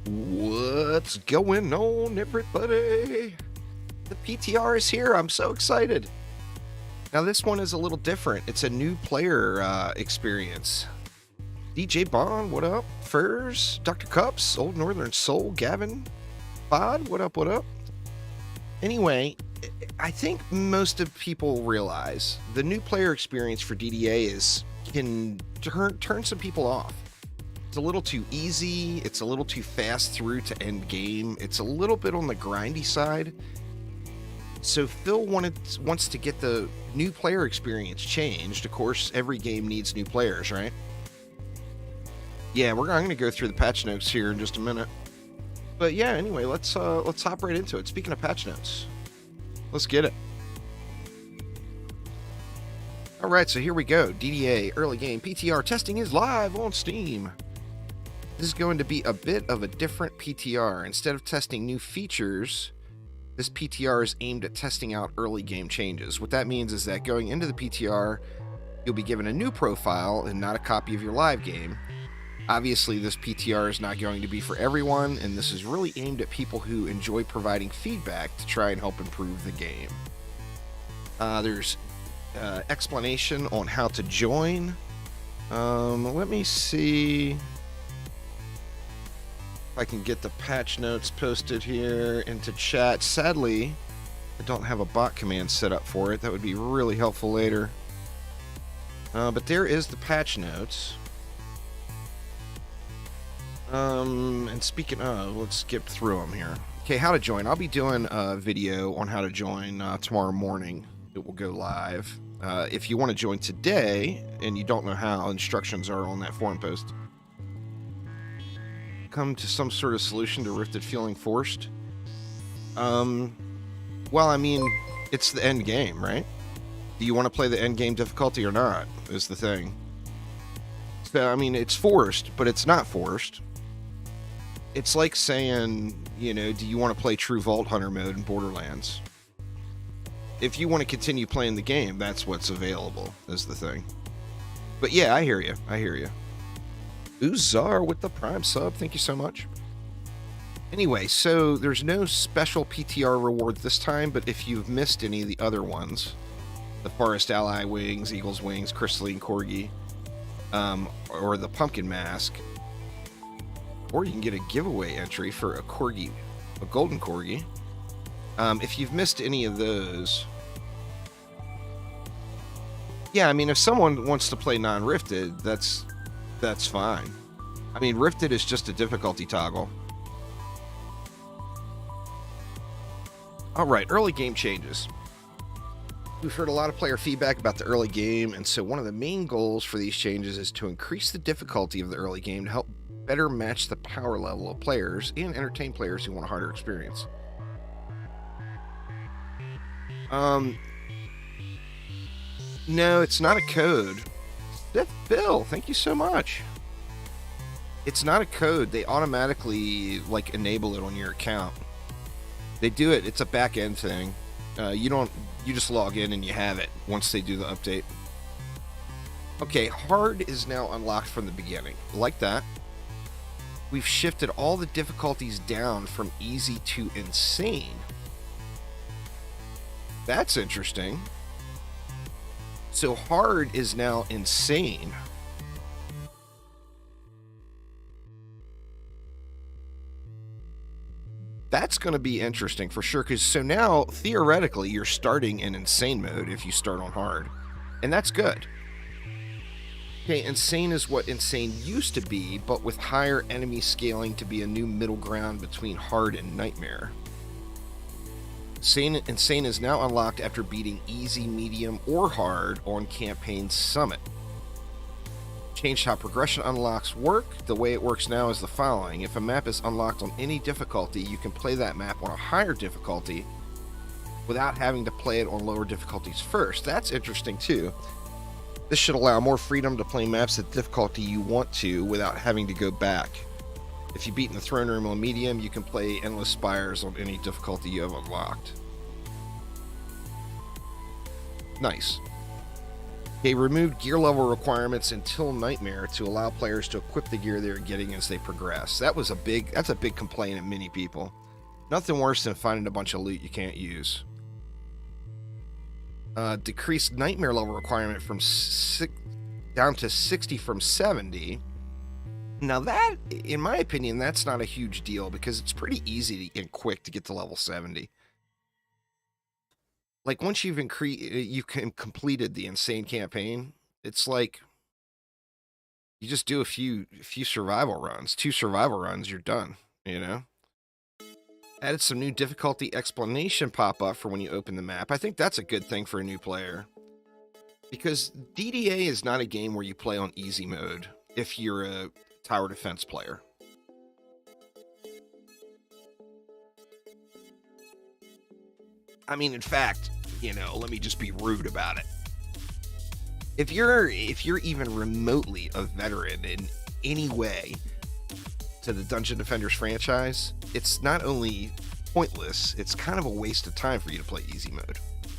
What's going on, everybody? The PTR is here. I'm so excited. Now, this one is a little different. It's a new player experience. DJ Bond, what up? Furs, Dr. Cups, Old Northern Soul, Gavin, Bod, what up, what up? Anyway, I think most of people realize the new player experience for DDA can turn some people off. It's a little too easy. It's a little too fast through to end game. It's a little bit on the grindy side. So Phil wants to get the new player experience changed. Of course, every game needs new players, right? Yeah, I'm going to go through the patch notes here in just a minute. But yeah, anyway, let's hop right into it. Speaking of patch notes, let's get it. All right, so here we go. DDA early game PTR testing is live on Steam. This is going to be a bit of a different PTR. Instead of testing new features, this PTR is aimed at testing out early game changes. What that means is that going into the PTR, you'll be given a new profile and not a copy of your live game. Obviously, this PTR is not going to be for everyone, and this is really aimed at people who enjoy providing feedback to try and help improve the game. There's explanation on how to join. Let me see if I can get the patch notes posted here into chat. Sadly, I don't have a bot command set up for it. That would be really helpful later. But there is the patch notes. And speaking of, let's skip through them here. Okay, how to join. I'll be doing a video on how to join tomorrow morning. It will go live. If you want to join today and you don't know how, instructions are on that forum post. Come to some sort of solution to Rifted feeling forced. Well, I mean, it's the end game, right? Do you want to play the end game difficulty or not, is the thing. So, I mean, it's forced, but it's not forced. It's like saying, you know, do you want to play True Vault Hunter mode in Borderlands? If you want to continue playing the game, that's what's available, is the thing. But yeah, I hear you. I hear you. Uzar with the Prime sub. Thank you so much. Anyway, so there's no special PTR reward this time, but if you've missed any of the other ones, the Forest Ally Wings, Eagle's Wings, Crystalline Corgi, or the Pumpkin Mask, or you can get a giveaway entry for a Corgi, a Golden Corgi. If you've missed any of those, yeah, I mean, if someone wants to play non-rifted, that's fine. I mean, rifted is just a difficulty toggle. All right, early game changes. We've heard a lot of player feedback about the early game, and so one of the main goals for these changes is to increase the difficulty of the early game to help better match the power level of players and entertain players who want a harder experience. No, it's not a code. Bill, thank you so much. It's not a code. They automatically like enable it on your account. They do it. It's a back end thing. You just log in and you have it once they do the update. Okay, hard is now unlocked from the beginning. Like that. We've shifted all the difficulties down from easy to insane. That's interesting. So hard is now insane. That's going to be interesting for sure, because so now, theoretically, you're starting in insane mode if you start on hard. And that's good. Okay, insane is what insane used to be, but with higher enemy scaling to be a new middle ground between hard and nightmare. Insane is now unlocked after beating easy, medium, or hard on Campaign Summit. Changed how progression unlocks work. The way it works now is the following. If a map is unlocked on any difficulty, you can play that map on a higher difficulty without having to play it on lower difficulties first. That's interesting too. This should allow more freedom to play maps at difficulty you want to without having to go back. If you beat in the throne room on medium, you can play Endless Spires on any difficulty you have unlocked. Nice. They removed gear level requirements until Nightmare to allow players to equip the gear they're getting as they progress. That's a big complaint of many people. Nothing worse than finding a bunch of loot you can't use. Decreased Nightmare level requirement from down to 60 from 70. Now that, in my opinion, that's not a huge deal because it's pretty easy and quick to get to level 70. Like once you've completed the insane campaign, it's like you just do a few survival runs, 2 survival runs, you're done, you know? Added some new difficulty explanation pop-up for when you open the map. I think that's a good thing for a new player. Because DDA is not a game where you play on easy mode if you're a tower defense player. I mean, in fact, you know, let me just be rude about it. If you're even remotely a veteran in any way to the Dungeon Defenders franchise, it's not only pointless, it's kind of a waste of time for you to play easy mode.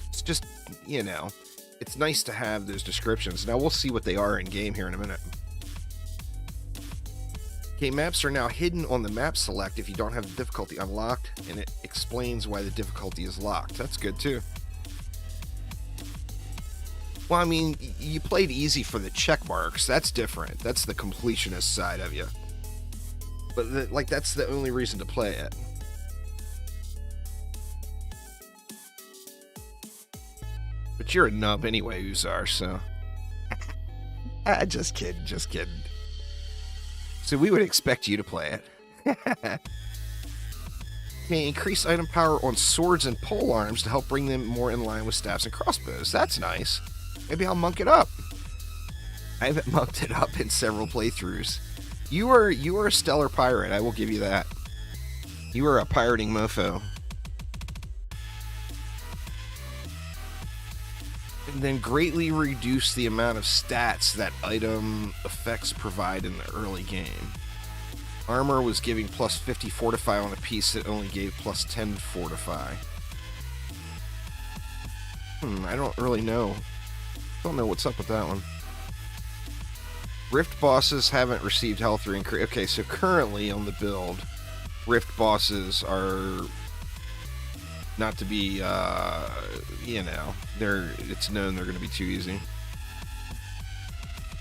It's just, you know, it's nice to have those descriptions. Now we'll see what they are in game here in a minute. Okay, maps are now hidden on the map select if you don't have the difficulty unlocked, and it explains why the difficulty is locked. That's good too. Well, I mean, you played easy for the check marks. That's different. That's the completionist side of you. But like, that's the only reason to play it. But you're a nub anyway, Uzar, so... just kidding, just kidding. So we would expect you to play it. Okay, increase item power on swords and pole arms to help bring them more in line with staffs and crossbows. That's nice. Maybe I'll monk it up. I haven't monked it up in several playthroughs. You are a stellar pirate, I will give you that. You are a pirating mofo. And then greatly reduce the amount of stats that item effects provide in the early game. Armor was giving plus 50 fortify on a piece that only gave plus 10 fortify. I don't really know. Don't know what's up with that one. Rift bosses haven't received health or increase. Okay, so currently on the build, Rift bosses are not to be, you know, it's known they're going to be too easy.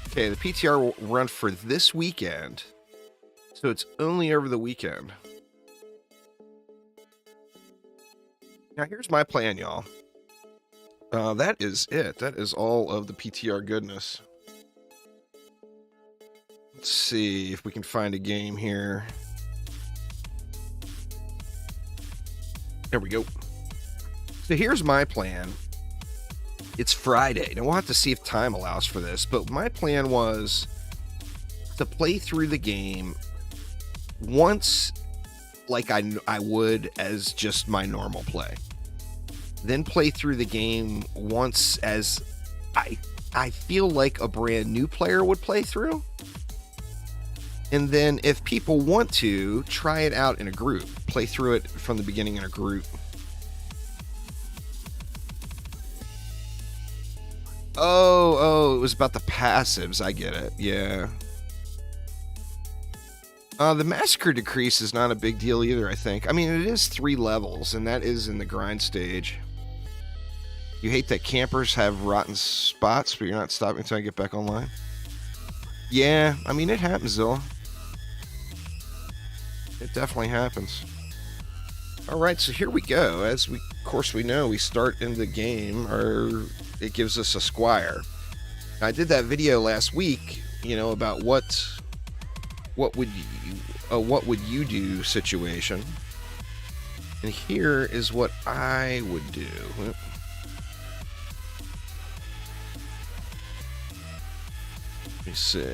Okay, the PTR will run for this weekend, so it's only over the weekend. Now here's my plan, y'all. That is it. That is all of the PTR goodness. Let's see if we can find a game here. There we go. So here's my plan. It's Friday. Now we'll have to see if time allows for this, but my plan was to play through the game once like I would as just my normal play. Then play through the game once as I feel like a brand new player would play through. And then if people want to, try it out in a group. Play through it from the beginning in a group. Oh, it was about the passives. I get it. Yeah. The massacre decrease is not a big deal either, I think. I mean, it is 3 levels, and that is in the grind stage. You hate that campers have rotten spots, but you're not stopping until I get back online? Yeah, I mean, it happens, though. It definitely happens. Alright, so here we go. As of course we know, we start in the game, or it gives us a squire. I did that video last week, you know, about what would you do situation. And here is what I would do. Let me see.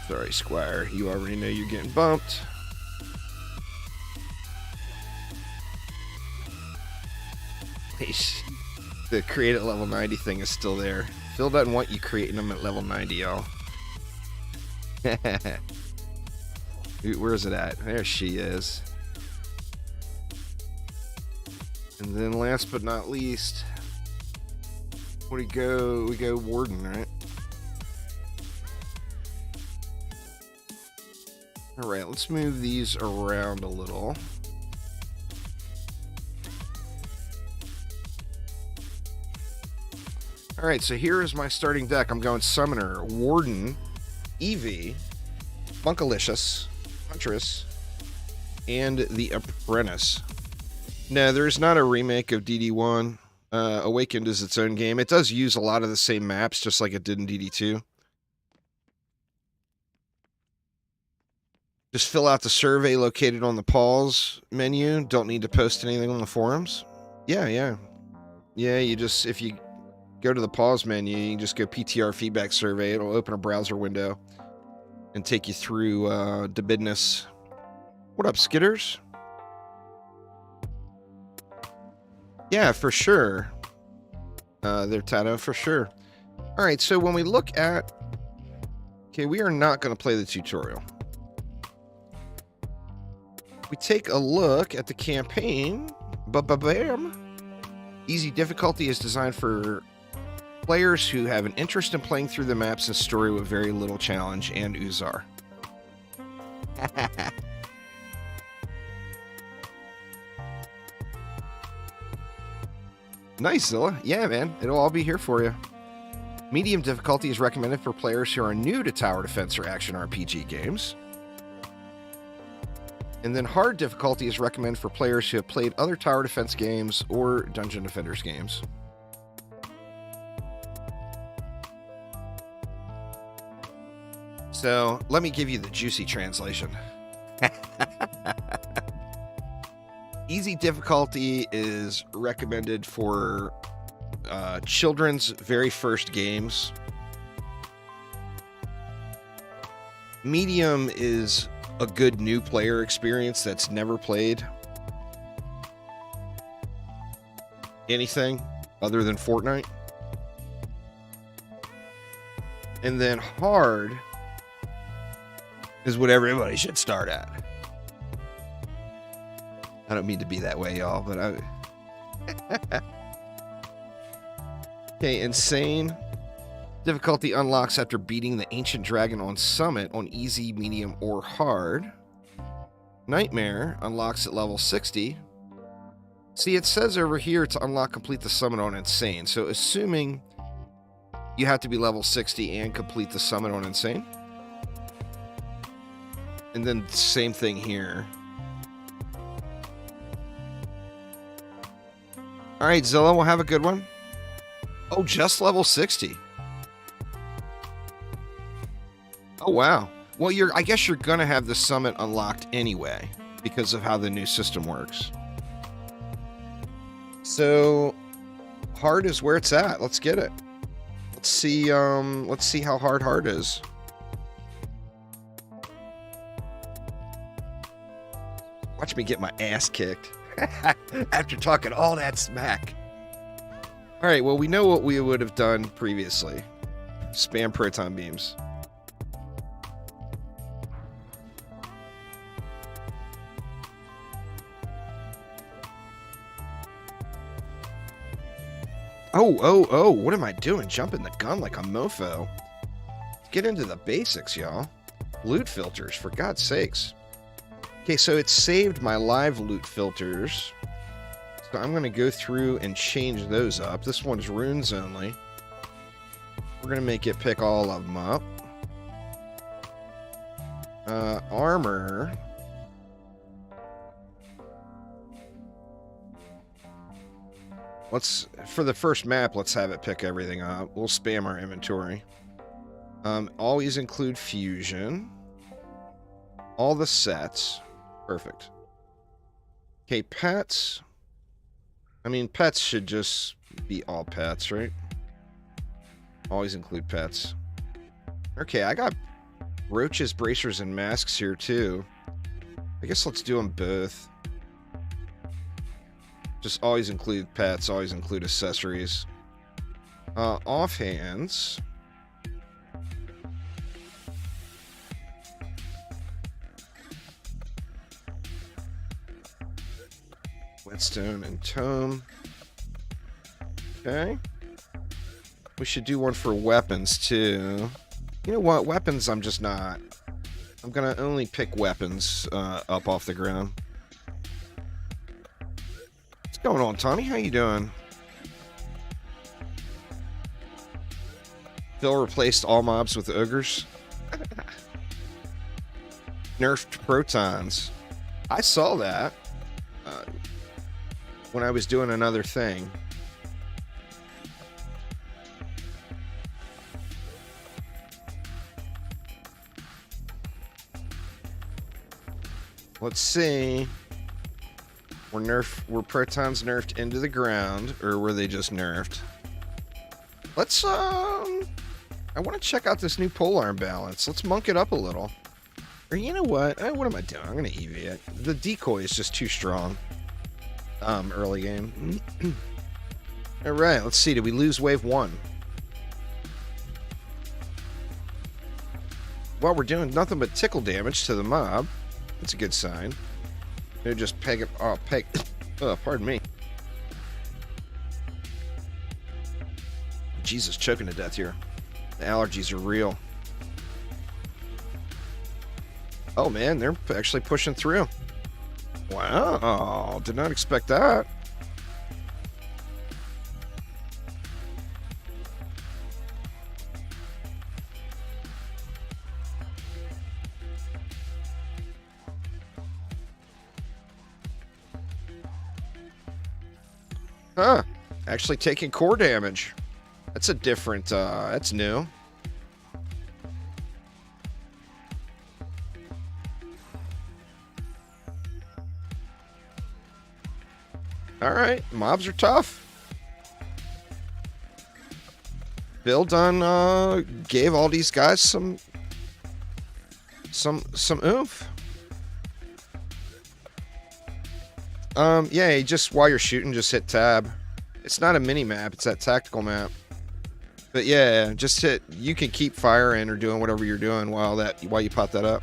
Sorry, Squire. You already know you're getting bumped. The create at level 90 thing is still there. Phil doesn't want you creating them at level 90, y'all. Where is it at? There she is. And then last but not least, where do we go? We go Warden, right? All right, let's move these around a little. All right, so here is my starting deck. I'm going Summoner, Warden, Eevee, Funkalicious, Huntress, and the Apprentice. No, there's not a remake of DD1. Awakened is its own game. It does use a lot of the same maps, just like it did in DD2. Just fill out the survey located on the pause menu. Don't need to post anything on the forums. Yeah, you just, if you go to the pause menu, you can just go PTR feedback survey. It'll open a browser window and take you through the business. What up, Skitters? Yeah, for sure. They're Tato, for sure. All right, so when we look at... Okay, we are not going to play the tutorial. We take a look at the campaign. Ba-ba-bam. Easy difficulty is designed for players who have an interest in playing through the maps and story with very little challenge and Uzar. Nice, Zilla. Yeah, man. It'll all be here for you. Medium difficulty is recommended for players who are new to tower defense or action RPG games. And then hard difficulty is recommended for players who have played other tower defense games or Dungeon Defenders games. So, let me give you the juicy translation. Easy difficulty is recommended for children's very first games. Medium is a good new player experience that's never played anything other than Fortnite. And then hard is what everybody should start at. I don't mean to be that way, y'all, but I... Okay, insane. Difficulty unlocks after beating the Ancient Dragon on Summit on easy, medium, or hard. Nightmare unlocks at level 60. See, it says over here to unlock complete the summit on Insane. So assuming you have to be level 60 and complete the summit on Insane. And then same thing here. All right, Zilla, we'll have a good one. Oh, just level 60. Oh, wow. Well, I guess you're going to have the summit unlocked anyway because of how the new system works. So, hard is where it's at. Let's get it. Let's see how hard is. Watch me get my ass kicked after talking all that smack. All right, well, we know what we would have done previously. Spam proton beams. Oh, what am I doing? Jumping the gun like a mofo. Let's get into the basics, y'all. Loot filters, for God's sakes. Okay, so it saved my live loot filters. So I'm going to go through and change those up. This one's runes only. We're going to make it pick all of them up. Armor. For the first map, let's have it pick everything up. We'll spam our inventory. Always include fusion. All the sets. Perfect. Okay, pets. I mean, pets should just be all pets, right? Always include pets. Okay, I got roaches, bracers, and masks here, too. I guess let's do them both. Just always include pets, always include accessories. Offhands. Whetstone and tome. Okay. We should do one for weapons, too. You know what? Weapons, I'm just not. I'm gonna only pick weapons up off the ground. What's going on, Tony? How you doing? Phil replaced all mobs with ogres. Nerfed protons. I saw that when I was doing another thing. Let's see. Were protons nerfed into the ground, or were they just nerfed? Let's I want to check out this new polearm balance. Let's monk it up a little. Or you know what? What am I doing? I'm gonna EV it. The decoy is just too strong. Early game. All right. Let's see. Did we lose wave 1? Well, we're doing nothing but tickle damage to the mob. That's a good sign. They're just peg it. Oh, peg. Oh, pardon me. Jesus, choking to death here. The allergies are real. Oh man, they're actually pushing through. Wow, did not expect that. Huh, actually taking core damage. That's a different, that's new. Alright, mobs are tough. Bill done, gave all these guys some oomph. Yeah, just while you're shooting, just hit tab. It's not a mini map, it's that tactical map. But yeah, just hit. You can keep firing or doing whatever you're doing while you pop that up.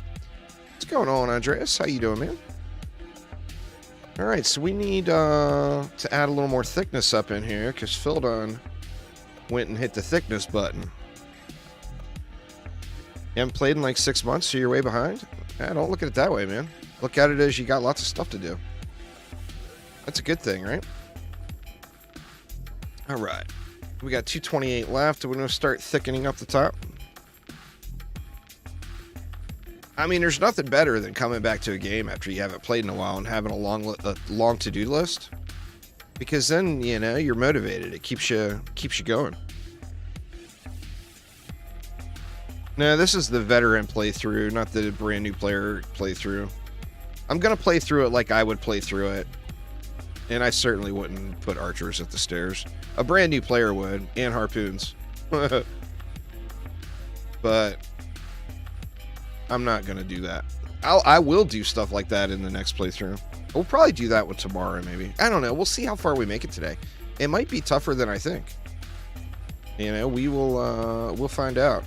What's going on, Andreas? How you doing, man? All right, so we need to add a little more thickness up in here because Phil done went and hit the thickness button. You haven't played in like 6 months, so you're way behind. Yeah, don't look at it that way, man. Look at it as you got lots of stuff to do. That's a good thing, right? All right. We got 228 left. We're going to start thickening up the top. I mean, there's nothing better than coming back to a game after you haven't played in a while and having a long to-do list. Because then, you know, you're motivated. It keeps you going. No, this is the veteran playthrough, not the brand new player playthrough. I'm going to play through it like I would play through it. And I certainly wouldn't put archers at the stairs. A brand new player would, and harpoons. But I'm not going to do that. I will do stuff like that in the next playthrough. We'll probably do that with tomorrow, maybe. I don't know. We'll see how far we make it today. It might be tougher than I think. You know, we'll find out.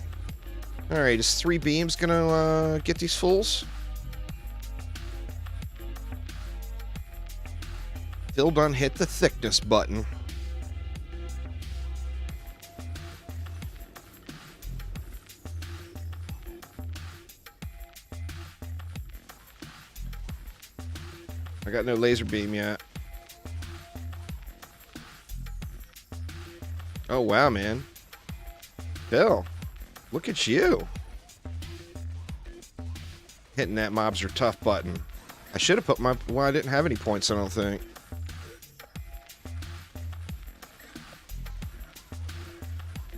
All right, is 3 beams going to get these fools? Phil done hit the thickness button. I got no laser beam yet. Oh, wow, man. Phil, look at you. Hitting that mobs are tough button. I should have put my... Well, I didn't have any points, I don't think.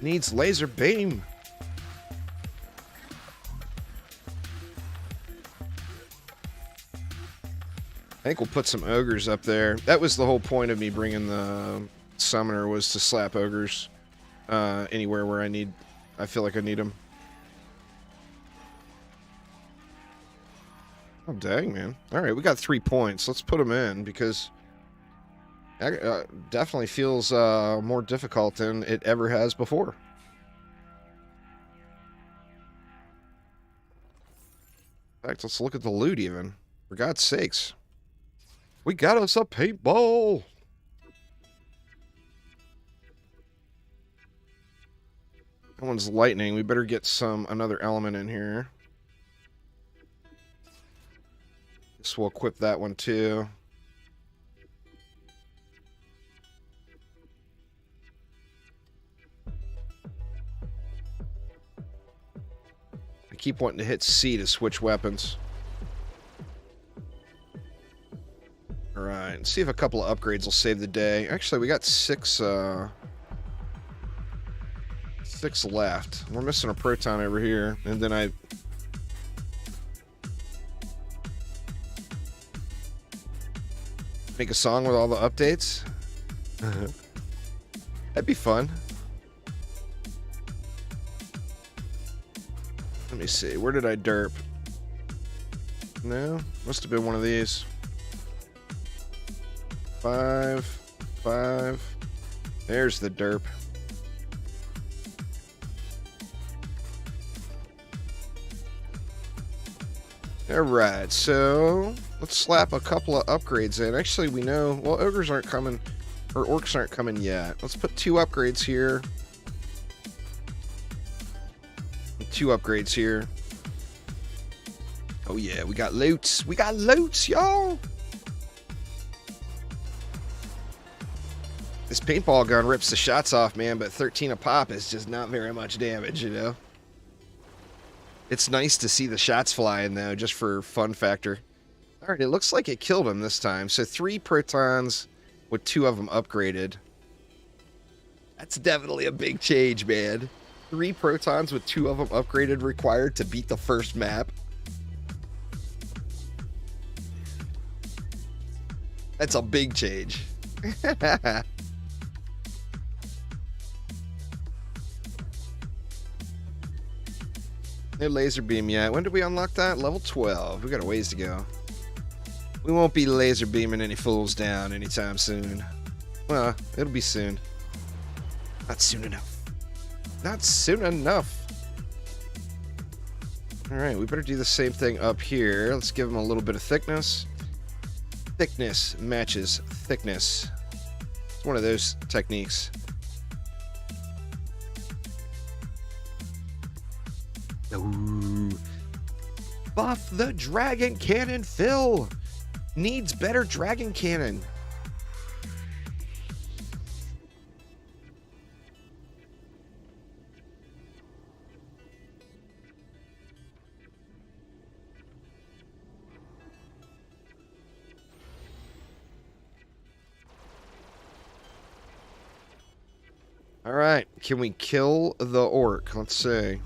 Needs laser beam. I think we'll put some ogres up there. That was the whole point of me bringing the summoner, was to slap ogres anywhere where I feel like I need them. Oh, dang, man. All right, we got 3 points. Let's put them in because definitely feels more difficult than it ever has before. In fact, let's look at the loot even. For God's sakes. We got us a paintball. That one's lightning. We better get another element in here. Guess we'll equip that one too. I keep wanting to hit C to switch weapons. Alright, see if a couple of upgrades will save the day. Actually, we got six left. We're missing a proton over here. And then I... make a song with all the updates? That'd be fun. Let me see. Where did I derp? No? Must have been one of these. 5. There's the derp. Alright, so let's slap a couple of upgrades in. Actually, we know, well, ogres aren't coming, or orcs aren't coming yet. Let's put 2 upgrades here. 2 upgrades here. Oh yeah, we got loots. We got loots, y'all! This paintball gun rips the shots off, man, but 13 a pop is just not very much damage, you know? It's nice to see the shots flying, though, just for fun factor. Alright, it looks like it killed him this time. So 3 protons with 2 of them upgraded. That's definitely a big change, man. 3 protons with 2 of them upgraded required to beat the first map. That's a big change. No laser beam yet. When did we unlock that? Level 12. We got a ways to go. We won't be laser beaming any fools down anytime soon. Well, it'll be soon. Not soon enough. Not soon enough. Alright, we better do the same thing up here. Let's give them a little bit of thickness. Thickness matches thickness. It's one of those techniques. Ooh. Buff the dragon cannon, Phil. Needs better dragon cannon. All right, can we kill the orc? Let's see.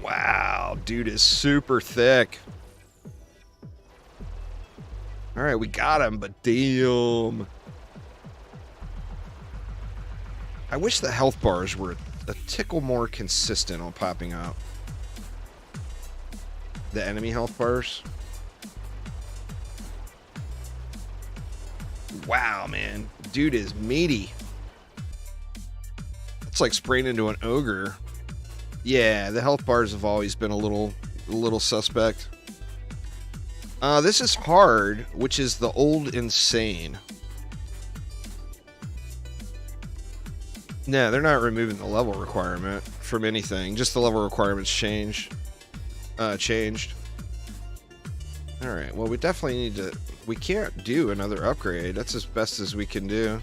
Wow, dude is super thick. All right, we got him, but damn. I wish the health bars were a tickle more consistent on popping up. The enemy health bars. Wow, man. Dude is meaty. It's like spraying into an ogre. Yeah, the health bars have always been a little suspect. This is hard, which is the old insane. No, they're not removing the level requirement from anything. Just the level requirements changed. Changed. Alright, well, we definitely need to... We can't do another upgrade. That's as best as we can do.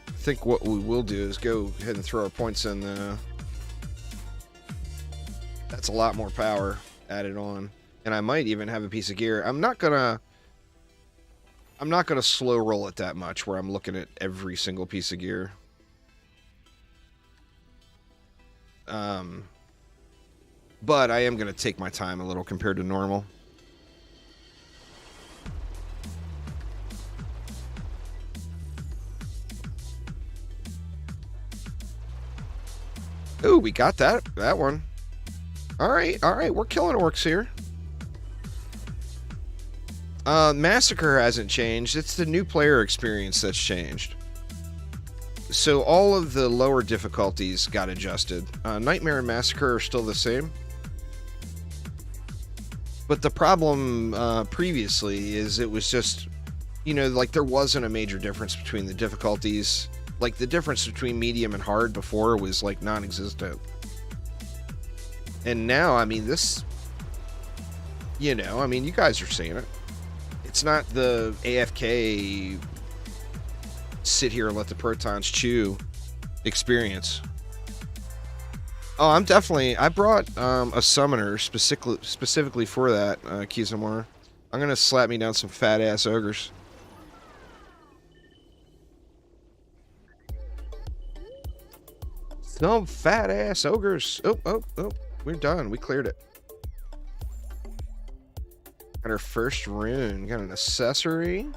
I think what we will do is go ahead and throw our points in the... That's a lot more power added on. And I might even have a piece of gear. I'm not gonna slow roll it that much where I'm looking at every single piece of gear. But I am gonna take my time a little compared to normal. Ooh, we got that one. All right, we're killing orcs here. Massacre hasn't changed. It's the new player experience that's changed. So all of the lower difficulties got adjusted. Nightmare and Massacre are still the same. But the problem previously is it was just, you know, like there wasn't a major difference between the difficulties. Like the difference between medium and hard before was like non-existent. And now, I mean, this, you know, I mean, you guys are seeing it. It's not the AFK sit here and let the protons chew experience. Oh, I'm definitely, I brought a summoner specifically for that, Kizamora. I'm gonna slap me down some fat ass ogres. Some fat ass ogres. Oh, we're done. We cleared it. Got our first rune. Got an accessory.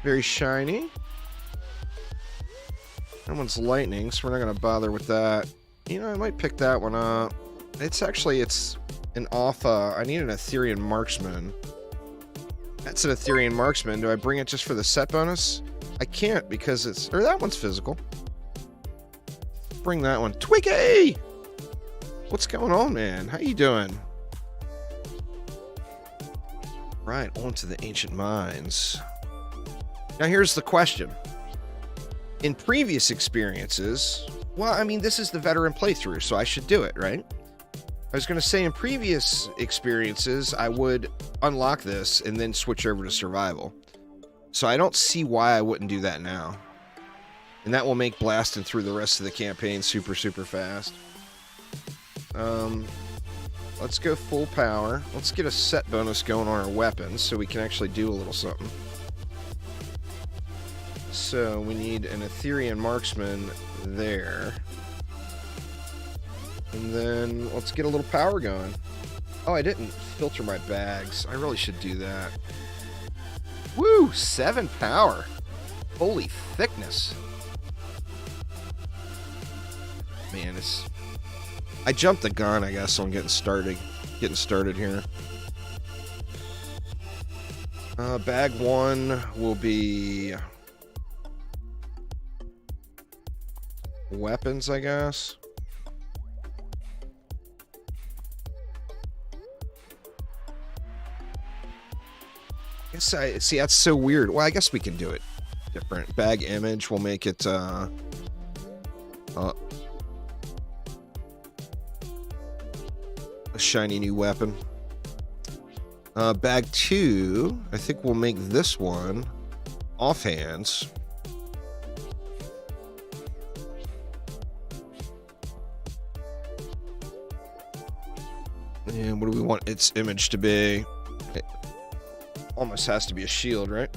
Very shiny. That one's lightning, so we're not gonna bother with that. You know, I might pick that one up. It's an Alpha. I need an Ethereal Marksman. That's an Ethereal Marksman. Do I bring it just for the set bonus? I can't because it's... Or that one's physical. Bring that one. Twiggy! What's going on, man? How you doing? Right, on to the Ancient Mines. Now here's the question. In previous experiences... Well, I mean, this is the veteran playthrough, so I should do it, right? I was going to say in previous experiences, I would unlock this and then switch over to survival. So I don't see why I wouldn't do that now. And that will make blasting through the rest of the campaign super, super fast. Let's go full power. Let's get a set bonus going on our weapons so we can actually do a little something. So we need an Ethereal Marksman there. And then let's get a little power going. Oh, I didn't filter my bags. I really should do that. Woo! 7 power. Holy thickness. Man, I jumped the gun, I guess, on getting started here. Bag 1 will be weapons, I guess. See, that's so weird. Well, I guess we can do it different. Bag image will make it a shiny new weapon. Bag 2, I think we'll make this one offhands. And what do we want its image to be? It almost has to be a shield, right?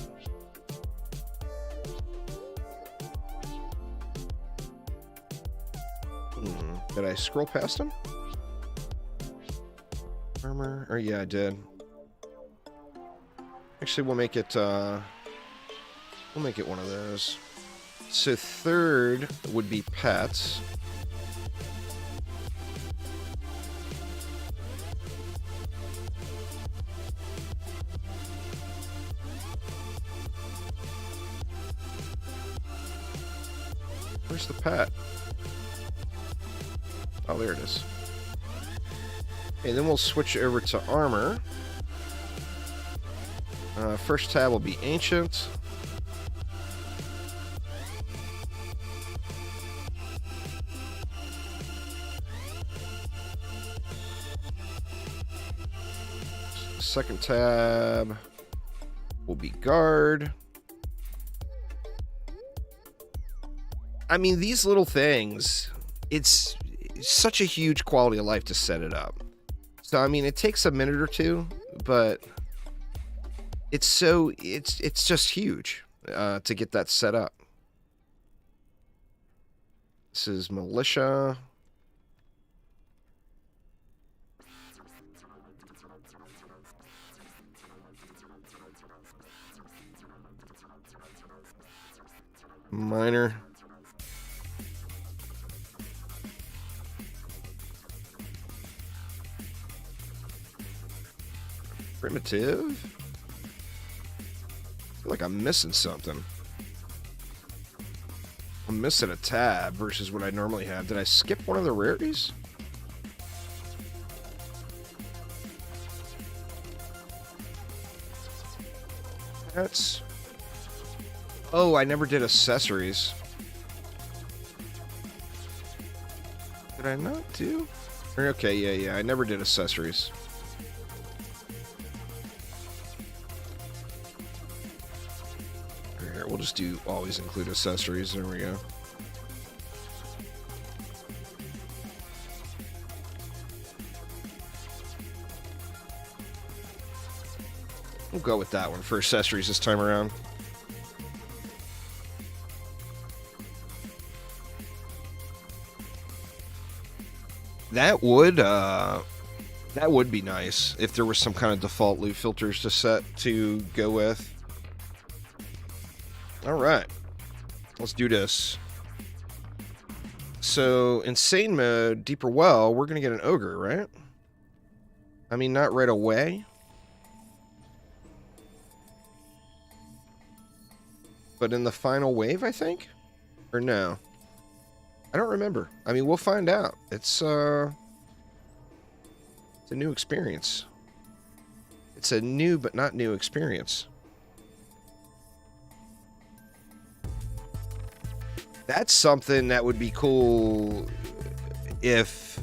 Did I scroll past him? Armor? Or yeah, I did. Actually, we'll make it one of those. So third would be pets. Where's the pet? Oh, there it is. Okay, then we'll switch over to armor. First tab will be ancient. Second tab will be guard. I mean, these little things, it's such a huge quality of life to set it up. So, I mean, it takes a minute or two, but it's just huge to get that set up. This is militia. Minor. Primitive? I feel like I'm missing something. I'm missing a tab versus what I normally have. Did I skip one of the rarities? That's... Oh, I never did accessories. Did I not do? Okay, yeah, I never did accessories. Here, we'll just do always include accessories. There we go. We'll go with that one for accessories this time around. That would be nice if there was some kind of default loot filters to set to go with. All right, let's do this. So insane mode, deeper well, we're gonna get an ogre, right? I mean, not right away, but in the final wave, I think, or no? I don't remember. I mean, we'll find out. It's a new experience. It's a new but not new experience. That's something that would be cool if,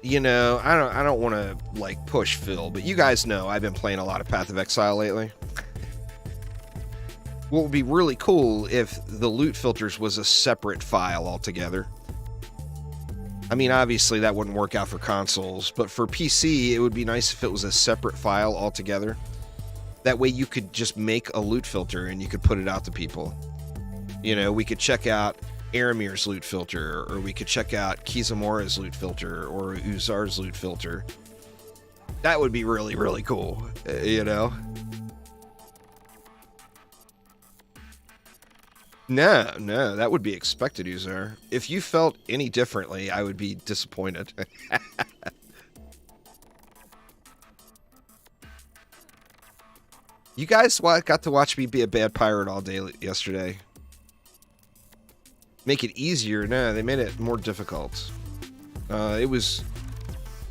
you know, I don't want to like push Phil, but you guys know I've been playing a lot of Path of Exile lately. What would be really cool if the loot filters was a separate file altogether. I mean, obviously that wouldn't work out for consoles, but for PC, it would be nice if it was a separate file altogether. That way you could just make a loot filter and you could put it out to people. You know, we could check out Aramir's loot filter, or we could check out Kizamora's loot filter, or Uzar's loot filter. That would be really, really cool, you know? No, that would be expected, Uzar. If you felt any differently, I would be disappointed. You guys got to watch me be a bad pirate all day yesterday. Make it easier? No, they made it more difficult. It was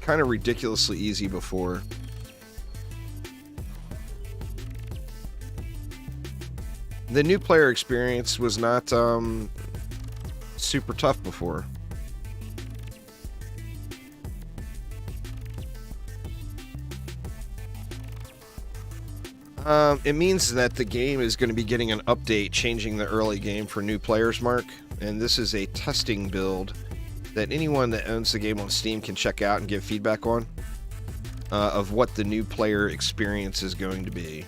kind of ridiculously easy before. The new player experience was not super tough before. It means that the game is going to be getting an update changing the early game for new players, Mark. And this is a testing build that anyone that owns the game on Steam can check out and give feedback on of what the new player experience is going to be.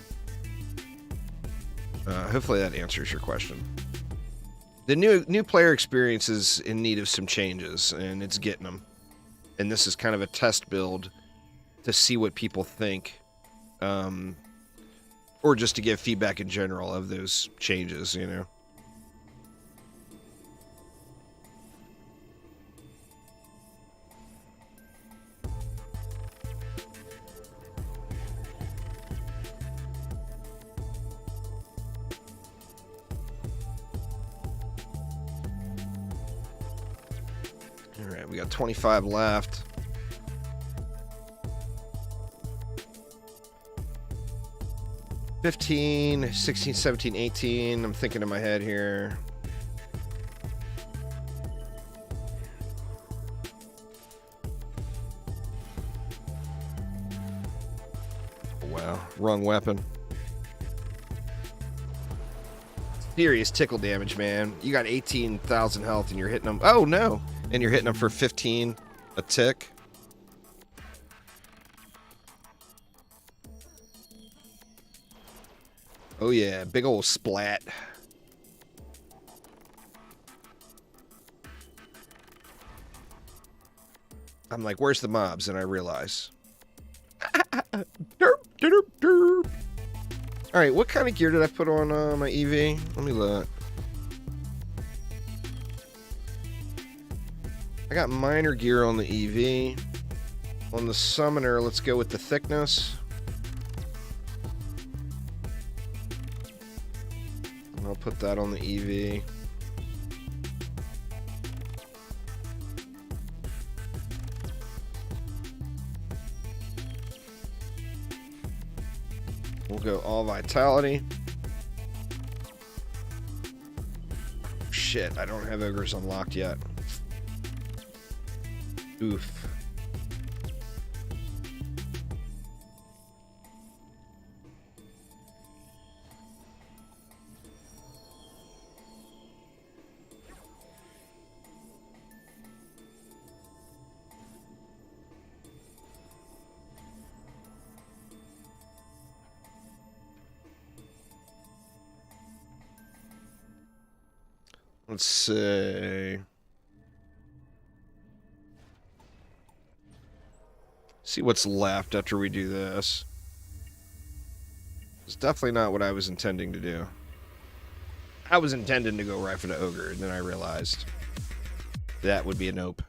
Hopefully that answers your question. The new player experience is in need of some changes, and it's getting them. And this is kind of a test build to see what people think, or just to give feedback in general of those changes, you know. We got 25 left. $15, $16, $17, $18. I'm thinking in my head here. Wow, wrong weapon. Serious tickle damage, man. You got 18,000 health and you're hitting them. Oh no! And you're hitting them for 15 a tick. Oh yeah, big old splat. I'm like, where's the mobs? And I realize. Derp, derp, derp. All right, what kind of gear did I put on my EV? Let me look. I got minor gear on the EV. On the summoner, let's go with the thickness. And I'll put that on the EV. We'll go all vitality. Shit, I don't have ogres unlocked yet. Oof. Let's see. See what's left after we do this. It's definitely not what I was intending to do. I was intending to go right for the ogre, and then I realized that would be a nope.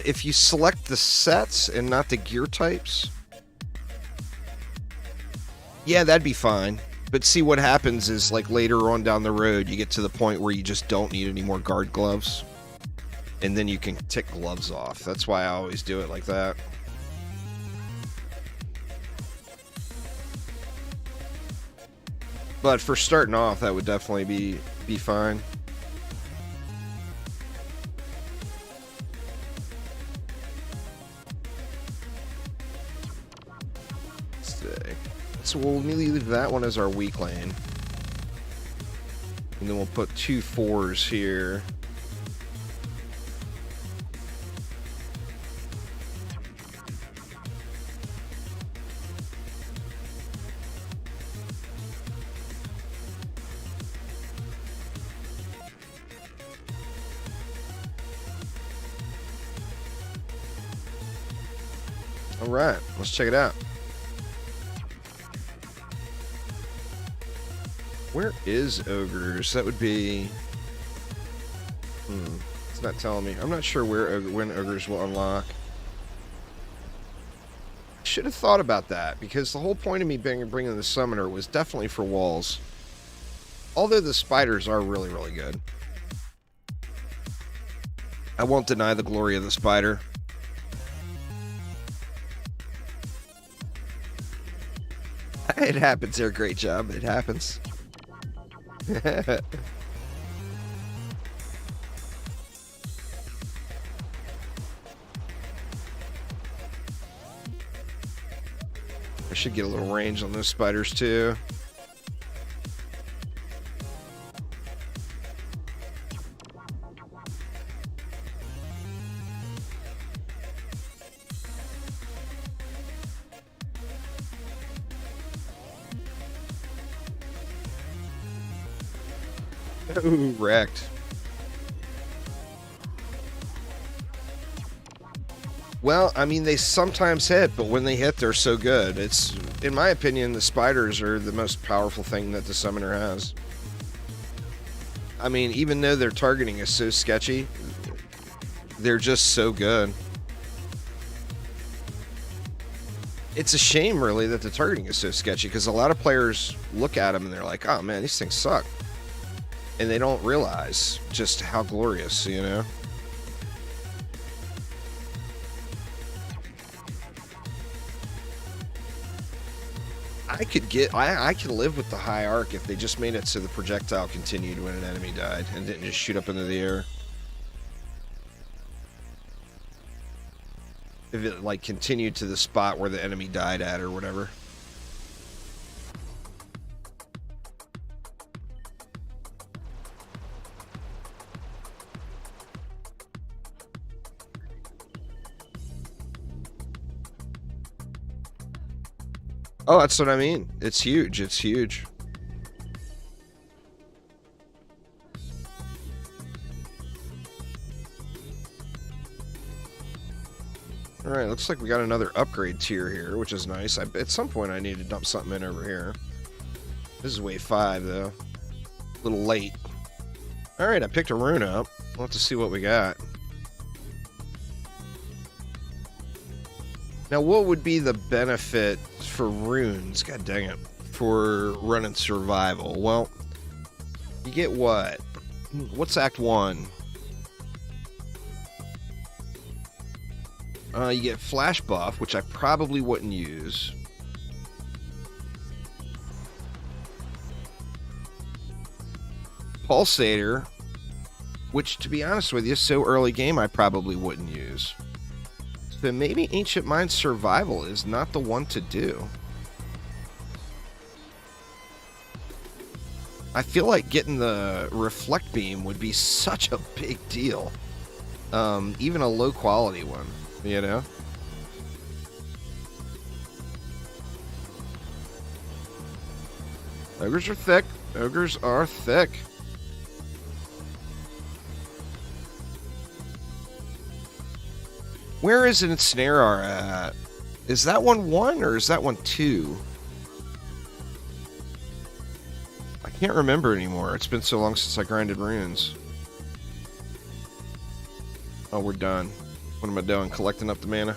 If you select the sets and not the gear types, yeah, that'd be fine. But see, what happens is, like, later on down the road, you get to the point where you just don't need any more guard gloves. And then you can tick gloves off. That's why I always do it like that. But for starting off, that would definitely be fine. So we'll leave that one as our weak lane. And then we'll put 2 4s here. All right, let's check it out. Where is ogres? That would be... it's not telling me. I'm not sure when ogres will unlock. I should have thought about that, because the whole point of me bringing the summoner was definitely for walls. Although the spiders are really, really good. I won't deny the glory of the spider. It happens there. Great job. It happens. I should get a little range on those spiders too. Ooh, wrecked. Well, I mean, they sometimes hit, but when they hit, they're so good. It's, in my opinion, the spiders are the most powerful thing that the summoner has. I mean, even though their targeting is so sketchy, they're just so good. It's a shame, really, that the targeting is so sketchy, because a lot of players look at them and they're like, oh man, these things suck. And they don't realize just how glorious, you know? I could live with the high arc if they just made it so the projectile continued when an enemy died and didn't just shoot up into the air. If it, like, continued to the spot where the enemy died at or whatever. Oh, that's what I mean. It's huge. It's huge. Alright, looks like we got another upgrade tier here, which is nice. At some point I need to dump something in over here. This is wave 5, though. A little late. All right, I picked a rune up. Let's see what we got. Now, what would be the benefit for runes? God dang it. For running survival. Well, you get what? What's Act 1? You get Flash Buff, which I probably wouldn't use. Pulsator, which, to be honest with you, so early game, I probably wouldn't use. So maybe Ancient Mind Survival is not the one to do. I feel like getting the Reflect Beam would be such a big deal. Even a low-quality one, you know? Ogres are thick. Ogres are thick. Where is Ensnare at? Is that one 1 or is that one 2? I can't remember anymore. It's been so long since I grinded runes. Oh, we're done. What am I doing? Collecting up the mana?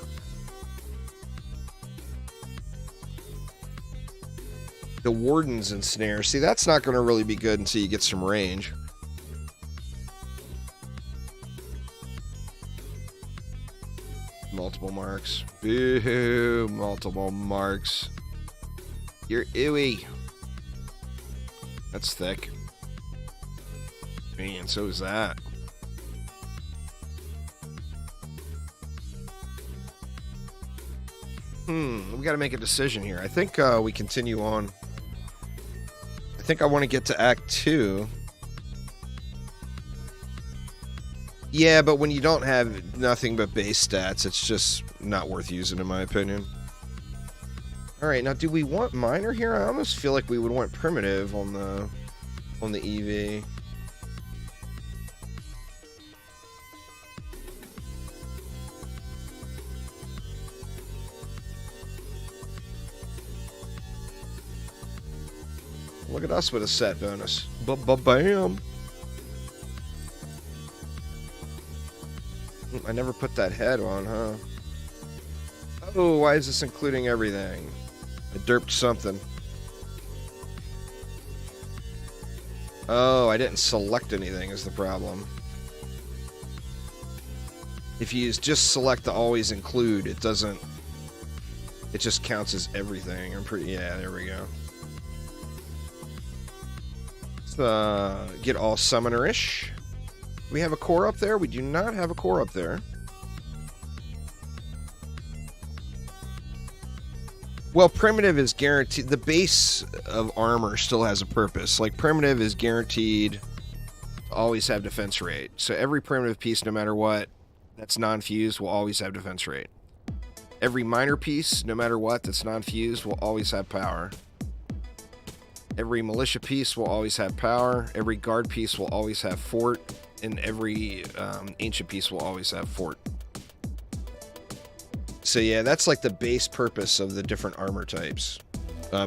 The Warden's Ensnare. See, that's not going to really be good until you get some range. Multiple marks. Boo! Multiple marks. You're ooey. That's thick. Man, so is that. We gotta make a decision here. I think we continue on. I think I want to get to Act 2. Yeah, but when you don't have nothing but base stats, it's just not worth using, in my opinion. Alright, now do we want Miner here? I almost feel like we would want Primitive on the EV. Look at us with a set bonus. Ba-ba-bam! I never put that head on, huh? Oh, why is this including everything? I derped something. Oh, I didn't select anything is the problem. If you just select the always include, it doesn't... It just counts as everything. I'm pretty... Yeah, there we go. Let's get all summoner-ish. Do we have a core up there? We do not have a core up there. Well, Primitive is guaranteed. The base of armor still has a purpose. Like, Primitive is guaranteed to always have defense rate. So every Primitive piece, no matter what, that's non-fused, will always have defense rate. Every minor piece, no matter what, that's non-fused, will always have power. Every militia piece will always have power. Every guard piece will always have fort. And every ancient piece will always have fort. So yeah, that's like the base purpose of the different armor types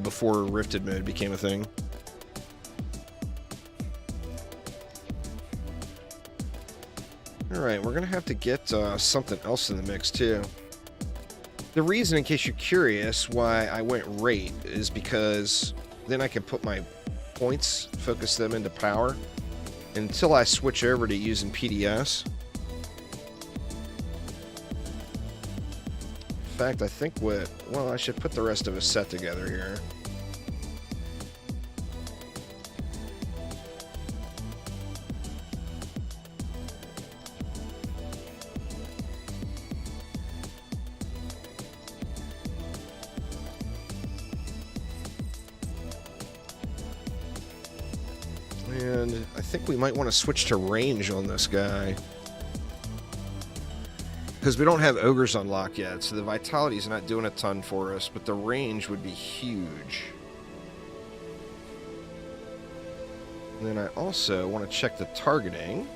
before Rifted mode became a thing. Alright, we're going to have to get something else in the mix too. The reason, in case you're curious, why I went rate is because then I can put my points, focus them into power, until I switch over to using PDS. In fact, I think well, I should put the rest of a set together here. And I think we might want to switch to range on this guy. Because we don't have ogres unlocked yet, so the vitality's not doing a ton for us, but the range would be huge. And then I also want to check the targeting.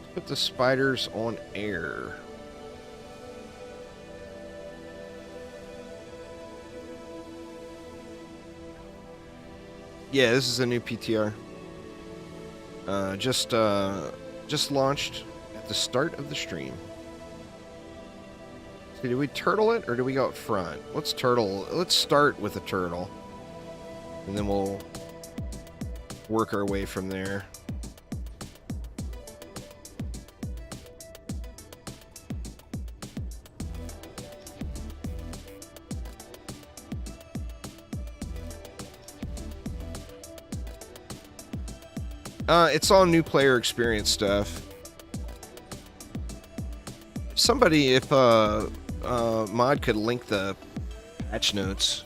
Let's put the spiders on air. Yeah, this is a new PTR. Just launched at the start of the stream. So do we turtle it or do we go up front? Let's turtle. Let's start with a turtle, and then we'll work our way from there. It's all new player experience stuff. Somebody, if Mod could link the patch notes.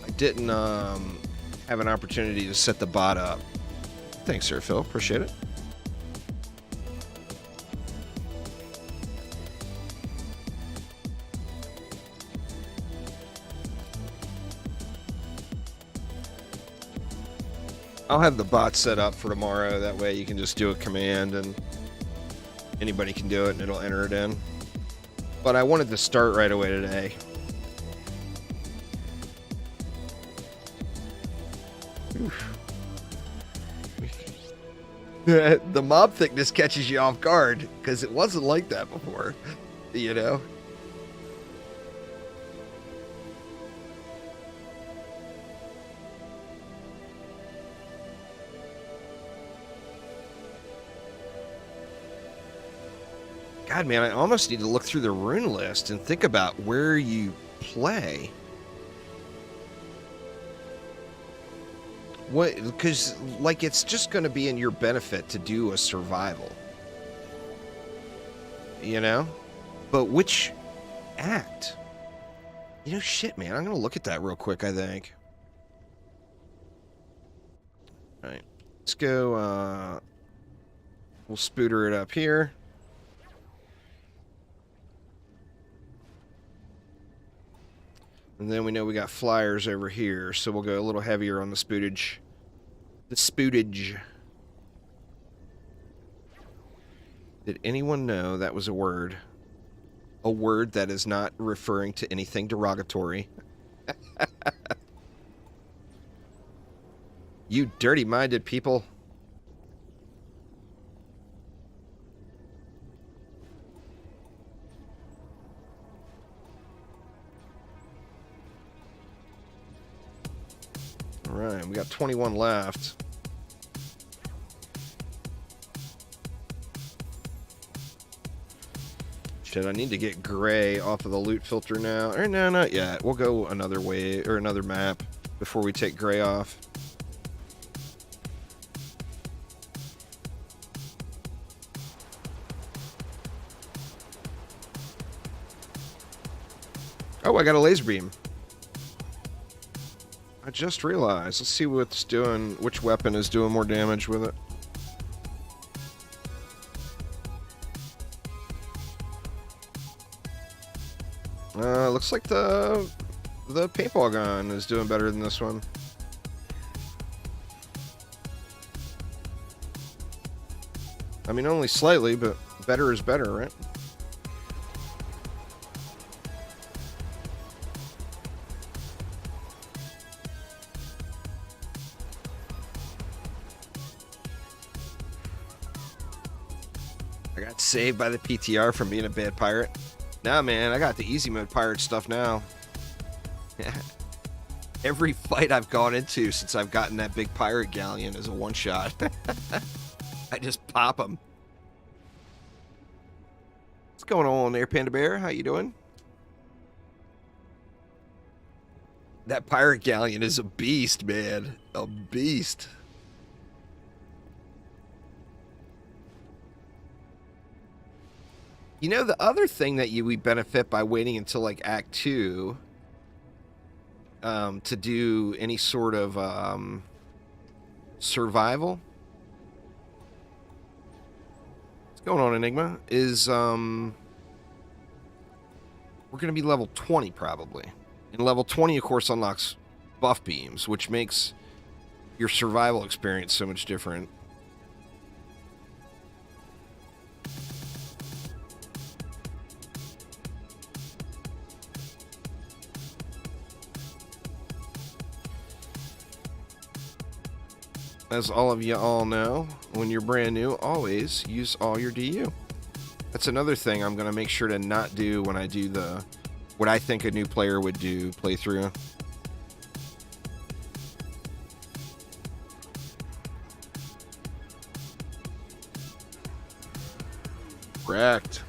I didn't have an opportunity to set the bot up. Thanks, Sir Phil. Appreciate it. I'll have the bot set up for tomorrow. That way you can just do a command and anybody can do it and it'll enter it in. But I wanted to start right away today. The mob thickness catches you off guard because it wasn't like that before, you know? God, man, I almost need to look through the rune list and think about where you play. What? Because, like, it's just going to be in your benefit to do a survival. You know? But which act? You know, shit, man. I'm going to look at that real quick, I think. All right. Let's go, we'll spooter it up here. And then we know we got flyers over here, so we'll go a little heavier on the spootage. The spootage. Did anyone know that was a word? A word that is not referring to anything derogatory. You dirty-minded people. Alright, we got 21 left. Shit, I need to get gray off of the loot filter now. Or no, not yet. We'll go another way, or another map, before we take gray off. Oh, I got a laser beam. I just realized. Let's see what's doing, which weapon is doing more damage with it. Looks like the paintball gun is doing better than this one. I mean, only slightly, but better is better, right? Saved by the PTR from being a bad pirate. Nah, man, I got the easy mode pirate stuff now. Every fight I've gone into since I've gotten that big pirate galleon is a one-shot. I just pop them. What's going on there, Panda Bear? How you doing? That pirate galleon is a beast, man. A beast. You know, the other thing that we benefit by waiting until, like, Act 2 to do any sort of survival. What's going on, Enigma? Is we're going to be level 20, probably. And level 20, of course, unlocks buff beams, which makes your survival experience so much different. as all of you all know, when you're brand new, always use all your DU. That's another thing I'm going to make sure to not do when I do what I think a new player would do playthrough. Correct.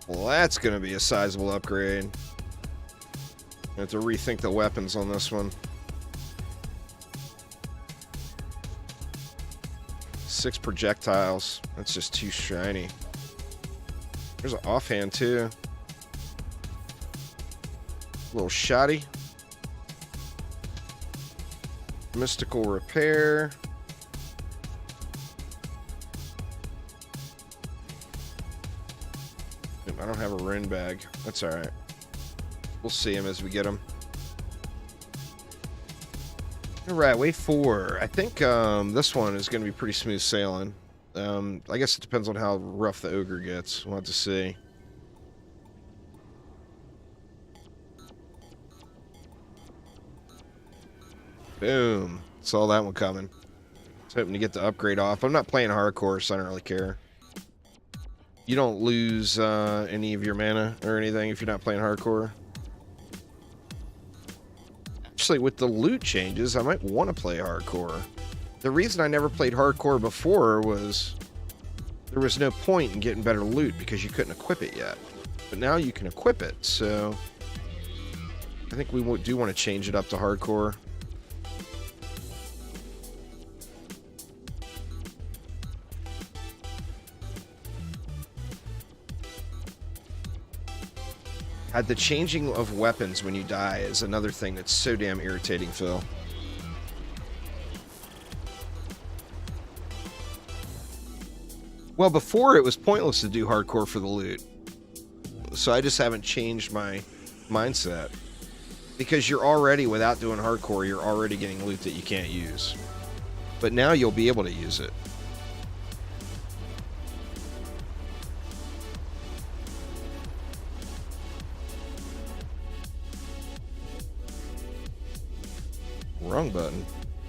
Well, that's going to be a sizable upgrade. I have to rethink the weapons on this one. 6 projectiles. That's just too shiny. There's an offhand, too. A little shoddy. Mystical repair. I don't have a rune bag. That's alright. We'll see him as we get him. Alright, wave 4. I think this one is going to be pretty smooth sailing. I guess it depends on how rough the ogre gets. We'll have to see. Boom. Saw that one coming. I was hoping to get the upgrade off. I'm not playing hardcore, so I don't really care. You don't lose any of your mana or anything if you're not playing hardcore. Actually, with the loot changes, I might want to play hardcore. The reason I never played hardcore before was there was no point in getting better loot because you couldn't equip it yet. But now you can equip it, so I think we do want to change it up to hardcore. The changing of weapons when you die is another thing that's so damn irritating, Phil. Well, before it was pointless to do hardcore for the loot. So I just haven't changed my mindset. Because you're already, without doing hardcore, you're already getting loot that you can't use. But now you'll be able to use it. Wrong button.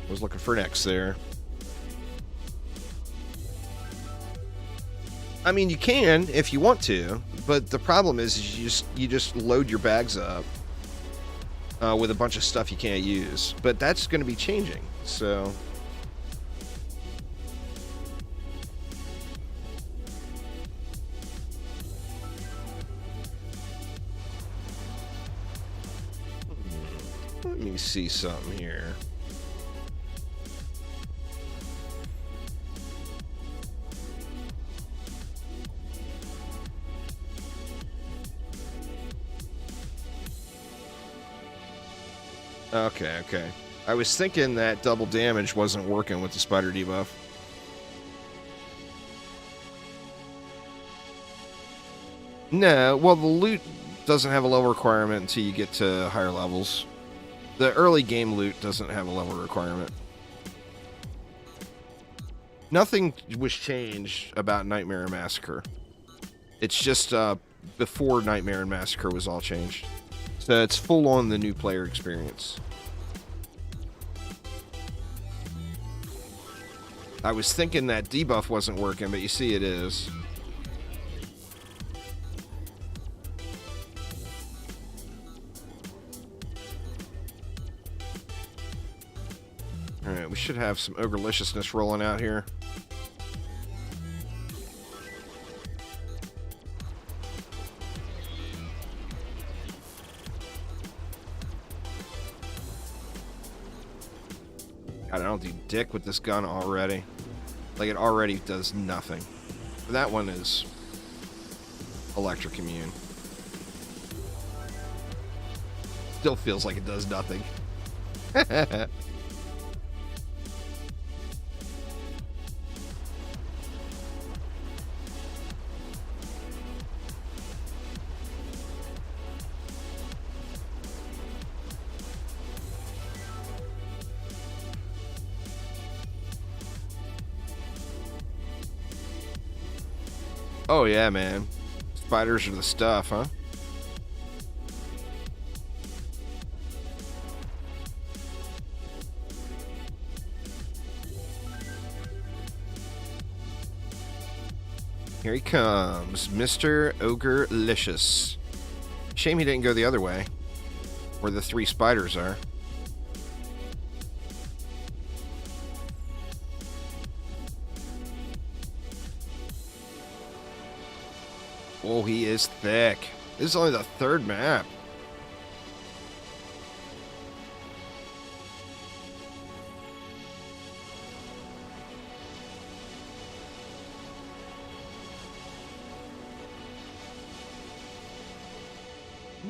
I was looking for an X there. I mean, you can if you want to, but the problem is you just load your bags up with a bunch of stuff you can't use. But that's going to be changing, so let me see something here. Okay. I was thinking that double damage wasn't working with the spider debuff. No, well, the loot doesn't have a level requirement until you get to higher levels. The early game loot doesn't have a level requirement. Nothing was changed about Nightmare and Massacre. It's just before Nightmare and Massacre was all changed. So it's full on the new player experience. I was thinking that debuff wasn't working, but you see it is. Alright, we should have some ogreliciousness rolling out here. God, I don't do dick with this gun already. Like, it already does nothing. That one is electric immune. Still feels like it does nothing. Oh, yeah, man. Spiders are the stuff, huh? Here he comes, Mr. Ogre-licious. Shame he didn't go the other way, where the 3 spiders are. Oh, he is thick. This is only the 3rd map.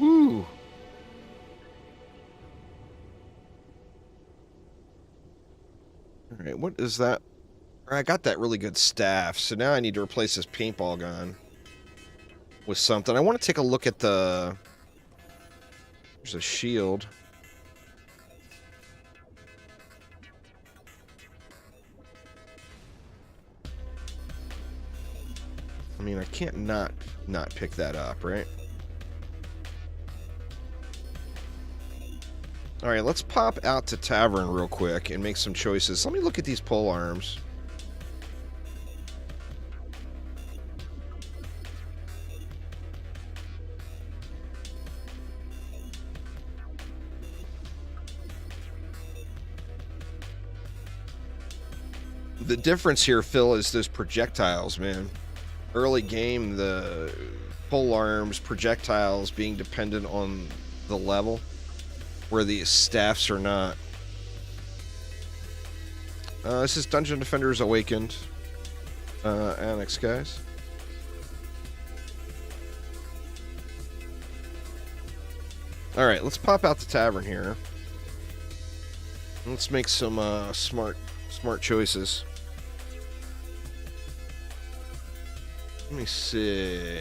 Woo! Alright, what is that? I got that really good staff, so now I need to replace this paintball gun with something. I want to take a look at the... There's a shield. I mean, I can't not pick that up, right? Alright, let's pop out to Tavern real quick and make some choices. Let me look at these pole arms. The difference here, Phil, is those projectiles, man. Early game, the pole arms, projectiles being dependent on the level, where the staffs are not. This is Dungeon Defenders Awakened. Annex, guys. Alright, let's pop out the tavern here. Let's make some smart choices. Let me see.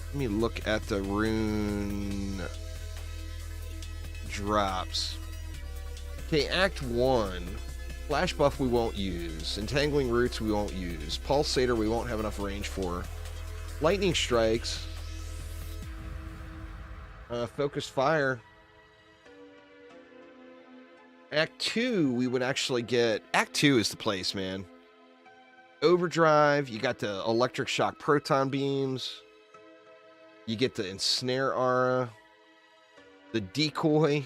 Let me look at the rune drops. Okay, Act 1. Flash buff we won't use. Entangling roots we won't use. Pulsator we won't have enough range for. Lightning strikes. Focused fire. Act 2 we would actually get... Act 2 is the place, man. Overdrive, you got the electric shock proton beams, you get the ensnare aura, the decoy,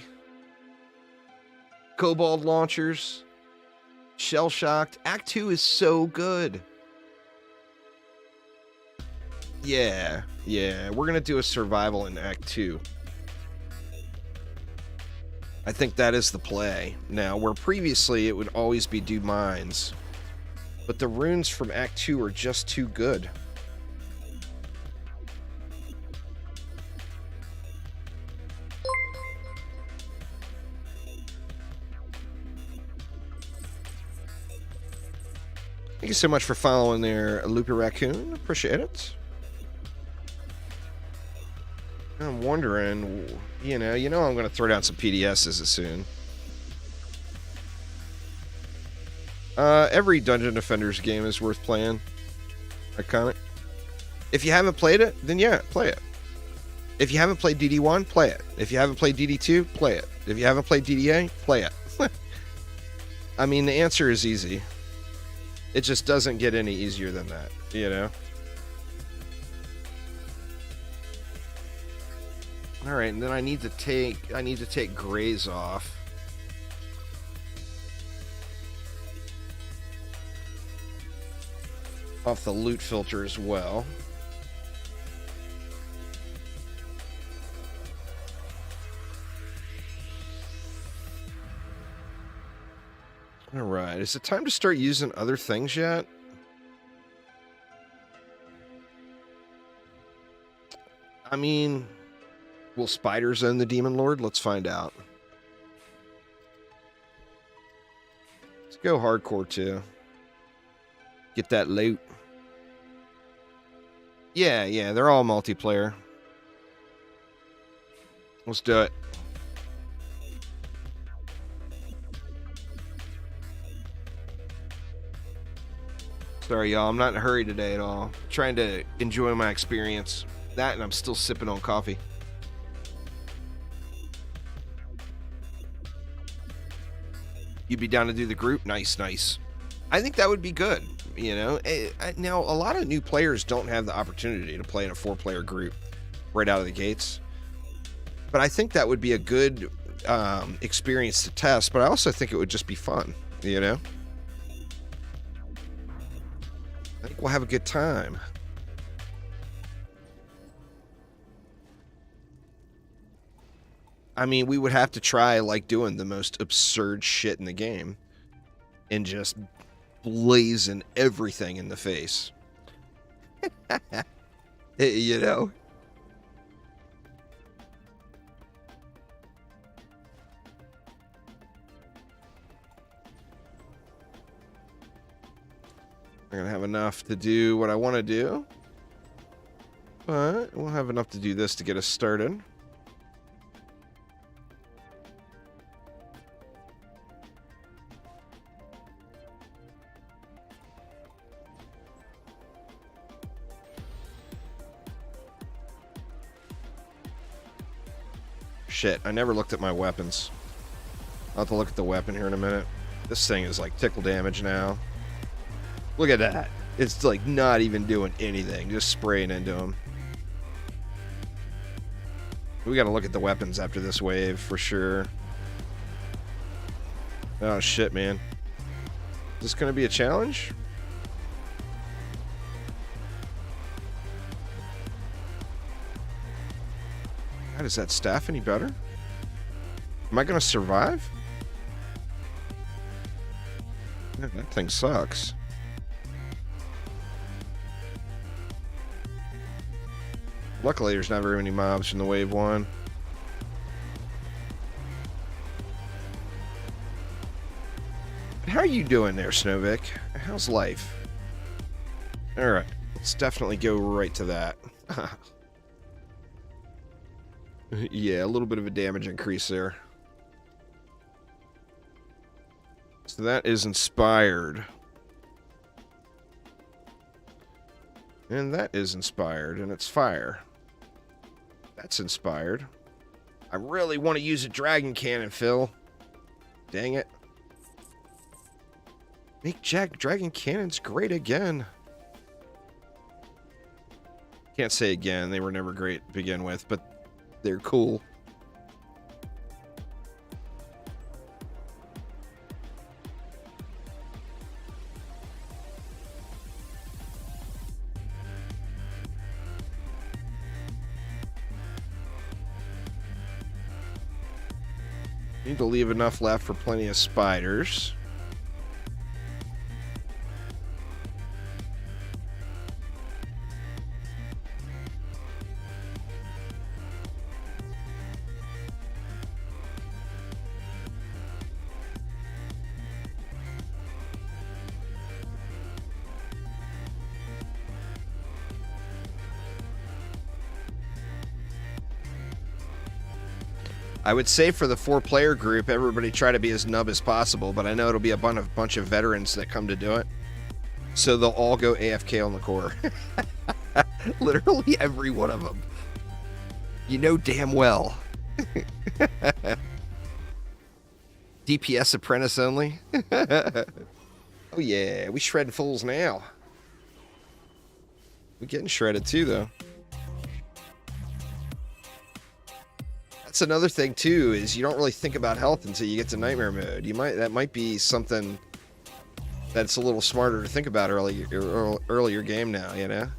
kobold launchers, shell shocked. Act 2 is so good. Yeah, we're gonna do a survival in Act 2. I think that is the play. Now, where previously it would always be do mines. But the runes from Act 2 are just too good. Thank you so much for following there, Loopy Raccoon. Appreciate it. I'm wondering, you know I'm going to throw down some PDSs soon. Every Dungeon Defenders game is worth playing. Iconic. If you haven't played it, then yeah, play it. If you haven't played DD1, play it. If you haven't played DD2, play it. If you haven't played DDA, play it. I mean, the answer is easy. It just doesn't get any easier than that, you know? Alright, and then I need to take grays off. Off the loot filter as well. Alright, is it time to start using other things yet? I mean, will spiders own the Demon Lord? Let's find out. Let's go hardcore too. Get that loot. Yeah, they're all multiplayer. Let's do it. Sorry, y'all. I'm not in a hurry today at all. Trying to enjoy my experience. That, and I'm still sipping on coffee. You'd be down to do the group? Nice, nice. I think that would be good. You know, now a lot of new players don't have the opportunity to play in a 4-player group right out of the gates. But I think that would be a good experience to test. But I also think it would just be fun, you know? I think we'll have a good time. I mean, we would have to try, like, doing the most absurd shit in the game and just blazing everything in the face. You know? I'm gonna have enough to do what I want to do, but we'll have enough to do this to get us started. Shit, I never looked at my weapons. I'll have to look at the weapon here in a minute. This thing is like tickle damage now. Look at that. It's like not even doing anything, just spraying into him. We gotta look at the weapons after this wave for sure. Oh shit, man. Is this gonna be a challenge? God, is that staff any better? Am I gonna survive? Yeah, that thing sucks. Luckily, there's not very many mobs from the wave 1. How are you doing there, Snowvic? How's life? Alright, let's definitely go right to that. Yeah, a little bit of a damage increase there. So that is inspired. And that is inspired, and it's fire. That's inspired. I really want to use a dragon cannon, Phil. Dang it. Make dragon cannons great again. Can't say again, they were never great to begin with, but they're cool. Need to leave enough left for plenty of spiders. I would say for the 4-player group, everybody try to be as nub as possible, but I know it'll be a bunch of veterans that come to do it. So they'll all go AFK on the core. Literally every one of them. You know damn well. DPS apprentice only? Oh yeah, we shred fools now. We're getting shredded too, though. That's another thing too, is you don't really think about health until you get to nightmare mode. That might be something that's a little smarter to think about earlier game now, you know?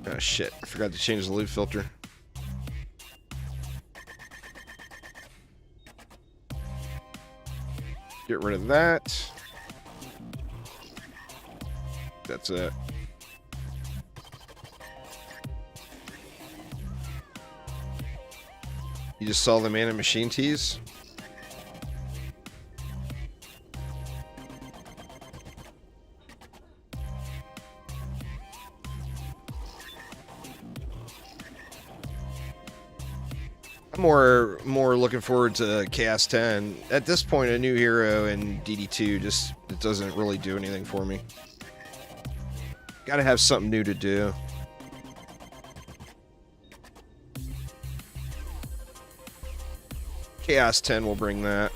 Oh shit, I forgot to change the loot filter. Get rid of that. That's it. You just saw the man in machine tease? I'm more looking forward to Chaos 10. At this point, a new hero in DD2 just it doesn't really do anything for me. Gotta have something new to do. Chaos 10 will bring that.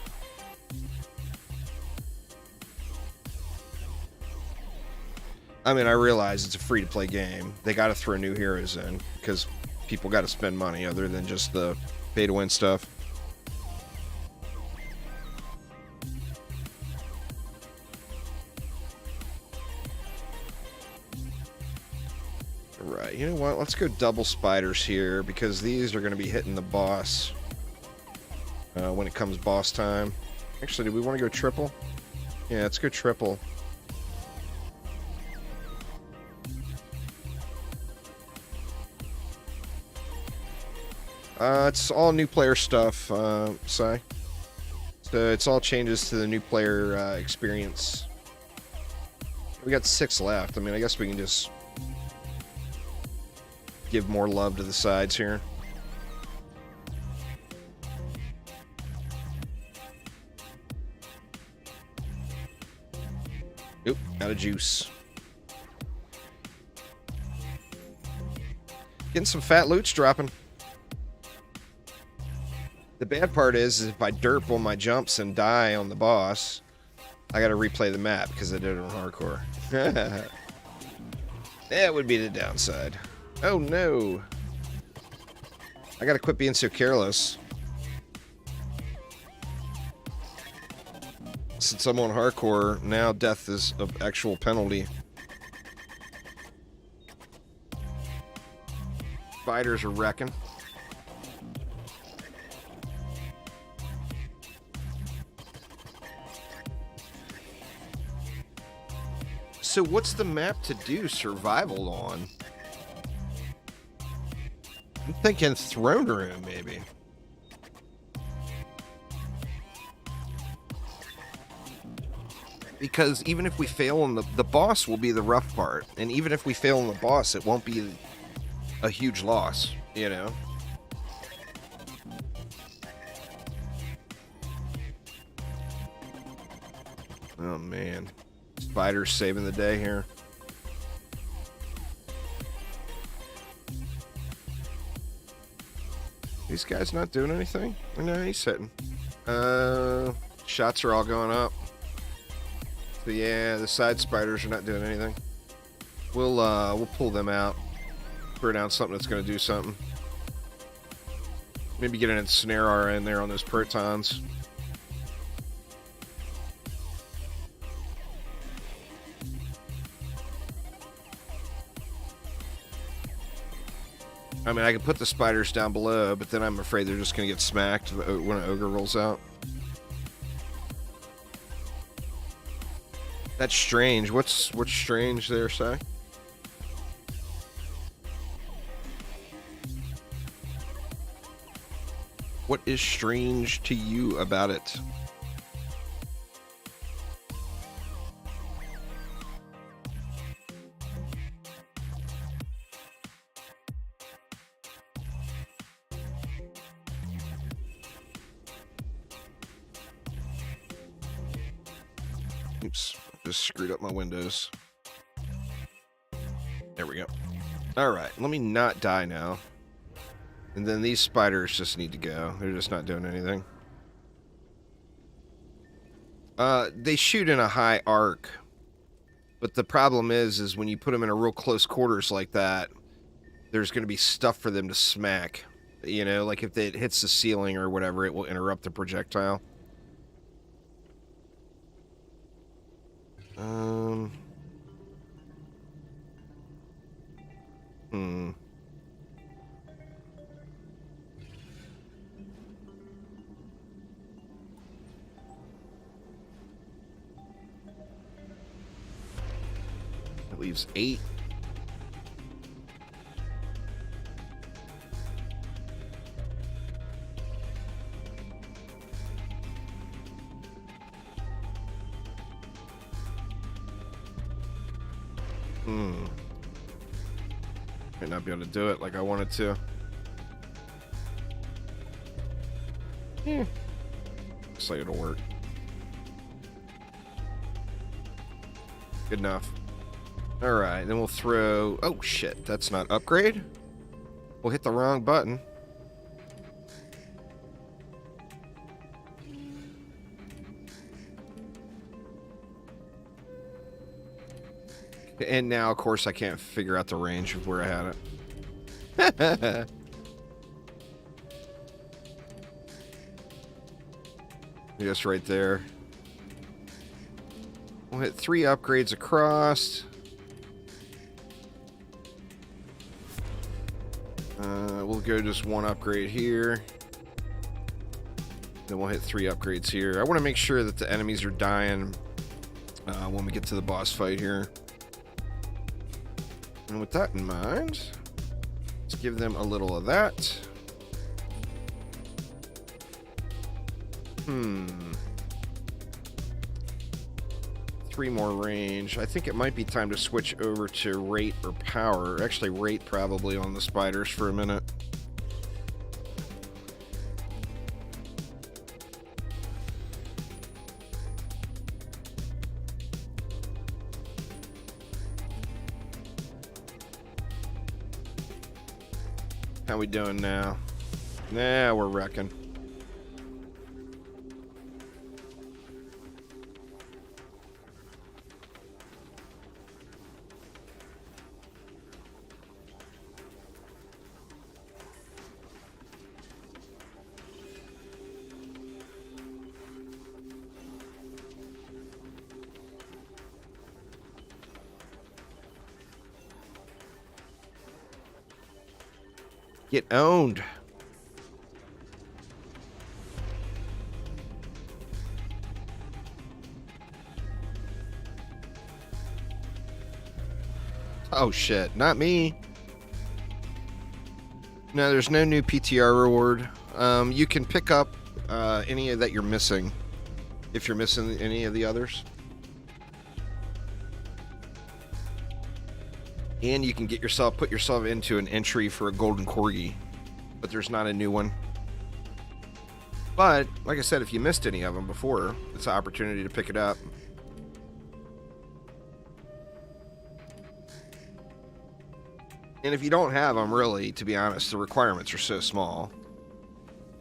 I mean, I realize it's a free-to-play game. They gotta throw new heroes in, because people gotta spend money other than just the pay-to-win stuff. Right, you know what? Let's go double spiders here, because these are going to be hitting the boss when it comes boss time. Actually, do we want to go triple? Yeah, let's go triple. It's all new player stuff, Sai. So it's all changes to the new player experience. We got 6 left. I mean, I guess we can just give more love to the sides here. Oop, got a juice. Getting some fat loots dropping. The bad part is if I derp on my jumps and die on the boss, I gotta replay the map because I did it on hardcore. That would be the downside. Oh no! I gotta quit being so careless. Since I'm on hardcore, now death is an actual penalty. Spiders are wrecking. So what's the map to do survival on? I'm thinking throne room, maybe. Because even if we fail on the boss will be the rough part. And even if we fail on the boss, it won't be a huge loss, you know? Oh, man. Spiders saving the day here. These guys not doing anything? No, he's hitting. Shots are all going up. So yeah, the side spiders are not doing anything. We'll pull them out. Throw down something that's going to do something. Maybe get an ensnare in there on those protons. I mean, I could put the spiders down below, but then I'm afraid they're just going to get smacked when an ogre rolls out. That's strange. What's strange there, Si? What is strange to you about it? Oops, just screwed up my windows. There we go. Alright, let me not die now. And then these spiders just need to go. They're just not doing anything. They shoot in a high arc. But the problem is when you put them in a real close quarters like that, there's going to be stuff for them to smack. You know, like if it hits the ceiling or whatever, it will interrupt the projectile. That leaves 8. Might not be able to do it like I wanted to. Looks like it'll work. Good enough. Alright, then we'll throw... Oh, shit. That's not upgrade? We'll hit the wrong button. And now, of course, I can't figure out the range of where I had it. Just right there. We'll hit 3 upgrades across. We'll go just 1 upgrade here. Then we'll hit 3 upgrades here. I want to make sure that the enemies are dying when we get to the boss fight here. And with that in mind, let's give them a little of that. 3 more range. I think it might be time to switch over to rate or power. Actually, rate probably on the spiders for a minute. How we doing now? Nah, we're wrecking. Get owned. Oh shit, not me. No, there's no new PTR reward. You can pick up any that you're missing if you're missing any of the others. And you can get yourself, put yourself into an entry for a golden corgi, but there's not a new one. But like I said, if you missed any of them before, it's an opportunity to pick it up. And if you don't have them, really, to be honest, the requirements are so small.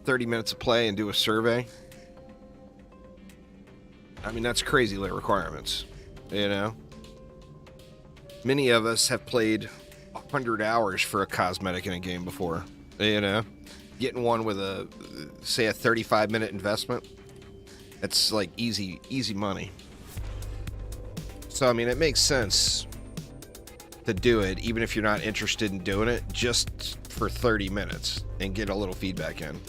30 minutes of play and do a survey. I mean, that's crazy low requirements, you know? Many of us have played 100 hours for a cosmetic in a game before, you know? Getting one with a, say, a 35-minute investment, that's like easy money. So, I mean, it makes sense to do it, even if you're not interested in doing it, just for 30 minutes and get a little feedback in.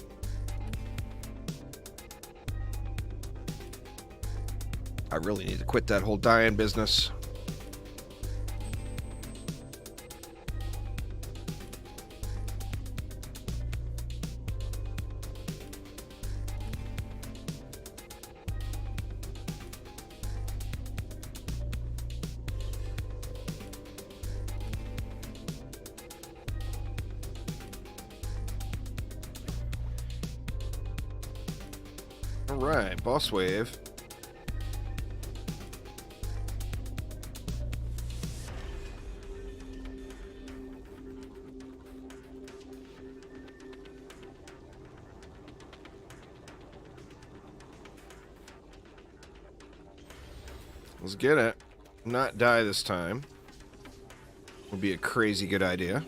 I really need to quit that whole dying business. Alright, boss wave. Let's get it. Not die this time. Would be a crazy good idea.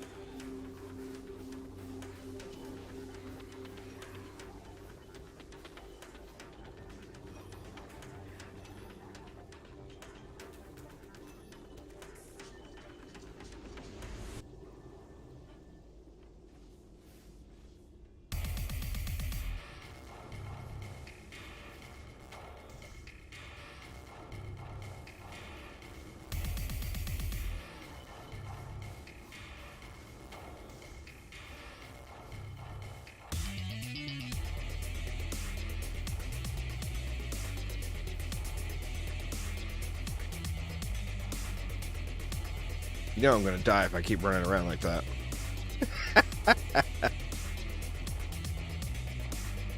You know I'm gonna die if I keep running around like that.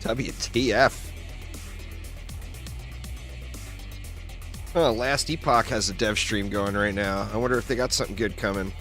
WTF. Oh, Last Epoch has a dev stream going right now. I wonder if they got something good coming.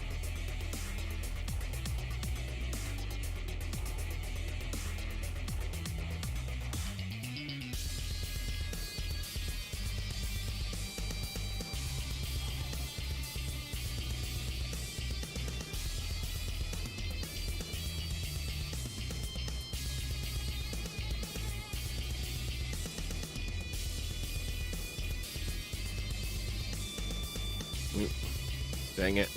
Dang it.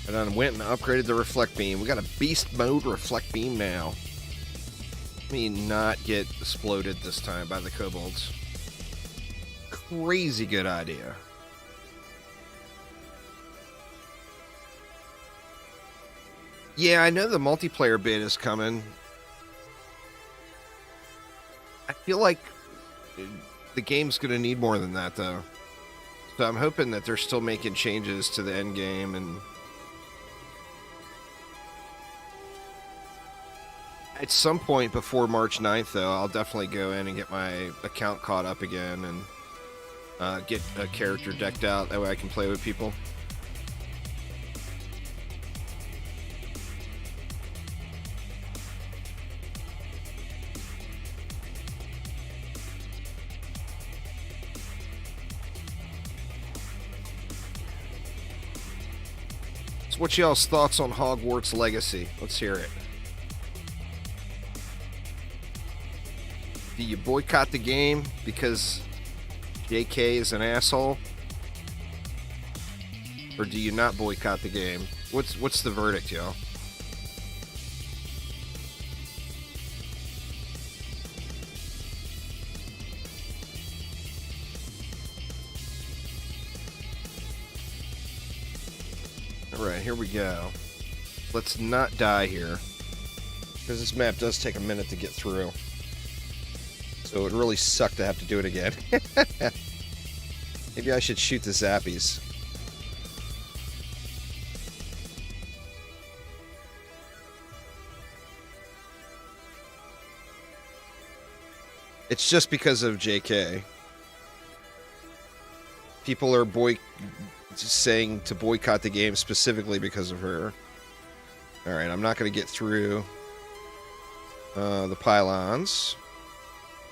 And then went and upgraded the reflect beam. We got a beast mode reflect beam now. Let me not get exploded this time by the kobolds. Crazy good idea. Yeah, I know the multiplayer bit is coming. I feel like the game's going to need more than that, though. So I'm hoping that they're still making changes to the end game, and at some point before March 9th, though, I'll definitely go in and get my account caught up again and get a character decked out. That way I can play with people. So what's y'all's thoughts on Hogwarts Legacy? Let's hear it. Do you boycott the game because JK is an asshole? Or do you not boycott the game? What's the verdict, y'all? Alright, here we go. Let's not die here, because this map does take a minute to get through. So it would really suck to have to do it again. Maybe I should shoot the zappies. It's just because of JK. People are just saying to boycott the game specifically because of her. Alright, I'm not going to get through the pylons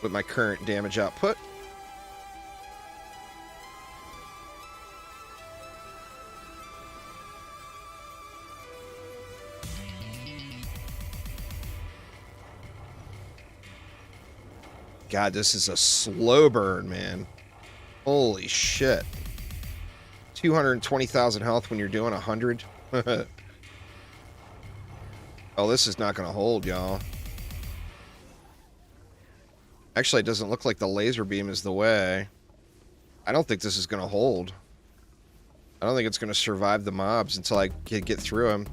with my current damage output. God, this is a slow burn, man. Holy shit. 220,000 health when you're doing 100. Oh, this is not going to hold, y'all. Actually, it doesn't look like the laser beam is the way. I don't think this is going to hold. I don't think it's going to survive the mobs until I get through them.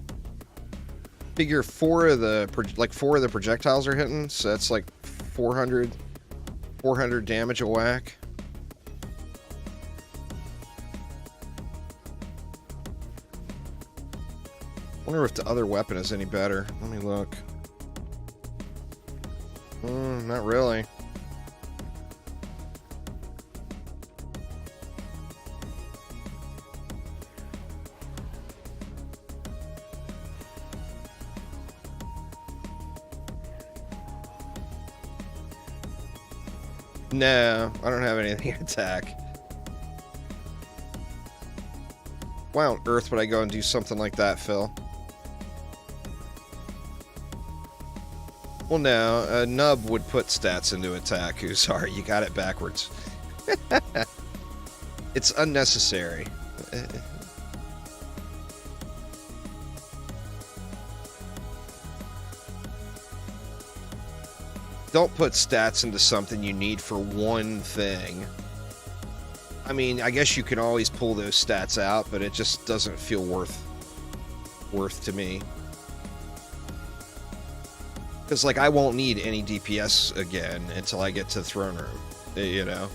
Figure four of the projectiles are hitting, so that's like 400 damage a whack. I wonder if the other weapon is any better. Let me look. Not really. No, I don't have anything to attack. Why on earth would I go and do something like that, Phil? Well, no, a nub would put stats into attack. Sorry, you got it backwards. It's unnecessary. Don't put stats into something you need for one thing. I mean, I guess you can always pull those stats out, but it just doesn't feel worth to me. Because, like, I won't need any DPS again until I get to the throne room, you know?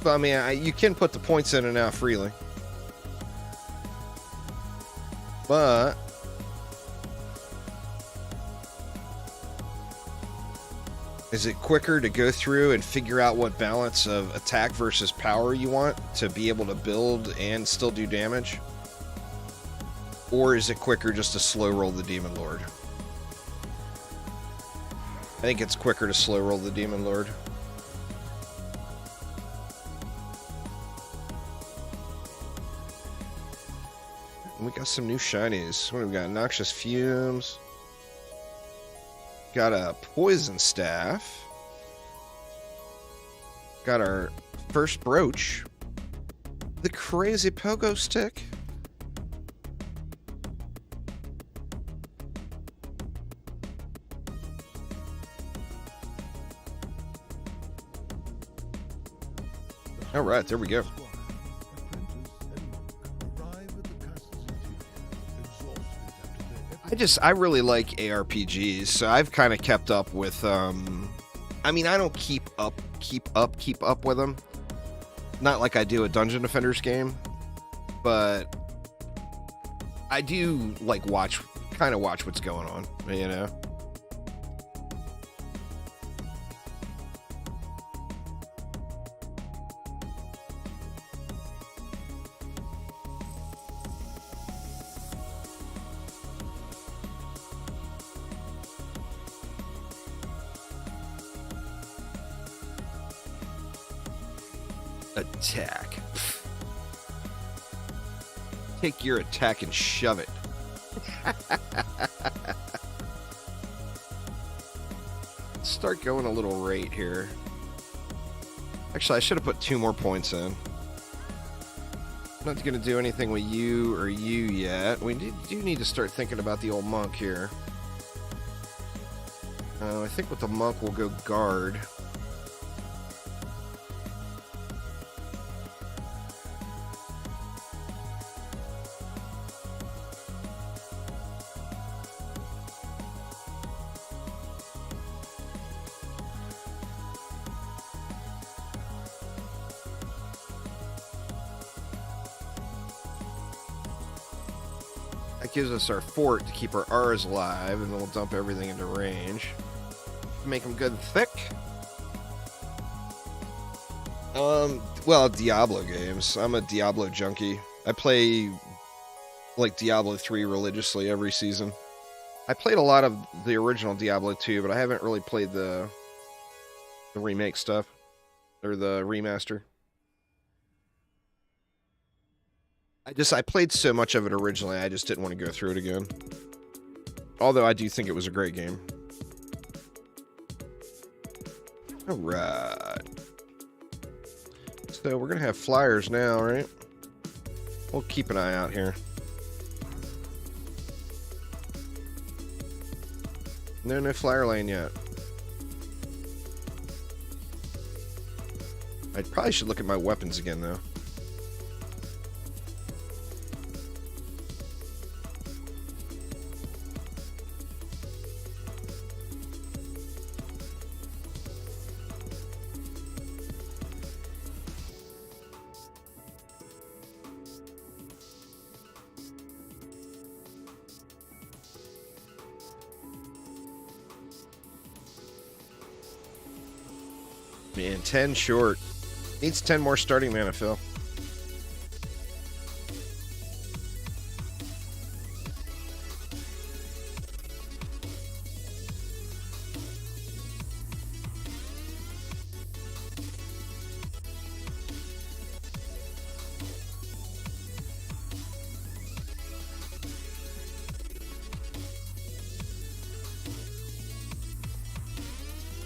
But, I mean, you can put the points in and out freely. But Is it quicker to go through and figure out what balance of attack versus power you want to be able to build and still do damage? Or is it quicker just to slow roll the Demon Lord? I think it's quicker to slow roll the Demon Lord. We got some new shinies. What do we got? Noxious Fumes. Got a Poison Staff. Got our first brooch. The Crazy Pogo Stick. All right, there we go. I really like ARPGs, so I've kind of kept up with, I mean, I don't keep up with them. Not like I do a Dungeon Defenders game, but I do, like, watch what's going on, you know? Attack. Take your attack and shove it. Start going a little rate here. Actually, I should have put 2 more points in. I'm not going to do anything with you or you yet. We do need to start thinking about the old monk here. I think with the monk we'll go guard. That gives us our fort to keep our R's alive, and then we'll dump everything into range. Make them good and thick. Well, Diablo games. I'm a Diablo junkie. I play, like, Diablo 3 religiously every season. I played a lot of the original Diablo 2, but I haven't really played the remake stuff. Or the remaster. I played so much of it originally, I just didn't want to go through it again. Although I do think it was a great game. Alright. So we're going to have flyers now, right? We'll keep an eye out here. No flyer lane yet. I probably should look at my weapons again, though. Man, 10 short. Needs 10 more starting mana, Phil.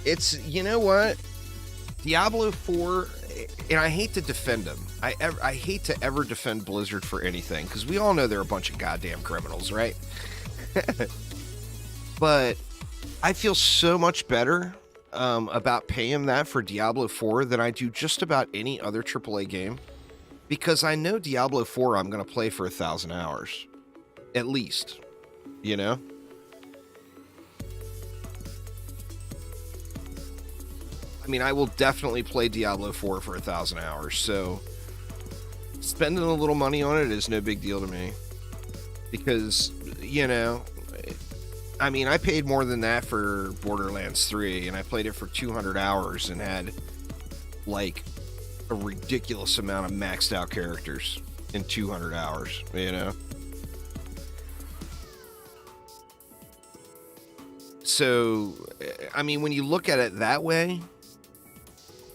It's, you know what? Diablo 4, and I hate to defend them. I hate to ever defend Blizzard for anything, because we all know they're a bunch of goddamn criminals, right? But I feel so much better about paying that for Diablo 4 than I do just about any other AAA game, because I know Diablo 4 I'm going to play for 1,000 hours. At least. You know? I mean, I will definitely play Diablo 4 for 1,000 hours, so spending a little money on it is no big deal to me. Because, you know, I mean, I paid more than that for Borderlands 3, and I played it for 200 hours and had, like, a ridiculous amount of maxed out characters in 200 hours, you know? So, I mean, when you look at it that way,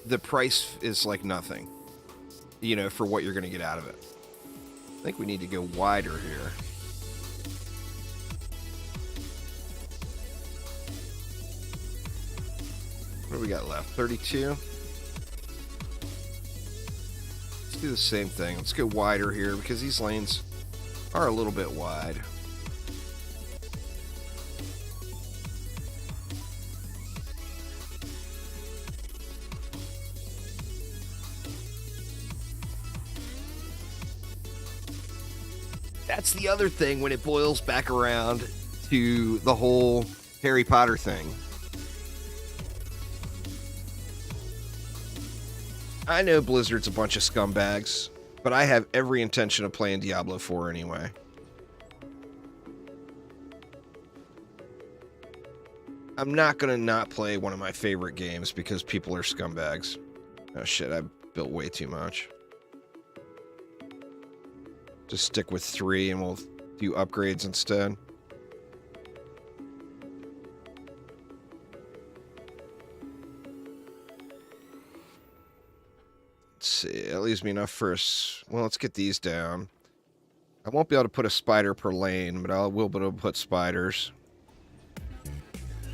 the price is like nothing, you know, for what you're going to get out of it. I think we need to go wider here. What do we got left? 32? Let's do the same thing. Let's go wider here because these lanes are a little bit wide. That's the other thing when it boils back around to the whole Harry Potter thing. I know Blizzard's a bunch of scumbags, but I have every intention of playing Diablo 4 anyway. I'm not going to not play one of my favorite games because people are scumbags. Oh shit, I built way too much. Just stick with 3 and we'll do upgrades instead. Let's see, that leaves me enough for well, let's get these down. I won't be able to put a spider per lane, but I will be able to put spiders.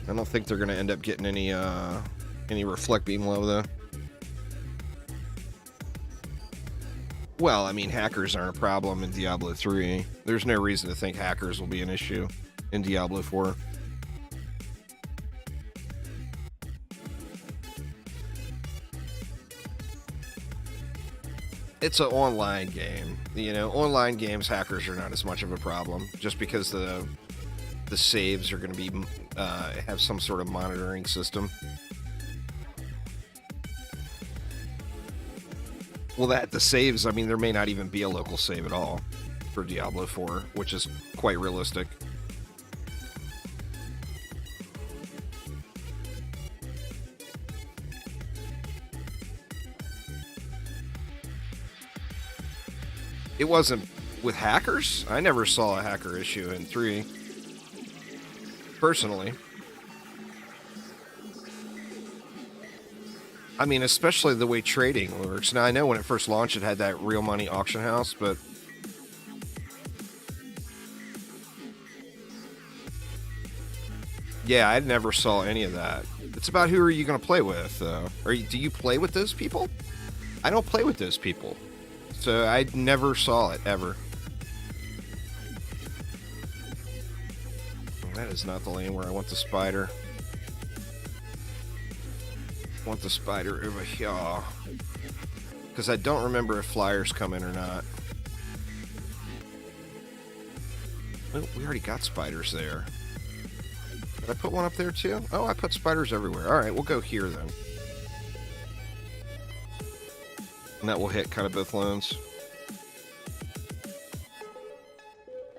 I don't think they're going to end up getting any reflect beam low though. Well, I mean, hackers aren't a problem in Diablo 3. There's no reason to think hackers will be an issue in Diablo 4. It's an online game. You know, online games, hackers are not as much of a problem, just because the saves are going to be have some sort of monitoring system. Well, the saves, I mean, there may not even be a local save at all for Diablo 4, which is quite realistic. It wasn't with hackers? I never saw a hacker issue in 3. Personally. I mean, especially the way trading works. Now, I know when it first launched, it had that real money auction house, but yeah, I never saw any of that. It's about who are you going to play with, though? Do you play with those people? I don't play with those people. So I never saw it, ever. That is not the lane where I want the spider. I want the spider over here. Because I don't remember if flyers come in or not. Oh, we already got spiders there. Did I put one up there too? Oh, I put spiders everywhere. Alright, we'll go here then. And that will hit kind of both lanes.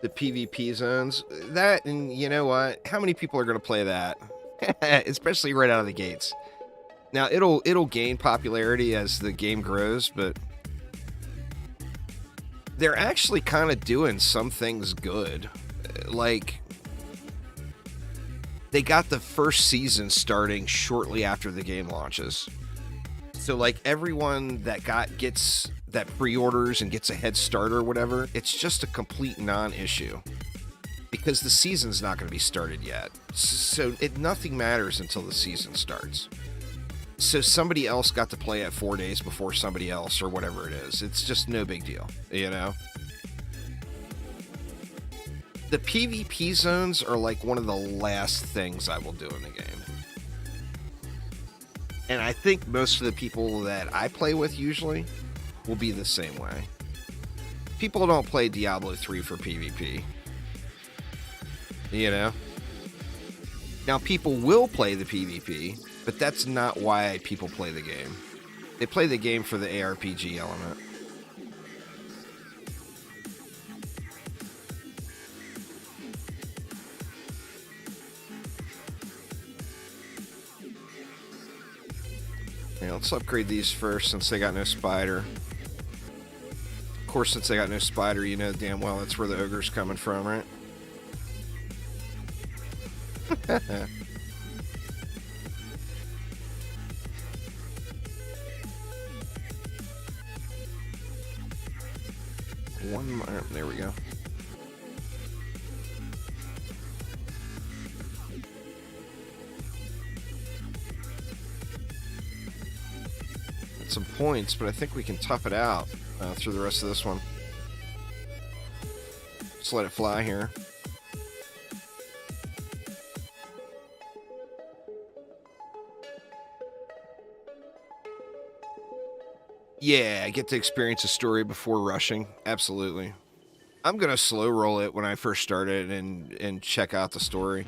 The PvP zones. That, and you know what? How many people are going to play that? Especially right out of the gates. Now, it'll gain popularity as the game grows, but they're actually kind of doing some things good. Like, they got the first season starting shortly after the game launches. So, like, everyone that gets that pre-orders and gets a head start or whatever, it's just a complete non-issue. Because the season's not going to be started yet. So, nothing matters until the season starts. So somebody else got to play it 4 days before somebody else or whatever it is. It's just no big deal, you know? The PvP zones are like one of the last things I will do in the game. And I think most of the people that I play with usually will be the same way. People don't play Diablo 3 for PvP. You know? Now, people will play the PvP, but that's not why people play the game. They play the game for the ARPG element. Yeah, let's upgrade these first since they got no spider. Of course, since they got no spider, you know damn well that's where the ogre's coming from, right? One more. There we go. Some points, but I think we can tough it out through the rest of this one. Just let it fly here. Yeah, I get to experience a story before rushing. Absolutely. I'm gonna slow roll it when I first started and check out the story.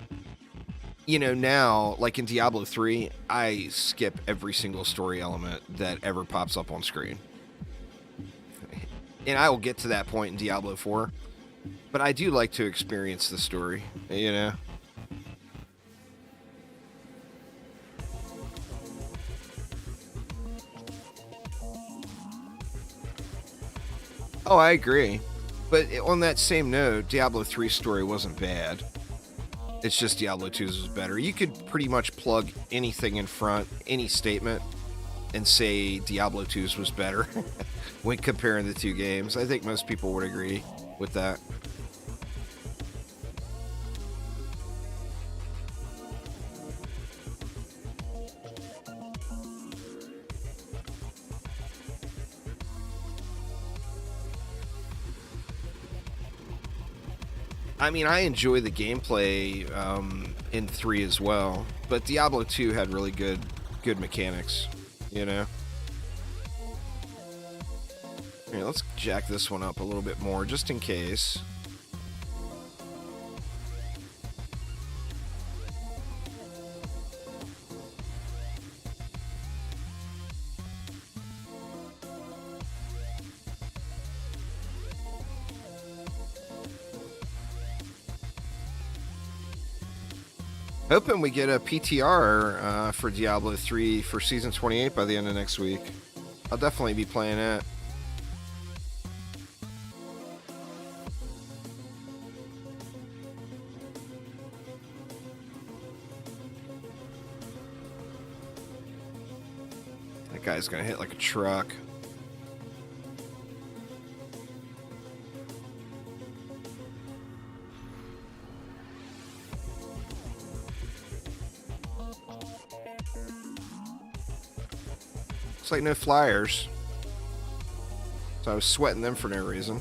You know, now, like in Diablo 3, I skip every single story element that ever pops up on screen. And I will get to that point in Diablo 4. But I do like to experience the story, you know? Oh, I agree. But on that same note, Diablo 3's story wasn't bad. It's just Diablo 2's was better. You could pretty much plug anything in front, any statement, and say Diablo 2's was better when comparing the two games. I think most people would agree with that. I mean, I enjoy the gameplay in 3 as well, but Diablo 2 had really good mechanics, you know? Here, let's jack this one up a little bit more, just in case. Hoping we get a PTR for Diablo 3 for Season 28 by the end of next week. I'll definitely be playing it. That guy's gonna hit like a truck. Looks like no flyers. So I was sweating them for no reason.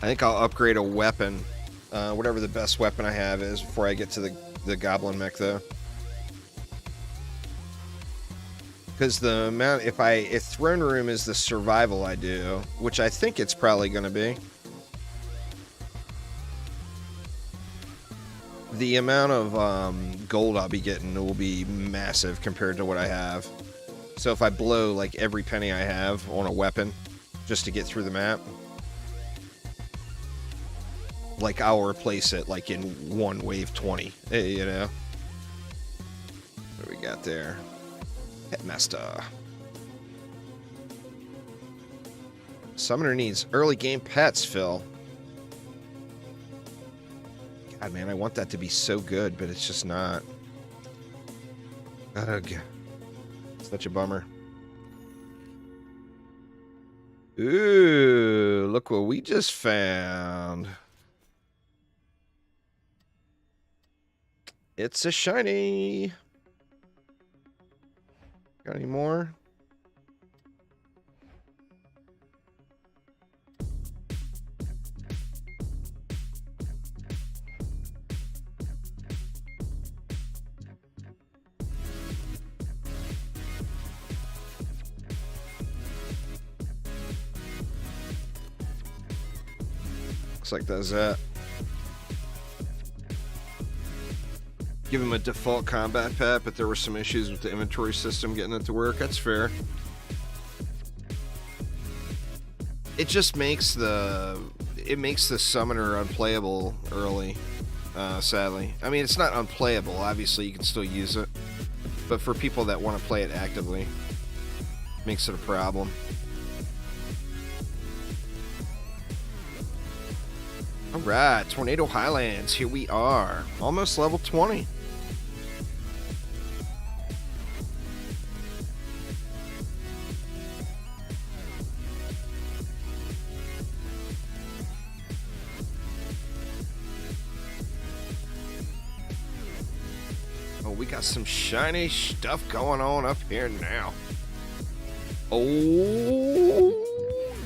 I think I'll upgrade a weapon, whatever the best weapon I have is, before I get to the goblin mech, though. Because the amount, if throne room is the survival I do, which I think it's probably going to be, the amount of gold I'll be getting will be massive compared to what I have. So if I blow like every penny I have on a weapon just to get through the map, like I'll replace it like in one wave 20, you know? What do we got there? Headmaster. Summoner needs early game pets, Phil. God, man, I want that to be so good, but it's just not. Ugh. Such a bummer. Ooh, look what we just found. It's a shiny. Got any more? Looks like that's that. Give him a default combat pet, but there were some issues with the inventory system getting it to work. That's fair. It just makes the summoner unplayable early, sadly. I mean, it's not unplayable. Obviously, you can still use it. But for people that want to play it actively, makes it a problem. Alright, Tornado Highlands, here we are. Almost level 20. Oh, we got some shiny stuff going on up here now. Oh,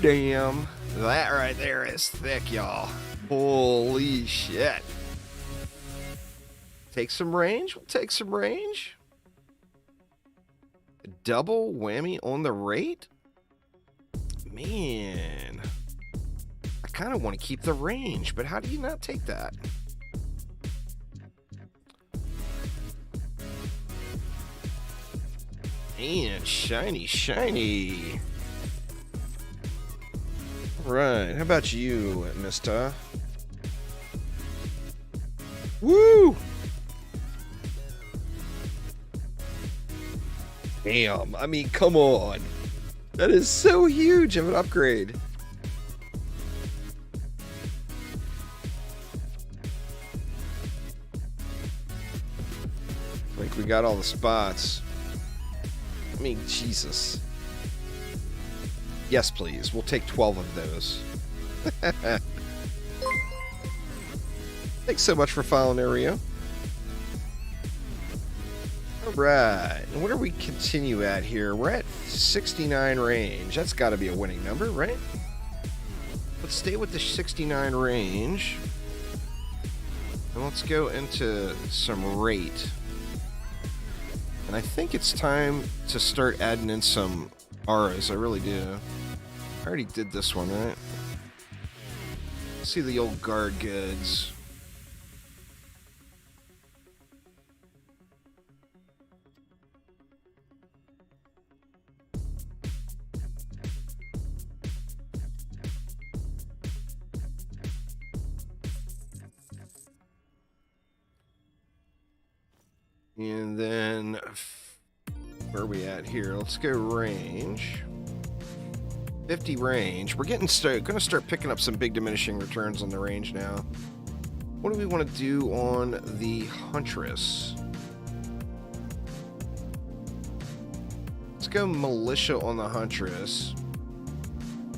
damn. That right there is thick, y'all. Holy shit. Take some range? We'll take some range. Double whammy on the rate? Man. I kind of want to keep the range, but how do you not take that? And shiny, shiny. Right, how about you, mister? Woo! Damn, I mean, come on. That is so huge of an upgrade. Like, we got all the spots. I mean, Jesus. Yes, please. We'll take 12 of those. Thanks so much for following there, Rio. Alright. And where do we continue at here? We're at 69 range. That's got to be a winning number, right? Let's stay with the 69 range. And let's go into some rate. And I think it's time to start adding in some auras. I really do. I already did this one, right? Let's see the old guard goods. And then, where are we at here? Let's go range. 50 range. We're going to start picking up some big diminishing returns on the range now. What do we want to do on the Huntress? Let's go Militia on the Huntress.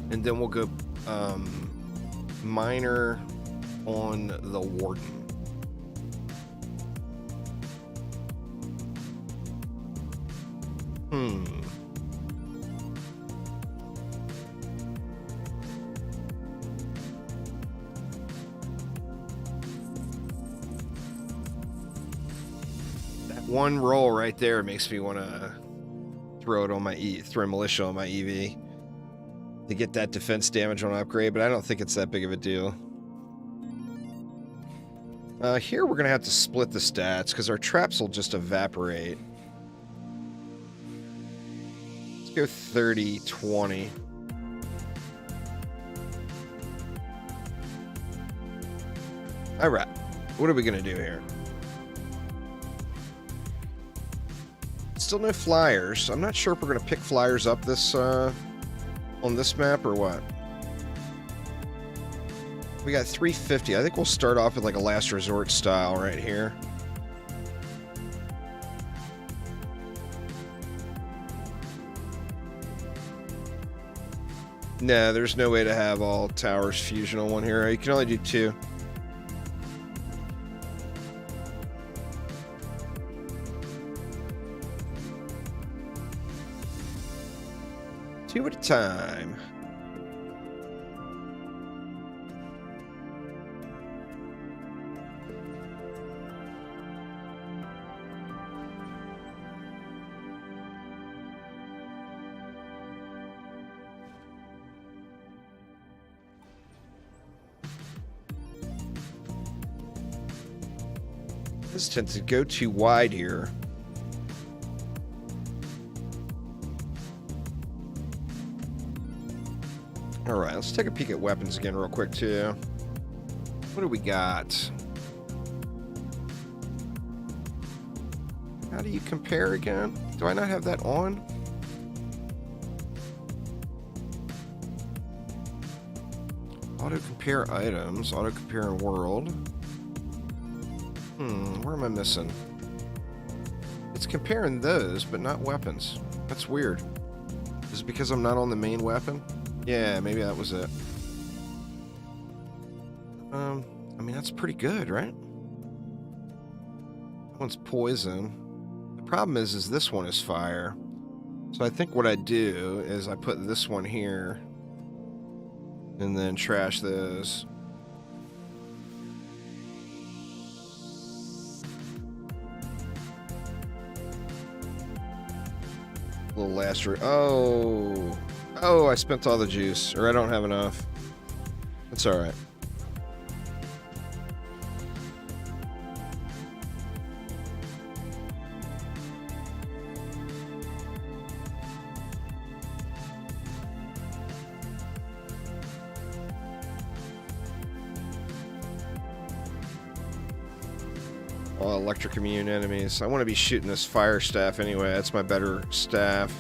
And then we'll go Minor on the Warden. That one roll right there makes me want to throw it on my throw Militia on my EV to get that defense damage on upgrade, but I don't think it's that big of a deal. Here we're going to have to split the stats because our traps will just evaporate. Go 30, 20. Alright. What are we going to do here? Still no flyers. I'm not sure if we're going to pick flyers up this on this map or what. We got 350. I think we'll start off with like a last resort style right here. Nah, there's no way to have all towers fusion on one hero. You can only do 2. Two at a time. hesitant to go too wide here. All right, let's take a peek at weapons again real quick, too. What do we got? How do you compare again? Do I not have that on? Auto compare items, auto compare in world. Where am I missing? It's comparing those, but not weapons. That's weird. Is it because I'm not on the main weapon? Yeah, maybe that was it. I mean, that's pretty good, right? That one's poison. The problem is this one is fire. So I think what I do is I put this one here and then trash those. A little lacer. Oh, I spent all the juice, or I don't have enough. That's all right. Oh, electric immune enemies. I want to be shooting this fire staff anyway. That's my better staff.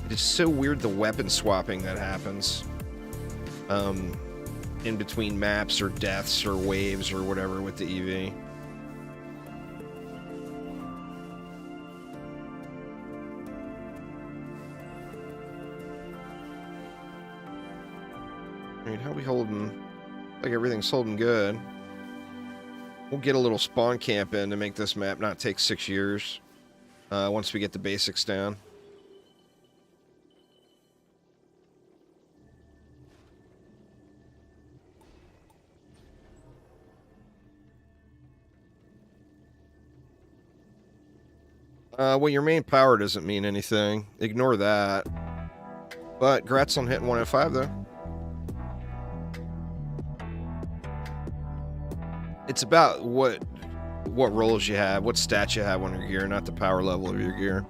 It's so weird the weapon swapping that happens in between maps or deaths or waves or whatever with the EV. I mean, how we holding? Like everything's holding good. We'll get a little spawn camp in to make this map not take 6 years once we get the basics down. Well, your main power doesn't mean anything. Ignore that. But congrats on hitting 105, though. It's about what rolls you have, what stats you have on your gear, not the power level of your gear.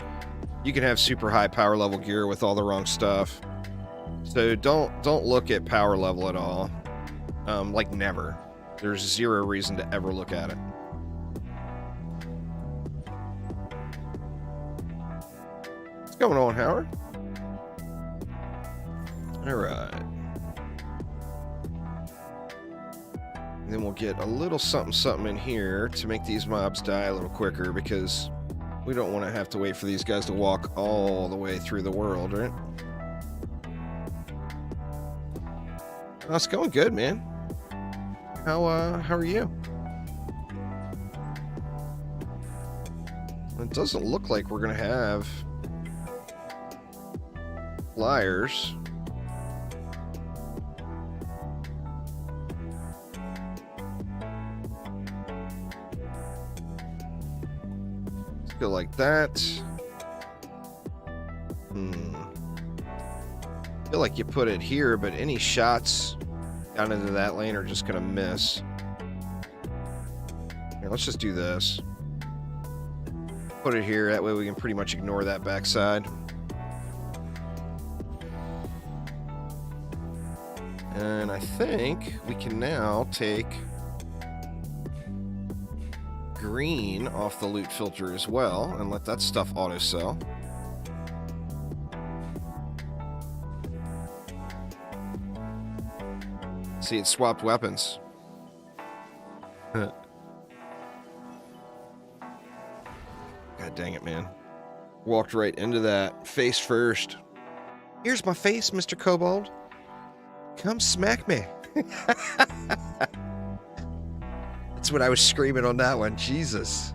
You can have super high power level gear with all the wrong stuff. So don't look at power level at all. Like never. There's zero reason to ever look at it. What's going on, Howard? All right. And then we'll get a little something in here to make these mobs die a little quicker, because we don't want to have to wait for these guys to walk all the way through the world, right? Oh, it's going good, man. How are you? It doesn't look like we're gonna have flyers. Go like that. Feel like you put it here, but any shots down into that lane are just gonna miss. Here, let's just do this. Put it here, that way we can pretty much ignore that backside. And I think we can now take green off the loot filter as well and let that stuff auto sell. See, it swapped weapons. God dang it, man. Walked right into that face first. Here's my face, Mr. Kobold. Come smack me. That's what I was screaming on that one. Jesus.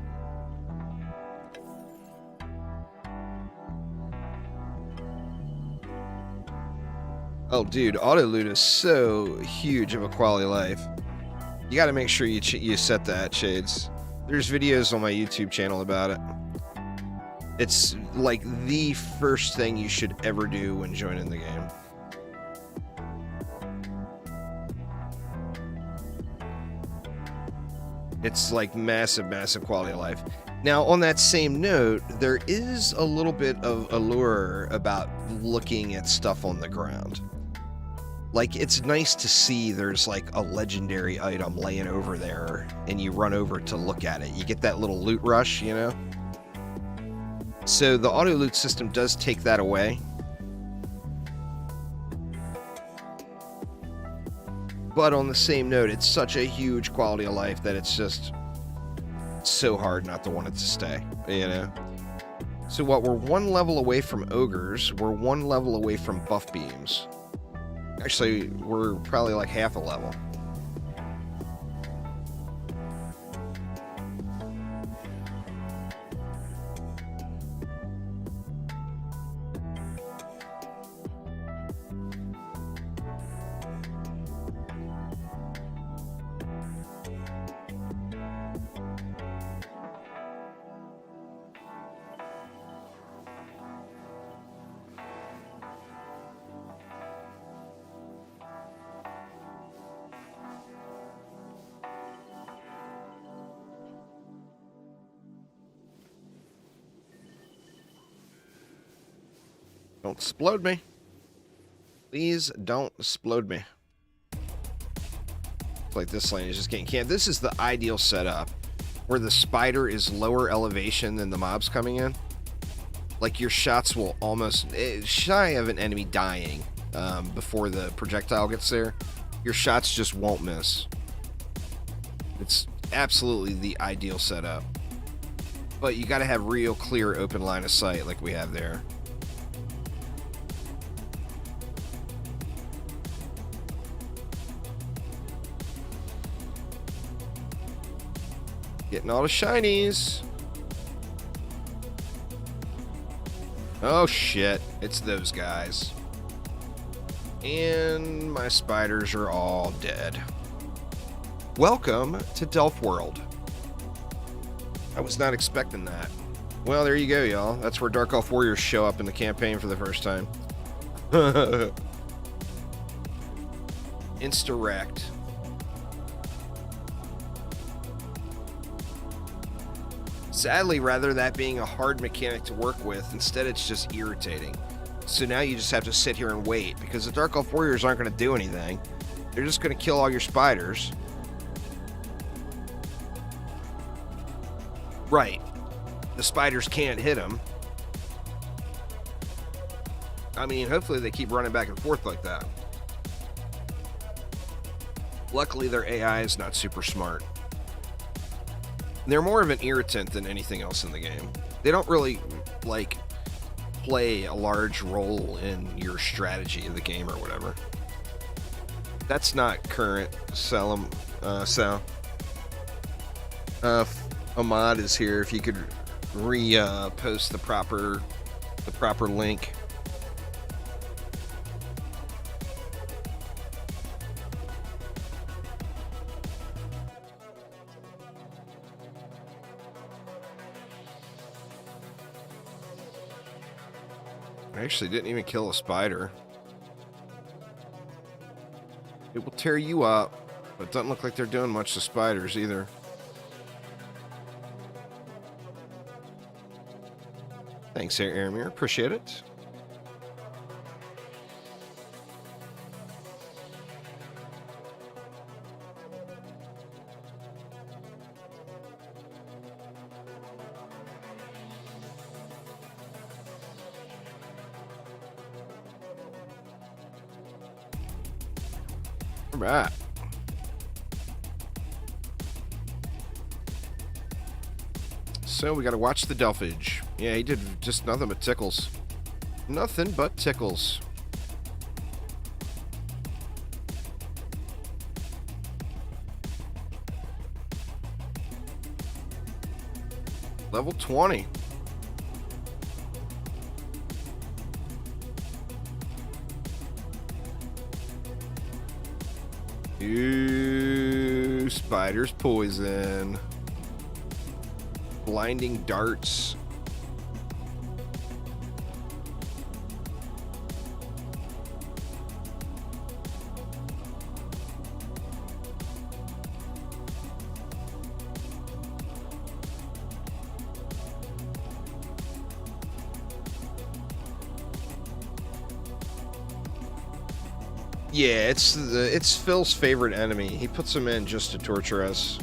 Oh, dude, auto loot is so huge of a quality of life. You got to make sure you set that, Shades. There's videos on my YouTube channel about it. It's like the first thing you should ever do when joining the game. It's like massive, massive quality of life. Now, on that same note, there is a little bit of allure about looking at stuff on the ground. Like, it's nice to see there's like a legendary item laying over there and you run over to look at it. You get that little loot rush, you know? So the auto loot system does take that away. But on the same note, it's such a huge quality of life that it's just so hard not to want it to stay, you know? So what, we're one level away from ogres, we're one level away from buff beams. Actually, we're probably like half a level. Don't explode me. Please don't explode me. It's like this lane is just getting canned. This is the ideal setup where the spider is lower elevation than the mobs coming in. Like your shots will almost, shy of an enemy dying before the projectile gets there, your shots just won't miss. It's absolutely the ideal setup. But you got to have real clear open line of sight like we have there. Getting all the shinies. Oh shit, it's those guys. And my spiders are all dead. Welcome to Delph World. I was not expecting that. Well, there you go, y'all. That's where Dark Elf Warriors show up in the campaign for the first time. Insta-wrecked. Sadly, rather that being a hard mechanic to work with, instead it's just irritating. So now you just have to sit here and wait, because the Dark Elf Warriors aren't going to do anything. They're just going to kill all your spiders. Right. The spiders can't hit them. I mean, hopefully they keep running back and forth like that. Luckily, their AI is not super smart. They're more of an irritant than anything else in the game. They don't really, like, play a large role in your strategy of the game or whatever. That's not current, Sal. Ahmad is here. If you could post the proper link. I actually didn't even kill a spider. It will tear you up, but it doesn't look like they're doing much to spiders either. Thanks, Aramir. Appreciate it. Right. So we got to watch the Delphage. Yeah, he did just nothing but tickles. Nothing but tickles. Level 20. Ooh, spider's poison. Blinding darts. Yeah, it's Phil's favorite enemy. He puts him in just to torture us.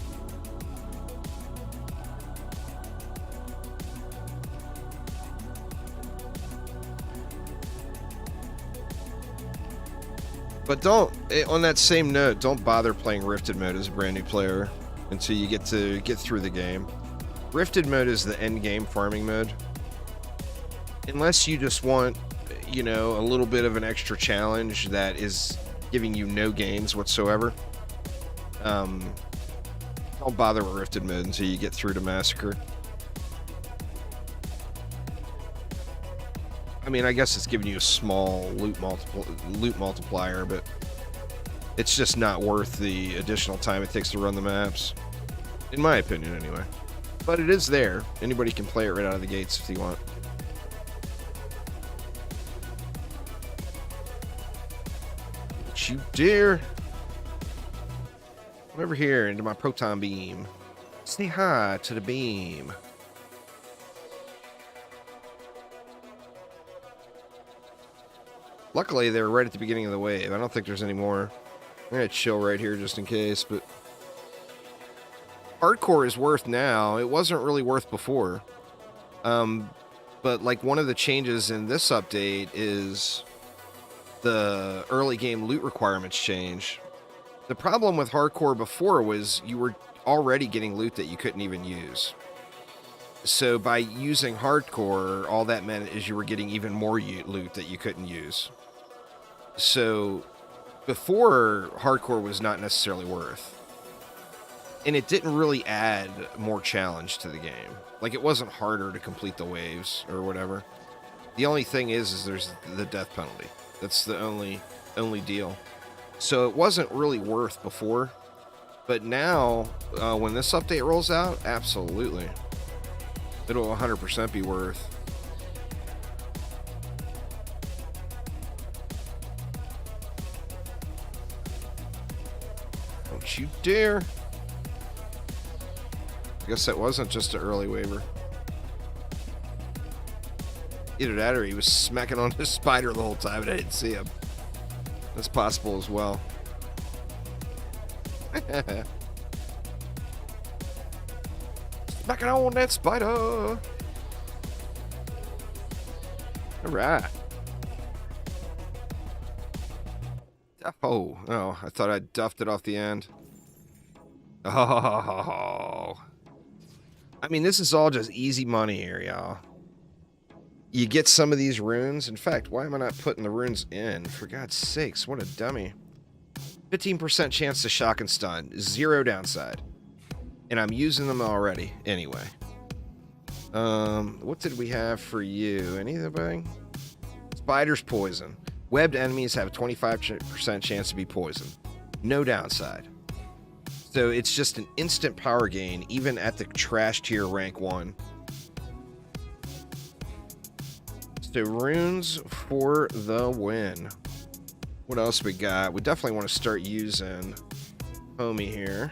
But on that same note, don't bother playing Rifted mode as a brand new player until you get through the game. Rifted mode is the end game farming mode. Unless you just want, you know, a little bit of an extra challenge that is giving you no gains whatsoever. Don't bother with Rifted mode until you get through to Massacre. I mean, I guess it's giving you a small loot multiplier, but it's just not worth the additional time it takes to run the maps. In my opinion, anyway. But it is there. Anybody can play it right out of the gates if you want. Don't you dare! Come over here into my proton beam. Say hi to the beam. Luckily, they were right at the beginning of the wave. I don't think there's any more. I'm going to chill right here just in case, but... Hardcore is worth now. It wasn't really worth before. But, like, one of the changes in this update is the early game loot requirements change. The problem with Hardcore before was you were already getting loot that you couldn't even use. So by using Hardcore, all that meant is you were getting even more loot that you couldn't use. So before, Hardcore was not necessarily worth. And it didn't really add more challenge to the game. Like, it wasn't harder to complete the waves or whatever. The only thing is there's the death penalty. That's the only deal. So it wasn't really worth before. But now, when this update rolls out, absolutely. It'll 100% be worth. Don't you dare. I guess that wasn't just an early waiver. Either that or he was smacking on his spider the whole time and I didn't see him. That's possible as well. Smacking on that spider. Alright. Oh, I thought I duffed it off the end. Oh. I mean, this is all just easy money here, y'all. You get some of these runes. In fact, why am I not putting the runes in? For God's sakes, what a dummy. 15% chance to shock and stun. 0 downside. And I'm using them already. Anyway. What did we have for you? Anything? Spider's poison. Webbed enemies have a 25% chance to be poisoned. No downside. So it's just an instant power gain, even at the trash tier rank 1. So runes for the win. What else we got? We definitely want to start using homie here.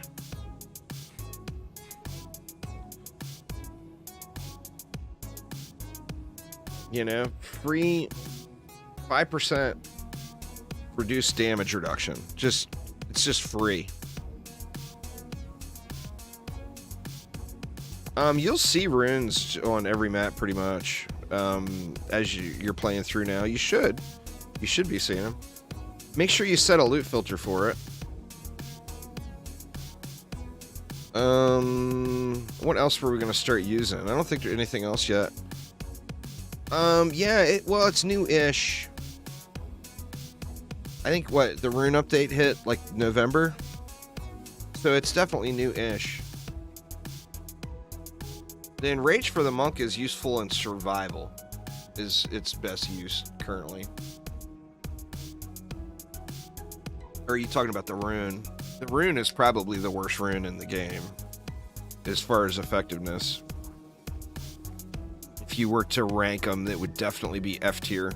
You know, free 5% reduced damage reduction. It's just free. You'll see runes on every map pretty much. As you're playing through now, you should be seeing them. Make sure you set a loot filter for it. What else were we gonna start using? I don't think there's anything else yet. Yeah, well, it's new-ish. I think the rune update hit like November, so it's definitely new-ish. The Enrage for the Monk is useful in survival, is its best use currently. Or are you talking about the rune? The rune is probably the worst rune in the game, as far as effectiveness. If you were to rank them, that would definitely be F tier.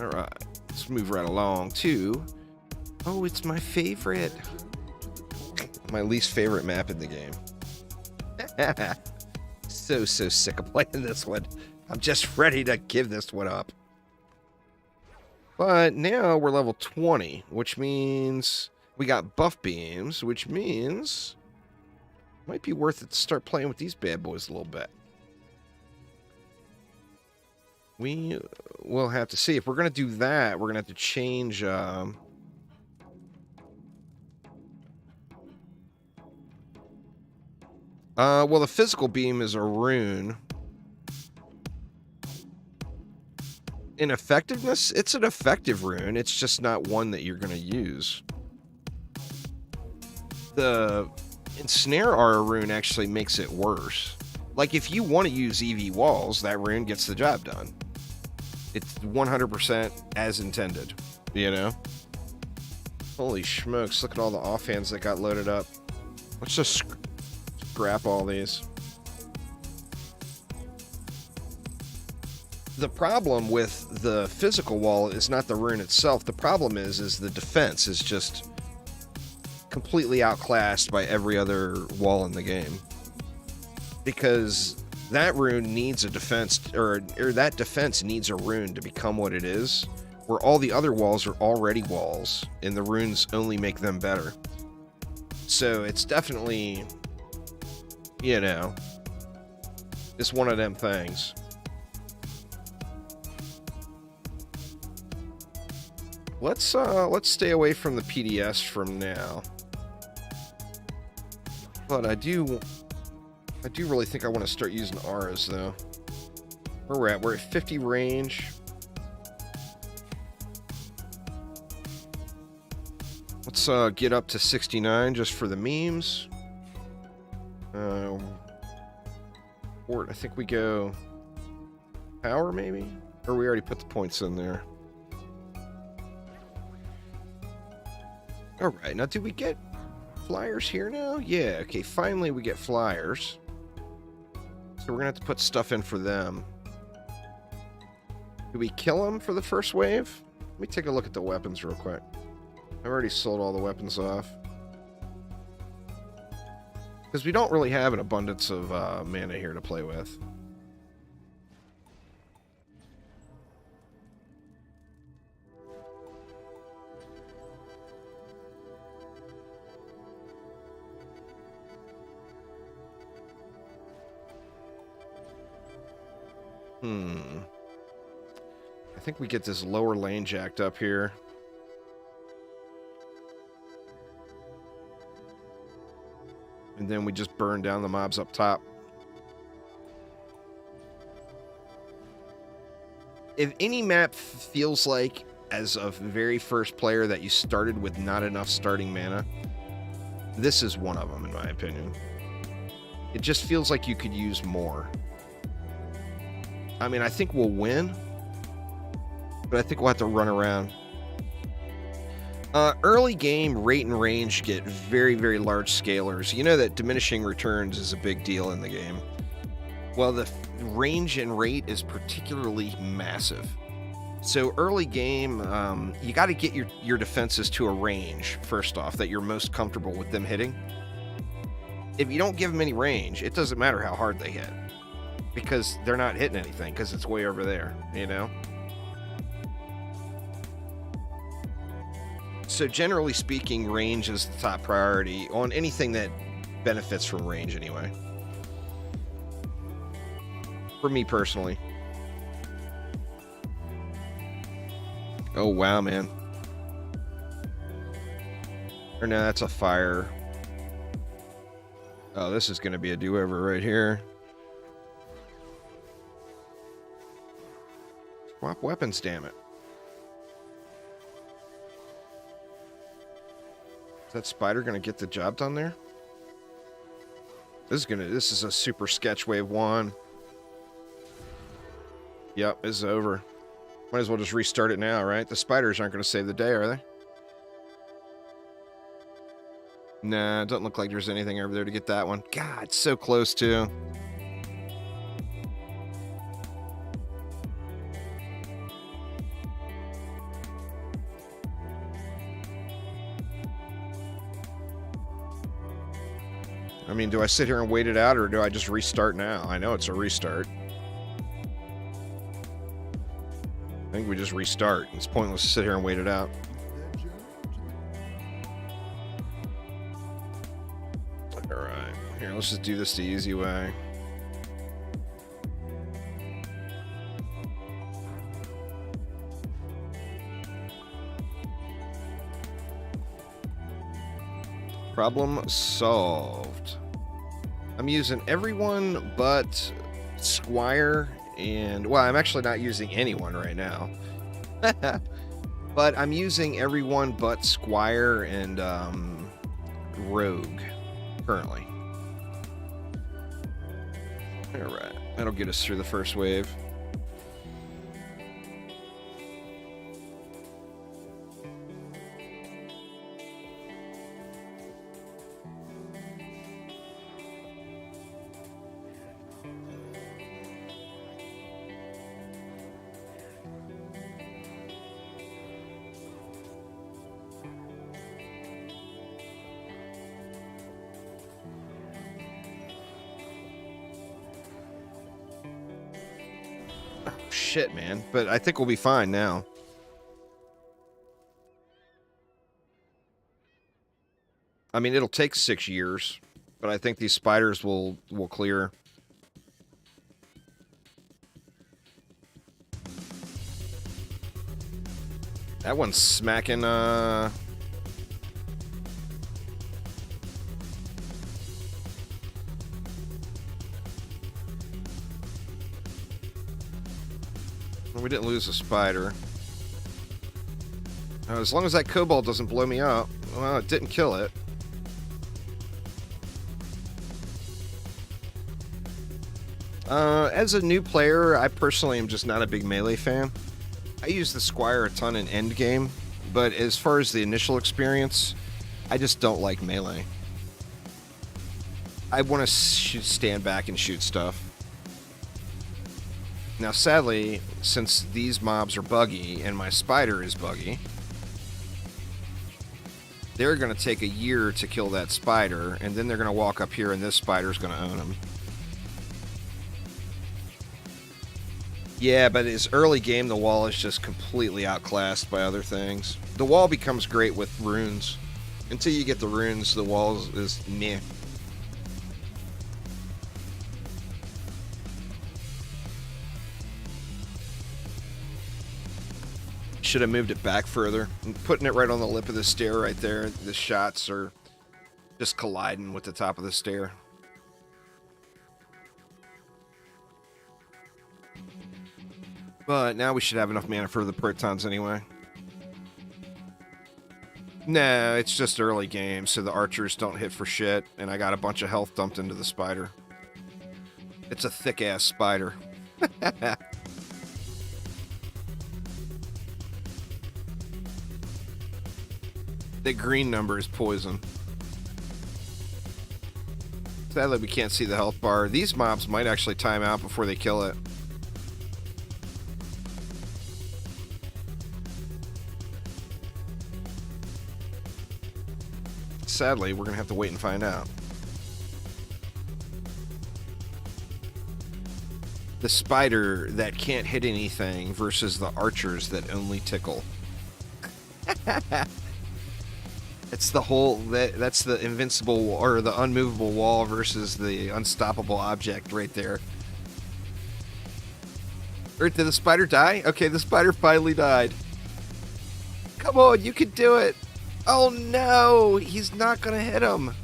Alright, let's move right along to... Oh, it's my favorite. My least favorite map in the game. So sick of playing this one. I'm just ready to give this one up. But now we're level 20, which means we got buff beams, which means it might be worth it to start playing with these bad boys a little bit. We will have to see. If we're going to do that, we're going to have to change... well, the physical beam is a rune. In effectiveness, it's an effective rune. It's just not one that you're going to use. The Ensnare Aura rune actually makes it worse. Like, if you want to use EV walls, that rune gets the job done. It's 100% as intended, you know? Holy smokes, look at all the offhands that got loaded up. Let's just scrap all these. The problem with the physical wall is not the rune itself. The problem is the defense is just completely outclassed by every other wall in the game. Because that rune needs a defense, or that defense needs a rune to become what it is, where all the other walls are already walls, and the runes only make them better. So it's definitely, you know, it's one of them things. Let's stay away from the PDS from now. But I do really think I want to start using auras though. Where we're at? We're at 50 range. Let's get up to 69 just for the memes. Or I think we go power maybe? Or we already put the points in there. Alright, now do we get flyers here now? Yeah, okay, finally we get flyers. So we're gonna have to put stuff in for them. Do we kill them for the first wave? Let me take a look at the weapons real quick. I've already sold all the weapons off. Because we don't really have an abundance of mana here to play with. I think we get this lower lane jacked up here. And then we just burn down the mobs up top. If any map feels like, as a very first player, that you started with not enough starting mana, this is one of them, in my opinion. It just feels like you could use more. I mean, I think we'll win, but I think we'll have to run around. Early game, rate and range get very, very large scalers. You know that diminishing returns is a big deal in the game. Well, the range and rate is particularly massive. So early game, you got to get your defenses to a range, first off, that you're most comfortable with them hitting. If you don't give them any range, it doesn't matter how hard they hit. Because they're not hitting anything, because it's way over there, you know? So generally speaking, range is the top priority on anything that benefits from range anyway. For me personally. Oh wow, man. Or no, that's a fire. Oh, this is going to be a do-over right here. Swap weapons, damn it. Is that spider gonna get the job done there? This is a super sketch wave 1. Yep, it's over. Might as well just restart it now, right? The spiders aren't gonna save the day, are they? Nah, it doesn't look like there's anything over there to get that one. God, so close too. I mean, do I sit here and wait it out, or do I just restart now? I know it's a restart. I think think we just restart. It's pointless to sit here and wait it out. Alright. Here, let's just do this the easy way. Problem solved. I'm using everyone but Squire and... Well, I'm actually not using anyone right now. But I'm using everyone but Squire and Rogue currently. Alright, that'll get us through the first wave. Shit, man. But I think we'll be fine now. I mean, it'll take 6 years, but I think these spiders will clear. That one's smacking, We didn't lose a spider. As long as that kobold doesn't blow me up. Well, it didn't kill it. As a new player, I personally am just not a big melee fan. I use the Squire a ton in endgame, but as far as the initial experience, I just don't like melee. I want to stand back and shoot stuff. Now, sadly, since these mobs are buggy and my spider is buggy, they're going to take a year to kill that spider, and then they're going to walk up here and this spider's going to own them. Yeah, but as early game, the wall is just completely outclassed by other things. The wall becomes great with runes. Until you get the runes, the wall is meh. Should have moved it back further. I'm putting it right on the lip of the stair right there. The shots are just colliding with the top of the stair. But now we should have enough mana for the protons anyway. No, it's just early game, so the archers don't hit for shit, and I got a bunch of health dumped into the spider. It's a thick-ass spider. The green number is poison. Sadly, we can't see the health bar. These mobs might actually time out before they kill it. Sadly, we're going to have to wait and find out. The spider that can't hit anything versus the archers that only tickle. It's the whole that's the invincible or the unmovable wall versus the unstoppable object right there. Or did the spider die? Okay, the spider finally died. Come on, you can do it. Oh no, he's not gonna hit him.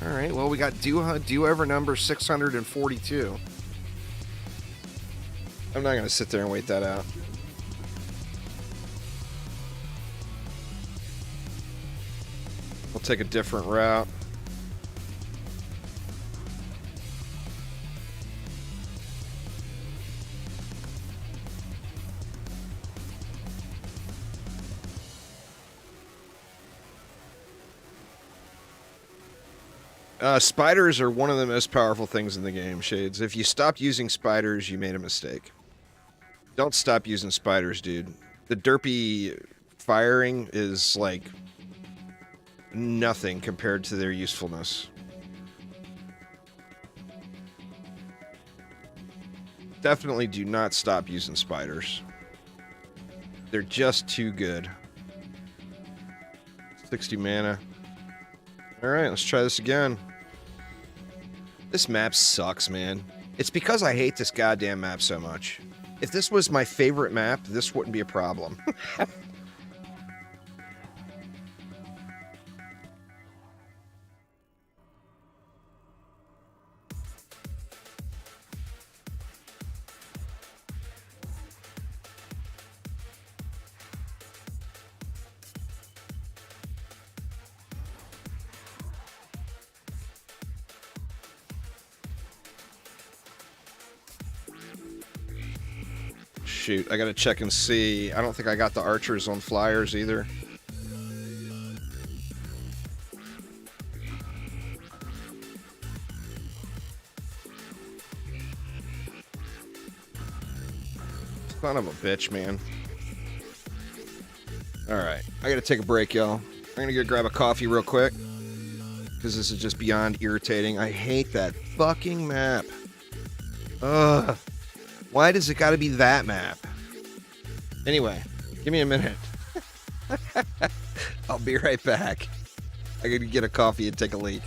All right, well we got do ever number 642. I'm not gonna sit there and wait that out. We'll take a different route. Spiders are one of the most powerful things in the game, Shades. If you stopped using spiders, you made a mistake. Don't stop using spiders, dude. The derpy firing is like nothing compared to their usefulness. Definitely do not stop using spiders. They're just too good. 60 mana. Alright, let's try this again. This map sucks, man. It's because I hate this goddamn map so much. If this was my favorite map, this wouldn't be a problem. Shoot, I gotta check and see. I don't think I got the archers on flyers either. Son of a bitch, man. Alright, I gotta take a break, y'all. I'm gonna go grab a coffee real quick, because this is just beyond irritating. I hate that fucking map. Ugh. Why does it gotta be that map? Anyway, give me a minute. I'll be right back. I gotta get a coffee and take a leak.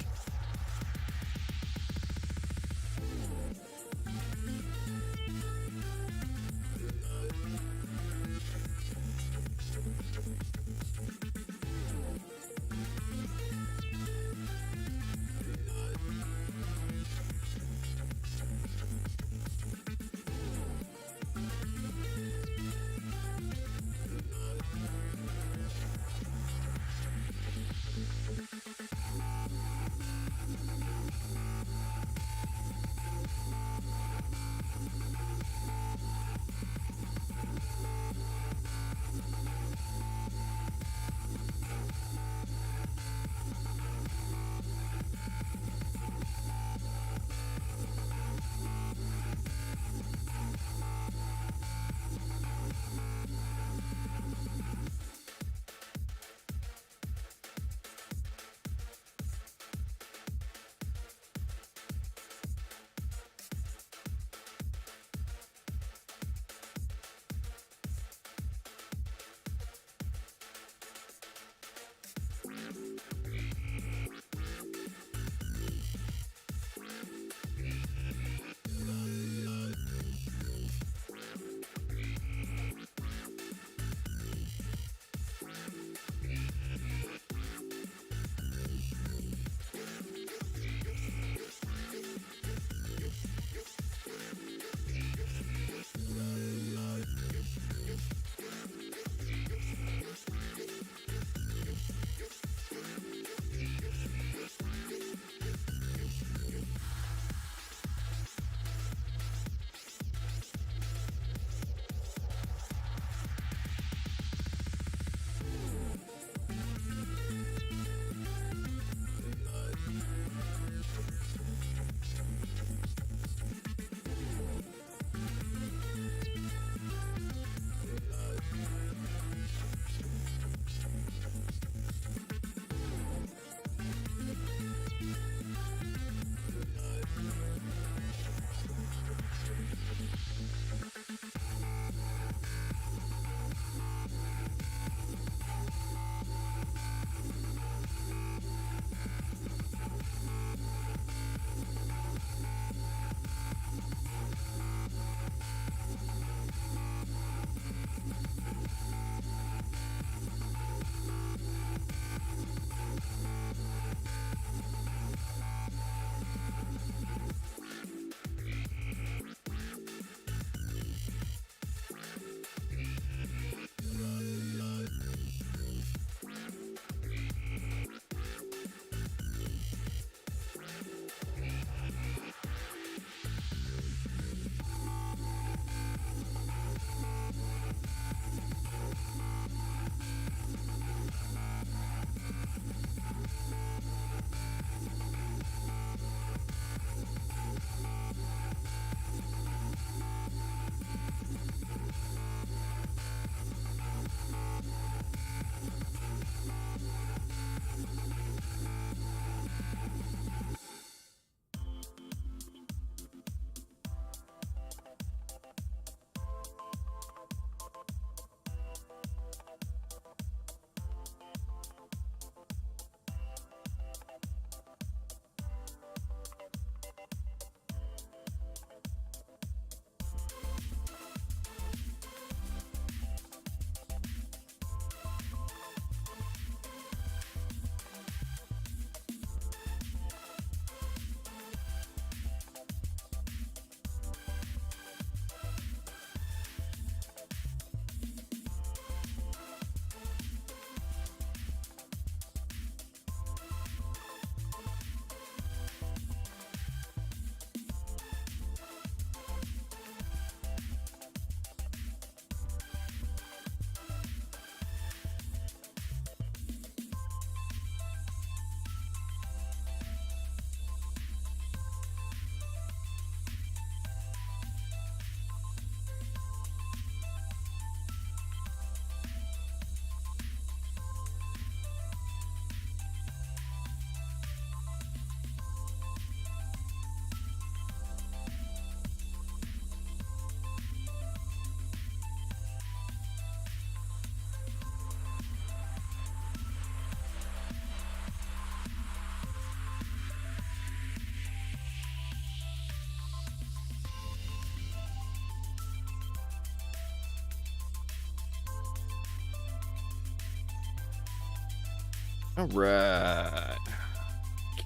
All right.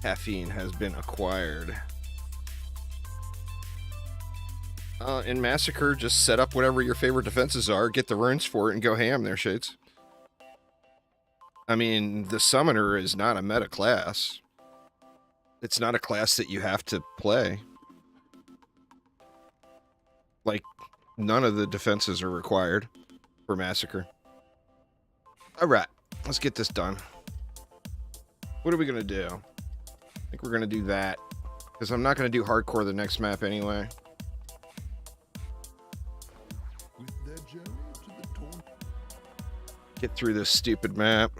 Caffeine has been acquired. In Massacre, just set up whatever your favorite defenses are, get the runes for it, and go ham there, Shades. I mean, the Summoner is not a meta class. It's not a class that you have to play. Like, none of the defenses are required for Massacre. Alright, let's get this done. What are we going to do? I think we're going to do that. Because I'm not going to do hardcore the next map anyway. Get through this stupid map.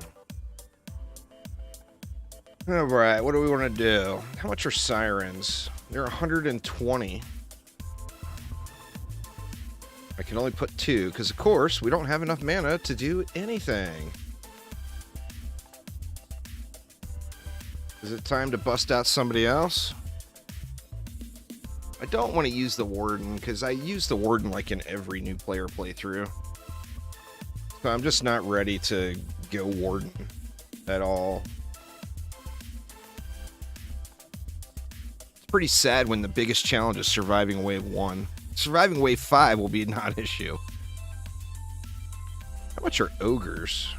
Alright, what do we want to do? How much are sirens? They're 120. I can only put 2, because of course, we don't have enough mana to do anything. Is it time to bust out somebody else? I don't want to use the Warden, because I use the Warden like in every new player playthrough. So I'm just not ready to go Warden at all. It's pretty sad when the biggest challenge is surviving wave 1. Surviving wave 5 will be a non-issue. How much are ogres?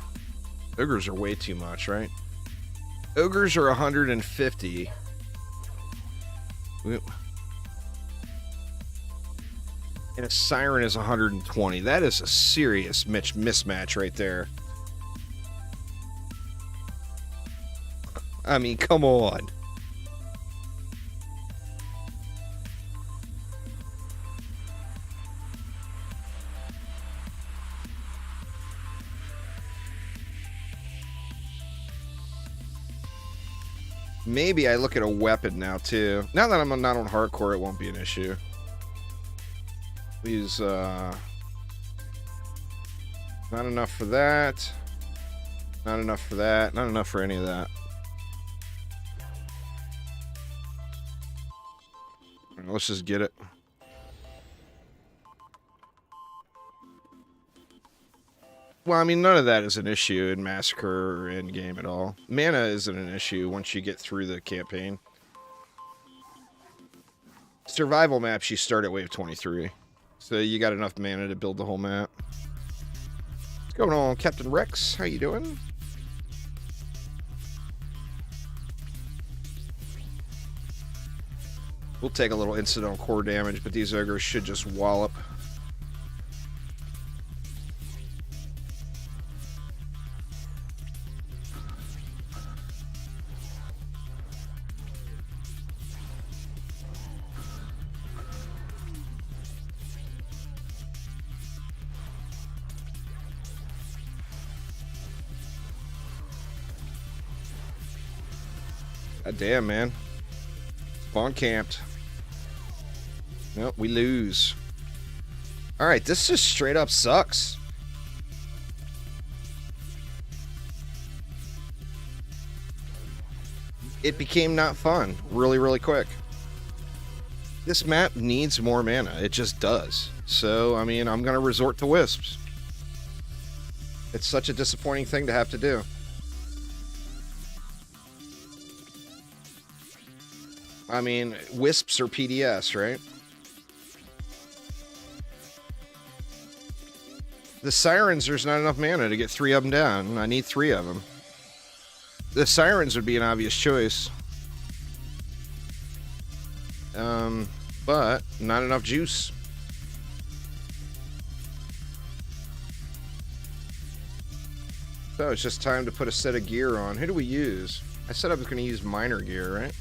Ogres are way too much, right? Ogres are 150. And a siren is 120. That is a serious mismatch right there. I mean, come on. Maybe I look at a weapon now, too. Now that I'm not on hardcore, it won't be an issue. Use, not enough for that. Not enough for that. Not enough for any of that. Right, let's just get it. Well, I mean, none of that is an issue in Massacre or in-game at all. Mana isn't an issue once you get through the campaign. Survival maps, you start at wave 23. So you got enough mana to build the whole map. What's going on, Captain Rex? How you doing? We'll take a little incidental core damage, but these ogres should just wallop. God damn, man. Spawn camped. Nope, we lose. Alright, this just straight up sucks. It became not fun really, really quick. This map needs more mana. It just does. So, I mean, I'm going to resort to Wisps. It's such a disappointing thing to have to do. I mean, Wisps are PDS, right? The Sirens, there's not enough mana to get 3 of them down. I need 3 of them. The Sirens would be an obvious choice. But not enough juice. So it's just time to put a set of gear on. Who do we use? I said I was going to use minor gear, right?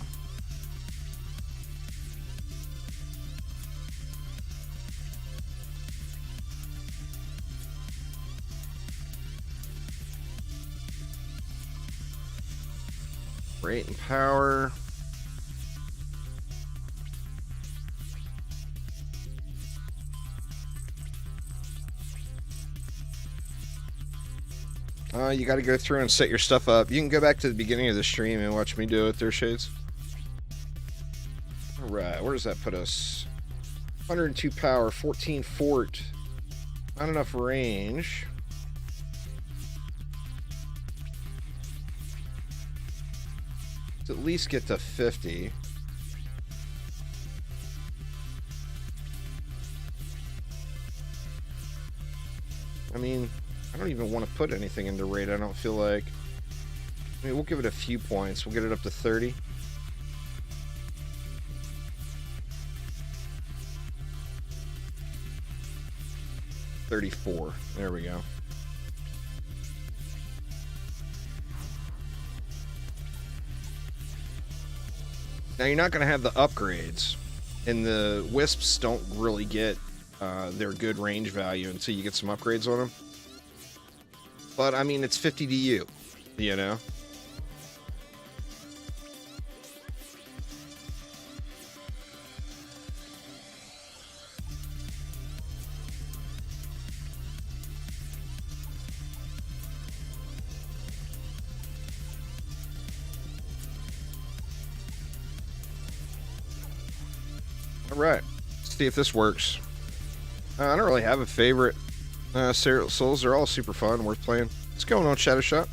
Rate and power. You got to go through and set your stuff up. You can go back to the beginning of the stream and watch me do it there, Shades. Alright, where does that put us? 102 power, 14 fort. Not enough range. Let's at least get to 50. I mean, I don't even want to put anything into rate, I don't feel like. I mean, we'll give it a few points. We'll get it up to 30. $34. There we go. Now, you're not going to have the upgrades, and the Wisps don't really get their good range value until you get some upgrades on them. But, I mean, it's 50 DU, you know? All right, let's see if this works. I don't really have a favorite. Souls are all super fun, worth playing. What's going on, Shadow Shot?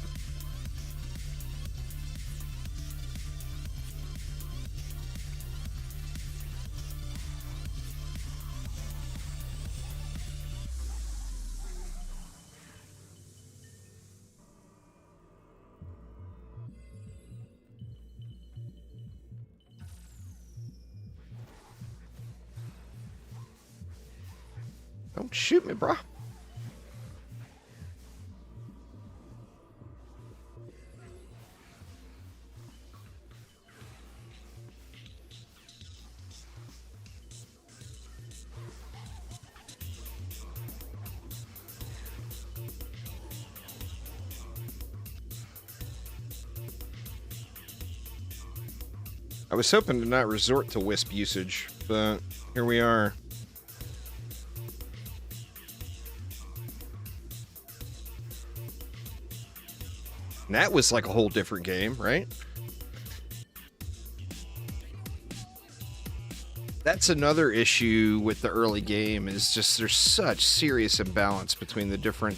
Don't shoot me, bro. I was hoping to not resort to Wisp usage, but here we are. And that was like a whole different game, right? That's another issue with the early game, is just there's such serious imbalance between the different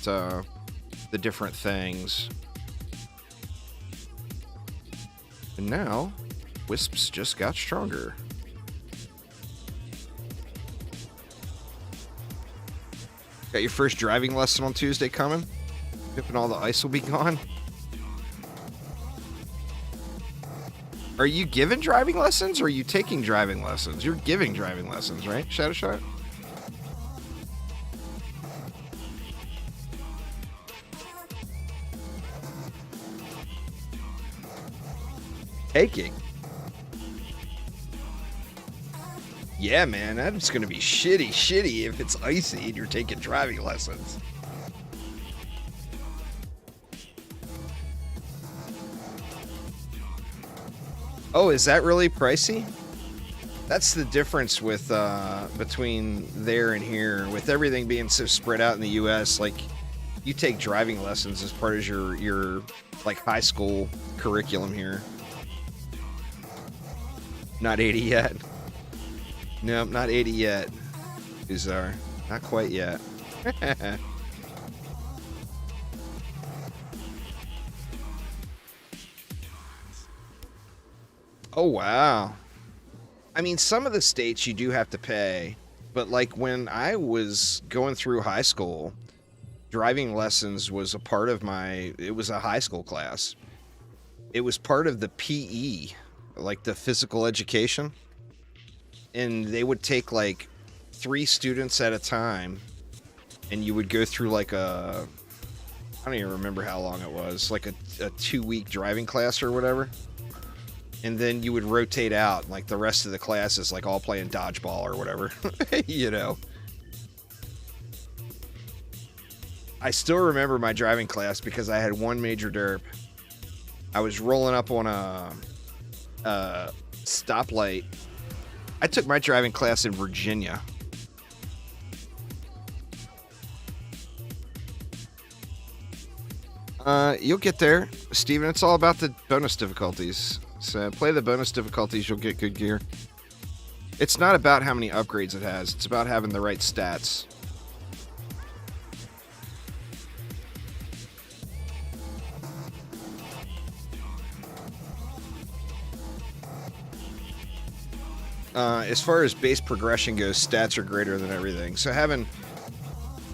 things. And now, Wisps just got stronger. Got your first driving lesson on Tuesday coming? Hoping all the ice will be gone. Are you giving driving lessons or are you taking driving lessons? You're giving driving lessons, right, Shadow Shot? Taking? Yeah, man, that's gonna be shitty if it's icy and you're taking driving lessons. Oh, is that really pricey? That's the difference with between there and here. With everything being so spread out in the U.S., like you take driving lessons as part of your like high school curriculum here. Not 80 yet. Nope, not 80 yet. Bizarre. Not quite yet. Oh, wow. I mean, some of the states you do have to pay, but like when I was going through high school, driving lessons was a part of it was a high school class. It was part of the PE, like the physical education. And they would take like 3 students at a time, and you would go through like I don't even remember how long it was, like a 2-week driving class or whatever. And then you would rotate out, like the rest of the class is like all playing dodgeball or whatever, you know. I still remember my driving class because I had one major derp. I was rolling up on a stoplight. I took my driving class in Virginia. You'll get there, Steven. It's all about the bonus difficulties. So play the bonus difficulties, you'll get good gear. It's not about how many upgrades it has. It's about having the right stats. As far as base progression goes, stats are greater than everything. So having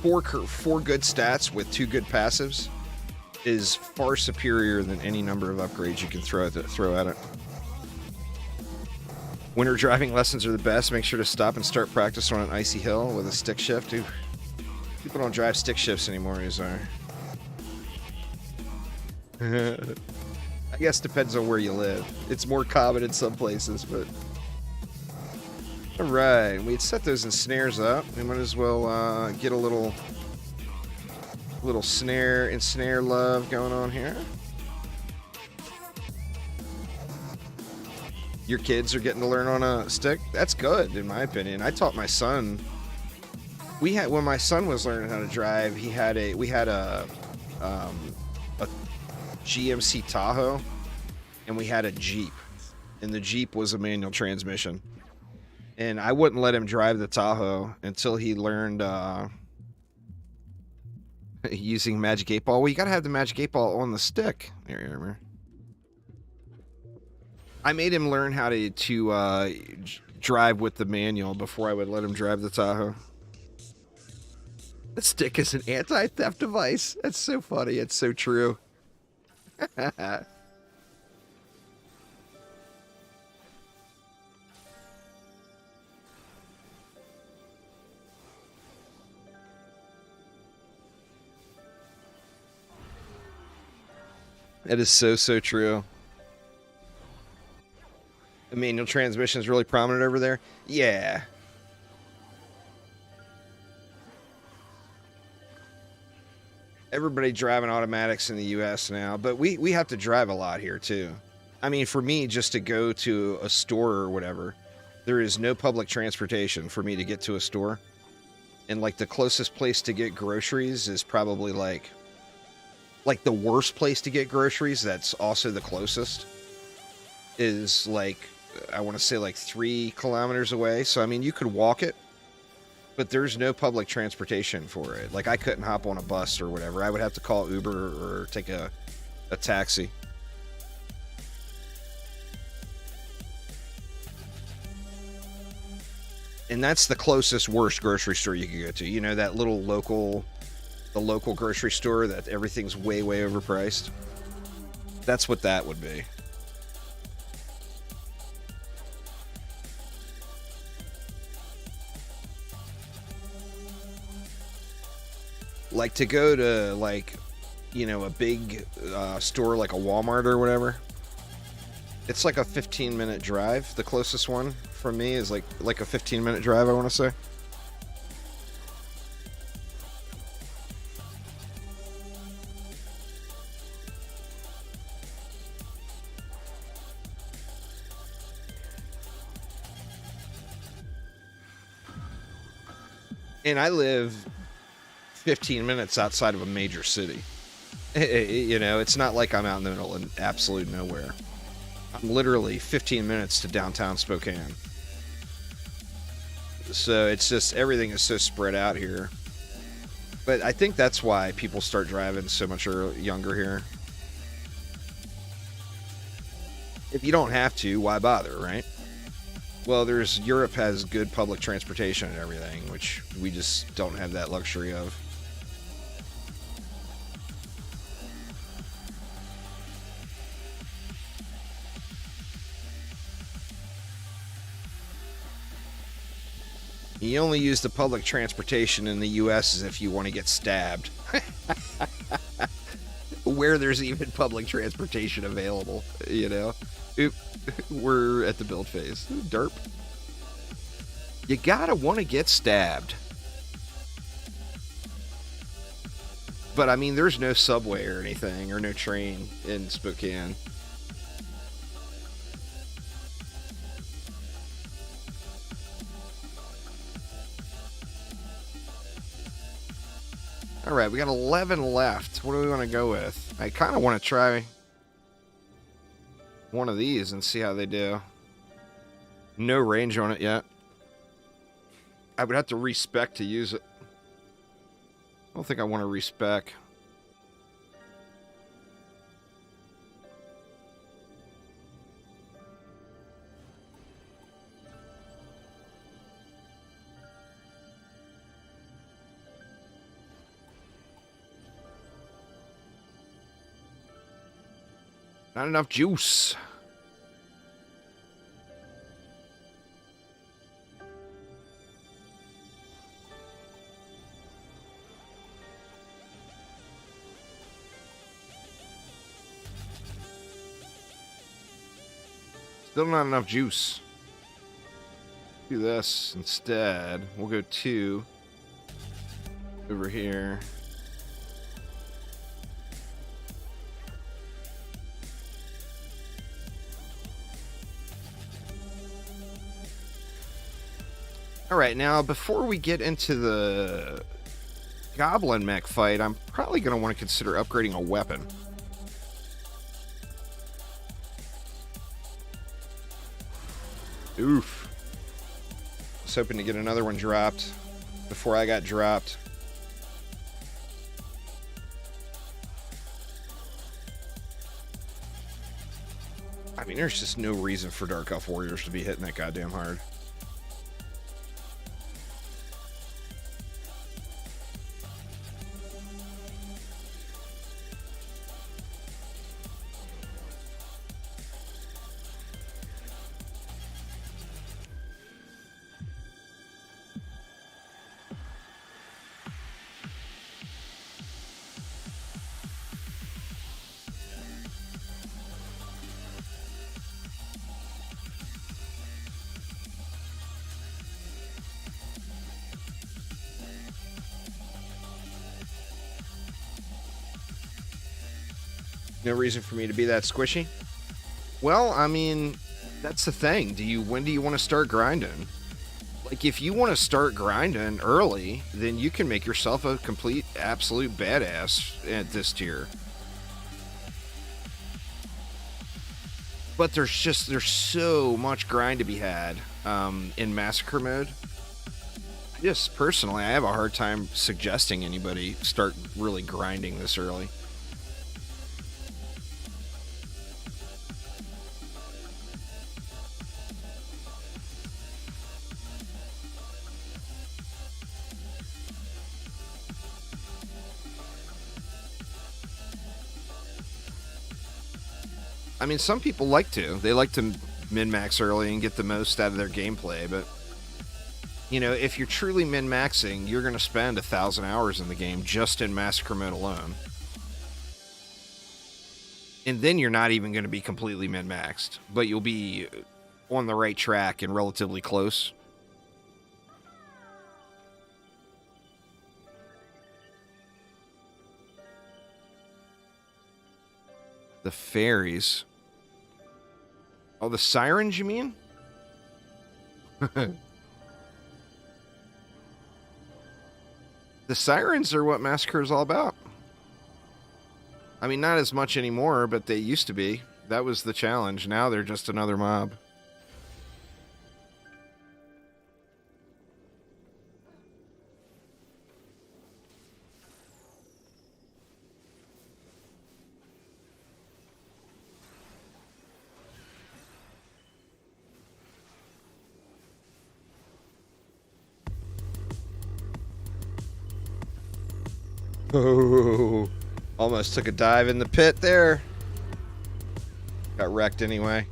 four good stats with 2 good passives is far superior than any number of upgrades you can throw at it. Winter driving lessons are the best. Make sure to stop and start practice on an icy hill with a stick shift. Ooh, people don't drive stick shifts anymore, is there? I guess depends on where you live. It's more common in some places, but... Alright, we had set those ensnares up. We might as well get a little ensnare love going on here. Your kids are getting to learn on a stick. That's good, in my opinion. I taught my son. When my son was learning how to drive, we had a GMC Tahoe, and we had a Jeep, and the Jeep was a manual transmission. And I wouldn't let him drive the Tahoe until he learned using Magic 8 Ball. Well, you gotta have the Magic 8 Ball on the stick. Here. I made him learn how to drive with the manual before I would let him drive the Tahoe. The stick is an anti-theft device. That's so funny. It's so true. That is so true. The manual transmission is really prominent over there. Yeah. Everybody driving automatics in the U.S. now, but we have to drive a lot here too. I mean, for me, just to go to a store or whatever, there is no public transportation for me to get to a store. And like the closest place to get groceries is probably like the worst place to get groceries, that's also the closest, is like, I want to say like 3 kilometers away. So, I mean, you could walk it, but there's no public transportation for it. Like, I couldn't hop on a bus or whatever. I would have to call Uber or take a taxi. And that's the closest worst grocery store you could go to. You know, that little local grocery store that everything's way overpriced. That's what that would be. Like, to go to, like, you know, a big store like a Walmart or whatever, it's like a 15-minute drive. The closest one from me is like a 15-minute drive, I want to say. And I live 15 minutes outside of a major city. You know, it's not like I'm out in the middle of absolute nowhere. I'm literally 15 minutes to downtown Spokane. So it's just, everything is so spread out here. But I think that's why people start driving so much younger here. If you don't have to, why bother, right? Well, Europe has good public transportation and everything, which we just don't have that luxury of. You only use the public transportation in the U.S. as if you want to get stabbed. Where there's even public transportation available, you know? Oop, we're at the build phase. Ooh, derp. You gotta want to get stabbed. But, I mean, there's no subway or anything, or no train in Spokane. Alright, we got 11 left. What do we want to go with? I kind of want to try one of these and see how they do. No range on it yet. I would have to respec to use it. I don't think I want to respec. Not enough juice. Still not enough juice. Do this instead. We'll go 2 over here. All right, now before we get into the goblin mech fight, I'm probably going to want to consider upgrading a weapon. Oof. I was hoping to get another one dropped before I got dropped. I mean, there's just no reason for Dark Elf Warriors to be hitting that goddamn hard. No reason for me to be that squishy? Well, I mean, that's the thing. When do you want to start grinding? Like, if you want to start grinding early, then you can make yourself a complete, absolute badass at this tier. But there's so much grind to be had in Massacre mode. Just personally, I have a hard time suggesting anybody start really grinding this early. I mean, some people like to. They like to min-max early and get the most out of their gameplay, but, you know, if you're truly min-maxing, you're going to spend 1,000 hours in the game just in Massacre mode alone. And then you're not even going to be completely min-maxed, but you'll be on the right track and relatively close. The fairies. Oh, the sirens, you mean? The sirens are what Massacre is all about. I mean, not as much anymore, but they used to be. That was the challenge. Now they're just another mob. Oh, almost took a dive in the pit there. Got wrecked anyway.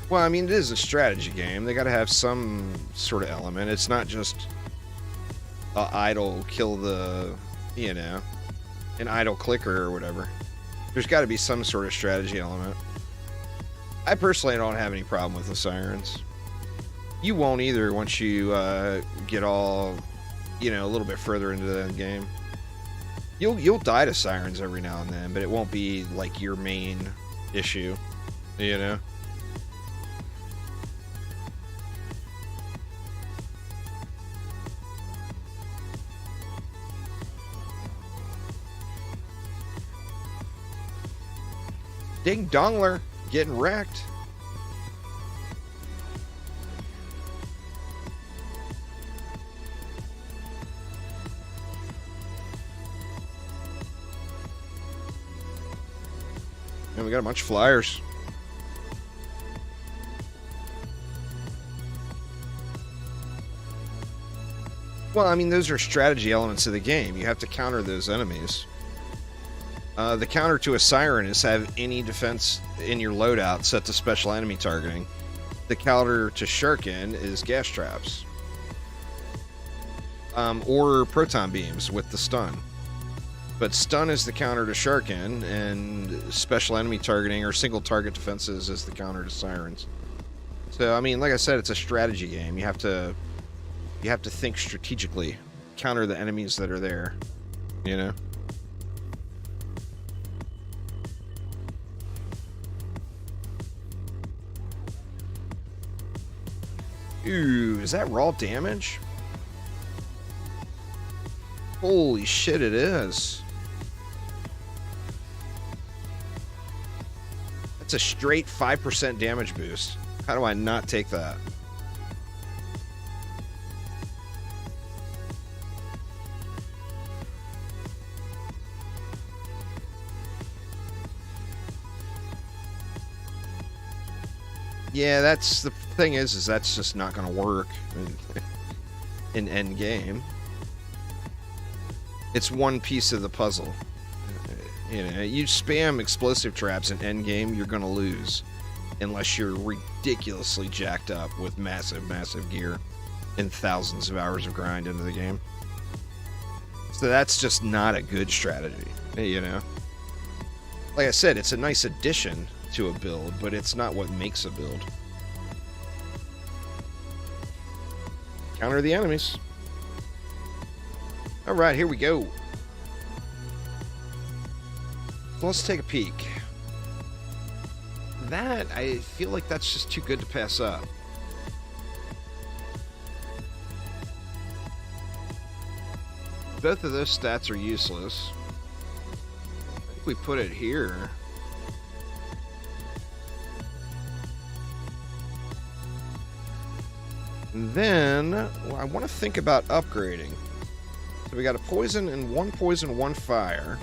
Well, I mean, it is a strategy game. They got to have some sort of element. It's not just idle kill the, you know, an idle clicker or whatever. There's got to be some sort of strategy element. I personally don't have any problem with the sirens. You won't either once you get all, you know, a little bit further into the end game. You'll die to sirens every now and then, but it won't be like your main issue, you know. Ding dongler, getting wrecked. And we got a bunch of flyers. Well, I mean, those are strategy elements of the game. You have to counter those enemies. The counter to a Siren is have any defense in your loadout set to special enemy targeting. The counter to Shuriken is gas traps. Or proton beams with the stun. But stun is the counter to Shuriken, and special enemy targeting or single target defenses is the counter to Sirens. So, I mean, like I said, it's a strategy game. You have to think strategically, counter the enemies that are there, you know? Ooh, is that raw damage? Holy shit, it is. That's a straight 5% damage boost. How do I not take that? Yeah, that's the thing is that's just not going to work in end game. It's one piece of the puzzle. You know, you spam explosive traps in end game, you're going to lose unless you're ridiculously jacked up with massive gear and thousands of hours of grind into the game. So that's just not a good strategy, you know. Like I said, it's a nice addition to a build, but it's not what makes a build. Counter the enemies. All right, here we go. Let's take a peek. That, I feel like that's just too good to pass up. Both of those stats are useless. I think we put it here. And then, well, I want to think about upgrading. So we got a poison and one poison, one fire.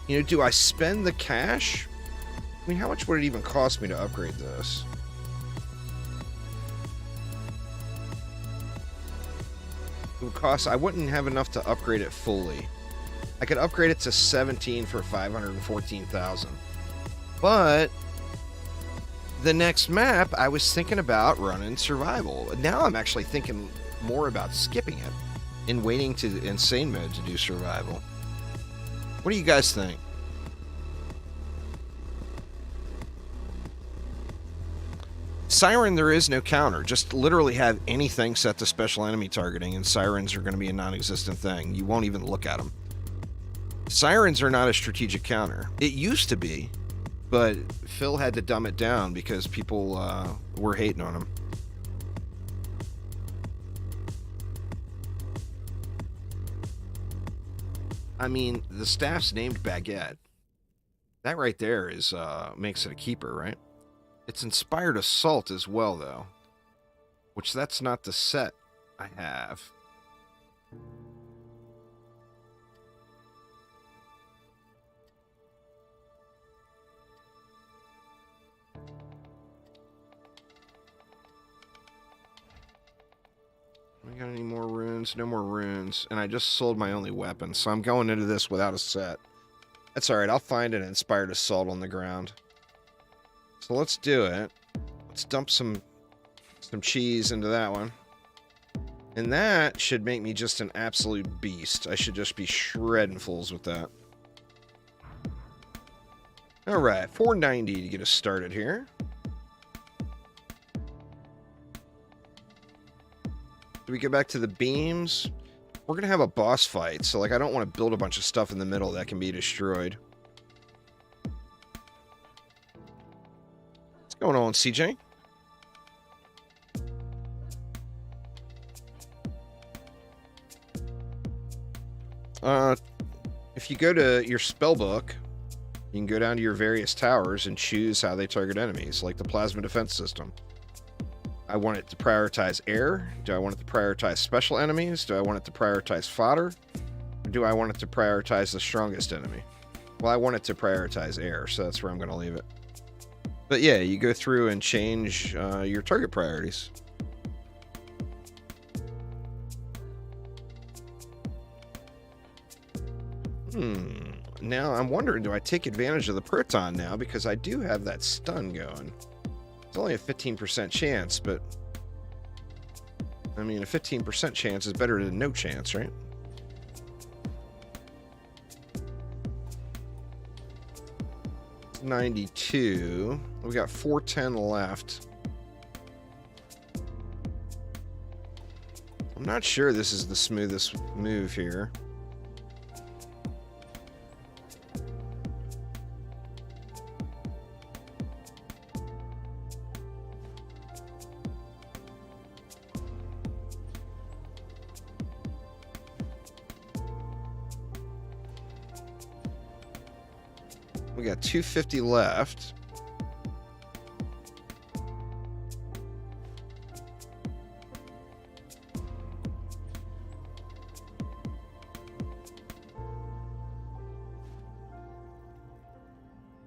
You know, do I spend the cash? I mean, how much would it even cost me to upgrade this? It would cost, I wouldn't have enough to upgrade it fully. I could upgrade it to 17 for 514,000. But the next map, I was thinking about running survival. Now I'm actually thinking more about skipping it and waiting to insane mode to do survival. What do you guys think? Siren, there is no counter. Just literally have anything set to special enemy targeting, and Sirens are going to be a non-existent thing. You won't even look at them. Sirens are not a strategic counter. It used to be, but Phil had to dumb it down because people were hating on him. I mean, the staff's named Baguette. That right there is makes it a keeper, right? It's Inspired Assault as well, though. Which that's not the set I have. We got any more runes? No more runes. And I just sold my only weapon, so I'm going into this without a set. That's alright, I'll find an Inspired Assault on the ground. So let's do it. Let's dump some cheese into that one. And that should make me just an absolute beast. I should just be shredding fools with that. Alright, 490 to get us started here. Do we go back to the beams? We're going to have a boss fight, so like I don't want to build a bunch of stuff in the middle that can be destroyed. What's going on, CJ? If you go to your spell book, you can go down to your various towers and choose how they target enemies, like the plasma defense system. I want it to prioritize air. Do I want it to prioritize special enemies? Do I want it to prioritize fodder? Or do I want it to prioritize the strongest enemy? Well, I want it to prioritize air, so that's where I'm going to leave it. But yeah, you go through and change your target priorities. Now I'm wondering, do I take advantage of the proton now? Because I do have that stun going. It's only a 15% chance, but I mean, a 15% chance is better than no chance, right? $92. We got 410 left. I'm not sure this is the smoothest move here. We got 250 left.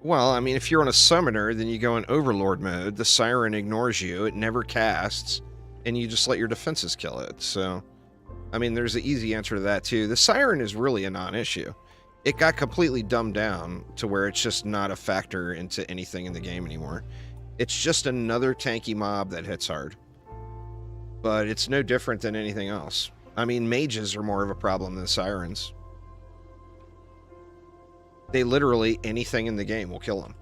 Well, I mean, if you're on a summoner, then you go in Overlord mode. The Siren ignores you. It never casts. And you just let your defenses kill it. So, I mean, there's an easy answer to that, too. The Siren is really a non-issue. It got completely dumbed down to where it's just not a factor into anything in the game anymore. It's just another tanky mob that hits hard. But it's no different than anything else. I mean, mages are more of a problem than sirens. They literally, anything in the game will kill them.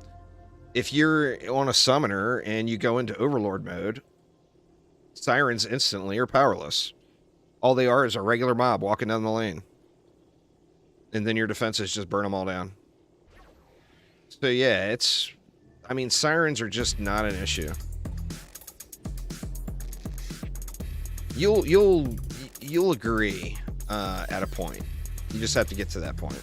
If you're on a summoner and you go into Overlord mode, sirens instantly are powerless. All they are is a regular mob walking down the lane. And then your defenses just burn them all down. So yeah, it's... I mean, sirens are just not an issue. You'll agree at a point. You just have to get to that point.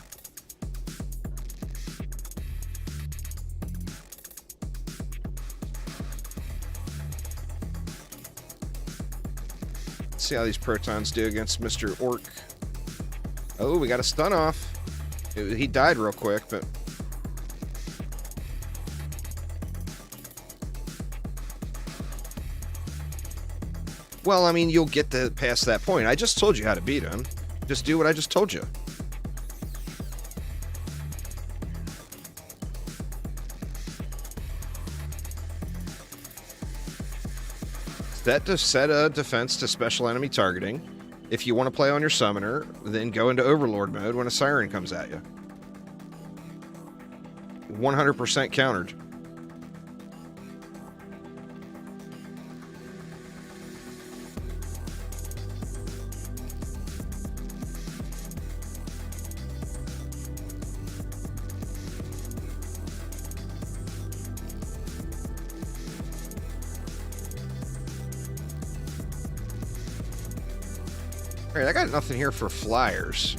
Let's see how these protons do against Mr. Orc. Oh, we got a stun off. He died real quick, but... Well, I mean, you'll get past that point. I just told you how to beat him. Just do what I just told you. Set a defense to special enemy targeting. If you want to play on your summoner, then go into Overlord mode when a siren comes at you. 100% countered. Alright, I got nothing here for flyers.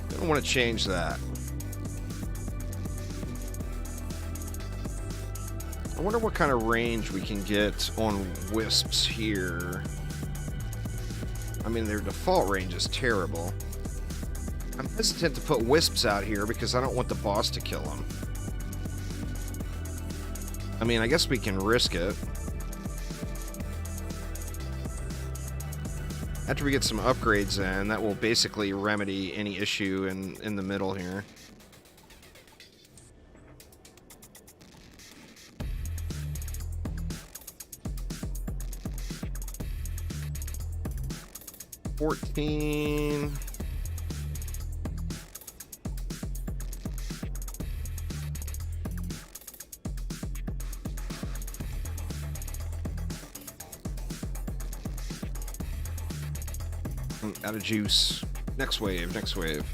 Don't want to change that. I wonder what kind of range we can get on wisps here. I mean, their default range is terrible. I'm hesitant to put wisps out here because I don't want the boss to kill them. I mean, I guess we can risk it. After we get some upgrades in, that will basically remedy any issue in the middle here. $14. Out of juice. Next wave, next wave.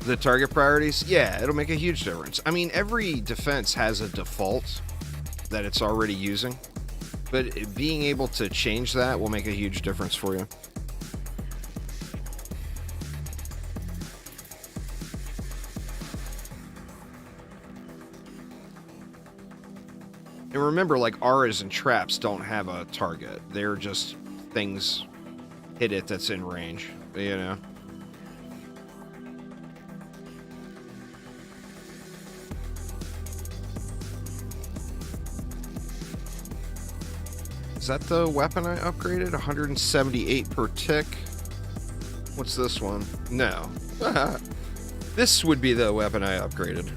The target priorities? Yeah, it'll make a huge difference. I mean, every defense has a default that it's already using, but being able to change that will make a huge difference for you. And remember, like, auras and traps don't have a target. They're just things hit it that's in range, you know? Is that the weapon I upgraded? 178 per tick. What's this one? No. This would be the weapon I upgraded.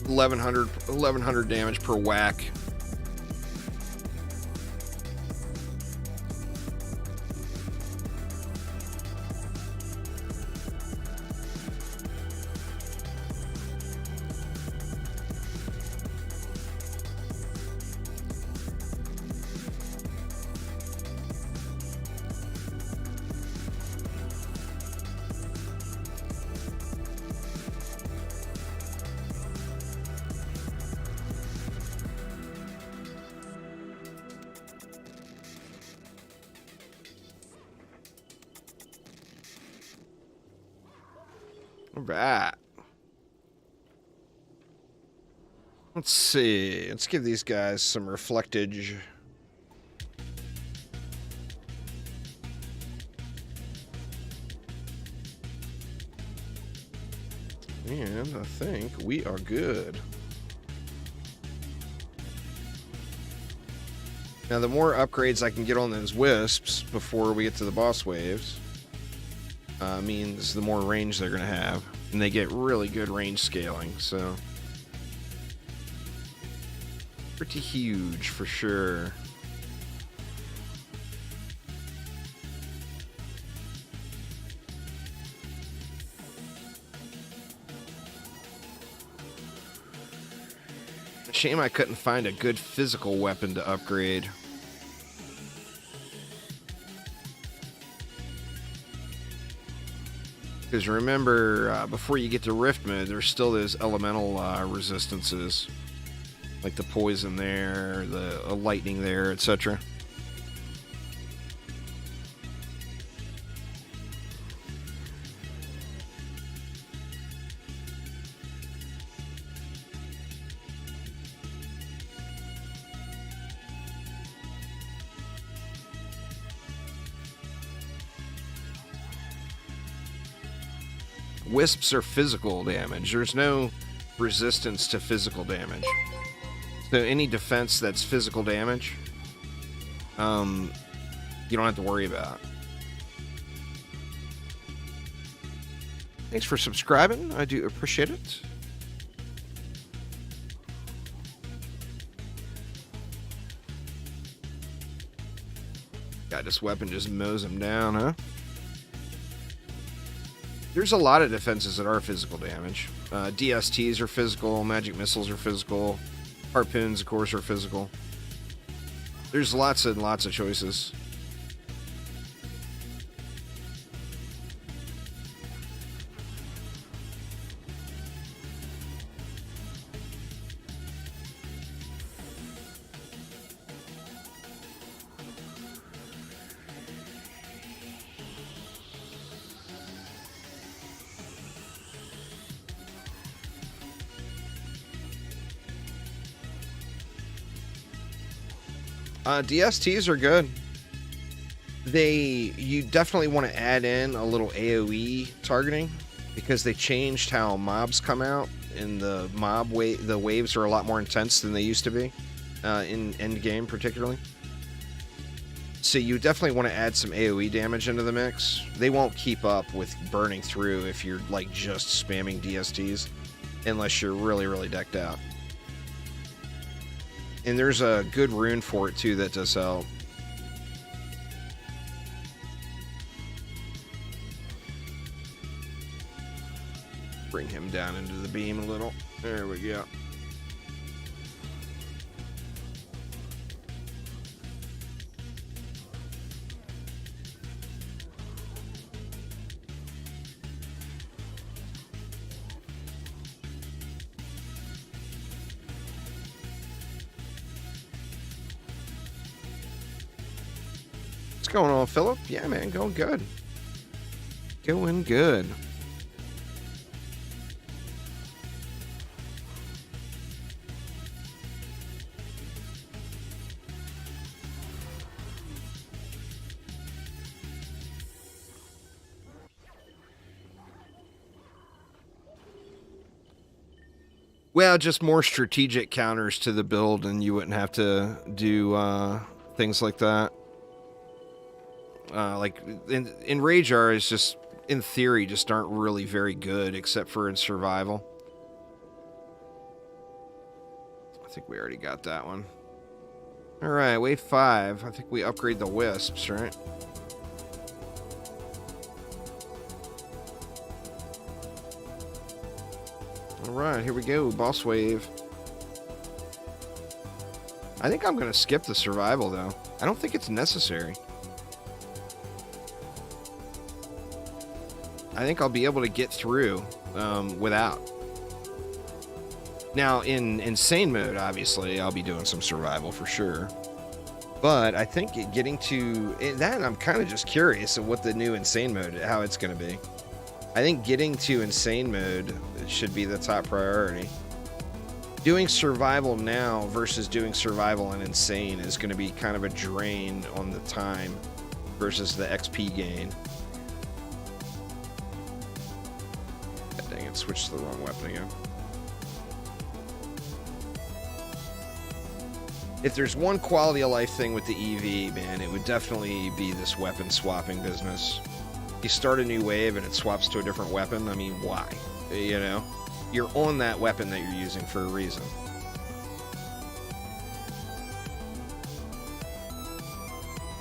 1100 damage per whack. All right. Let's see. Let's give these guys some reflectage. And I think we are good. Now, the more upgrades I can get on those wisps before we get to the boss waves, means the more range they're going to have. And they get really good range scaling, so... pretty huge, for sure. Shame I couldn't find a good physical weapon to upgrade. Because remember, before you get to Rift mode, there's still those elemental resistances. Like the poison there, the lightning there, etc. Wisps are physical damage. There's no resistance to physical damage. So any defense that's physical damage, you don't have to worry about. Thanks for subscribing. I do appreciate it. God, this weapon just mows him down, huh? There's a lot of defenses that are physical damage. DSTs are physical, magic missiles are physical, harpoons, of course, are physical. There's lots and lots of choices. DSTs are good. You definitely want to add in a little AoE targeting because they changed how mobs come out, and the waves are a lot more intense than they used to be in endgame particularly. So you definitely want to add some AoE damage into the mix. They won't keep up with burning through if you're like just spamming DSTs unless you're really, really decked out. And there's a good rune for it, too, that does help. Bring him down into the beam a little. There we go. What's going on, Philip? Yeah, man, going good. Going good. Well, just more strategic counters to the build, and you wouldn't have to do things like that. Like in Rajar is just, in theory, just aren't really very good, except for in survival. I think we already got that one. All right, wave 5. I think we upgrade the wisps, right? All right, here we go, boss wave. I think I'm going to skip the survival, though. I don't think it's necessary. I think I'll be able to get through without. Now, in insane mode, obviously, I'll be doing some survival for sure. But I think getting to that, I'm kind of just curious of what the new insane mode, how it's going to be. I think getting to insane mode should be the top priority. Doing survival now versus doing survival and insane is going to be kind of a drain on the time versus the XP gain. God dang it, switched to the wrong weapon again. If there's one quality of life thing with the EV, man, it would definitely be this weapon swapping business. You start a new wave and it swaps to a different weapon, I mean, why? You know? You're on that weapon that you're using for a reason.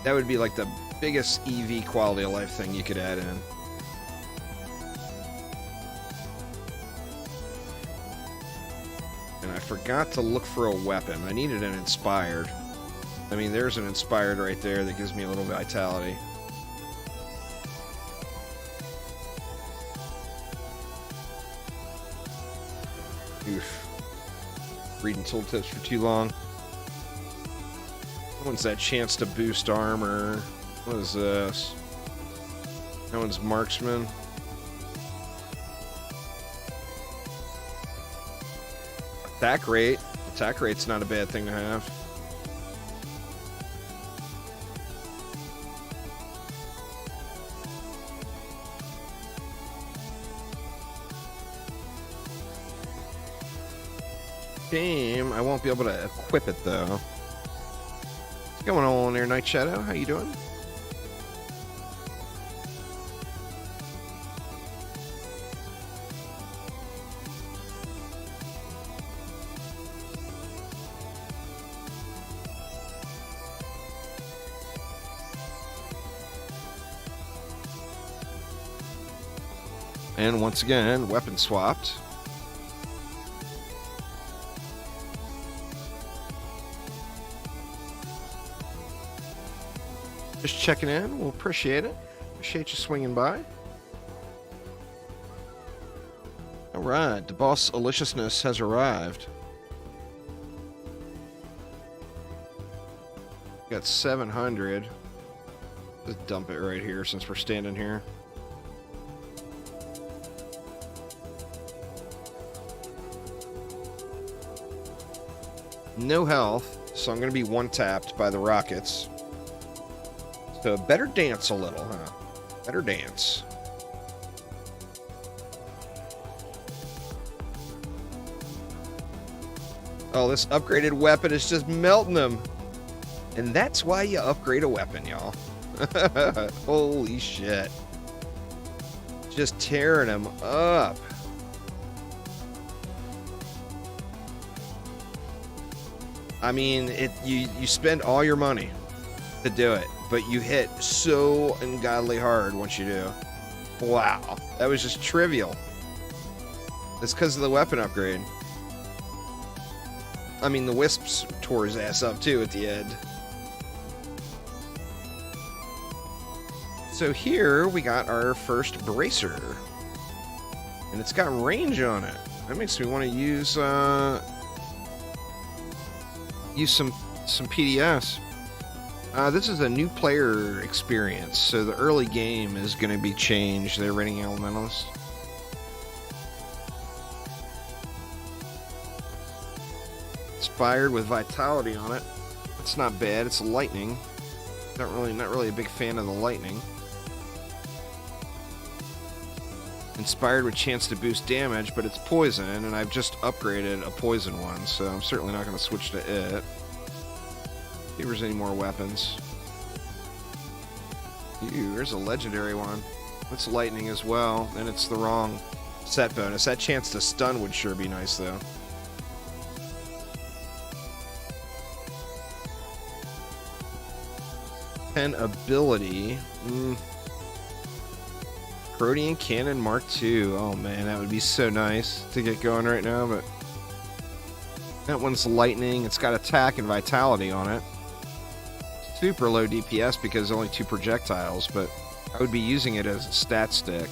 That would be like the biggest EV quality of life thing you could add in. And I forgot to look for a weapon. I needed an inspired. I mean, there's an inspired right there that gives me a little vitality. Oof. Reading tooltips for too long. That one's that chance to boost armor. What is this? That one's marksman. Attack rate. Attack rate's not a bad thing to have. Shame I won't be able to equip it though. What's going on there, Night Shadow? How you doing? And once again, weapon swapped. Just checking in. We'll appreciate it. Appreciate you swinging by. All right. The boss Aliciousness has arrived. Got 700. Just dump it right here since we're standing here. No health, so I'm going to be one-tapped by the rockets. So better dance a little, huh? Better dance. Oh, this upgraded weapon is just melting them. And that's why you upgrade a weapon, y'all. Holy shit. Just tearing them up. I mean, you spend all your money to do it, but you hit so ungodly hard once you do. Wow, that was just trivial. That's because of the weapon upgrade. I mean, the Wisps tore his ass up too at the end. So here we got our first bracer, and it's got range on it. That makes me want to use some PDS. This is a new player experience, so the early game is going to be changed. They're running elementals. Inspired with vitality on it. It's not bad. It's lightning. Not really a big fan of the lightning. Inspired with chance to boost damage, but it's poison, and I've just upgraded a poison one, so I'm certainly not going to switch to it. See if there's any more weapons. Ooh, there's a legendary one. It's lightning as well, and it's the wrong set bonus. That chance to stun would sure be nice, though. Pen ability. Protean Cannon Mark II. Oh man, that would be so nice to get going right now, but that one's lightning. It's got attack and vitality on it. Super low DPS because only 2 projectiles, but I would be using it as a stat stick.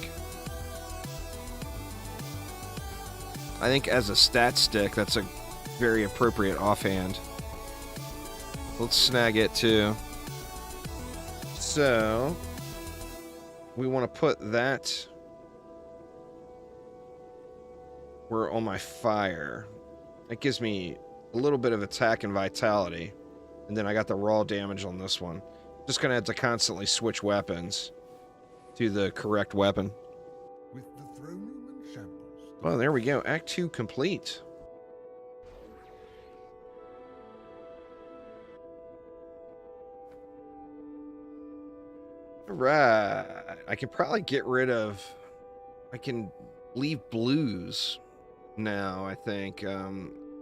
I think as a stat stick, that's a very appropriate offhand. Let's snag it too. So we want to put that where on my fire. That gives me a little bit of attack and vitality. And then I got the raw damage on this one. Just going to have to constantly switch weapons to the correct weapon. With the throne room and shambles. Well, there we go. Act 2 complete. Right. I can probably get rid of... I can leave blues now, I think.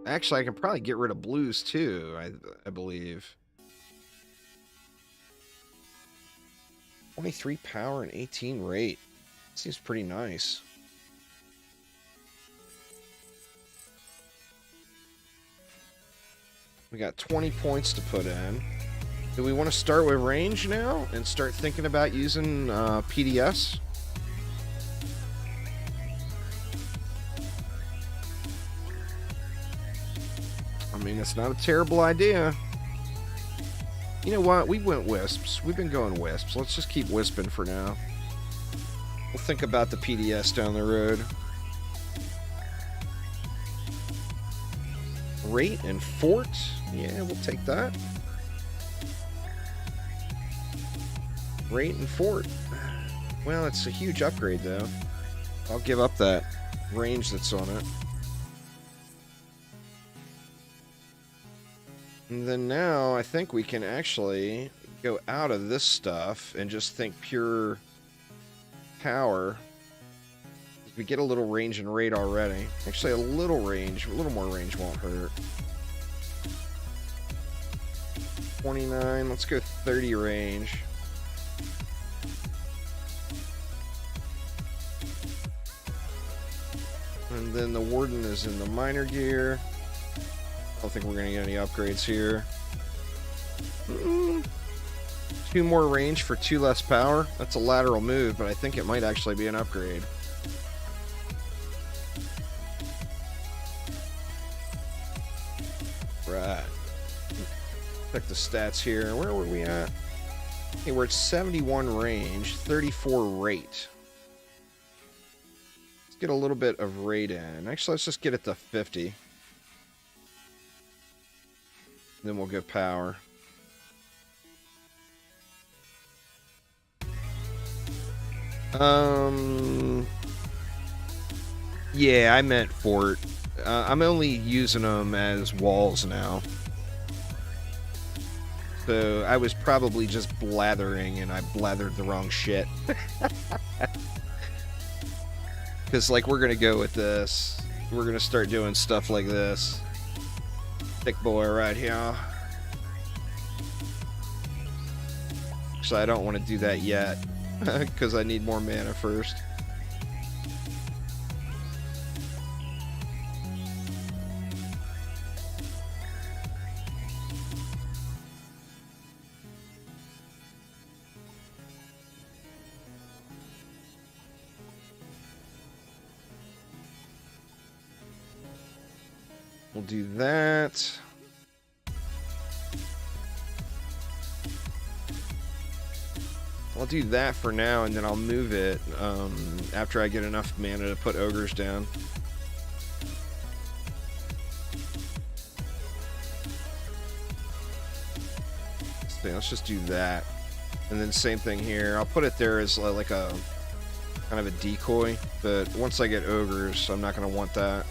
Actually, I can probably get rid of blues, too, I believe. 23 power and 18 rate. Seems pretty nice. We got 20 points to put in. Do we want to start with range now and start thinking about using PDS? I mean, it's not a terrible idea. You know what? We went wisps. We've been going wisps. Let's just keep wisping for now. We'll think about the PDS down the road. Rate and fort. Yeah, we'll take that. Rate and fort. Well, it's a huge upgrade, though. I'll give up that range that's on it. And then now, I think we can actually go out of this stuff and just think pure power. We get a little range and rate already. Actually, a little more range won't hurt. 29, let's go 30 range. And then the Warden is in the minor gear. I don't think we're going to get any upgrades here. 2 more range for 2 less power. That's a lateral move, but I think it might actually be an upgrade. Right. Check the stats here. Where were we at? Okay, we're at 71 range, 34 rate. Let's get a little bit of rate in. Actually, let's just get it to 50. Then we'll get power. Yeah, I meant fort. I'm only using them as walls now. So I was probably just blathering and I blathered the wrong shit. Because, like, we're going to go with this. We're going to start doing stuff like this. Thick boy right here. So I don't want to do that yet. Because I need more mana first. We'll do that. I'll do that for now, and then I'll move it after I get enough mana to put ogres down. So let's just do that. And then same thing here. I'll put it there as like a kind of a decoy, but once I get ogres, I'm not going to want that.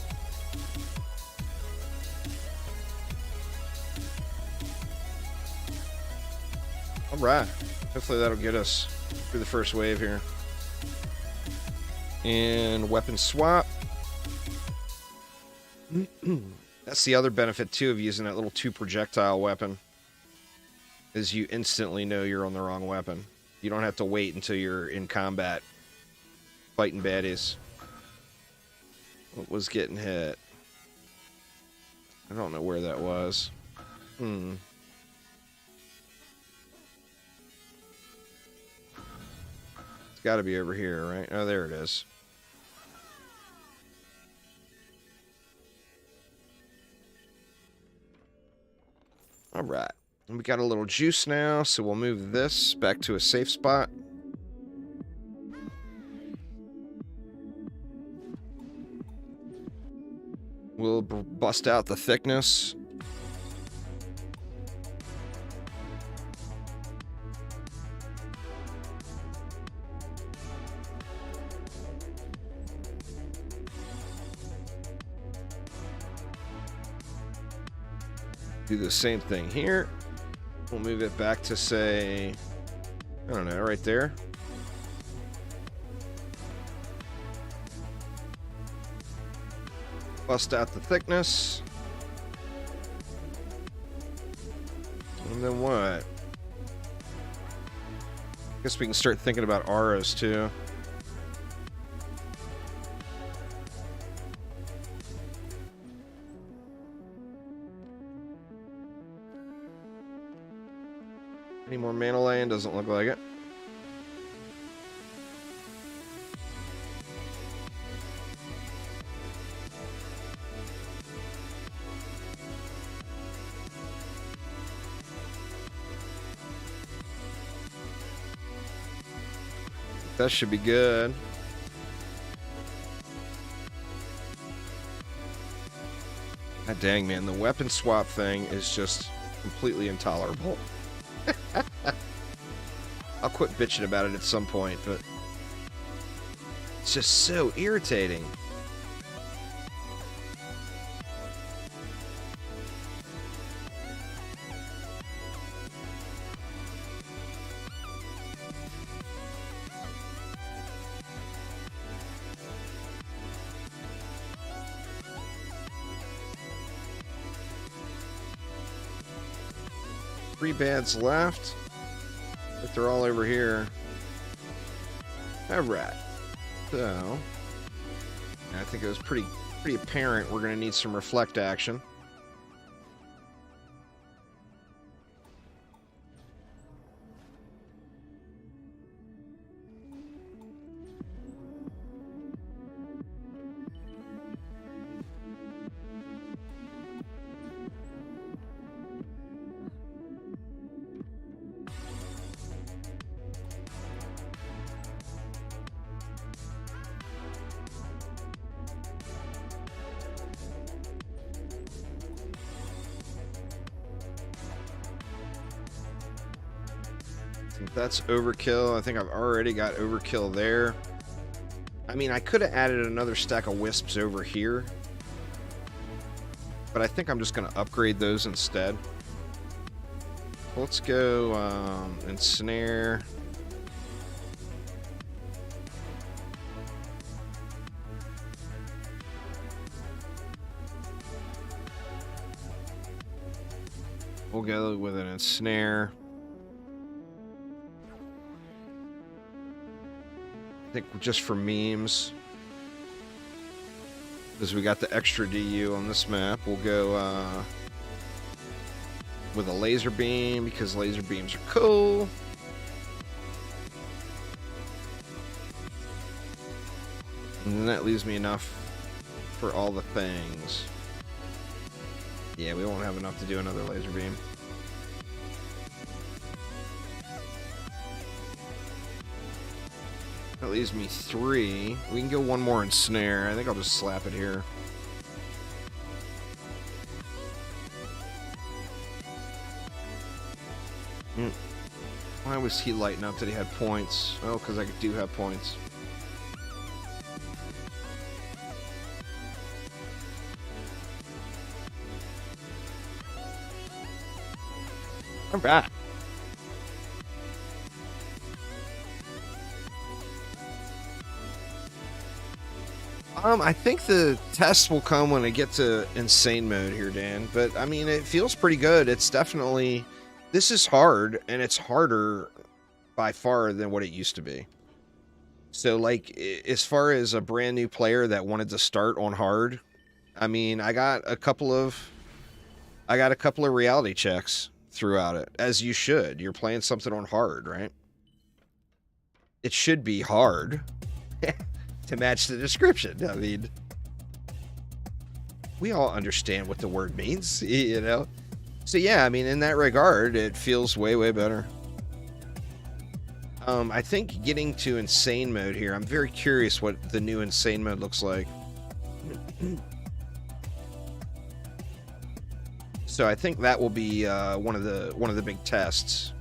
Alright, hopefully that'll get us through the first wave here. And weapon swap. That's the other benefit, too, of using that little 2-projectile weapon, is you instantly know you're on the wrong weapon. You don't have to wait until you're in combat fighting baddies. What was getting hit? I don't know where that was. It's got to be over here, right? Oh, there it is. All right. We got a little juice now, so we'll move this back to a safe spot. We'll bust out the thickness. Do the same thing here. We'll move it back to, say, I don't know, right there. Bust out the thickness. And then what? Guess we can start thinking about auras too. Any more mana land? Doesn't look like it. That should be good. God dang, man. The weapon swap thing is just completely intolerable. I'll quit bitching about it at some point, but it's just so irritating. Three bads left. But they're all over here. Alright. So I think it was pretty apparent we're gonna need some reflect action. That's overkill. I think I've already got overkill there. I mean, I could have added another stack of wisps over here, but I think I'm just going to upgrade those instead. Let's go ensnare. We'll go with an ensnare. I think just for memes, because we got the extra DU on this map, we'll go with a laser beam, because laser beams are cool. And then that leaves me enough for all the things. Yeah, we won't have enough to do another laser beam. That leaves me 3. We can go one more ensnare. I think I'll just slap it here. Why was he lighting up that he had points? Oh, because I do have points. All right. I think the test will come when I get to insane mode here, Dan. But I mean, it feels pretty good. It's definitely, this is hard, and it's harder by far than what it used to be. So, like, as far as a brand new player that wanted to start on hard, I mean, I got a couple of reality checks throughout it, as you should. You're playing something on hard, right? It should be hard. To match the description. I mean, we all understand what the word means, you know? So yeah, I mean, in that regard, it feels way, way better. I think getting to insane mode here, I'm very curious what the new insane mode looks like. So I think that will be one of the big tests.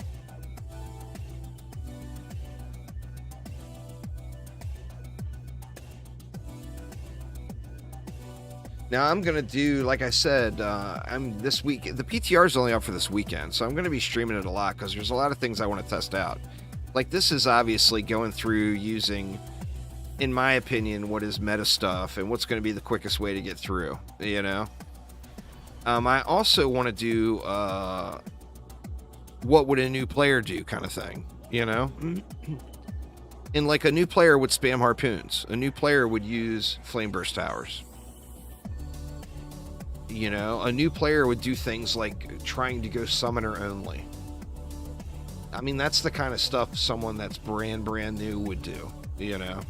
Now I'm gonna do, like I said, I'm this week. The PTR is only up for this weekend, so I'm gonna be streaming it a lot because there's a lot of things I want to test out. Like, this is obviously going through using, in my opinion, what is meta stuff and what's going to be the quickest way to get through. You know. I also want to do what would a new player do kind of thing. You know. And like, a new player would spam harpoons. A new player would use flame burst towers. You know, a new player would do things like trying to go summoner only. I mean, that's the kind of stuff someone that's brand new would do, you know?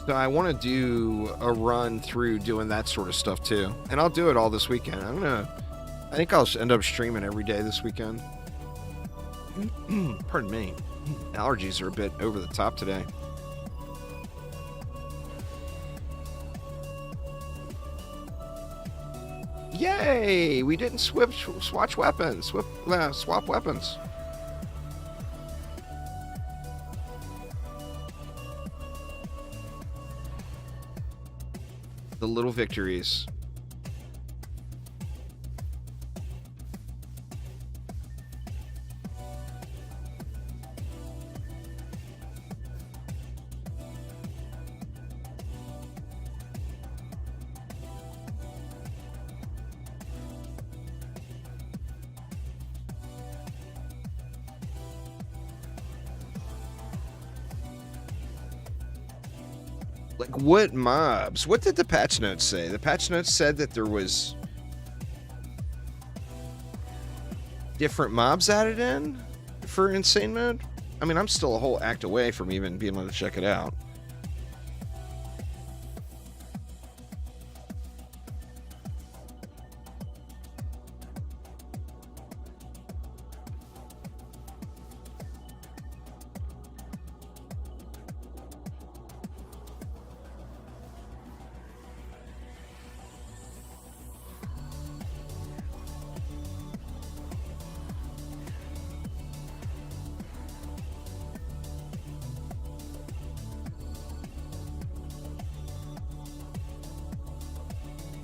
So I want to do a run through doing that sort of stuff too. And I'll do it all this weekend. I think I'll end up streaming every day this weekend. Pardon me. Allergies are a bit over the top today. Yay! We didn't swatch weapons. Swap weapons. The little victories. Like, what mobs? What did the patch notes say? The patch notes said that there was different mobs added in for insane mode. I mean, I'm still a whole act away from even being able to check it out.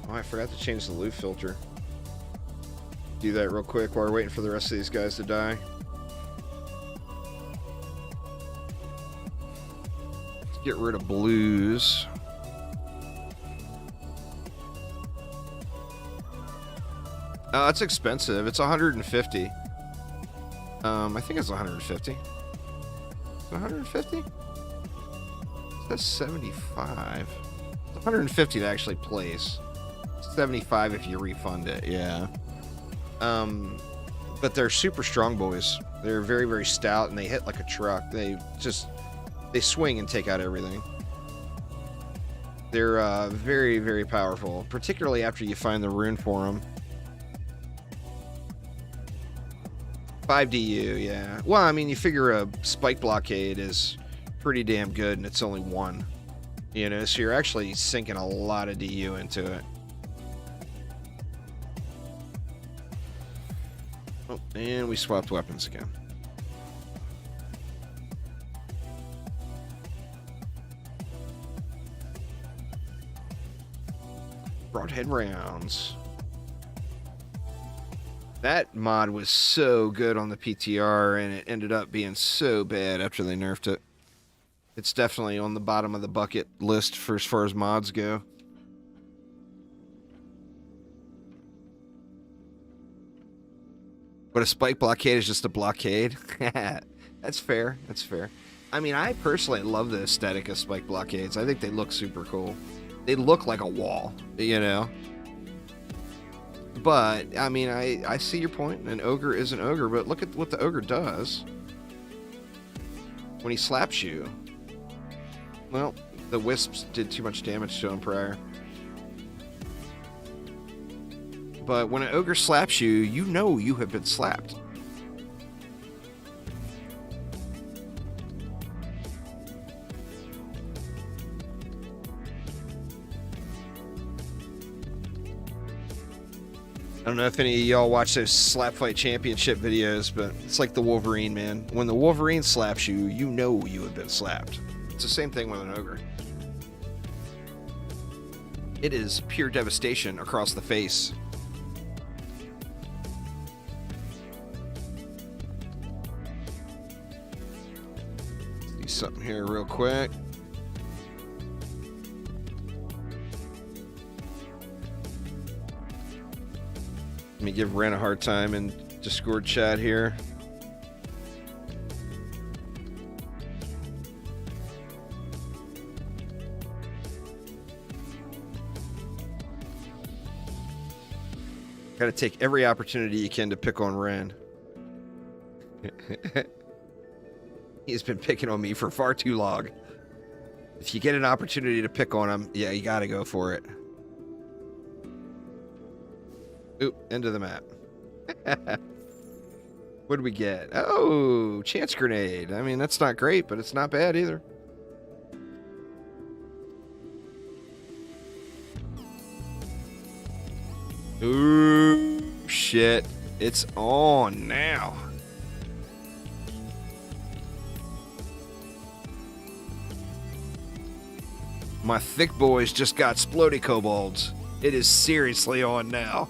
Oh, I forgot to change the loot filter. Do that real quick while we're waiting for the rest of these guys to die. Let's get rid of blues. It's expensive. It's 150. I think it's 150. 150? It says 75. It's 150 to actually place. 75 if you refund it, yeah. But they're super strong boys. They're very, very stout, and they hit like a truck. They swing and take out everything. They're very, very powerful, particularly after you find the rune for them. 5 DU, yeah. Well, I mean, you figure a spike blockade is pretty damn good, and it's only 1. You know, so you're actually sinking a lot of DU into it. Oh, and we swapped weapons again. Broadhead rounds. That mod was so good on the PTR, and it ended up being so bad after they nerfed it. It's definitely on the bottom of the bucket list for as far as mods go. But a spike blockade is just a blockade. That's fair. That's fair. I mean, I personally love the aesthetic of spike blockades. I think they look super cool. They look like a wall, you know? But, I mean, I see your point. An ogre is an ogre, but look at what the ogre does. When he slaps you. Well, the wisps did too much damage to him prior. But when an ogre slaps you, you know you have been slapped. I don't know if any of y'all watch those slap fight championship videos, but it's like the Wolverine, man. When the Wolverine slaps you, you know you have been slapped. It's the same thing with an ogre. It is pure devastation across the face. Let's do something here real quick. Let me give Ren a hard time in Discord chat here. Gotta take every opportunity you can to pick on Ren. He's been picking on me for far too long. If you get an opportunity to pick on him, yeah, you gotta go for it. Oop, end of the map. What did we get? Oh, chance grenade. I mean, that's not great, but it's not bad either. Ooh, shit. It's on now. My thick boys just got splody kobolds. It is seriously on now.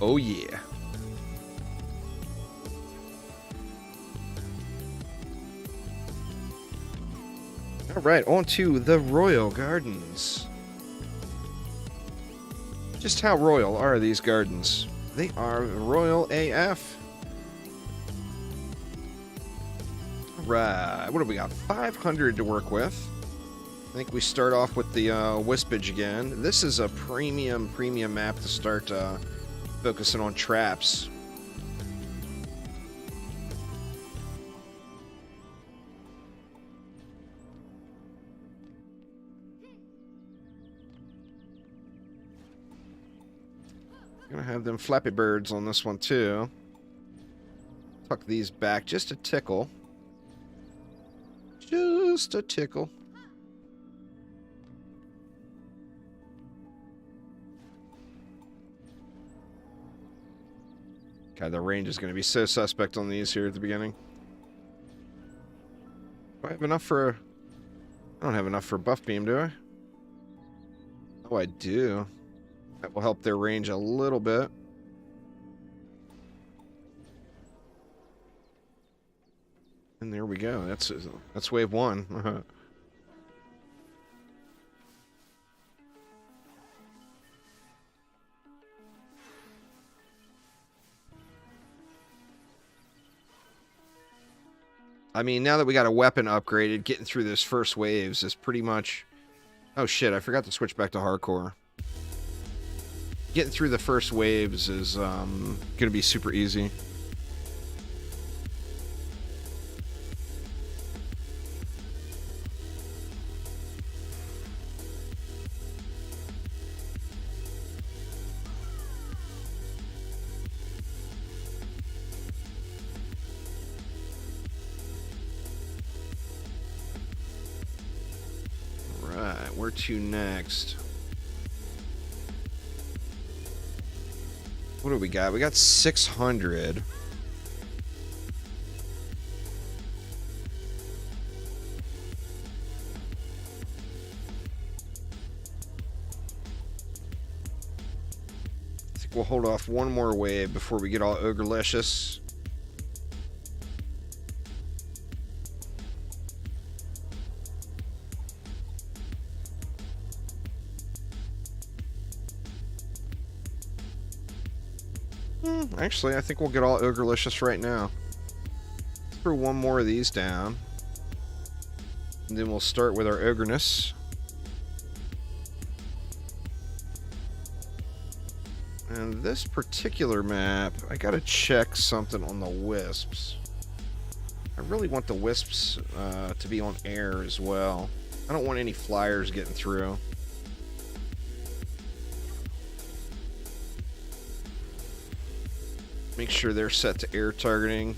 Oh yeah. All right, on to the Royal Gardens. Just how royal are these gardens? They are royal AF. All right, what do we got? 500 to work with. I think we start off with the Wispage again. This is a premium map to start focusing on traps. Gonna have them Flappy Birds on this one too. Tuck these back just a tickle. Just a tickle. God, the range is going to be so suspect on these here at the beginning. Do I have enough for... I don't have enough for buff beam, do I? Oh, I do. That will help their range a little bit. And there we go. That's wave one. I mean, now that we got a weapon upgraded, getting through those first waves is pretty much... Oh shit, I forgot to switch back to hardcore. Getting through the first waves is going to be super easy. Alright, where to next? What do we got? We got 600. we'll hold off one more wave before we get all ogrelicious. Actually, I think we'll get all ogrelicious right now. Let's throw one more of these down. And then we'll start with our ogreness. And this particular map, I gotta check something on the wisps. I really want the wisps to be on air as well. I don't want any flyers getting through. Make sure they're set to air targeting.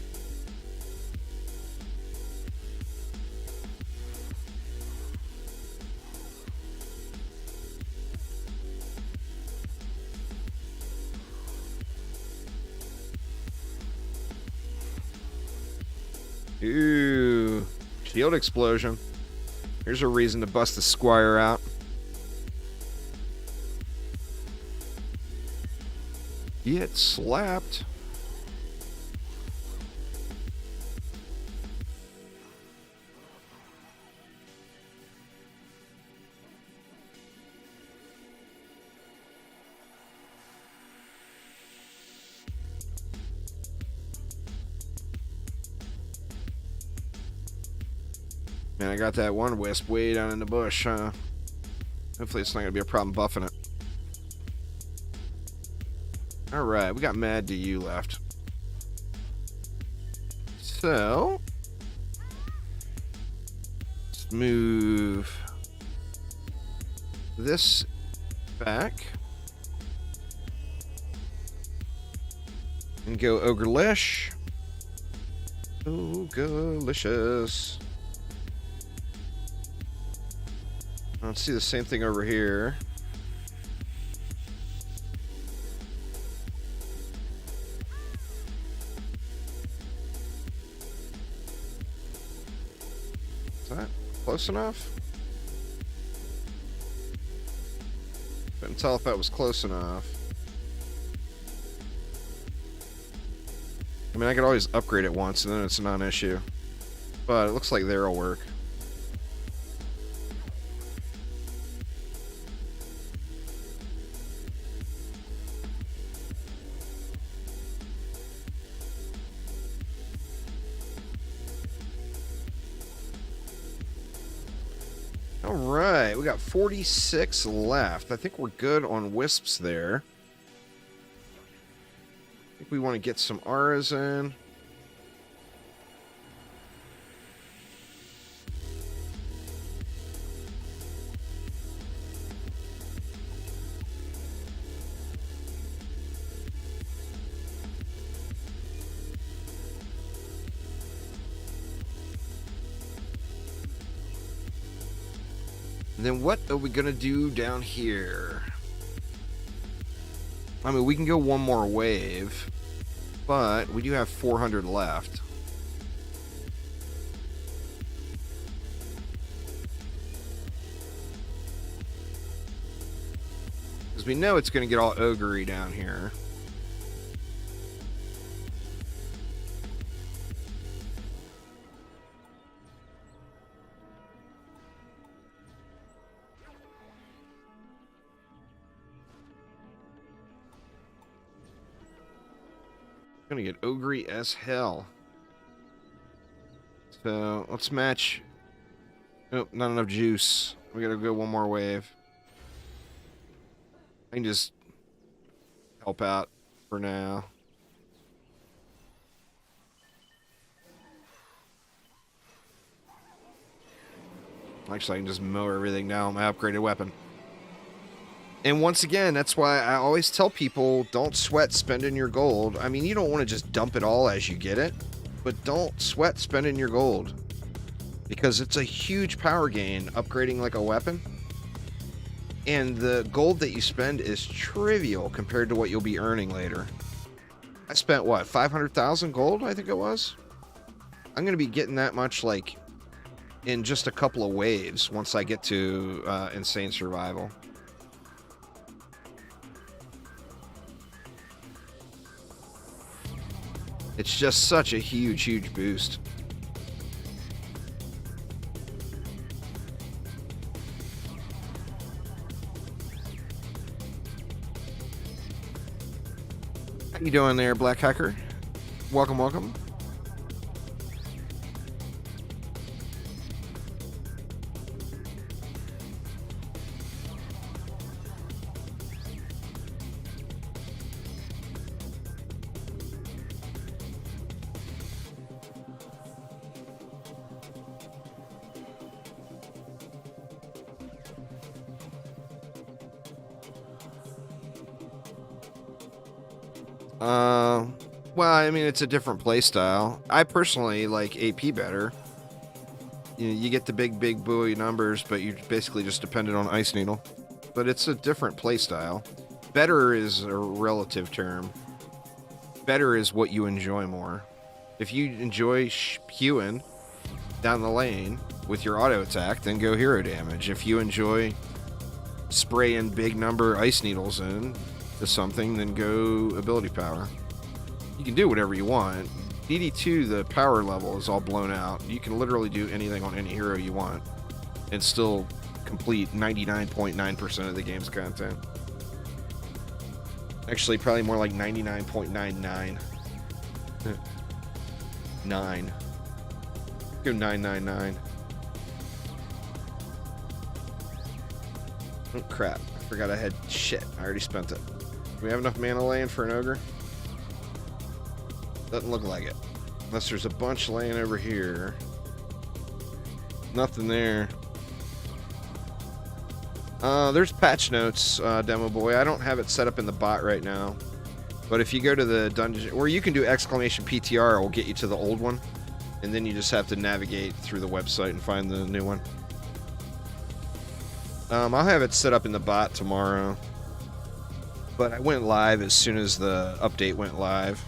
Ooh, shield explosion. Here's a reason to bust the squire out. Get slapped. Man, I got that one wisp way down in the bush, huh? Hopefully it's not going to be a problem buffing it. Alright, we got Mad DU left. So, let's move this back. And go Ogrelish. Ogrelicious. Let's see the same thing over here. Is that close enough? Couldn't tell if that was close enough. I mean, I could always upgrade it once and then it's a non-issue. But it looks like there'll work. Alright, we got 46 left. I think we're good on wisps there. I think we want to get some auras in. And then what are we going to do down here? I mean, we can go one more wave, but we do have 400 left. Because we know it's going to get all ogre-y down here. Gonna get ogre as hell. So let's match. Oh, not enough juice. We gotta go one more wave. I can just help out for now. Actually, I can just mow everything down with my upgraded weapon. And once again, that's why I always tell people, don't sweat spending your gold. I mean, you don't want to just dump it all as you get it, but don't sweat spending your gold. Because it's a huge power gain upgrading like a weapon. And the gold that you spend is trivial compared to what you'll be earning later. I spent, what, 500,000 gold, I think it was? I'm going to be getting that much, like, in just a couple of waves once I get to Insane Survival. It's just such a huge, huge boost. How you doing there, Black Hacker? Welcome, welcome. Well, I mean, it's a different play style. I personally like AP better. You get the big buoy numbers, but you're basically just dependent on Ice Needle. But it's a different play style. Better is a relative term. Better is what you enjoy more. If you enjoy hewing down the lane with your auto attack, then go hero damage. If you enjoy spraying big number Ice Needles in to something, then go ability power. You can do whatever you want. DD2, the power level is all blown out. You can literally do anything on any hero you want and still complete 99.9% of the game's content. Actually, probably more like 99.99. 9. Go 999. Oh, crap. I forgot I had shit. I already spent it. Do we have enough mana laying for an ogre? Doesn't look like it. Unless there's a bunch laying over here. Nothing there. There's patch notes, Demo Boy. I don't have it set up in the bot right now. But if you go to the dungeon, or you can do exclamation PTR, it will get you to the old one. And then you just have to navigate through the website and find the new one. I'll have it set up in the bot tomorrow. But I went live as soon as the update went live.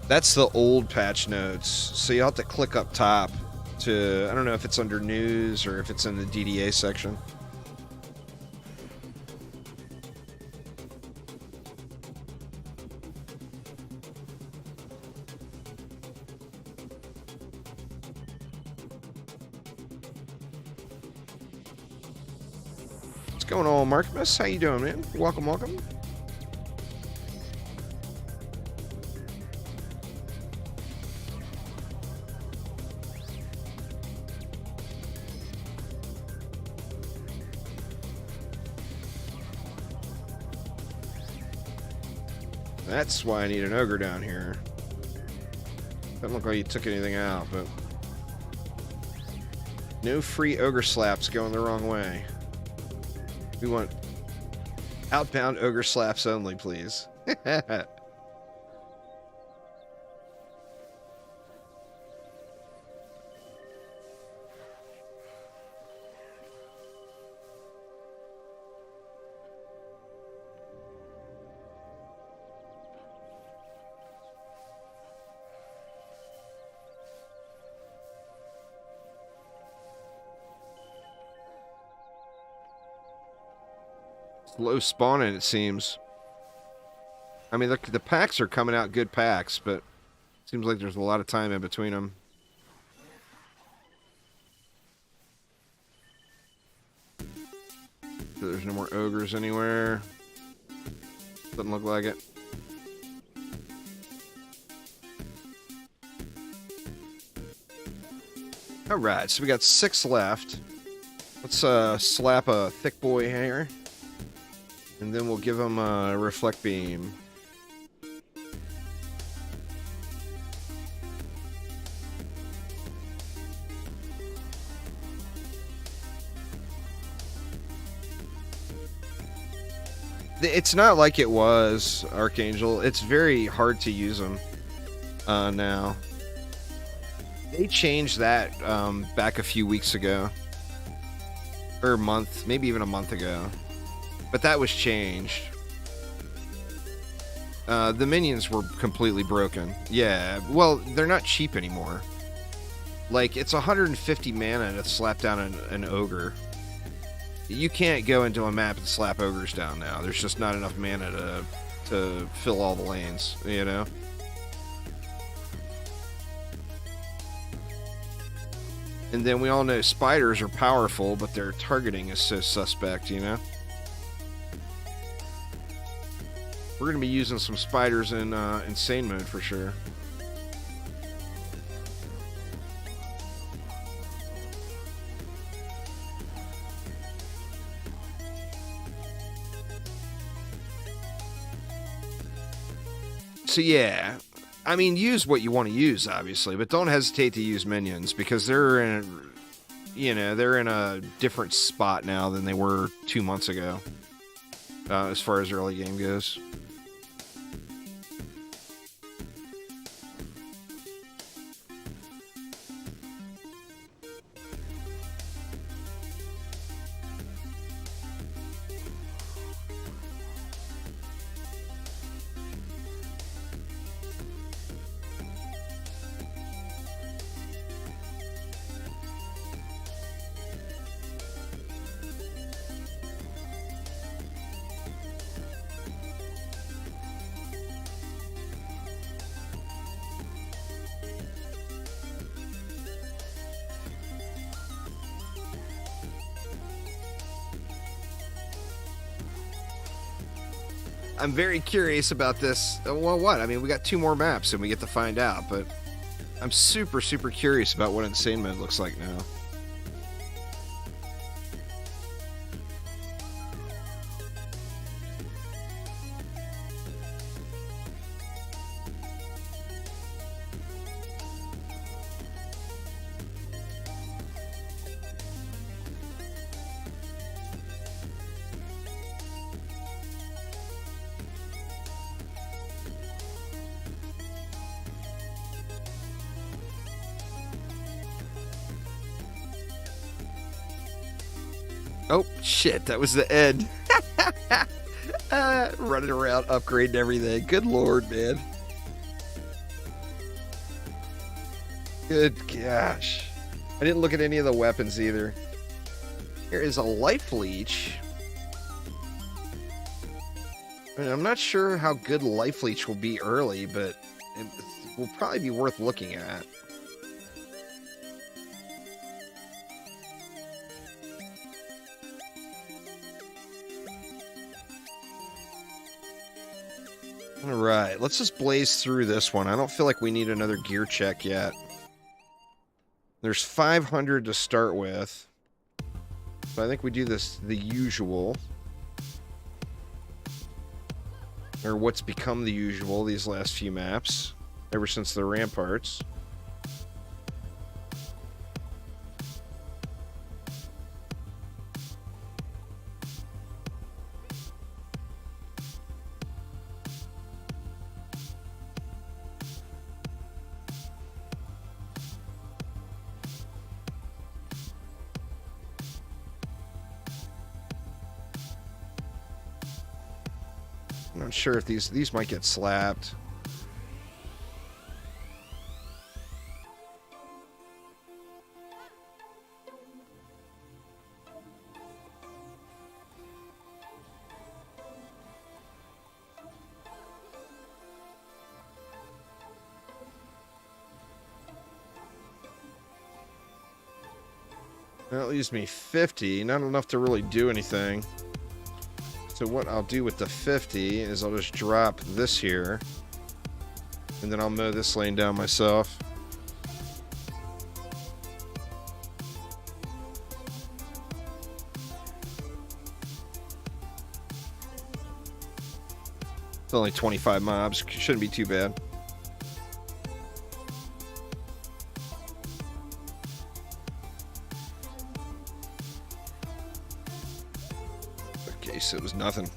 That's the old patch notes. So you'll have to click up top to, I don't know if it's under news or if it's in the DDA section. What's going on, Markmus? How you doing, man? Welcome, welcome. That's why I need an ogre down here. Doesn't look like you took anything out, but... No free ogre slaps going the wrong way. We want outbound ogre slaps only, please. Low spawning, it seems. I mean, the packs are coming out good packs, but it seems like there's a lot of time in between them. So there's no more ogres anywhere. Doesn't look like it. Alright, so we got 6 left. Let's slap a thick boy here. And then we'll give him a reflect beam. It's not like it was, Archangel. It's very hard to use them now. They changed that back a few weeks ago. Or a month, maybe even a month ago. But that was changed. The minions were completely broken. Yeah, well, they're not cheap anymore. Like, it's 150 mana to slap down an ogre. You can't go into a map and slap ogres down now. There's just not enough mana to fill all the lanes, you know? And then we all know spiders are powerful, but their targeting is so suspect, you know? We're going to be using some spiders in insane mode for sure. So yeah, I mean, use what you want to use, obviously, but don't hesitate to use minions because they're in, they're in a different spot now than they were 2 months ago, as far as early game goes. I'm very curious about this. Well, what? I mean, we got 2 more maps and we get to find out, but I'm super, super curious about what insane mode looks like now. Oh, shit, that was the end. Running around, upgrading everything. Good lord, man. Good gosh. I didn't look at any of the weapons either. There is a life leech. I mean, I'm not sure how good life leech will be early, but it will probably be worth looking at. Alright, let's just blaze through this one. I don't feel like we need another gear check yet. There's 500 to start with. So I think we do this the usual. Or what's become the usual these last few maps. Ever since the ramparts. I'm not sure if these might get slapped. That leaves me 50, not enough to really do anything. So what I'll do with the 50 is I'll just drop this here. And then I'll mow this lane down myself. It's only 25 mobs. Shouldn't be too bad. So it was nothing.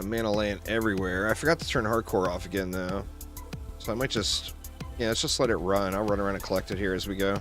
Mana laying everywhere. I forgot to turn hardcore off again though. So I might just, yeah, let's just let it run. I'll run around and collect it here as we go.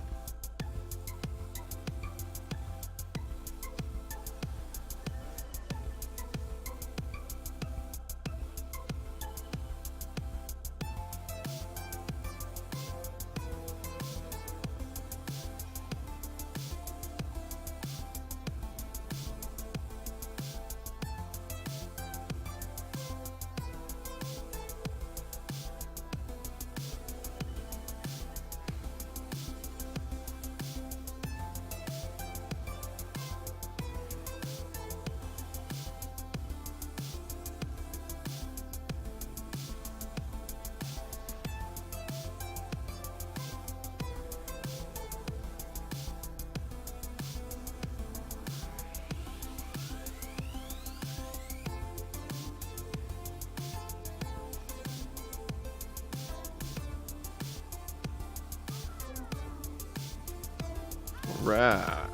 right.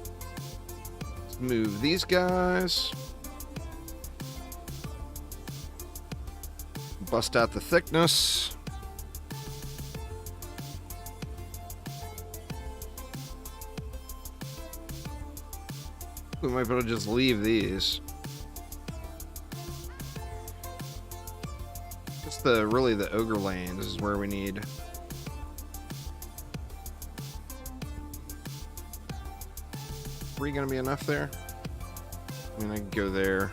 Let's move these guys. Bust out the thickness. We might be able to just leave these. Just really the ogre lanes is where we need. Three gonna be enough there? I mean, I can go there.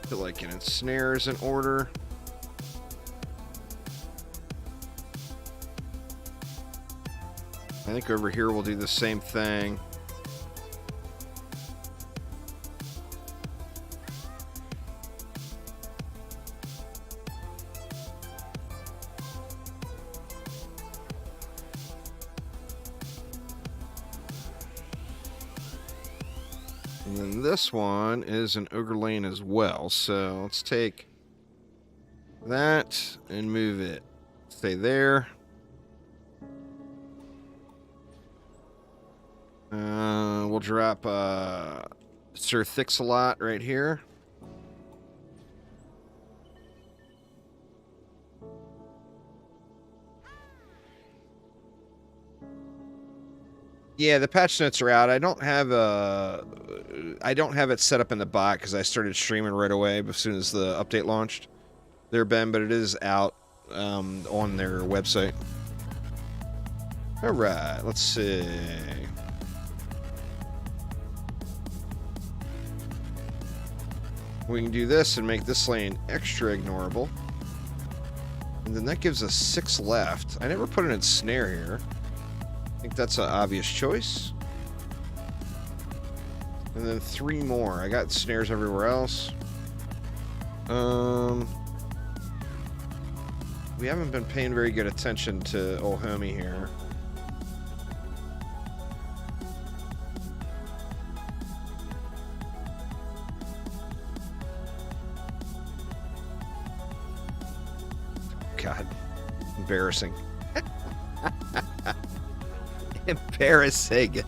Feel like an ensnare is in order. I think over here we'll do the same thing. And then this one is an ogre lane as well. So let's take that and move it. Stay there. We'll drop Sir Thix-a-Lot right here. Yeah, the patch notes are out. I don't have it set up in the bot because I started streaming right away as soon as the update launched. There, Ben, but it is out on their website. All right, let's see. We can do this and make this lane extra ignorable. And then that gives us 6 left. I never put an ensnare here. I think that's an obvious choice. And then 3 more. I got snares everywhere else. We haven't been paying very good attention to old homie here. God, embarrassing. Embarrassing.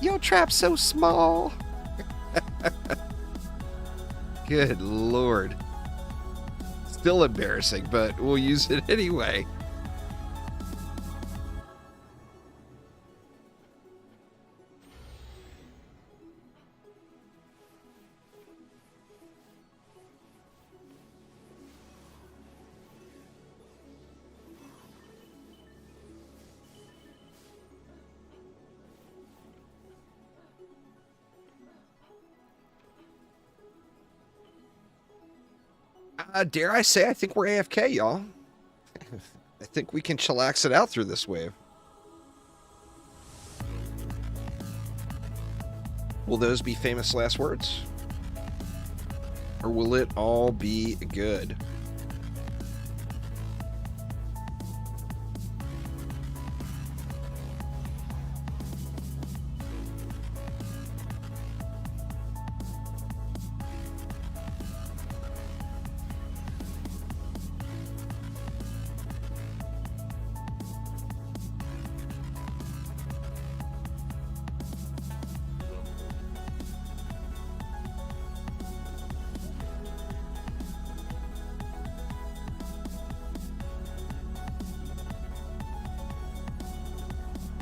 Yo, trap's so small. Good Lord. Still embarrassing, but we'll use it anyway. Dare I say, I think we're AFK, y'all. I think we can chillax it out through this wave. Will those be famous last words? Or will it all be good?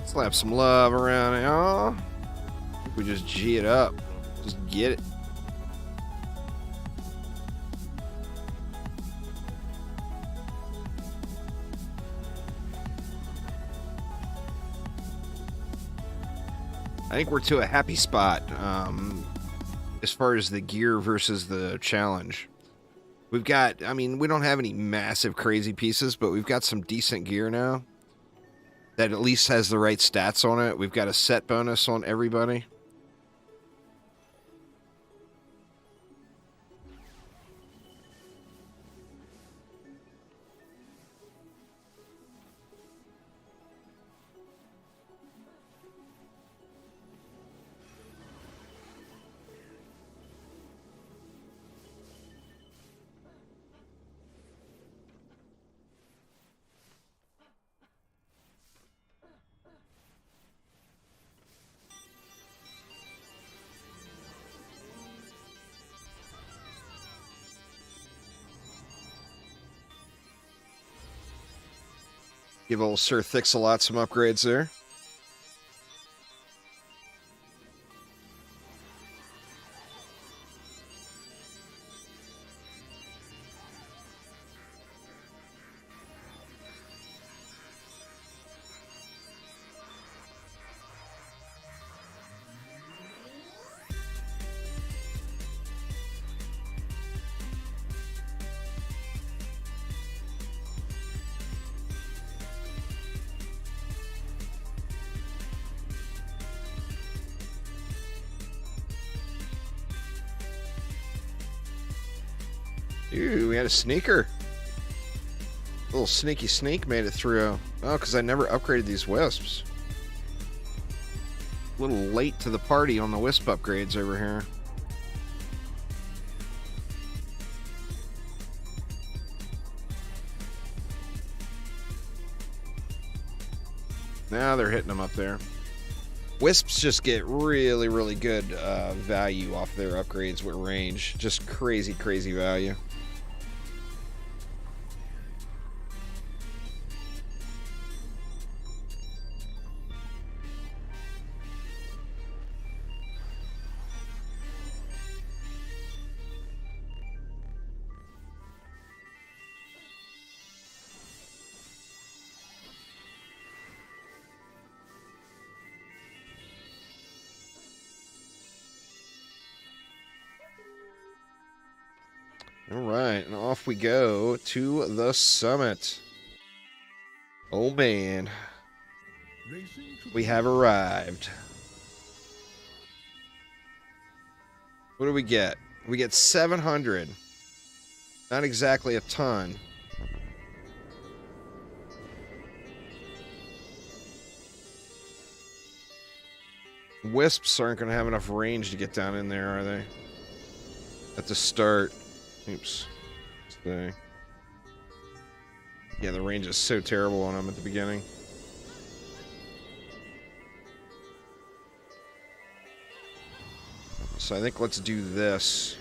Slap some love around, y'all. We just G it up. Just get it. I think we're to a happy spot as far as the gear versus the challenge. We've got, I mean, we don't have any massive crazy pieces, but we've got some decent gear now that at least has the right stats on it. We've got a set bonus on everybody. Give old Sir Thix-a-lot some upgrades there. Ooh, we had a sneaker. A little sneaky sneak made it through. Oh, because I never upgraded these wisps. A little late to the party on the wisp upgrades over here. Now they're hitting them up there. Wisps just get really, really good value off their upgrades with range. Just crazy, crazy value. All right, and off we go to the summit. Oh man, we have arrived. What do we get? We get 700. Not exactly a ton. Wisps aren't going to have enough range to get down in there, are they? At the start. Oops. Stay. Yeah, the range is so terrible on them at the beginning. So I think let's do this.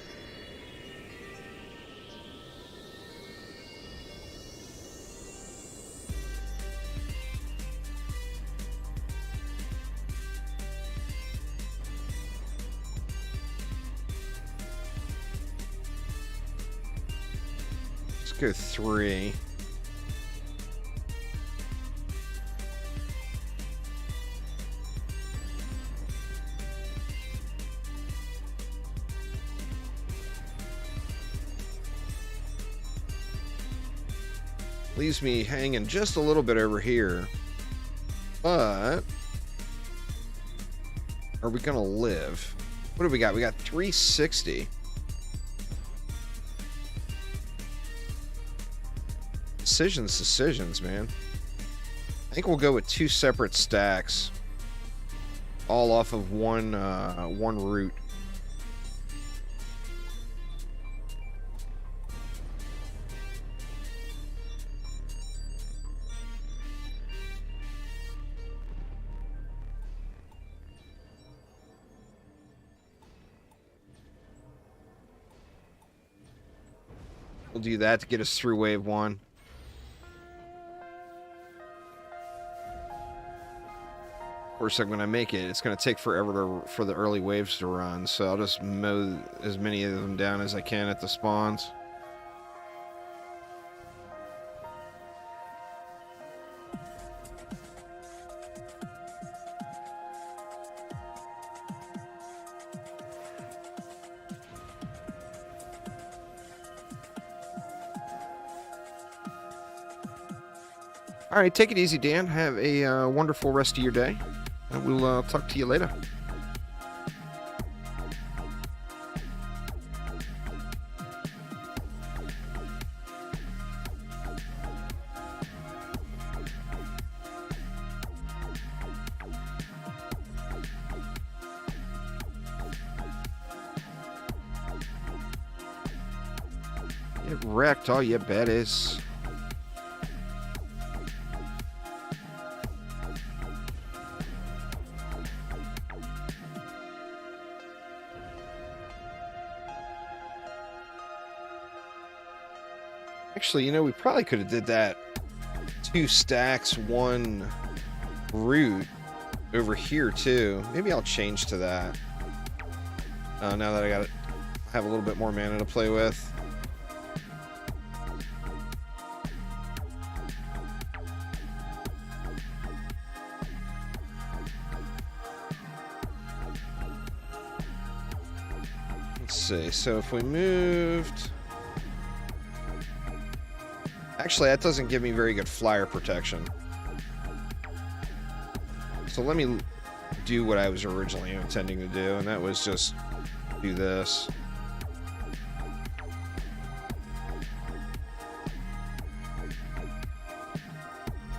Go 3. Leaves me hanging just a little bit over here. But are we gonna live? What do we got? We got 360. Decisions, man. I think we'll go with 2 separate stacks, all off of one route. We'll do that to get us through wave 1. Of course, when I make it, it's going to take forever for the early waves to run, so I'll just mow as many of them down as I can at the spawns. All right, take it easy, Dan. Have a wonderful rest of your day. And we'll talk to you later. Get wrecked, all you baddies. Actually, you know, we probably could have did that 2 stacks, 1 root over here too. Maybe I'll change to that. Now that I have a little bit more mana to play with. Let's see. So if we moved, actually that doesn't give me very good flyer protection. So let me do what I was originally intending to do, and that was just do this.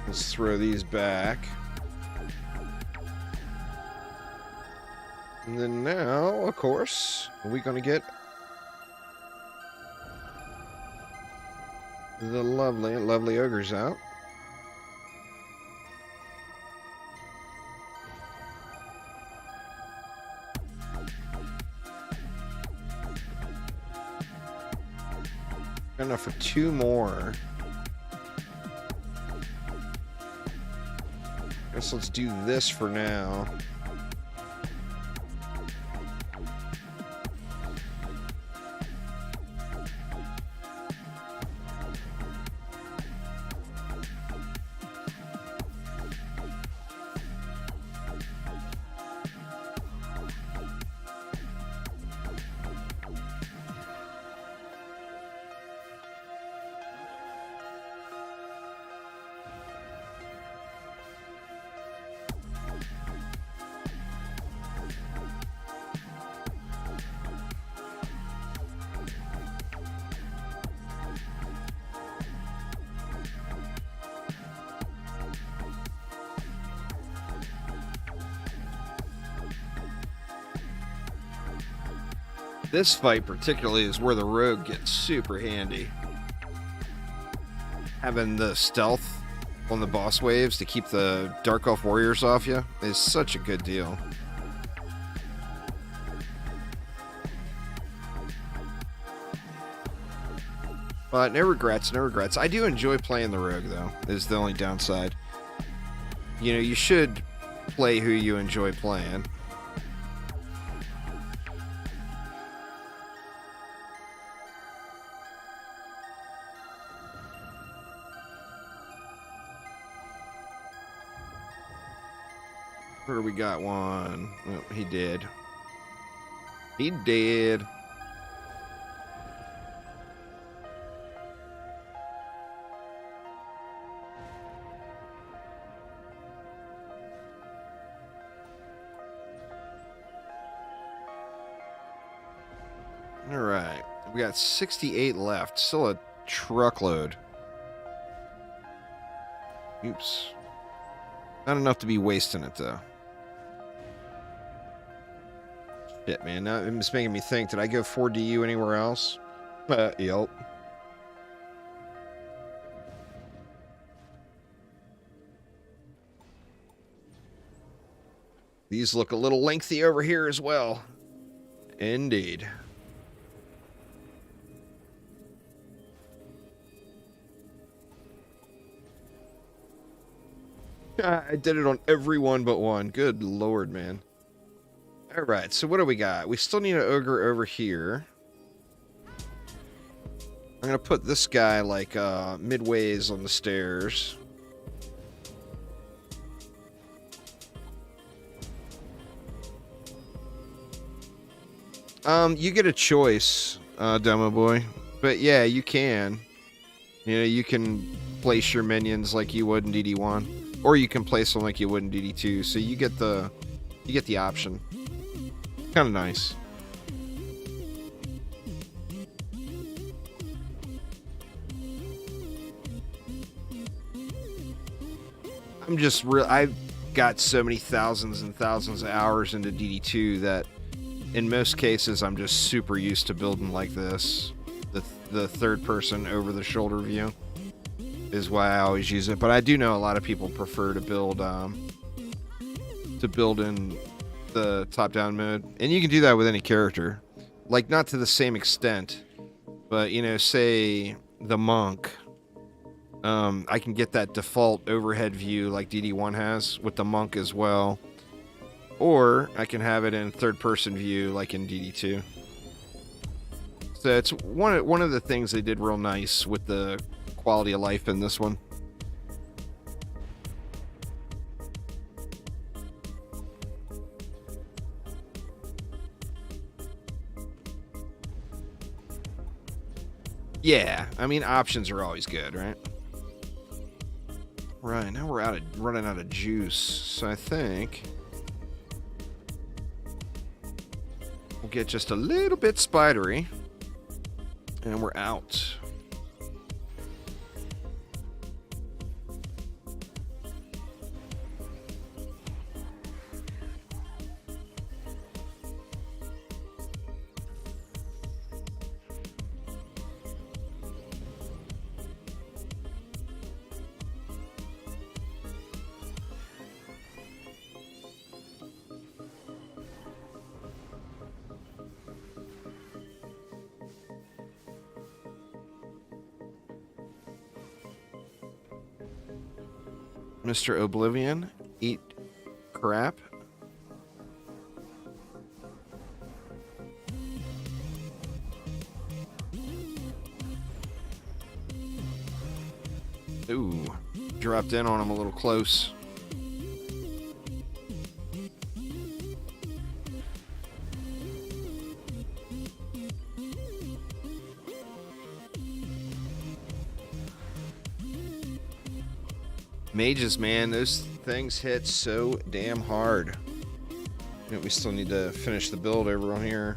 Let's throw these back. And then now, of course, are we going to get the lovely ogres out? Enough for 2 more. Guess let's do this for now. This fight particularly is where the rogue gets super handy. Having the stealth on the boss waves to keep the Dark Elf warriors off you is such a good deal. But no regrets, no regrets. I do enjoy playing the rogue, though, is the only downside. You know, you should play who you enjoy playing. Where we got one? Oh, he did. He did. All right. We got 68 left. Still a truckload. Oops. Not enough to be wasting it, though. Shit, man. Now it's making me think, did I go 4DU anywhere else? Yep. These look a little lengthy over here as well. Indeed. I did it on every one but one. Good lord, man. Alright, so what do we got? We still need an ogre over here. I'm going to put this guy, like, midways on the stairs. You get a choice, Demo Boy. But yeah, you can. You know, you can place your minions like you would in DD1. Or you can place them like you would in DD2. So you get the option. Kind of nice. I've got so many thousands and thousands of hours into DD2 that in most cases I'm just super used to building like this. The third person over the shoulder view is why I always use it. But I do know a lot of people prefer to build in the top-down mode, and you can do that with any character, like not to the same extent, but you know, say the monk, I can get that default overhead view like DD1 has with the monk as well. Or I can have it in third-person view like in DD2. So it's one of the things they did real nice with the quality of life in this one. Yeah, I mean, options are always good, right? Right, now we're running out of juice, so I think we'll get just a little bit spidery, and we're out. Mr. Oblivion, eat crap. Ooh, dropped in on him a little close. Mages, man, those things hit so damn hard. You know, we still need to finish the build over on here.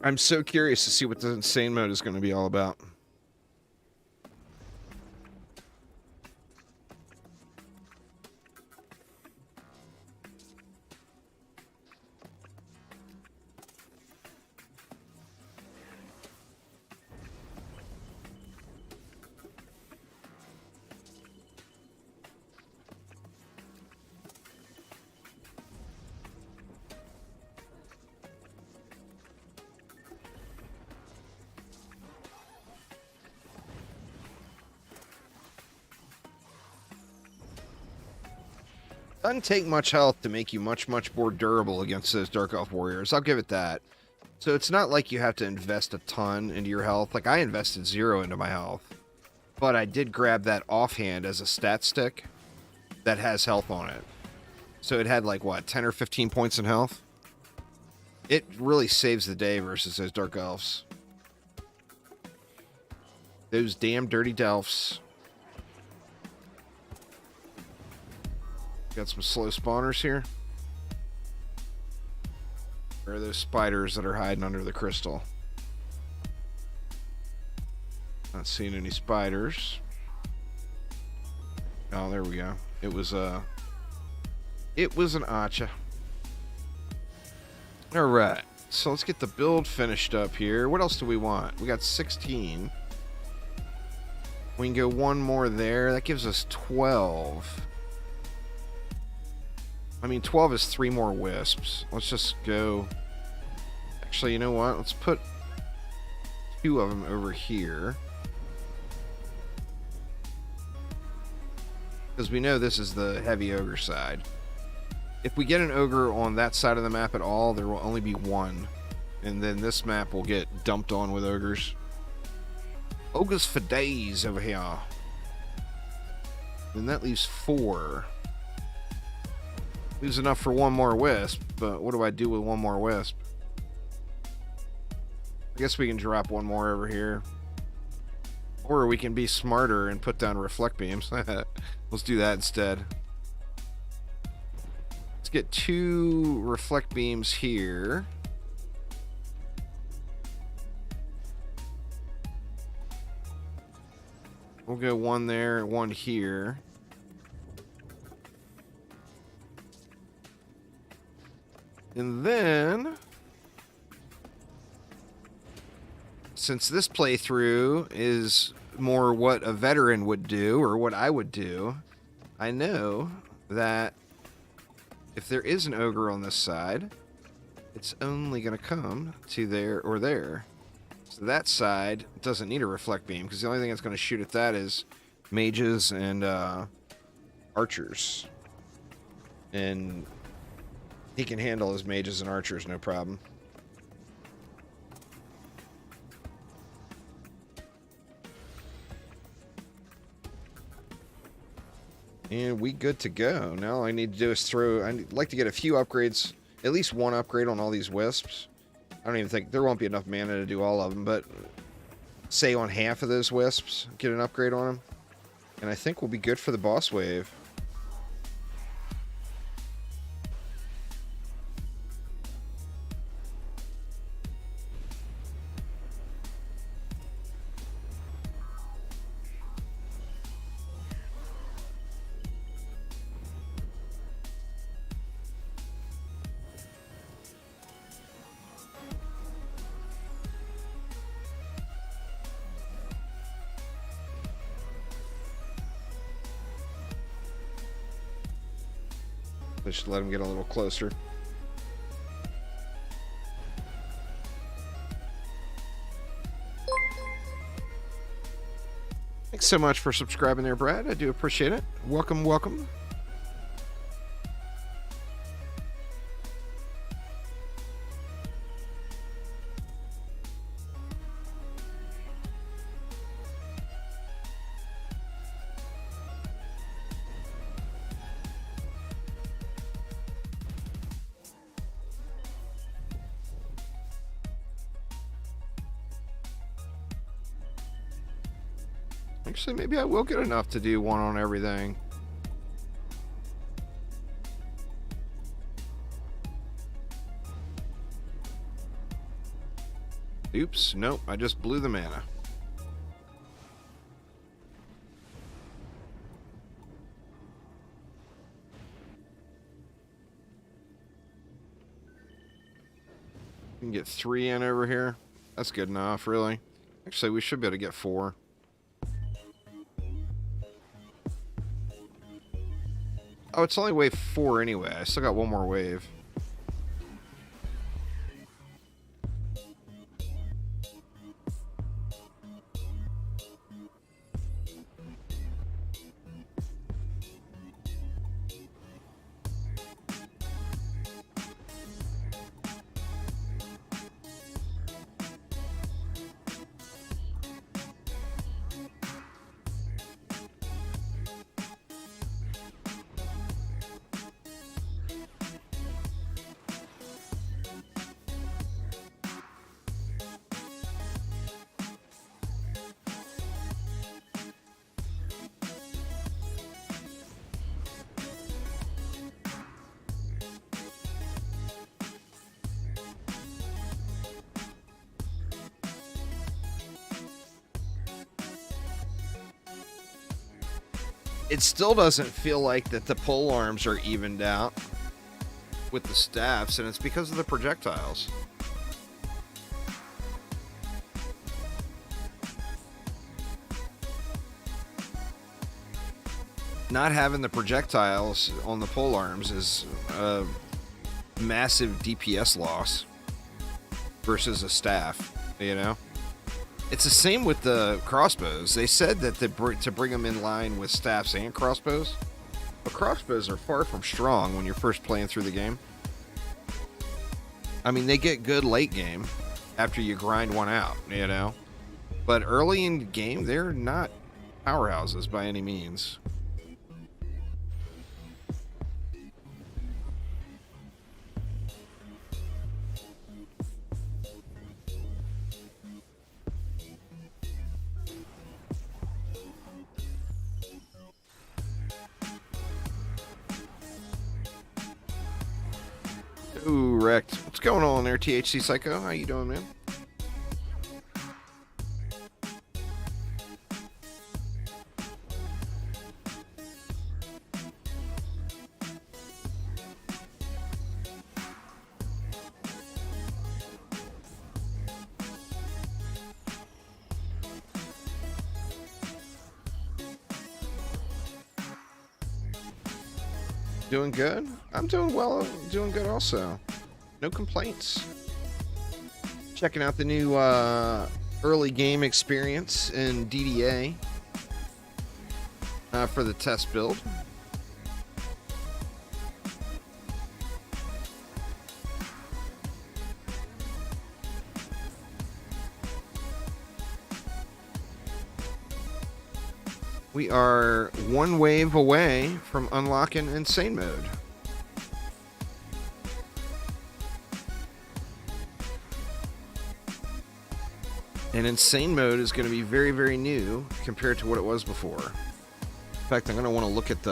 I'm so curious to see what the insane mode is going to be all about. Doesn't take much health to make you much more durable against those Dark Elf warriors. I'll give it that. So it's not like you have to invest a ton into your health. Like, I invested 0 into my health. But I did grab that offhand as a stat stick that has health on it. So it had, like, what, 10 or 15 points in health? It really saves the day versus those Dark Elves. Those damn dirty Delphs. Got some slow spawners here. Where are those spiders that are hiding under the crystal? Not seeing any spiders. Oh, there we go. It was an Acha. Alright, so let's get the build finished up here. What else do we want? We got 16. We can go one more there. That gives us 12. I mean, 12 is 3 more wisps. Let's just go... Actually, you know what? Let's put 2 of them over here. Because we know this is the heavy ogre side. If we get an ogre on that side of the map at all, there will only be 1. And then this map will get dumped on with ogres. Ogres for days over here. And that leaves 4. Leaves enough for 1 more wisp, but what do I do with 1 more wisp? I guess we can drop 1 more over here. Or we can be smarter and put down reflect beams. Let's do that instead. Let's get 2 reflect beams here. We'll go 1 there, 1 here. And then, since this playthrough is more what a veteran would do, or what I would do, I know that if there is an ogre on this side, it's only going to come to there or there. So that side doesn't need a reflect beam, because the only thing that's going to shoot at that is mages and archers. And he can handle his mages and archers, no problem. And we good to go. Now all I need to do is throw... I'd like to get a few upgrades, at least 1 upgrade on all these wisps. I don't even think... There won't be enough mana to do all of them, but say on half of those wisps, get an upgrade on them. And I think we'll be good for the boss wave. Just let him get a little closer. Thanks so much for subscribing there, Brad. I do appreciate it. Welcome, welcome. Actually, maybe I will get enough to do 1 on everything. Oops, nope, I just blew the mana. We can get 3 in over here. That's good enough, really. Actually, we should be able to get 4. Oh, it's only wave 4 anyway. I still got 1 more wave. It still doesn't feel like that the pole arms are evened out with the staffs, and it's because of the projectiles. Not having the projectiles on the pole arms is a massive DPS loss versus a staff, you know? It's the same with the crossbows. They said that to bring them in line with staffs and crossbows, but crossbows are far from strong when you're first playing through the game. I mean, they get good late game after you grind one out, you know? But early in the game, they're not powerhouses by any means. Correct. What's going on there, THC Psycho? How you doing, man? Doing good? I'm doing well. I'm doing good also. No complaints. Checking out the new early game experience in DDA for the test build. We are one wave away from unlocking Insane Mode. And Insane Mode is going to be very, very new compared to what it was before. In fact, I'm going to want to look at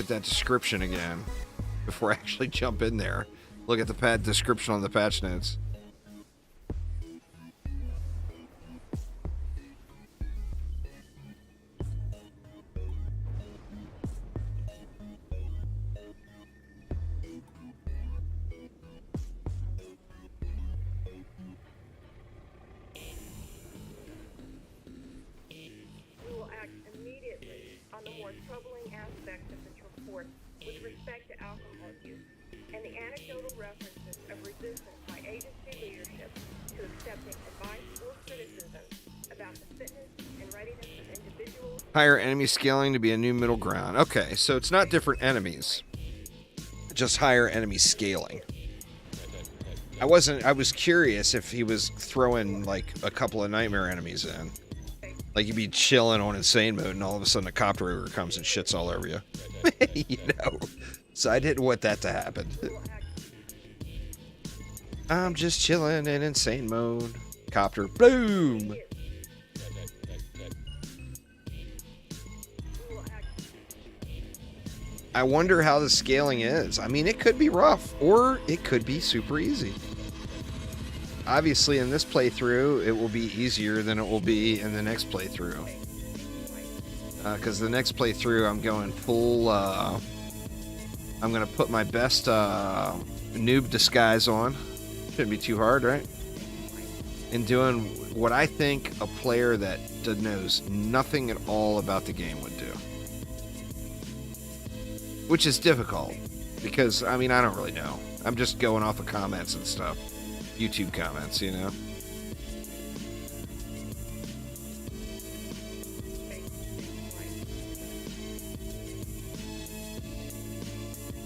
that description again before I actually jump in there. Look at the description on the patch notes. Higher enemy scaling to be a new middle ground. Okay, so it's not different enemies, just higher enemy scaling. I was curious if he was throwing like a couple of nightmare enemies in. Like you'd be chilling on Insane Mode and all of a sudden a copter comes and shits all over you. You know? So I didn't want that to happen. I'm just chilling in Insane Mode. Copter, boom! I wonder how the scaling is. I mean, it could be rough, or it could be super easy. Obviously, in this playthrough, it will be easier than it will be in the next playthrough. Because the next playthrough, I'm going full... I'm going to put my best noob disguise on. Shouldn't be too hard, right? And doing what I think a player that knows nothing at all about the game would do. Which is difficult, because, I mean, I don't really know. I'm just going off of comments and stuff. YouTube comments, you know?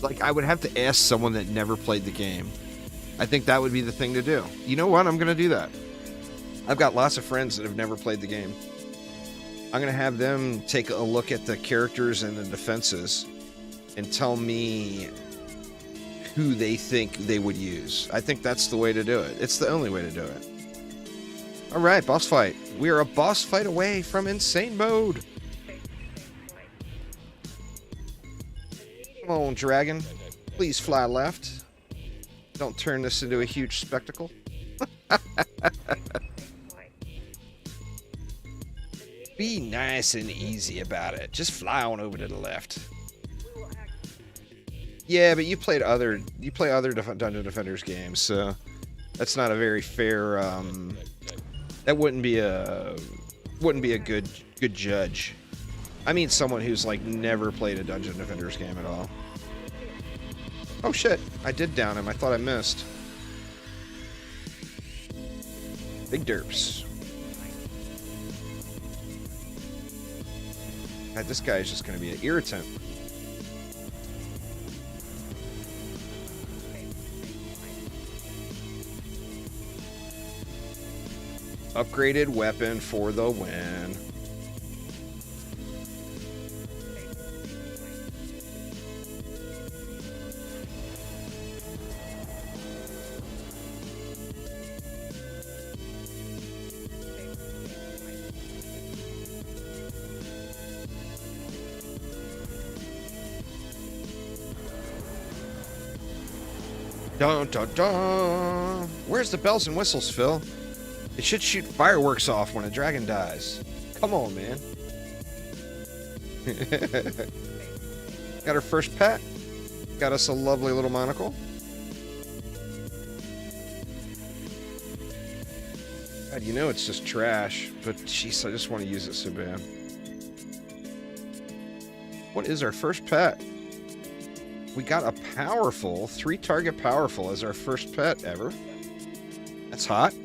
Like, I would have to ask someone that never played the game. I think that would be the thing to do. You know what? I'm going to do that. I've got lots of friends that have never played the game. I'm going to have them take a look at the characters and the defenses and tell me who they think they would use. I think that's the way to do it. It's the only way to do it. All right, boss fight. We are a boss fight away from Insane Mode. Come on, dragon. Please fly left. Don't turn this into a huge spectacle. Be nice and easy about it. Just fly on over to the left. Yeah, but you play other Dungeon Defenders games, so that's not a very fair. That wouldn't be a good judge. I mean, someone who's like never played a Dungeon Defenders game at all. Oh shit! I did down him. I thought I missed. Big derps. God, this guy is just going to be an irritant. Upgraded weapon for the win. Dun dun dun! Where's the bells and whistles, Phil? It should shoot fireworks off when a dragon dies. Come on, man. Got our first pet. Got us a lovely little monocle. God, you know it's just trash, but jeez, I just want to use it so bad. What is our first pet? We got a powerful, 3-target powerful as our first pet ever. That's hot.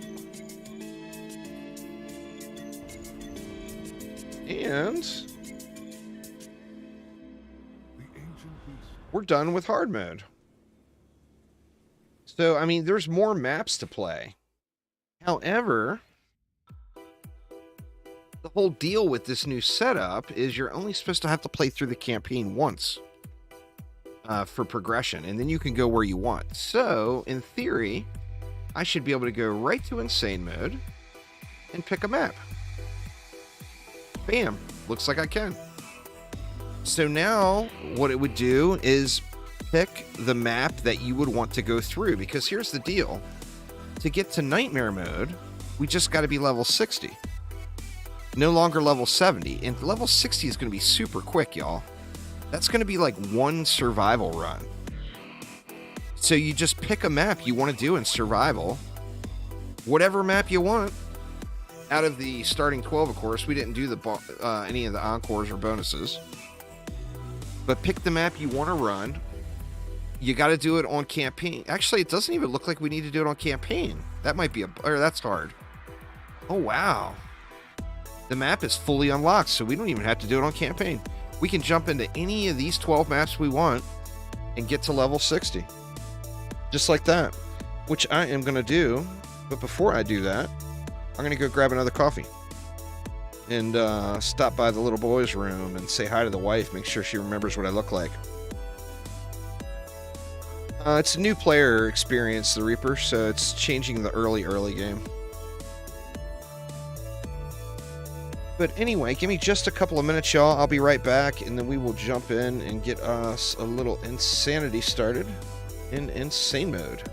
And we're done with hard mode. So, I mean, there's more maps to play. However, the whole deal with this new setup is you're only supposed to have to play through the campaign once for progression, and then you can go where you want. So, in theory, I should be able to go right to insane mode and pick a map. Bam! Looks like I can. So now, what it would do is pick the map that you would want to go through, because here's the deal. To get to nightmare mode, we just got to be level 60. No longer level 70. And level 60 is going to be super quick, y'all. That's going to be like one survival run. So you just pick a map you want to do in survival. Whatever map you want. Out of the starting 12, of course. We didn't do any of the encores or bonuses. But pick the map you want to run. You got to do it on campaign. Actually, it doesn't even look like we need to do it on campaign. That might be or that's hard. Oh, wow. The map is fully unlocked, so we don't even have to do it on campaign. We can jump into any of these 12 maps we want and get to level 60. Just like that, which I am going to do. But before I do that, I'm going to go grab another coffee and stop by the little boy's room and say hi to the wife, make sure she remembers what I look like. It's a new player experience, the Reaper, so it's changing the early game. But anyway, give me just a couple of minutes, y'all. I'll be right back, and then we will jump in and get us a little insanity started in insane mode.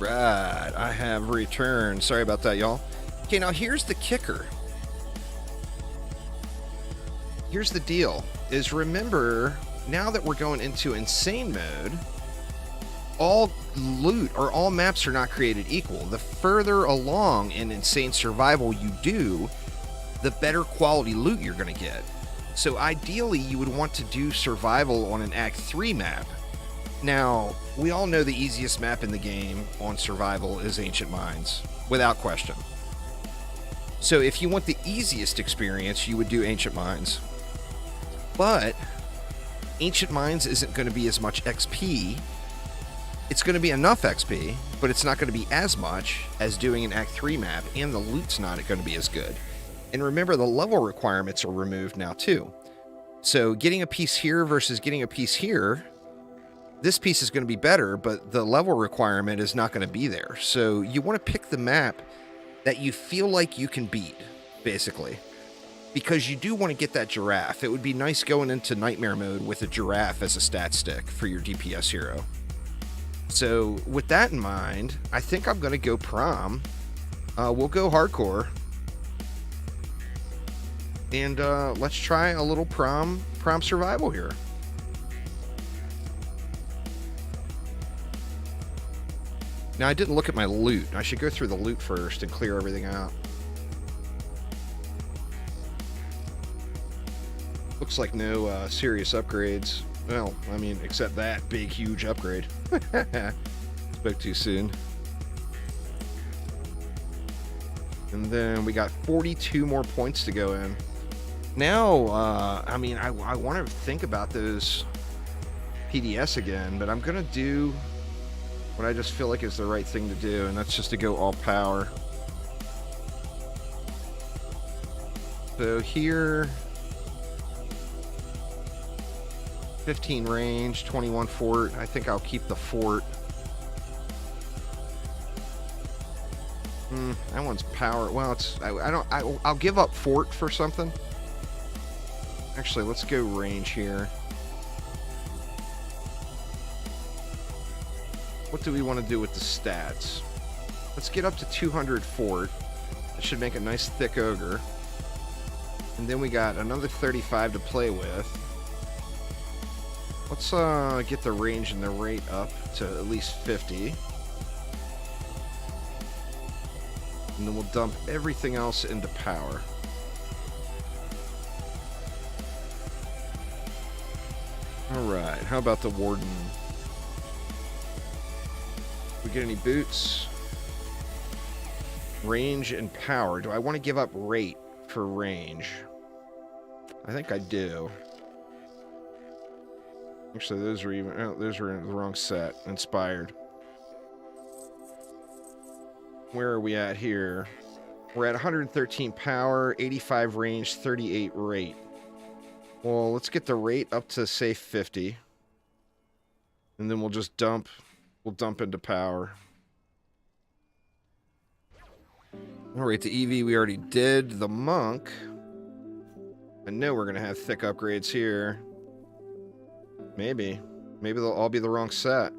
right, I have returned. Sorry about that, y'all. Okay, now here's the kicker. Here's the deal, is remember, now that we're going into insane mode, all loot or all maps are not created equal. The further along in insane survival you do, the better quality loot you're going to get. So ideally, you would want to do survival on an Act 3 map. Now, we all know the easiest map in the game on survival is Ancient Mines, without question. So if you want the easiest experience, you would do Ancient Mines. But Ancient Mines isn't going to be as much XP. It's going to be enough XP, but it's not going to be as much as doing an Act 3 map, and the loot's not going to be as good. And remember, the level requirements are removed now too. So getting a piece here versus getting a piece here, this piece is going to be better, but the level requirement is not going to be there. So you want to pick the map that you feel like you can beat, basically. Because you do want to get that giraffe. It would be nice going into nightmare mode with a giraffe as a stat stick for your DPS hero. So with that in mind, I think I'm going to go prom. We'll go hardcore. And let's try a little prom survival here. Now, I didn't look at my loot. I should go through the loot first and clear everything out. Looks like no serious upgrades. Well, I mean, except that big, huge upgrade. Spoke too soon. And then we got 42 more points to go in. Now, I mean, I want to think about those PDS again, but I'm going to do what I just feel like is the right thing to do, and that's just to go all power. So here, 15 range, 21 fort. I think I'll keep the fort. That one's power. Well, it's I'll give up fort for something. Actually, let's go range here. What do we want to do with the stats? Let's get up to 200 fort. That should make a nice thick ogre. And then we got another 35 to play with. Let's get the range and the rate up to at least 50. And then we'll dump everything else into power. Alright, how about the warden? We get any boots? Range and power. Do I want to give up rate for range? I think I do. Actually, those were even... Oh, those were in the wrong set. Inspired. Where are we at here? We're at 113 power, 85 range, 38 rate. Well, let's get the rate up to, say, 50. And then we'll just dump... We'll dump into power. Alright, the EV we already did. The monk. I know we're going to have thick upgrades here. Maybe. Maybe they'll all be the wrong set.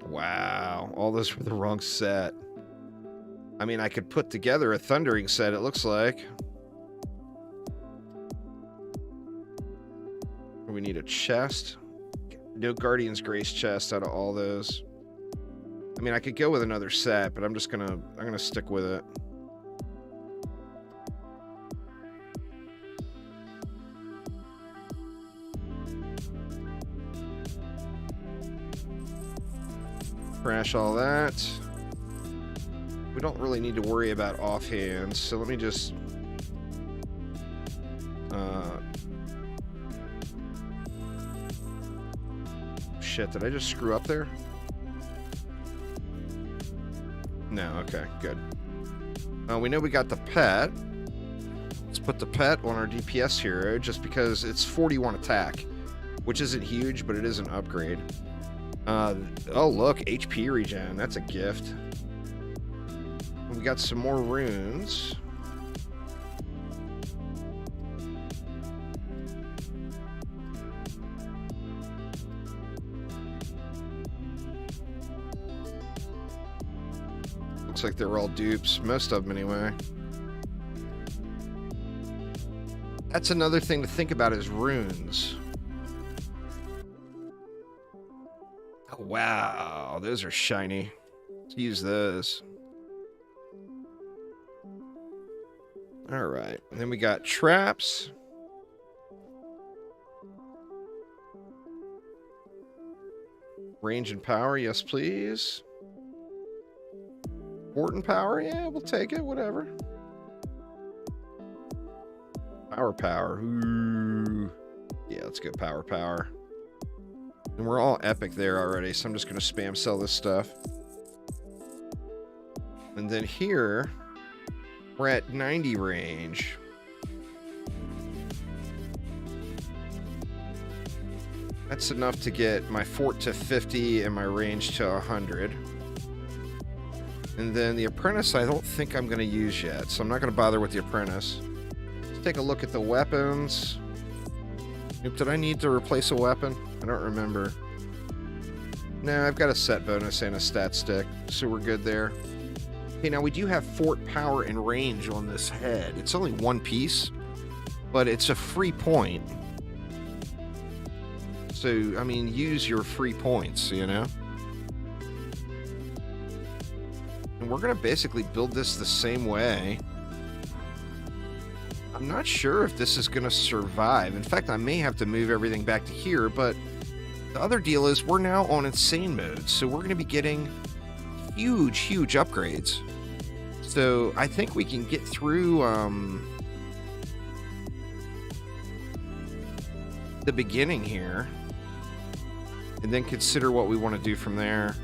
Wow. All those were the wrong set. I mean, I could put together a thundering set, it looks like. We need a chest. No Guardian's Grace chest out of all those. I mean, I could go with another set, but I'm gonna stick with it. Crash all that. We don't really need to worry about offhands, so let me just shit, did I just screw up there? No, okay, good. We know we got the pet. Let's put the pet on our DPS hero just because it's 41 attack, which isn't huge, but it is an upgrade. Oh look, HP regen, that's a gift. We got some more runes. Looks like they were all dupes. Most of them, anyway. That's another thing to think about is runes. Oh, wow. Those are shiny. Let's use those. Alright. And then we got traps. Range and power, yes please. Fort and power, yeah, we'll take it, whatever. Power. Ooh. Yeah, let's go power. And we're all epic there already, so I'm just going to spam sell this stuff. And then here, we're at 90 range. That's enough to get my fort to 50 and my range to 100. And then the apprentice I don't think I'm going to use yet, so I'm not going to bother with the apprentice. Let's take a look at the weapons. Did I need to replace a weapon? I don't remember. No, I've got a set bonus and a stat stick, so we're good there. Okay, now we do have fort power and range on this head. It's only one piece, but it's a free point. So, I mean, use your free points, you know? And we're going to basically build this the same way. I'm not sure if this is going to survive. In fact, I may have to move everything back to here, but the other deal is we're now on insane mode, so we're going to be getting huge upgrades. So I think we can get through the beginning here and then consider what we want to do from there.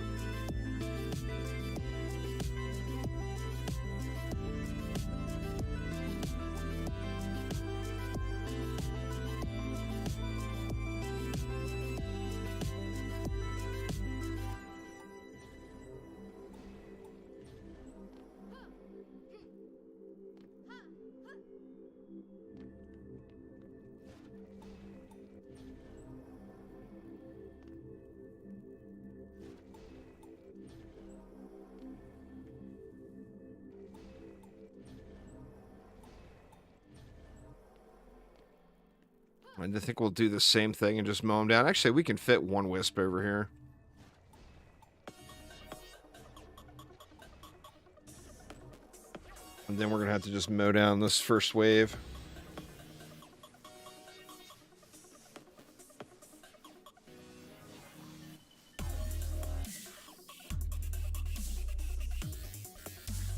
I think we'll do the same thing and just mow them down. Actually, we can fit one wisp over here. And then we're going to have to just mow down this first wave.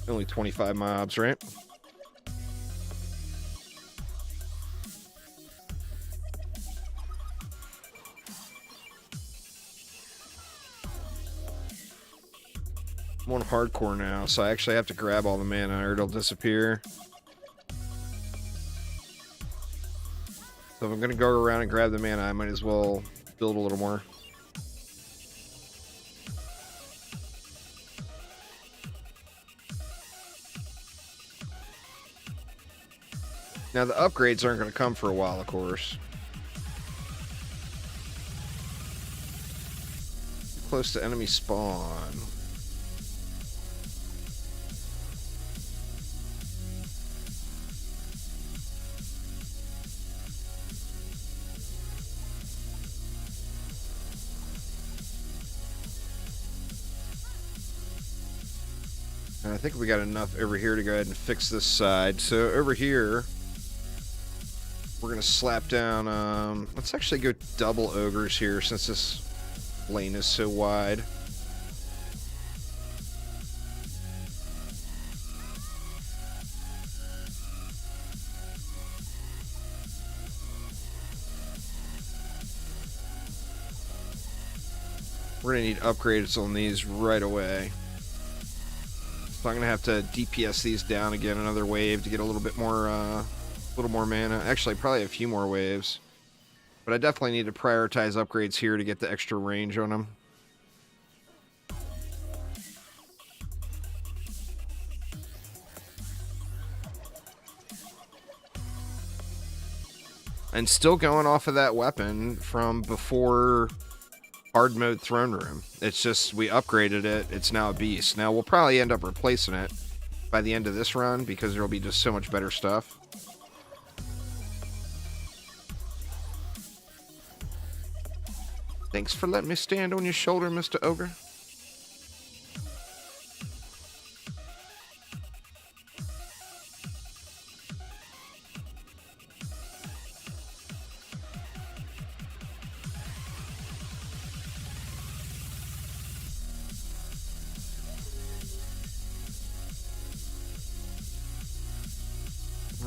Only 25 mobs, right? I'm on hardcore now, so I actually have to grab all the mana or it'll disappear. So if I'm going to go around and grab the mana, I might as well build a little more. Now the upgrades aren't going to come for a while, of course. Close to enemy spawn. And I think we got enough over here to go ahead and fix this side. So over here, we're going to slap down, let's actually go double ogres here since this lane is so wide. We're going to need upgrades on these right away. So I'm going to have to DPS these down again another wave to get a little bit more, mana. Actually, probably a few more waves. But I definitely need to prioritize upgrades here to get the extra range on them. And still going off of that weapon from before hard mode throne room. It's just we upgraded it. It's now a beast. Now we'll probably end up replacing it by the end of this run because there'll be just so much better stuff. Thanks for letting me stand on your shoulder, Mr. Ogre.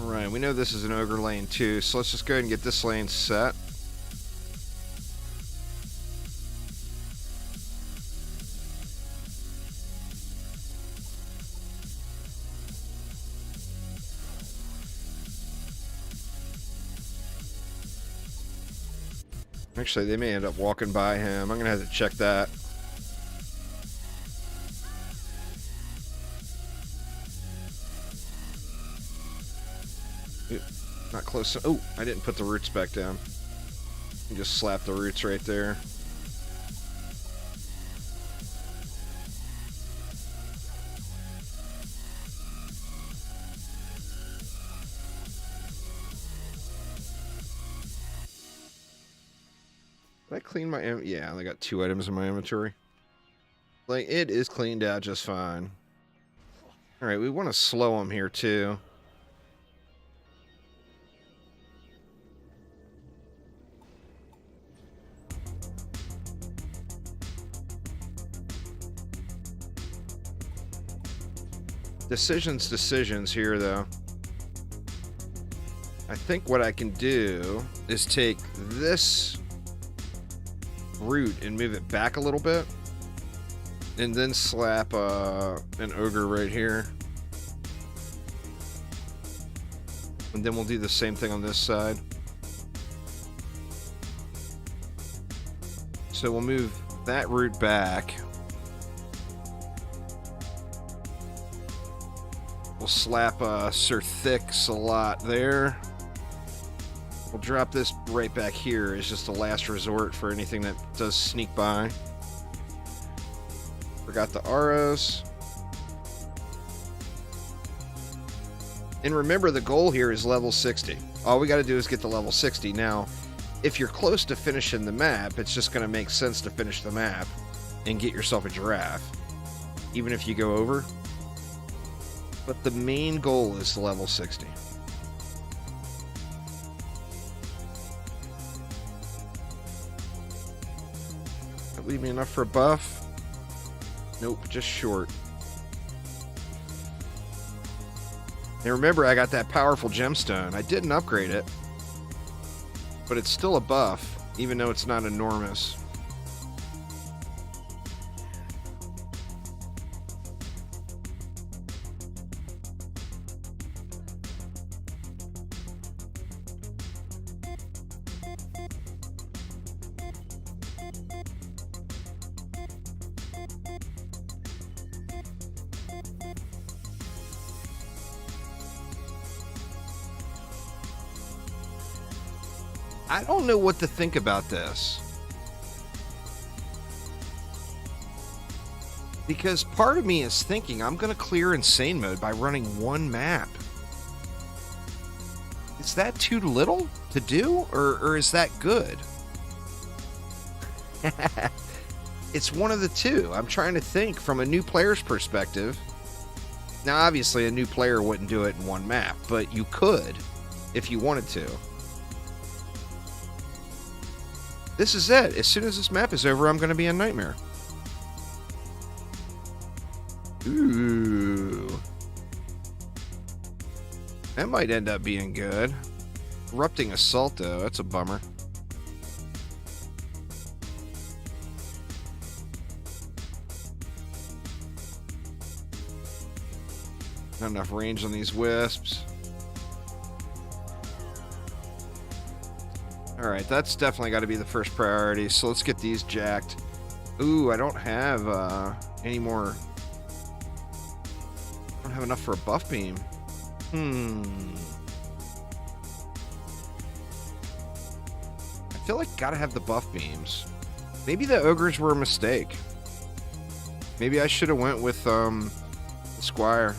Alright, we know this is an ogre lane too, so let's just go ahead and get this lane set. Actually, they may end up walking by him. I'm going to have to check that. Ooh, not close. Oh, I didn't put the roots back down. You just slap the roots right there. Did I clean my... Yeah, I only got 2 items in my inventory. Like, it is cleaned out just fine. Alright, we want to slow him here, too. Decisions here, though. I think what I can do is take this root and move it back a little bit, and then slap an ogre right here, and then we'll do the same thing on this side. So we'll move that root back. We'll slap Sir Thick-a-Lot there. We'll drop this right back here as just a last resort for anything that does sneak by. Forgot the arrows. And remember, the goal here is level 60. All we got to do is get to level 60. Now, if you're close to finishing the map, it's just going to make sense to finish the map and get yourself a giraffe, even if you go over. But the main goal is level 60. That leave me enough for a buff? Nope, just short. And remember, I got that powerful gemstone. I didn't upgrade it, but it's still a buff, even though it's not enormous. I don't know what to think about this. Because part of me is thinking I'm going to clear insane mode by running one map. Is that too little to do, or is that good? It's one of the two. I'm trying to think from a new player's perspective. Now, obviously, a new player wouldn't do it in one map, but you could if you wanted to. This is it. As soon as this map is over, I'm going to be a nightmare. Ooh. That might end up being good. Erupting Assault, though. That's a bummer. Not enough range on these wisps. Alright, that's definitely got to be the first priority, so let's get these jacked. Ooh, I don't have any more. I don't have enough for a buff beam. I feel like gotta have the buff beams. Maybe the ogres were a mistake. Maybe I should have went with the squire.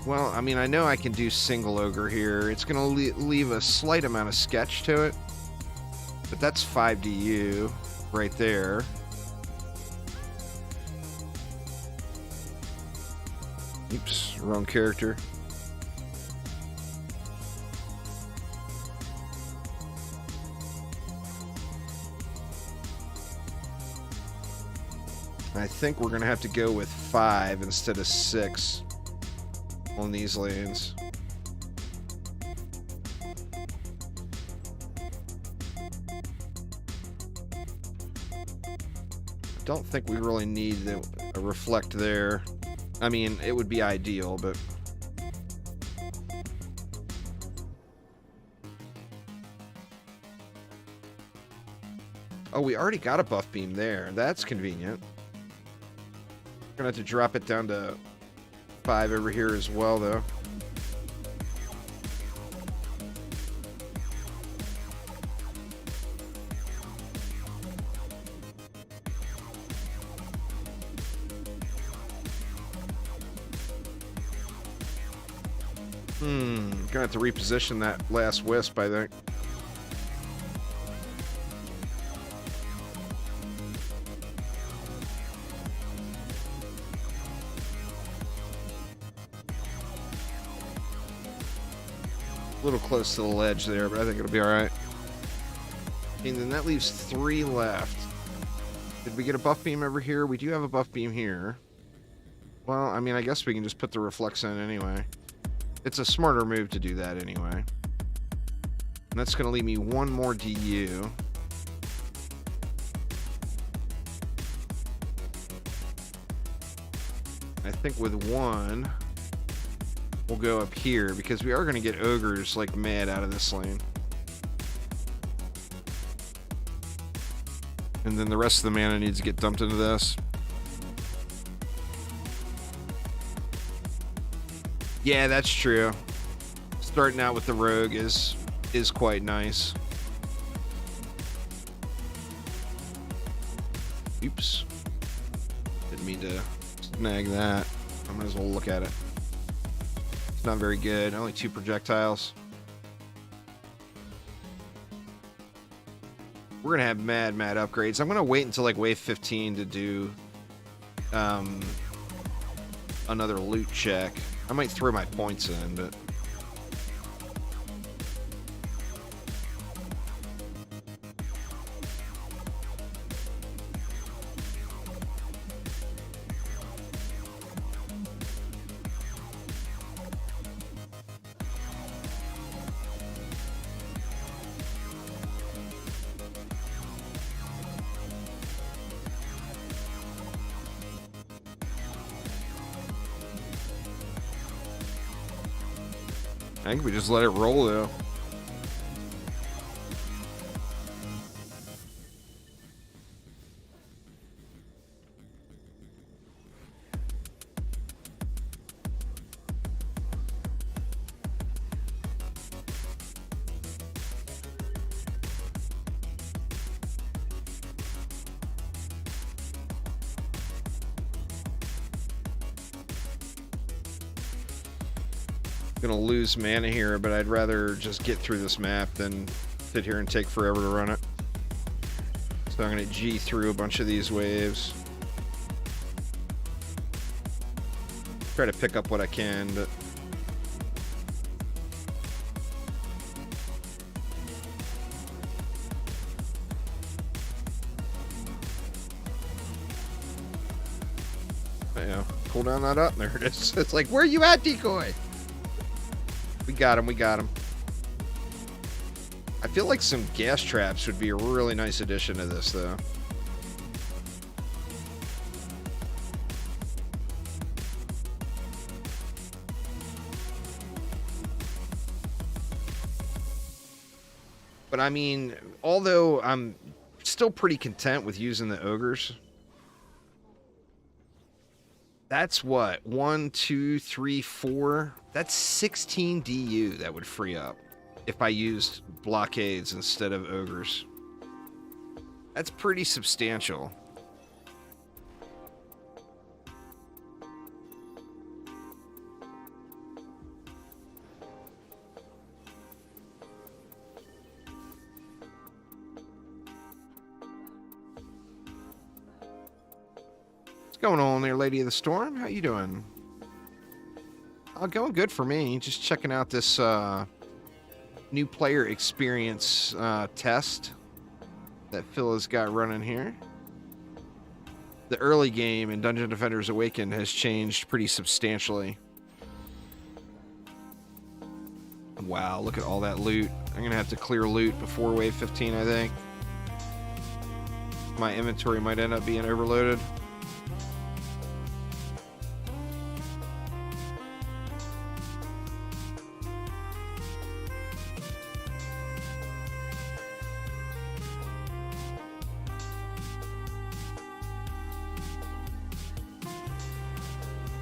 Well, I mean, I know I can do single ogre here. It's going to leave a slight amount of sketch to it. But that's 5 DU right there. Oops, wrong character. I think we're going to have to go with 5 instead of 6 on these lanes. I don't think we really need a reflect there. I mean, it would be ideal, but... Oh, we already got a buff beam there. That's convenient. Gonna have to drop it down to 5 over here as well, though. Gonna have to reposition that last wisp, I think. A little close to the ledge there, but I think it'll be alright. And then that leaves 3 left. Did we get a buff beam over here? We do have a buff beam here. Well, I mean, I guess we can just put the reflex in anyway. It's a smarter move to do that anyway. And that's going to leave me 1 more DU. I think with 1, we'll go up here, because we are going to get ogres like mad out of this lane. And then the rest of the mana needs to get dumped into this. Yeah, that's true. Starting out with the rogue is quite nice. Oops. Didn't mean to snag that. I might as well look at it. It's not very good. Only 2 projectiles. We're gonna have mad upgrades. I'm gonna wait until like wave 15 to do another loot check. I might throw my points in, but I think we just let it roll, though. Gonna lose mana here, but I'd rather just get through this map than sit here and take forever to run it. So I'm gonna G through a bunch of these waves. Try to pick up what I can, but yeah, pull down that up. There it is. It's like, where you at, decoy? We got him, we got him. I feel like some gas traps would be a really nice addition to this, though. But I mean, although I'm still pretty content with using the ogres, that's what? 1, 2, 3, 4. That's 16 DU that would free up if I used blockades instead of ogres. That's pretty substantial. What's going on there, Lady of the Storm? How you doing? Going good for me. Just checking out this new player experience test that Phil has got running here. The early game in Dungeon Defenders Awakened has changed pretty substantially. Wow, look at all that loot. I'm going to have to clear loot before Wave 15, I think. My inventory might end up being overloaded.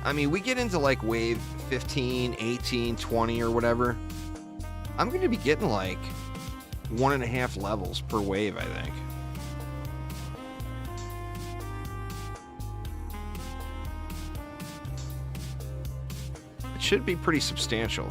I mean, we get into like wave 15, 18, 20 or whatever. I'm going to be getting like 1.5 levels per wave, I think. It should be pretty substantial.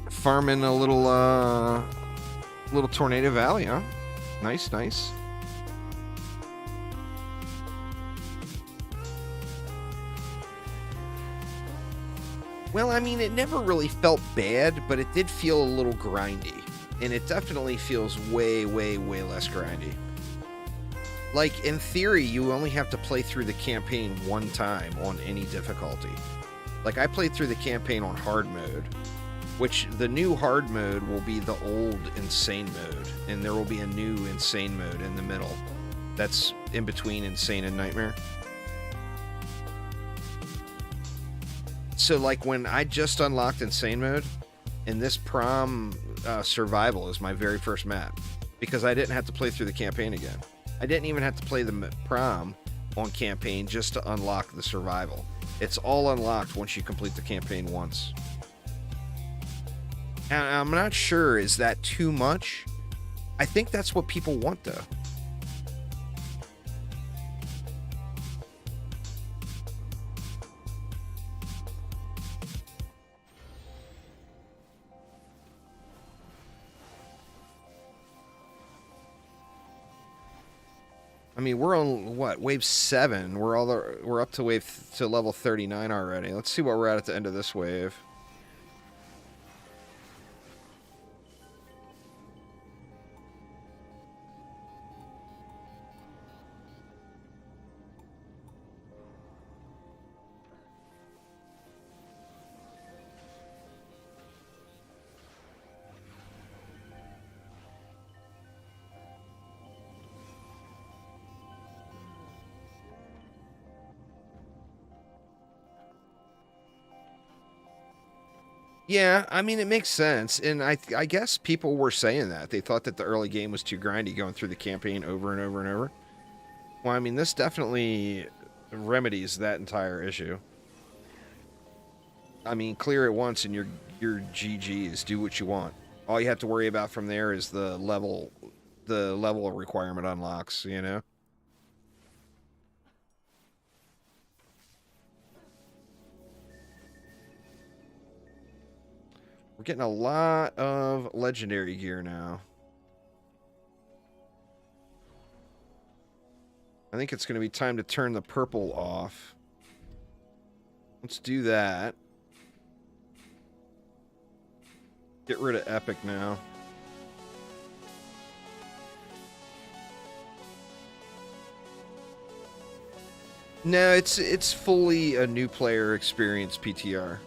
Farming a little Tornado Valley, huh? Nice, nice. Well, I mean, it never really felt bad, but it did feel a little grindy. And it definitely feels way, way, way less grindy. Like, in theory, you only have to play through the campaign one time on any difficulty. Like, I played through the campaign on hard mode, which the new hard mode will be the old insane mode, and there will be a new insane mode in the middle. That's in between insane and nightmare. So, like, when I just unlocked insane mode, and this prom survival is my very first map, because I didn't have to play through the campaign again. I didn't even have to play the prom on campaign just to unlock the survival. It's all unlocked once you complete the campaign once. And I'm not sure, is that too much? I think that's what people want, though. I mean, we're on what, wave 7? We're up to to level 39 already. Let's see what we're at the end of this wave. Yeah, I mean, it makes sense, and I guess people were saying that. They thought that the early game was too grindy, going through the campaign over and over and over. Well, I mean, this definitely remedies that entire issue. I mean, clear it once and you're GG's. Do what you want. All you have to worry about from there is the level requirement unlocks, you know? We're getting a lot of legendary gear now. I think it's going to be time to turn the purple off. Let's do that. Get rid of epic now. No, it's fully a new player experience PTR.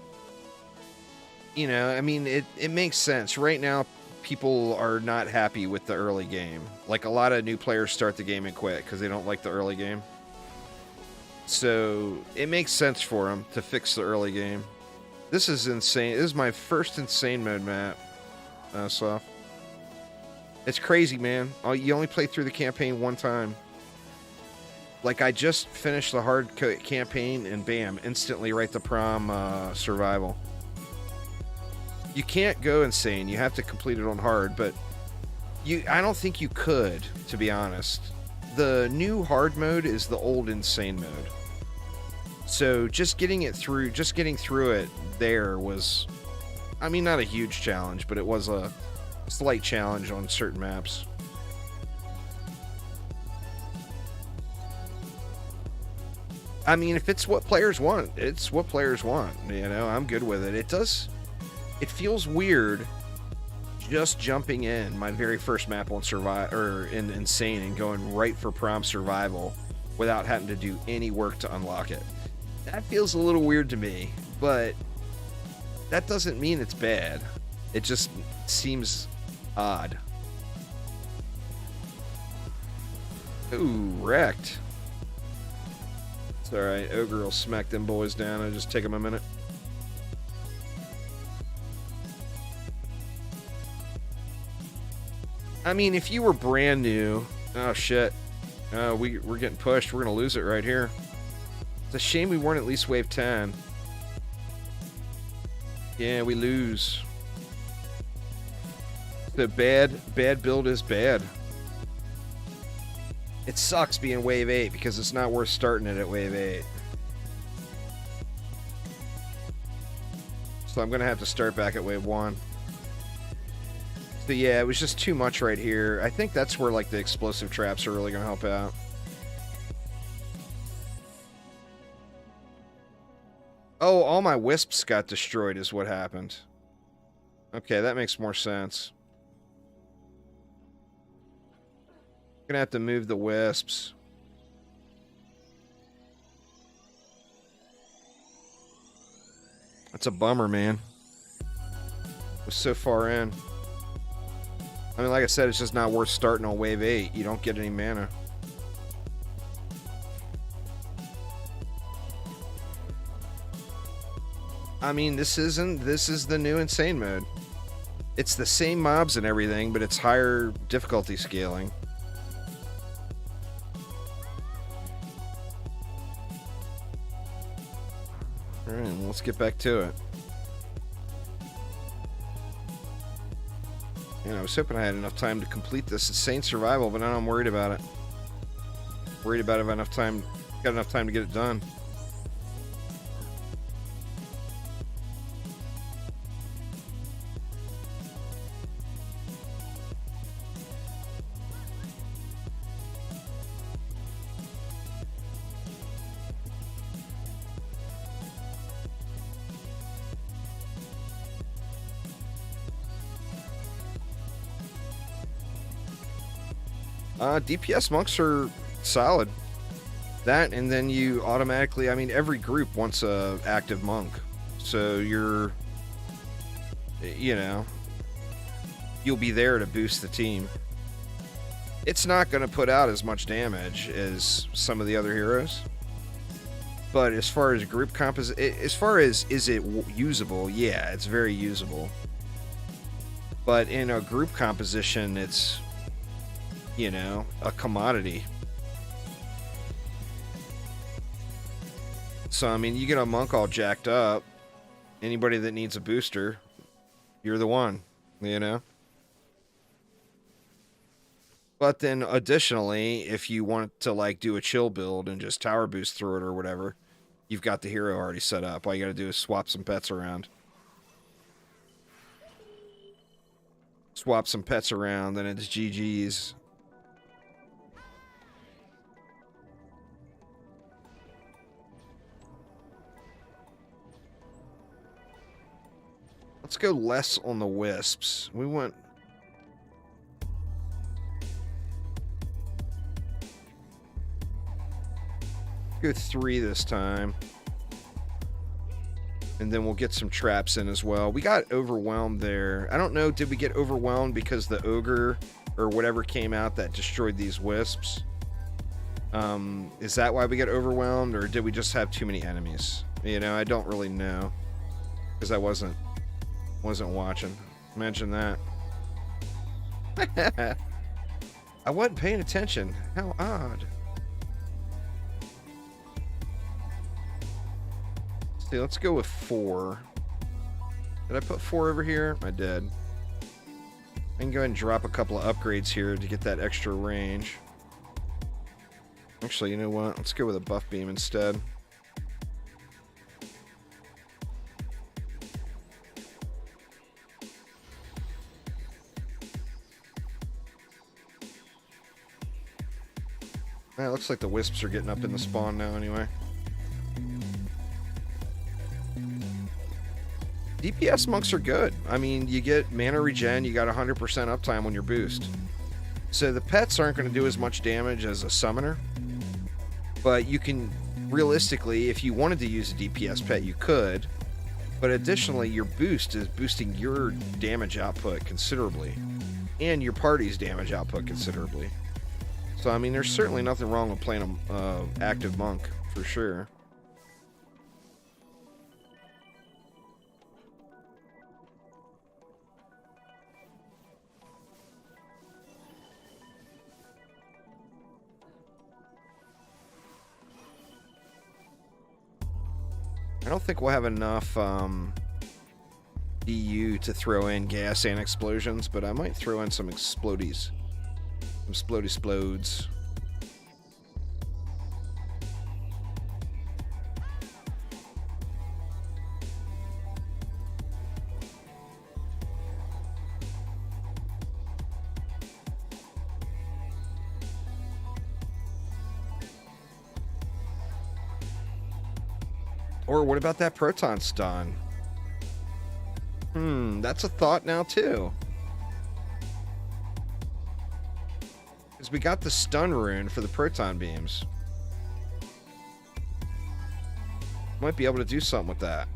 You know, I mean, it makes sense. Right now, people are not happy with the early game. Like, a lot of new players start the game and quit because they don't like the early game. So, it makes sense for them to fix the early game. This is insane. This is my first insane mode map, Soft. It's crazy, man. You only play through the campaign one time. Like, I just finished the hard campaign, and bam, instantly right to prom survival. You can't go insane. You have to complete it on hard, but I don't think you could, to be honest. The new hard mode is the old insane mode. So just getting through it there was, I mean, not a huge challenge, but it was a slight challenge on certain maps. I mean, if it's what players want, it's what players want. You know, I'm good with it. It feels weird just jumping in my very first map on in Insane and going right for prom survival without having to do any work to unlock it. That feels a little weird to me, but that doesn't mean it's bad. It just seems odd. Ooh, wrecked. It's alright, Ogre will smack them boys down. It'll just take them a minute. I mean, if you were brand new... Oh, shit. We're getting pushed. We're going to lose it right here. It's a shame we weren't at least wave 10. Yeah, we lose. The bad build is bad. It sucks being wave 8 because it's not worth starting it at wave 8. So I'm going to have to start back at wave 1. So yeah, it was just too much right here. I think that's where like the explosive traps are really going to help out. Oh, all my wisps got destroyed is what happened. Okay, that makes more sense. Gonna have to move the wisps. That's a bummer, man. Was so far in. I mean, like I said, it's just not worth starting on wave 8. You don't get any mana. I mean, this is the new insane mode. It's the same mobs and everything, but it's higher difficulty scaling. Alright, let's get back to it. Yeah, I was hoping I had enough time to complete this insane survival, but now I'm worried about it. Worried about if I have enough time, got enough time to get it done. DPS monks are solid. That, and then you automatically, I mean, every group wants a active monk. So you're, you know, you'll be there to boost the team. It's not going to put out as much damage as some of the other heroes. But as far as group composition, as far as is it usable, yeah, it's very usable. But in a group composition, it's, you know, a commodity. So, I mean, you get a monk all jacked up, anybody that needs a booster, you're the one, you know? But then, additionally, if you want to, like, do a chill build and just tower boost through it or whatever, you've got the hero already set up. All you gotta do is swap some pets around. Swap some pets around, then it's GG's. Let's go less on the wisps. We went... Go 3 this time. And then we'll get some traps in as well. We got overwhelmed there. I don't know, did we get overwhelmed because the ogre or whatever came out that destroyed these wisps? Is that why we got overwhelmed, or did we just have too many enemies? You know, I don't really know. Because I wasn't watching. Imagine that. I wasn't paying attention. How odd. See, let's go with 4. Did I put 4 over here? I did. I can go ahead and drop a couple of upgrades here to get that extra range. Actually, you know what? Let's go with a buff beam instead. It looks like the wisps are getting up in the spawn now anyway. DPS monks are good. I mean, you get mana regen, you got 100% uptime on your boost. So the pets aren't going to do as much damage as a summoner. But you can, realistically, if you wanted to use a DPS pet, you could. But additionally, your boost is boosting your damage output considerably. And your party's damage output considerably. So, I mean, there's certainly nothing wrong with playing an active monk, for sure. I don't think we'll have enough EU to throw in gas and explosions, but I might throw in some explodies. Some splody-splodes. Or what about that proton stun? That's a thought now too. Because we got the stun rune for the proton beams. Might be able to do something with that.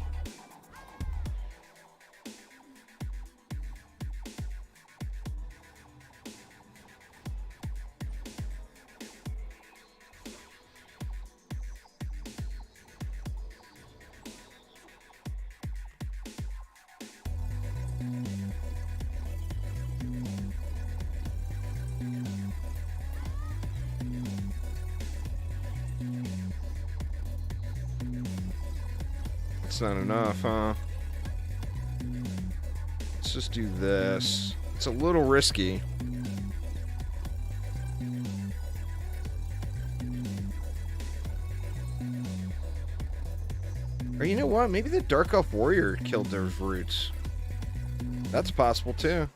That's not enough, huh? Let's just do this. It's a little risky. Or you know what? Maybe the Dark Elf Warrior killed those roots. That's possible too.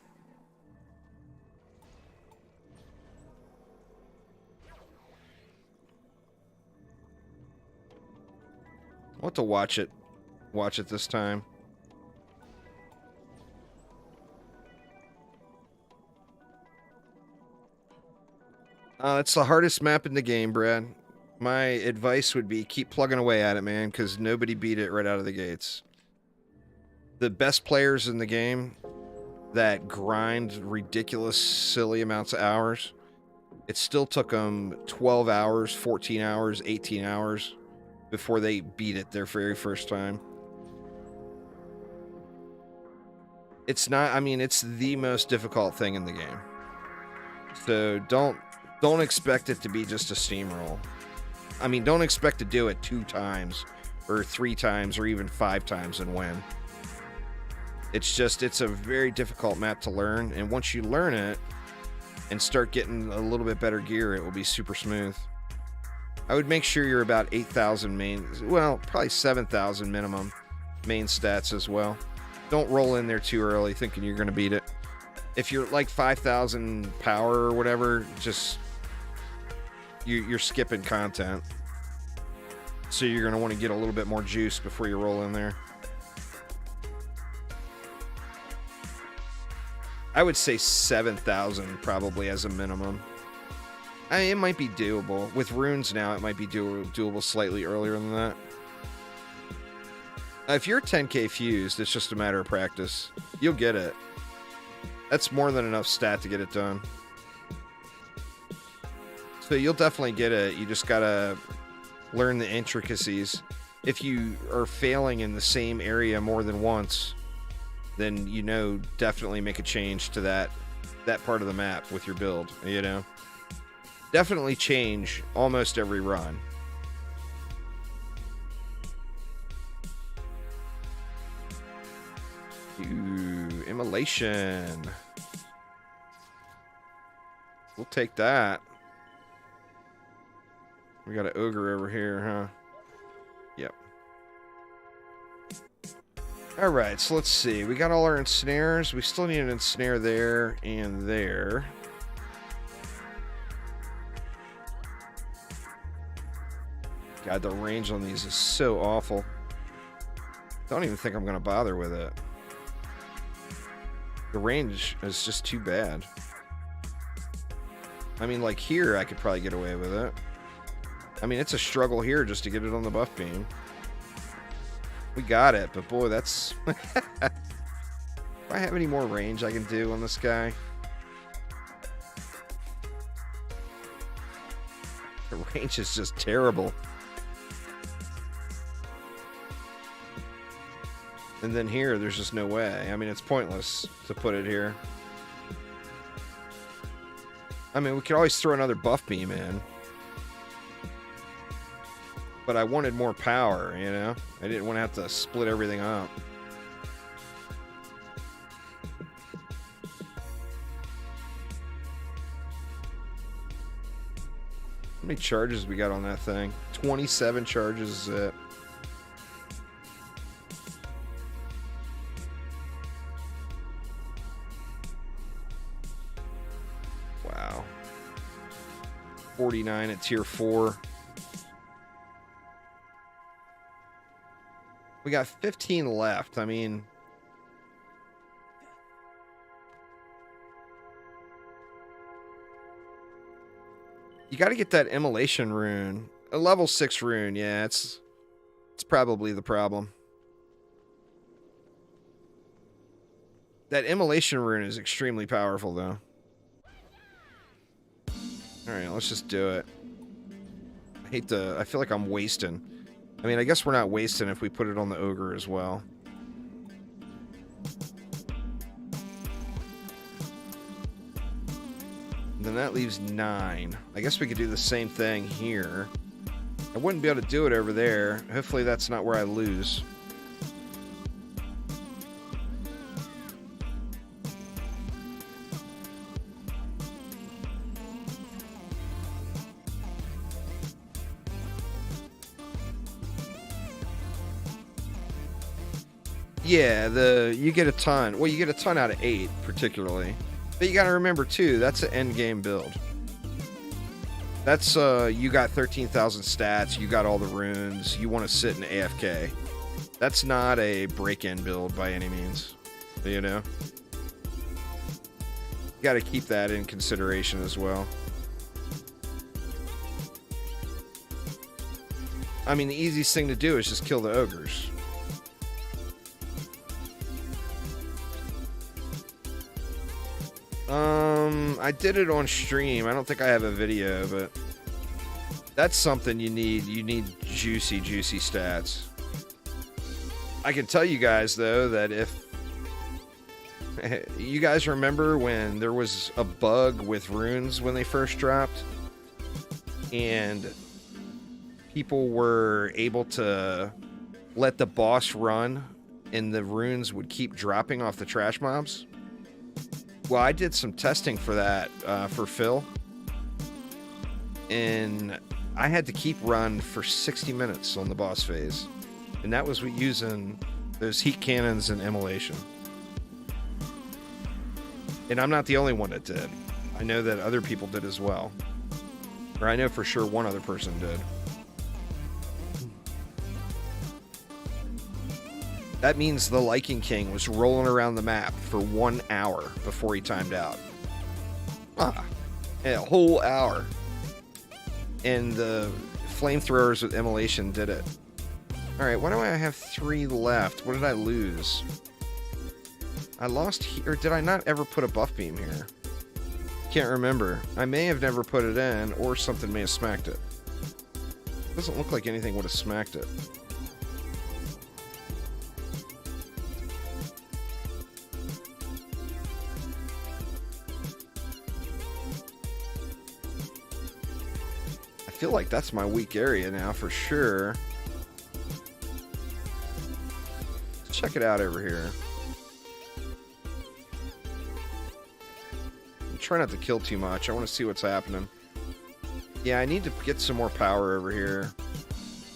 I'll have to watch it. Watch it this time. It's the hardest map in the game, Brad. My advice would be keep plugging away at it, man, because nobody beat it right out of the gates. The best players in the game that grind ridiculous, silly amounts of hours, it still took them 12 hours, 14 hours, 18 hours before they beat it their very first time. It's not, I mean, it's the most difficult thing in the game. So don't expect it to be just a steamroll. I mean, don't expect to do it 2 times or 3 times or even 5 times and win. It's just, it's a very difficult map to learn. And once you learn it and start getting a little bit better gear, it will be super smooth. I would make sure you're about 8,000 main, well, probably 7,000 minimum main stats as well. Don't roll in there too early thinking you're going to beat it. If you're like 5,000 power or whatever, just you're skipping content. So you're going to want to get a little bit more juice before you roll in there. I would say 7,000 probably as a minimum. I mean, it might be doable. With runes now, it might be doable slightly earlier than that. If you're 10k fused, it's just a matter of practice. You'll get it. That's more than enough stat to get it done. So you'll definitely get it. You just gotta learn the intricacies. If you are failing in the same area more than once, then, you know, definitely make a change to that that part of the map with your build, you know? Definitely change almost every run. Ooh, immolation. We'll take that. We got an ogre over here, huh? Yep. Alright, so let's see. We got all our ensnares. We still need an ensnare there and there. God, the range on these is so awful. Don't even think I'm going to bother with it. The range is just too bad. I mean, like here, I could probably get away with it. I mean, it's a struggle here just to get it on the buff beam. We got it, but boy, that's... Do I have any more range I can do on this guy? The range is just terrible. And then here, there's just no way. I mean, it's pointless to put it here. I mean, we could always throw another buff beam in. But I wanted more power, you know? I didn't want to have to split everything up. How many charges we got on that thing? 27 charges is it. Wow. 49 at tier 4. We got 15 left. I mean, you got to get that immolation rune. A level 6 rune, yeah, it's probably the problem. That immolation rune is extremely powerful, though. All right, let's just do it. I feel like I'm wasting. I mean, I guess we're not wasting if we put it on the ogre as well. Then that leaves 9. I guess we could do the same thing here. I wouldn't be able to do it over there. Hopefully that's not where I lose. Yeah, you get a ton. Well, you get a ton out of 8, particularly. But you gotta remember, too, that's an endgame build. That's, you got 13,000 stats, you got all the runes, you want to sit in AFK. That's not a break-in build by any means, you know? You gotta keep that in consideration as well. I mean, the easiest thing to do is just kill the ogres. I did it on stream. I don't think I have a video, but that's something you need. You need juicy stats. I can tell you guys, though, that if you guys remember when there was a bug with runes when they first dropped, and people were able to let the boss run, and the runes would keep dropping off the trash mobs. Well, I did some testing for that for Phil, and I had to keep run for 60 minutes on the boss phase, and that was using those heat cannons and immolation. And I'm not the only one that did. I know that other people did as well, or I know for sure one other person did. That means the Lichen King was rolling around the map for 1 hour before he timed out. A whole hour. And the flamethrowers with immolation did it. Alright, why do I have 3 left? What did I lose? I lost here. Or did I not ever put a buff beam here? Can't remember. I may have never put it in, or something may have smacked it. Doesn't look like anything would have smacked it. feel like that's my weak area now for sure. Let's check it out over here. Try not to kill too much. I want to see what's happening. Yeah, I need to get some more power over here.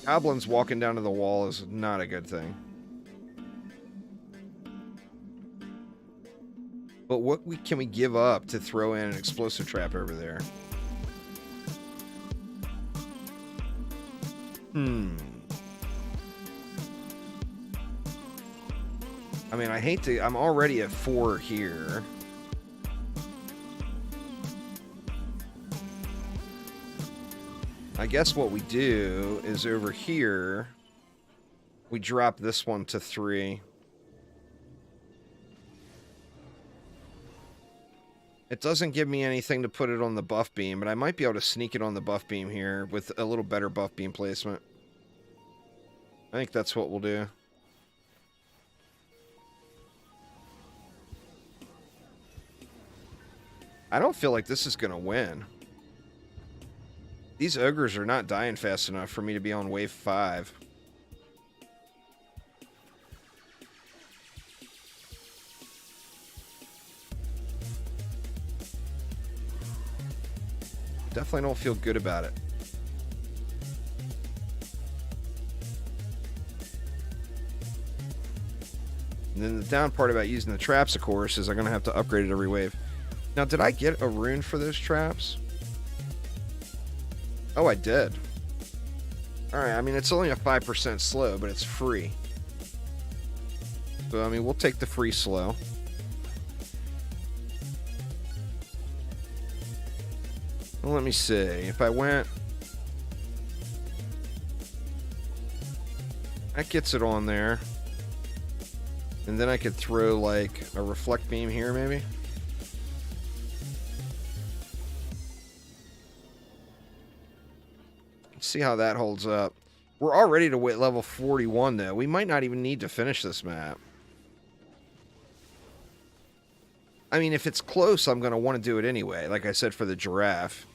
Goblins walking down to the wall is not a good thing. But what can we give up to throw in an explosive trap over there? I mean, I hate to... I'm already at 4 here. I guess what we do is over here, we drop this one to 3. It doesn't give me anything to put it on the buff beam, but I might be able to sneak it on the buff beam here with a little better buff beam placement. I think that's what we'll do. I don't feel like this is going to win. These ogres are not dying fast enough for me to be on wave 5. Definitely don't feel good about it. And then the down part about using the traps, of course, is I'm going to have to upgrade it every wave. Now, did I get a rune for those traps? Oh, I did. Alright, I mean, it's only a 5% slow, but it's free. So, I mean, we'll take the free slow. Well, let me see. If I went... That gets it on there. And then I could throw, like, a reflect beam here, maybe? See how that holds up. We're already to level 41, though. We might not even need to finish this map. I mean, if it's close, I'm going to want to do it anyway. Like I said, for the giraffe.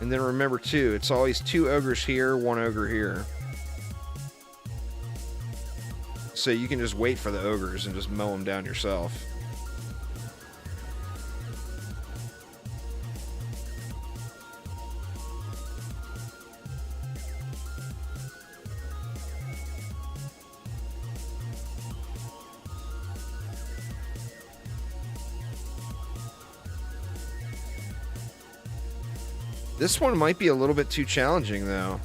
And then remember, too, it's always 2 ogres here, 1 ogre here. So you can just wait for the ogres and just mow them down yourself. This one might be a little bit too challenging, though.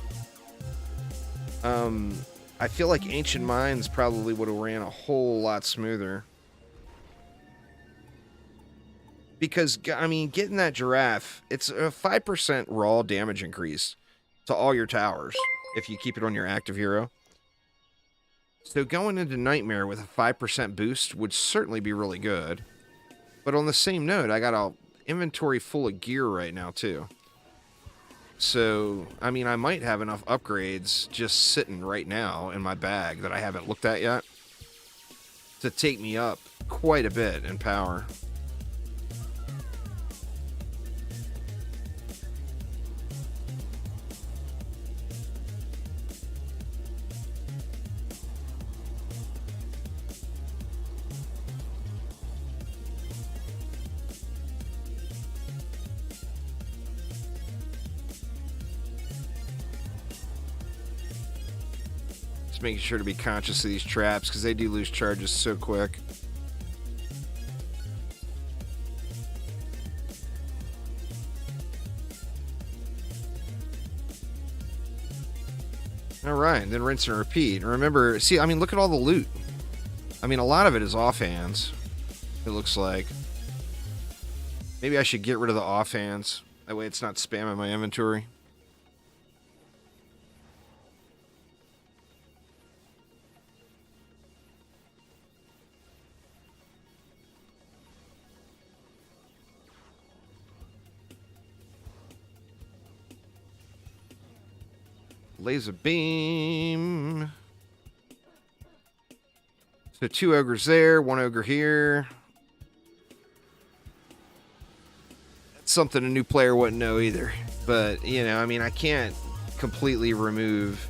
I feel like Ancient Mines probably would have ran a whole lot smoother. Because, I mean, getting that giraffe, it's a 5% raw damage increase to all your towers if you keep it on your active hero. So going into Nightmare with a 5% boost would certainly be really good. But on the same note, I got an inventory full of gear right now, too. So, I mean, I might have enough upgrades just sitting right now in my bag that I haven't looked at yet to take me up quite a bit in power. Making sure to be conscious of these traps because they do lose charges so quick. Alright, then rinse and repeat. And remember, see, I mean, look at all the loot. I mean, a lot of it is offhands, it looks like. Maybe I should get rid of the offhands. That way it's not spamming my inventory. Laser beam. So 2 ogres there, 1 ogre here. That's something a new player wouldn't know either. But, you know, I mean, I can't completely remove...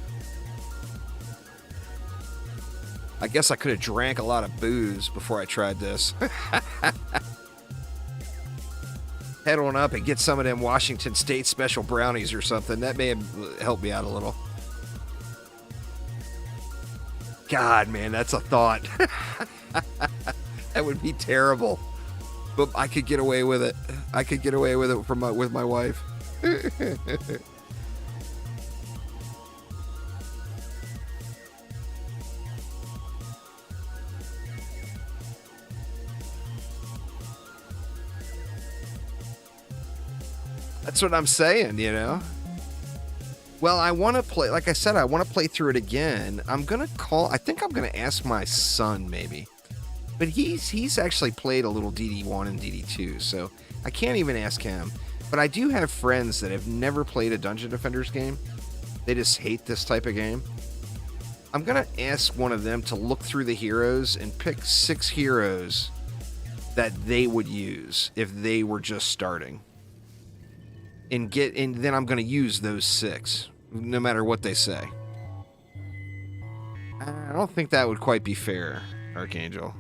I guess I could have drank a lot of booze before I tried this. Head on up and get some of them Washington State special brownies or something. That may have helped me out a little. God, man, that's a thought. That would be terrible. But I could get away with it. I could get away with it with my wife. That's what I'm saying, you know? Well, I want to play, like I said, I want to play through it again. I think I'm going to ask my son, maybe. But he's actually played a little DD1 and DD2, so I can't even ask him. But I do have friends that have never played a Dungeon Defenders game. They just hate this type of game. I'm going to ask one of them to look through the heroes and pick 6 heroes that they would use if they were just starting. And then I'm going to use those 6, no matter what they say. I don't think that would quite be fair, Archangel.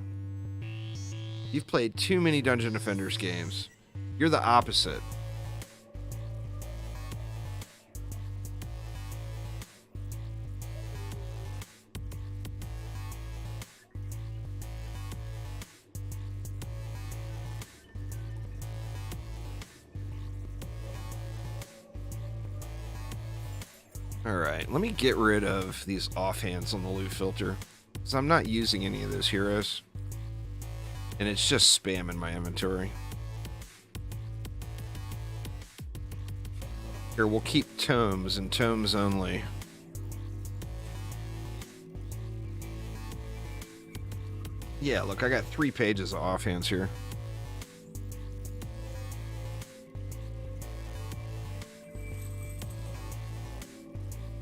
You've played too many Dungeon Defenders games. You're the opposite. Alright, let me get rid of these offhands on the loot filter, because I'm not using any of those heroes. And it's just spam in my inventory. Here, we'll keep tomes and tomes only. Yeah, look, I got 3 pages of offhands here.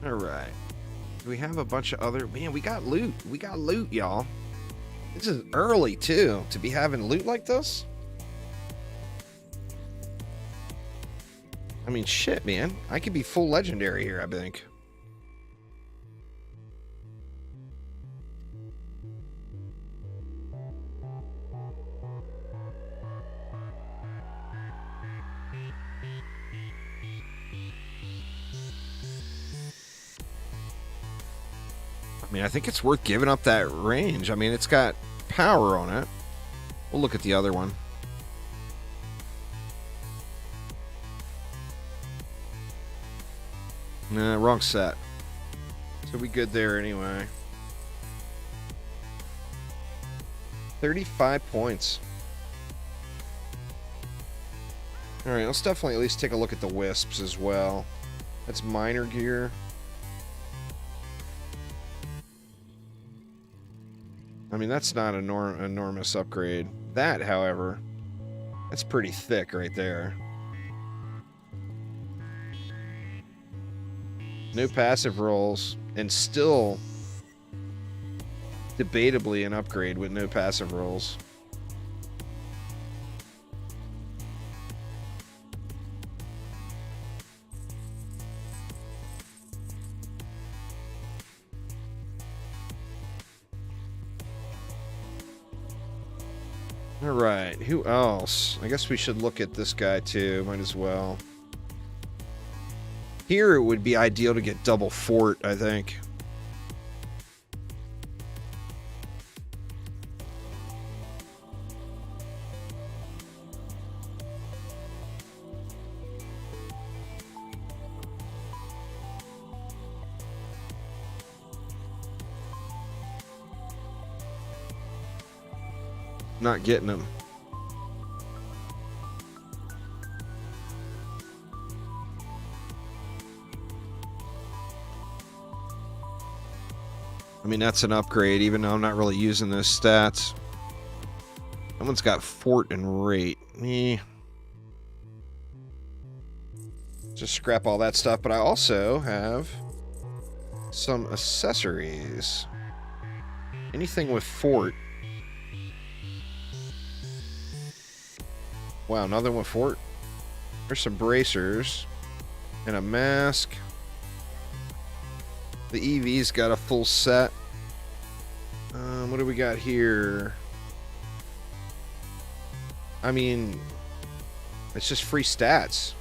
Alright. Do we have a bunch of other... Man, we got loot. We got loot, y'all. This is early, too, to be having loot like this. I mean, shit, man. I could be full legendary here, I think. I mean, I think it's worth giving up that range. I mean, it's got power on it. We'll look at the other one. Nah, wrong set. So we good there anyway. 35 points. Alright, let's definitely at least take a look at the wisps as well. That's minor gear. I mean, that's not an enormous upgrade. That, however, that's pretty thick right there. No passive rolls, and still debatably an upgrade with no passive rolls. Alright, who else? I guess we should look at this guy too, might as well. Here it would be ideal to get double fort, I think. Not getting them. I mean, that's an upgrade, even though I'm not really using those stats. That one's got fort and rate. Just scrap all that stuff, but I also have some accessories. Anything with fort. Wow, nothing with fort. There's some bracers and a mask. The EV's got a full set. What do we got here? I mean, it's just free stats.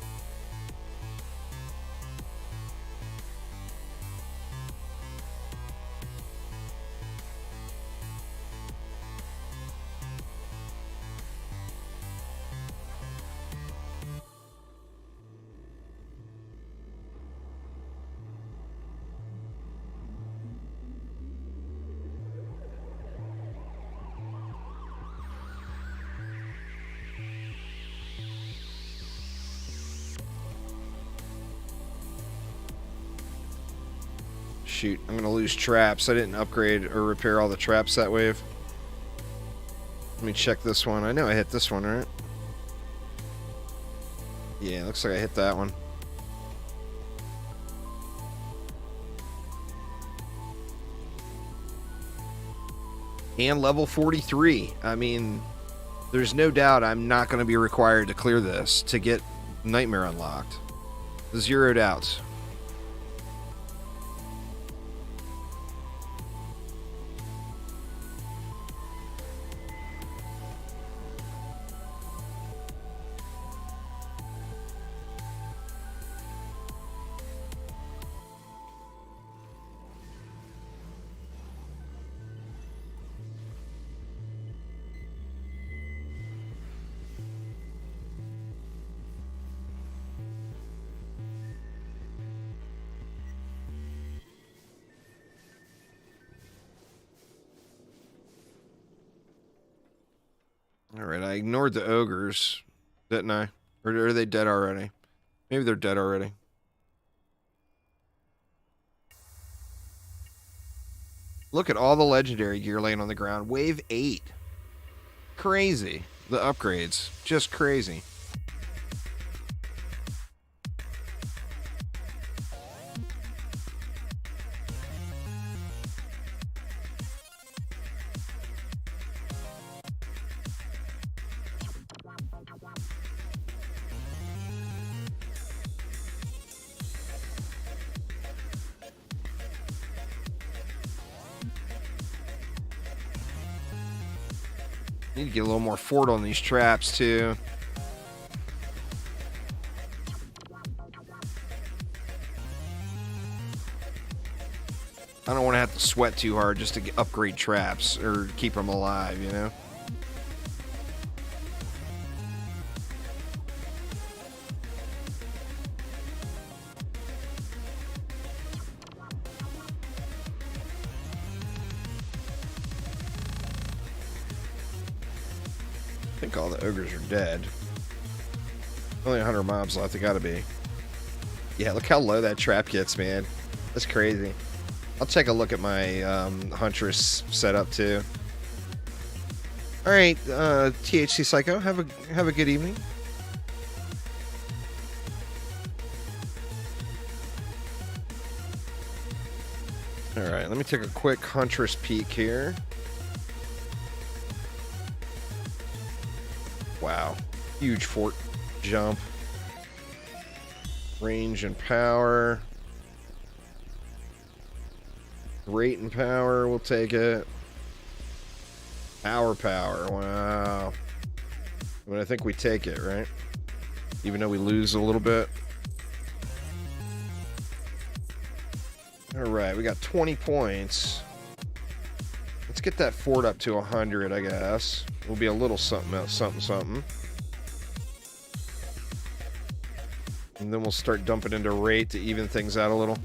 Shoot, I'm gonna lose traps. I didn't upgrade or repair all the traps that wave. Let me check this one. I know I hit this one, right? Yeah, looks like I hit that one. And level 43. I mean, there's no doubt I'm not going to be required to clear this to get Nightmare unlocked. Zero doubts. Alright, I ignored the ogres, didn't I? Or are they dead already? Maybe they're dead already. Look at all the legendary gear laying on the ground. Wave 8. Crazy. The upgrades. Just crazy. Need to get a little more fort on these traps, too. I don't want to have to sweat too hard just to upgrade traps or keep them alive, you know? I think all the ogres are dead. Only 100 mobs left. They gotta be. Yeah, look how low that trap gets, man. That's crazy. I'll take a look at my Huntress setup too. All right, THC Psycho, have a good evening. All right, let me take a quick Huntress peek here. Wow, huge fort jump. Range and power. Rate and power, we'll take it. Power, wow. I mean, I think we take it, right? Even though we lose a little bit. Alright, we got 20 points. Let's get that fort up to 100, I guess. We'll be a little something else, something. And then we'll start dumping into rate to even things out a little.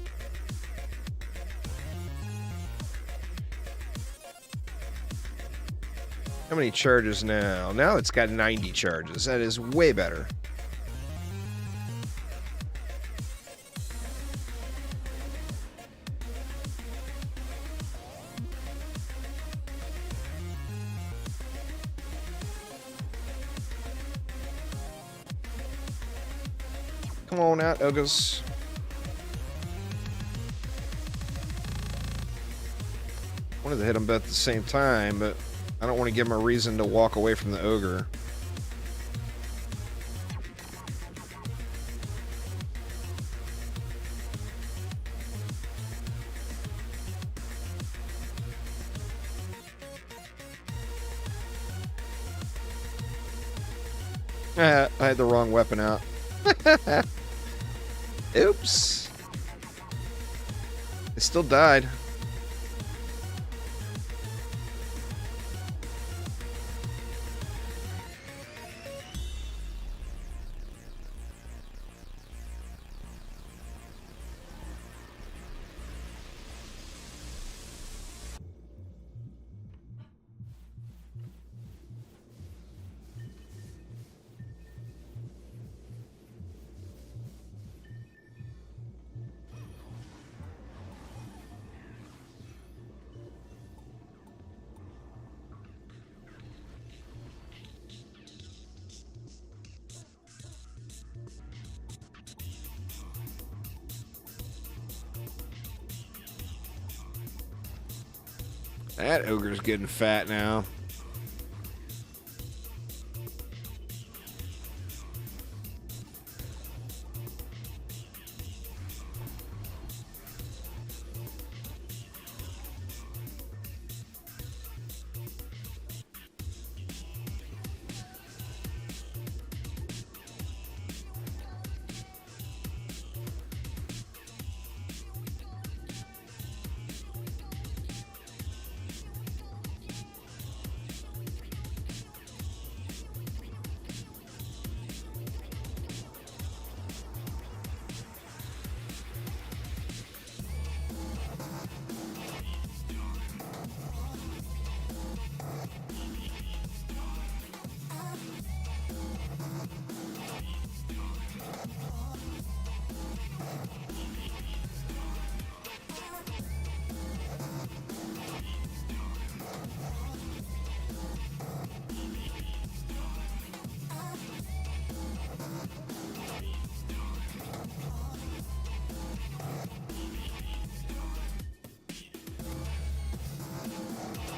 How many charges now? Now it's got 90 charges. That is way better. Come on out, ogres. wanted to hit them both at the same time, but I don't want to give him a reason to walk away from the ogre. I had the wrong weapon out. Oops. It still died. That ogre's getting fat now.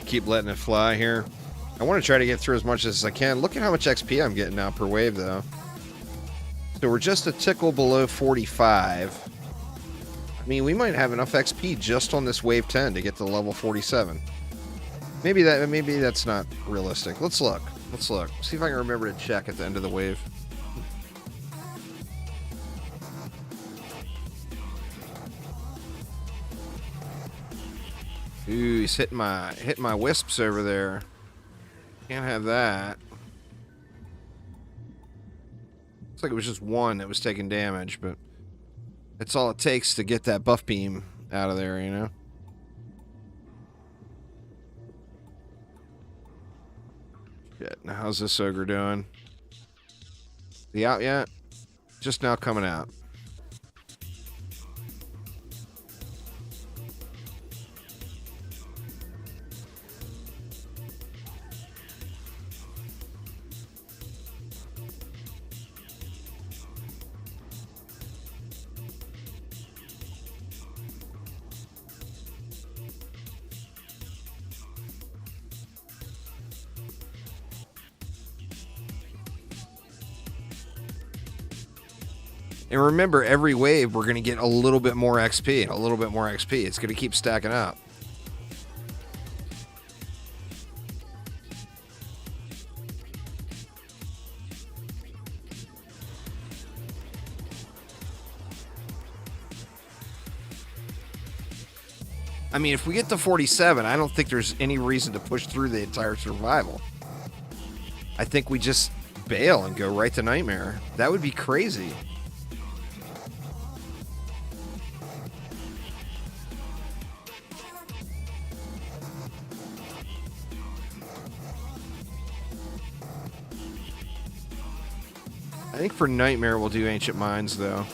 Keep letting it fly here. I want to try to get through as much as I can. Look at how much XP I'm getting now per wave, though. So we're just a tickle below 45. I mean, we might have enough XP just on this wave 10 to get to level 47. Maybe that's not realistic. Let's look. Let's look. See if I can remember to check at the end of the wave. Ooh, he's hitting my wisps over there. Can't have that. Looks like it was just one that was taking damage, but that's all it takes to get that buff beam out of there, you know? Shit, now how's this ogre doing? Is he out yet? Just now coming out. And remember, every wave, we're going to get a little bit more XP and a little bit more XP. It's going to keep stacking up. I mean, if we get to 47, I don't think there's any reason to push through the entire survival. I think we just bail and go right to Nightmare. That would be crazy. I think for Nightmare we'll do Ancient Mines, though.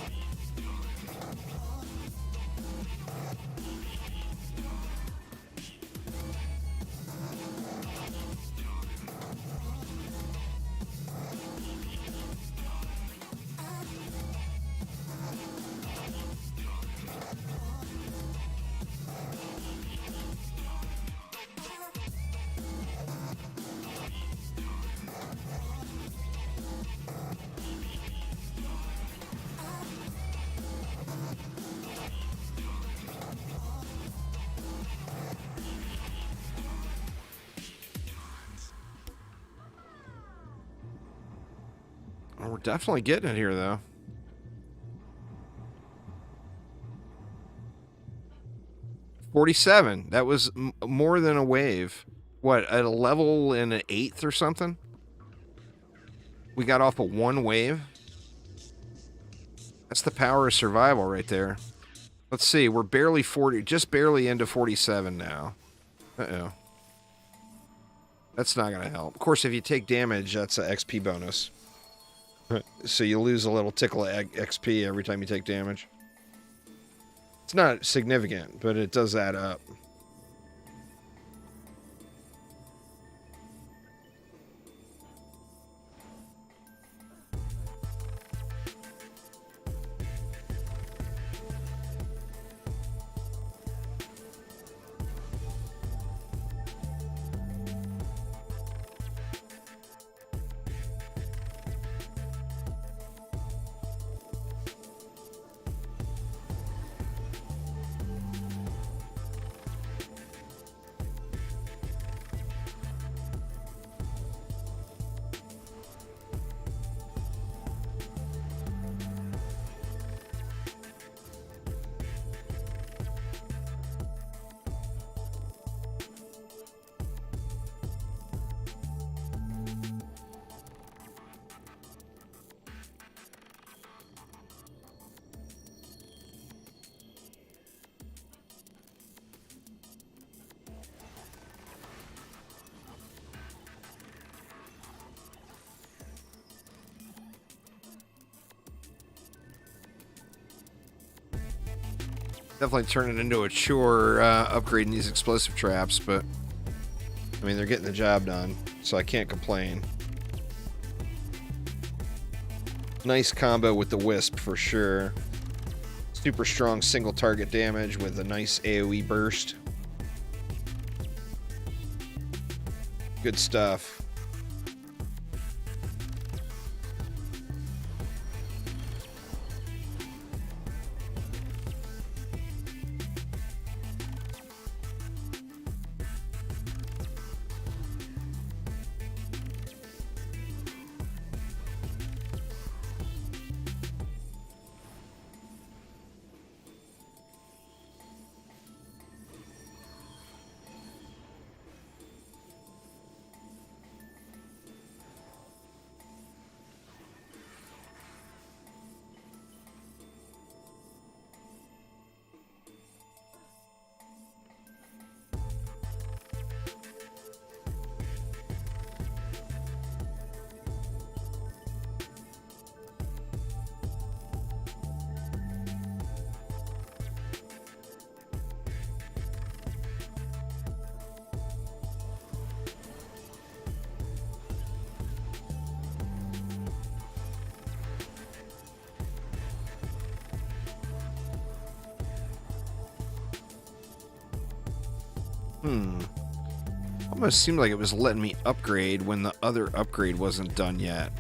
Well, we're definitely getting it here, though. $47. That was more than a wave. What, at a level in an 8th or something? We got off of one wave? That's the power of survival right there. Let's see, we're barely 40, just barely into 47 now. Uh-oh. That's not going to help. Of course, if you take damage, that's an XP bonus. So you lose a little tickle of XP every time you take damage. It's not significant, but it does add up. Definitely turn it into a chore upgrading these explosive traps, but I mean, they're getting the job done, so I can't complain. Nice combo with the Wisp for sure. Super strong single target damage with a nice AoE burst. Good stuff. Almost seemed like it was letting me upgrade when the other upgrade wasn't done yet.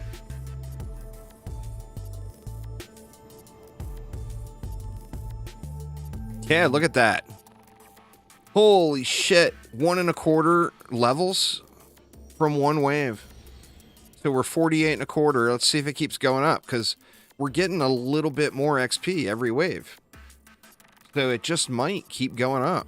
Yeah, look at that. Holy shit. 1.25 levels from one wave. So we're 48.25. Let's see if it keeps going up, because we're getting a little bit more XP every wave. So it just might keep going up.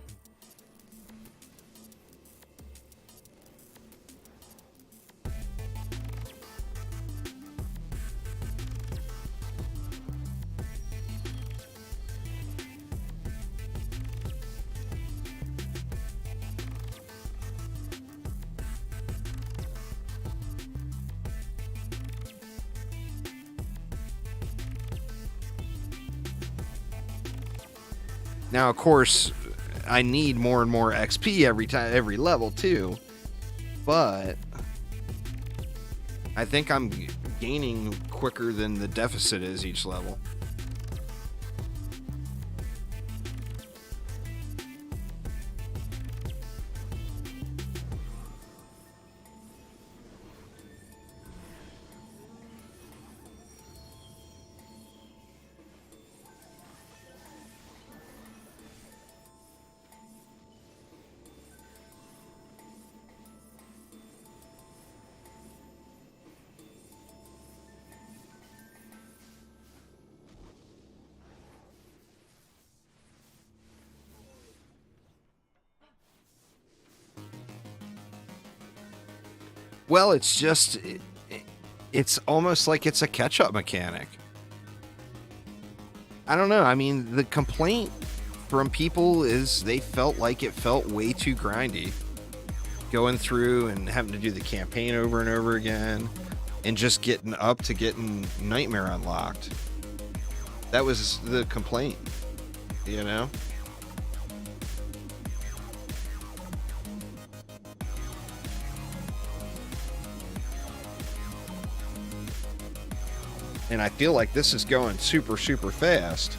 Now, of course, I need more and more XP every level too, but I think I'm gaining quicker than the deficit is each level. Well, it's just, it's almost like it's a catch-up mechanic. I don't know. I mean, the complaint from people is they felt like it felt way too grindy. Going through and having to do the campaign over and over again and just getting up to getting Nightmare unlocked. That was the complaint, you know? And I feel like this is going super, super fast.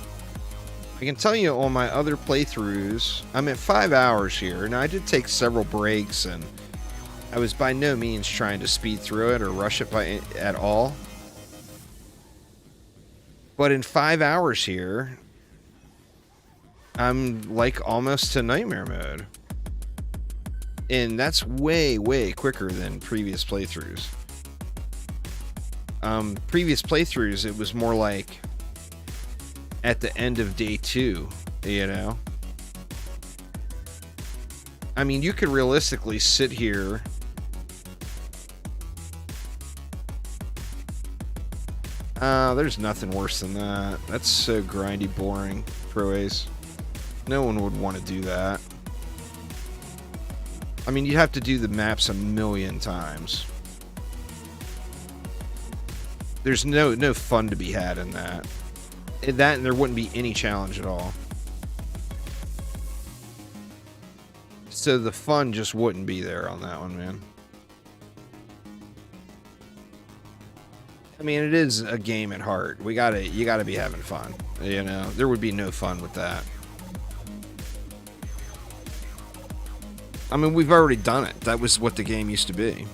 I can tell you on my other playthroughs, I'm at 5 hours here. Now, I did take several breaks, and I was by no means trying to speed through it or rush it at all. But in 5 hours here, I'm like almost to Nightmare mode. And that's way, way quicker than previous playthroughs. Previous playthroughs, it was more like at the end of day 2, you know? I mean, you could realistically sit here there's nothing worse than that. That's so grindy, boring, Pro Ace. No one would want to do that. I mean, you'd have to do the maps a million times. There's no fun to be had in that. And there wouldn't be any challenge at all. So the fun just wouldn't be there on that one, man. I mean, it is a game at heart. You gotta be having fun. You know, there would be no fun with that. I mean, we've already done it. That was what the game used to be.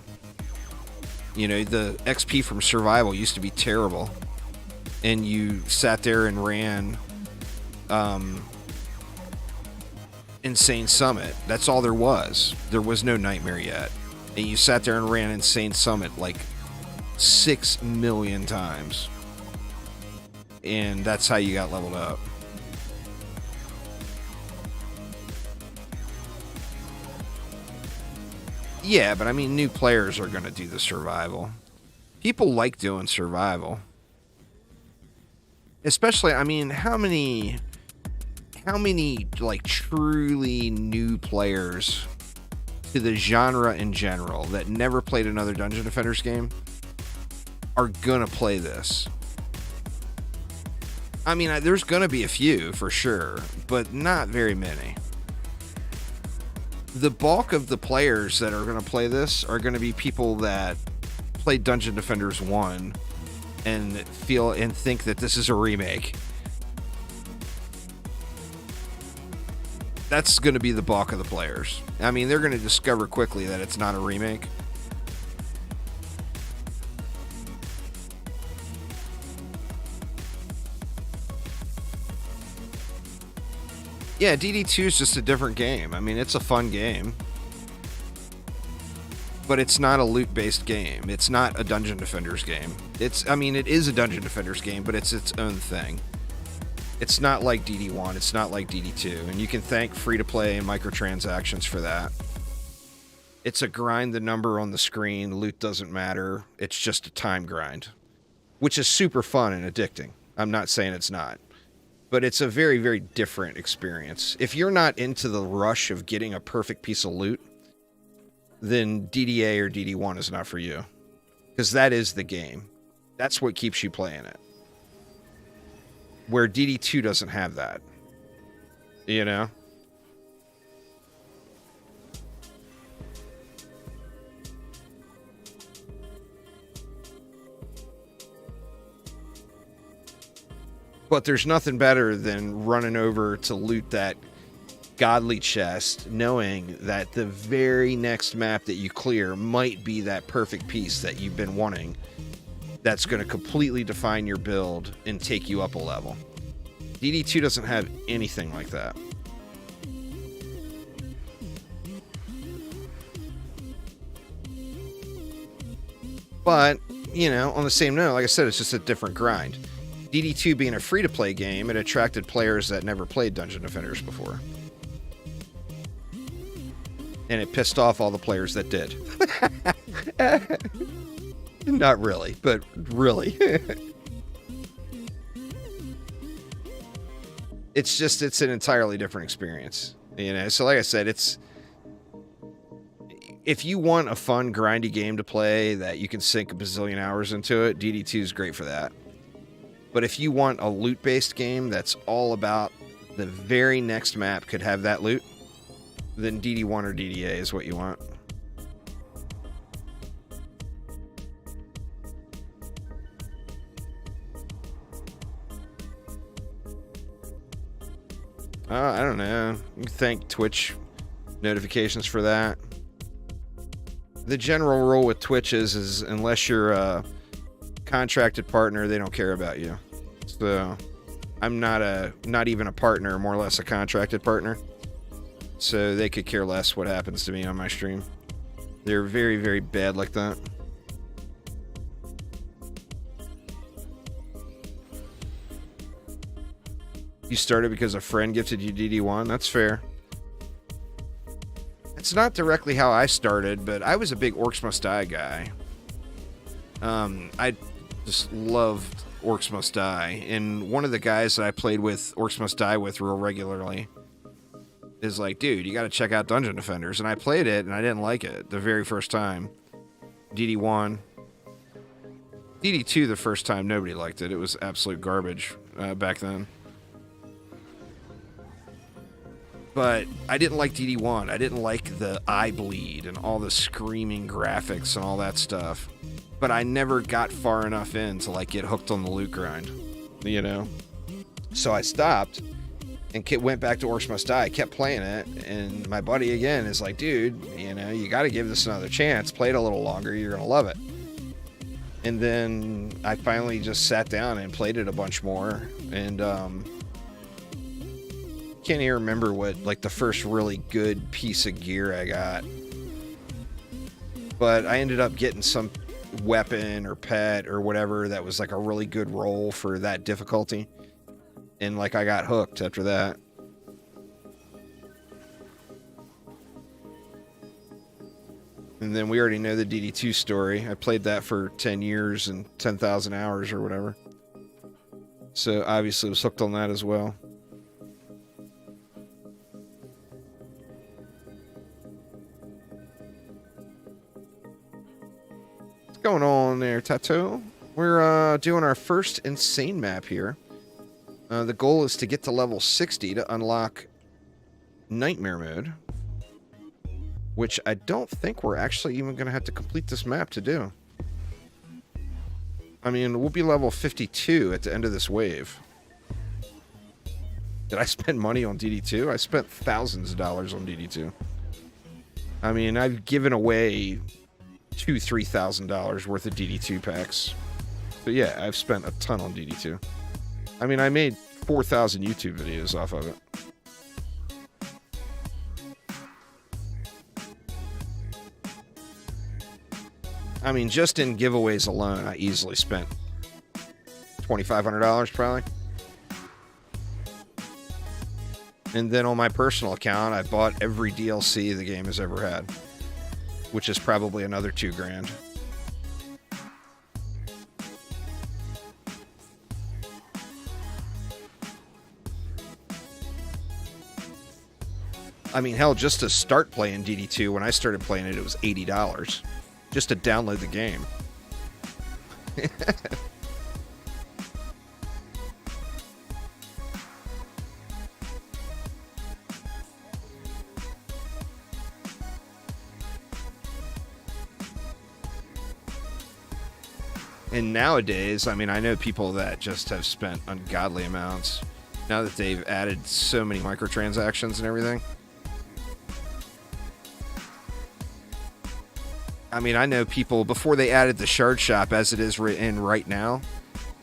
You know, the XP from survival used to be terrible. And you sat there and ran Insane Summit. That's all there was. There was no Nightmare yet. And you sat there and ran Insane Summit like 6 million times. And that's how you got leveled up. Yeah, but I mean, new players are going to do the survival. People like doing survival. Especially, I mean, how many like truly new players to the genre in general that never played another Dungeon Defenders game are gonna play this? I mean, there's gonna be a few for sure, but not very many. The bulk of the players that are gonna play this are gonna be people that played Dungeon Defenders 1 and feel and think that this is a remake. That's going to be the bulk of the players. I mean, they're going to discover quickly that it's not a remake. Yeah, DD2 is just a different game. I mean, it's a fun game. But it's not a loot-based game. It's not a Dungeon Defenders game. I mean, it is a Dungeon Defenders game, but it's its own thing. It's not like DD1. It's not like DD2. And you can thank free-to-play and microtransactions for that. It's a grind the number on the screen. Loot doesn't matter. It's just a time grind. Which is super fun and addicting. I'm not saying it's not. But it's a very, very different experience. If you're not into the rush of getting a perfect piece of loot, then DDA or DD1 is not for you. Because that is the game. That's what keeps you playing it. Where DD2 doesn't have that. You know? But there's nothing better than running over to loot that godly chest, knowing that the very next map that you clear might be that perfect piece that you've been wanting. That's going to completely define your build and take you up a level. DD2 doesn't have anything like that. But, you know, on the same note, like I said, it's just a different grind. DD2 being a free-to-play game, it attracted players that never played Dungeon Defenders before. And it pissed off all the players that did. Not really, but really. It's an entirely different experience. You know, so like I said, if you want a fun, grindy game to play that you can sink a bazillion hours into it, DD2 is great for that. But if you want a loot-based game that's all about the very next map could have that loot, then DD1 or DDA is what you want. I don't know. You thank Twitch notifications for that. The general rule with Twitch is unless you're a contracted partner, they don't care about you. So I'm not even a partner, more or less a contracted partner. So they could care less what happens to me on my stream. They're very, very bad like that. You started because a friend gifted you DD1. That's fair. It's not directly how I started, but I was a big Orcs Must Die guy. I just loved Orcs Must Die. And one of the guys that I played with Orcs Must Die with real regularly is like, dude, you got to check out Dungeon Defenders. And I played it, and I didn't like it the very first time. DD1. DD2 the first time, nobody liked it. It was absolute garbage back then. But I didn't like DD1. I didn't like the eye bleed and all the screaming graphics and all that stuff. But I never got far enough in to like get hooked on the loot grind, you know? So I stopped and went back to Orcs Must Die. I kept playing it, and my buddy again is like, dude, you know, you got to give this another chance. Play it a little longer. You're going to love it. And then I finally just sat down and played it a bunch more. And, can't even remember what like the first really good piece of gear I got, but I ended up getting some weapon or pet or whatever that was like a really good roll for that difficulty, and like I got hooked after that. And then we already know the DD2 story. I played that for 10 years and 10,000 hours or whatever, so obviously was hooked on that as well. Going on there, Tattoo? We're doing our first insane map here. The goal is to get to level 60 to unlock Nightmare Mode, which I don't think we're actually even going to have to complete this map to do. I mean, we'll be level 52 at the end of this wave. Did I spend money on DD2? I spent thousands of dollars on DD2. I mean, I've given away $2,000-$3,000 worth of DD2 packs. But yeah, I've spent a ton on DD2. I mean, I made 4,000 YouTube videos off of it. I mean, just in giveaways alone, I easily spent $2,500 probably. And then on my personal account, I bought every DLC the game has ever had, which is probably another $2,000. I mean, hell, just to start playing DD2, when I started playing it, it was $80 just to download the game. And nowadays, I mean, I know people that just have spent ungodly amounts now that they've added so many microtransactions and everything. I mean, I know people, before they added the shard shop as it is in right now,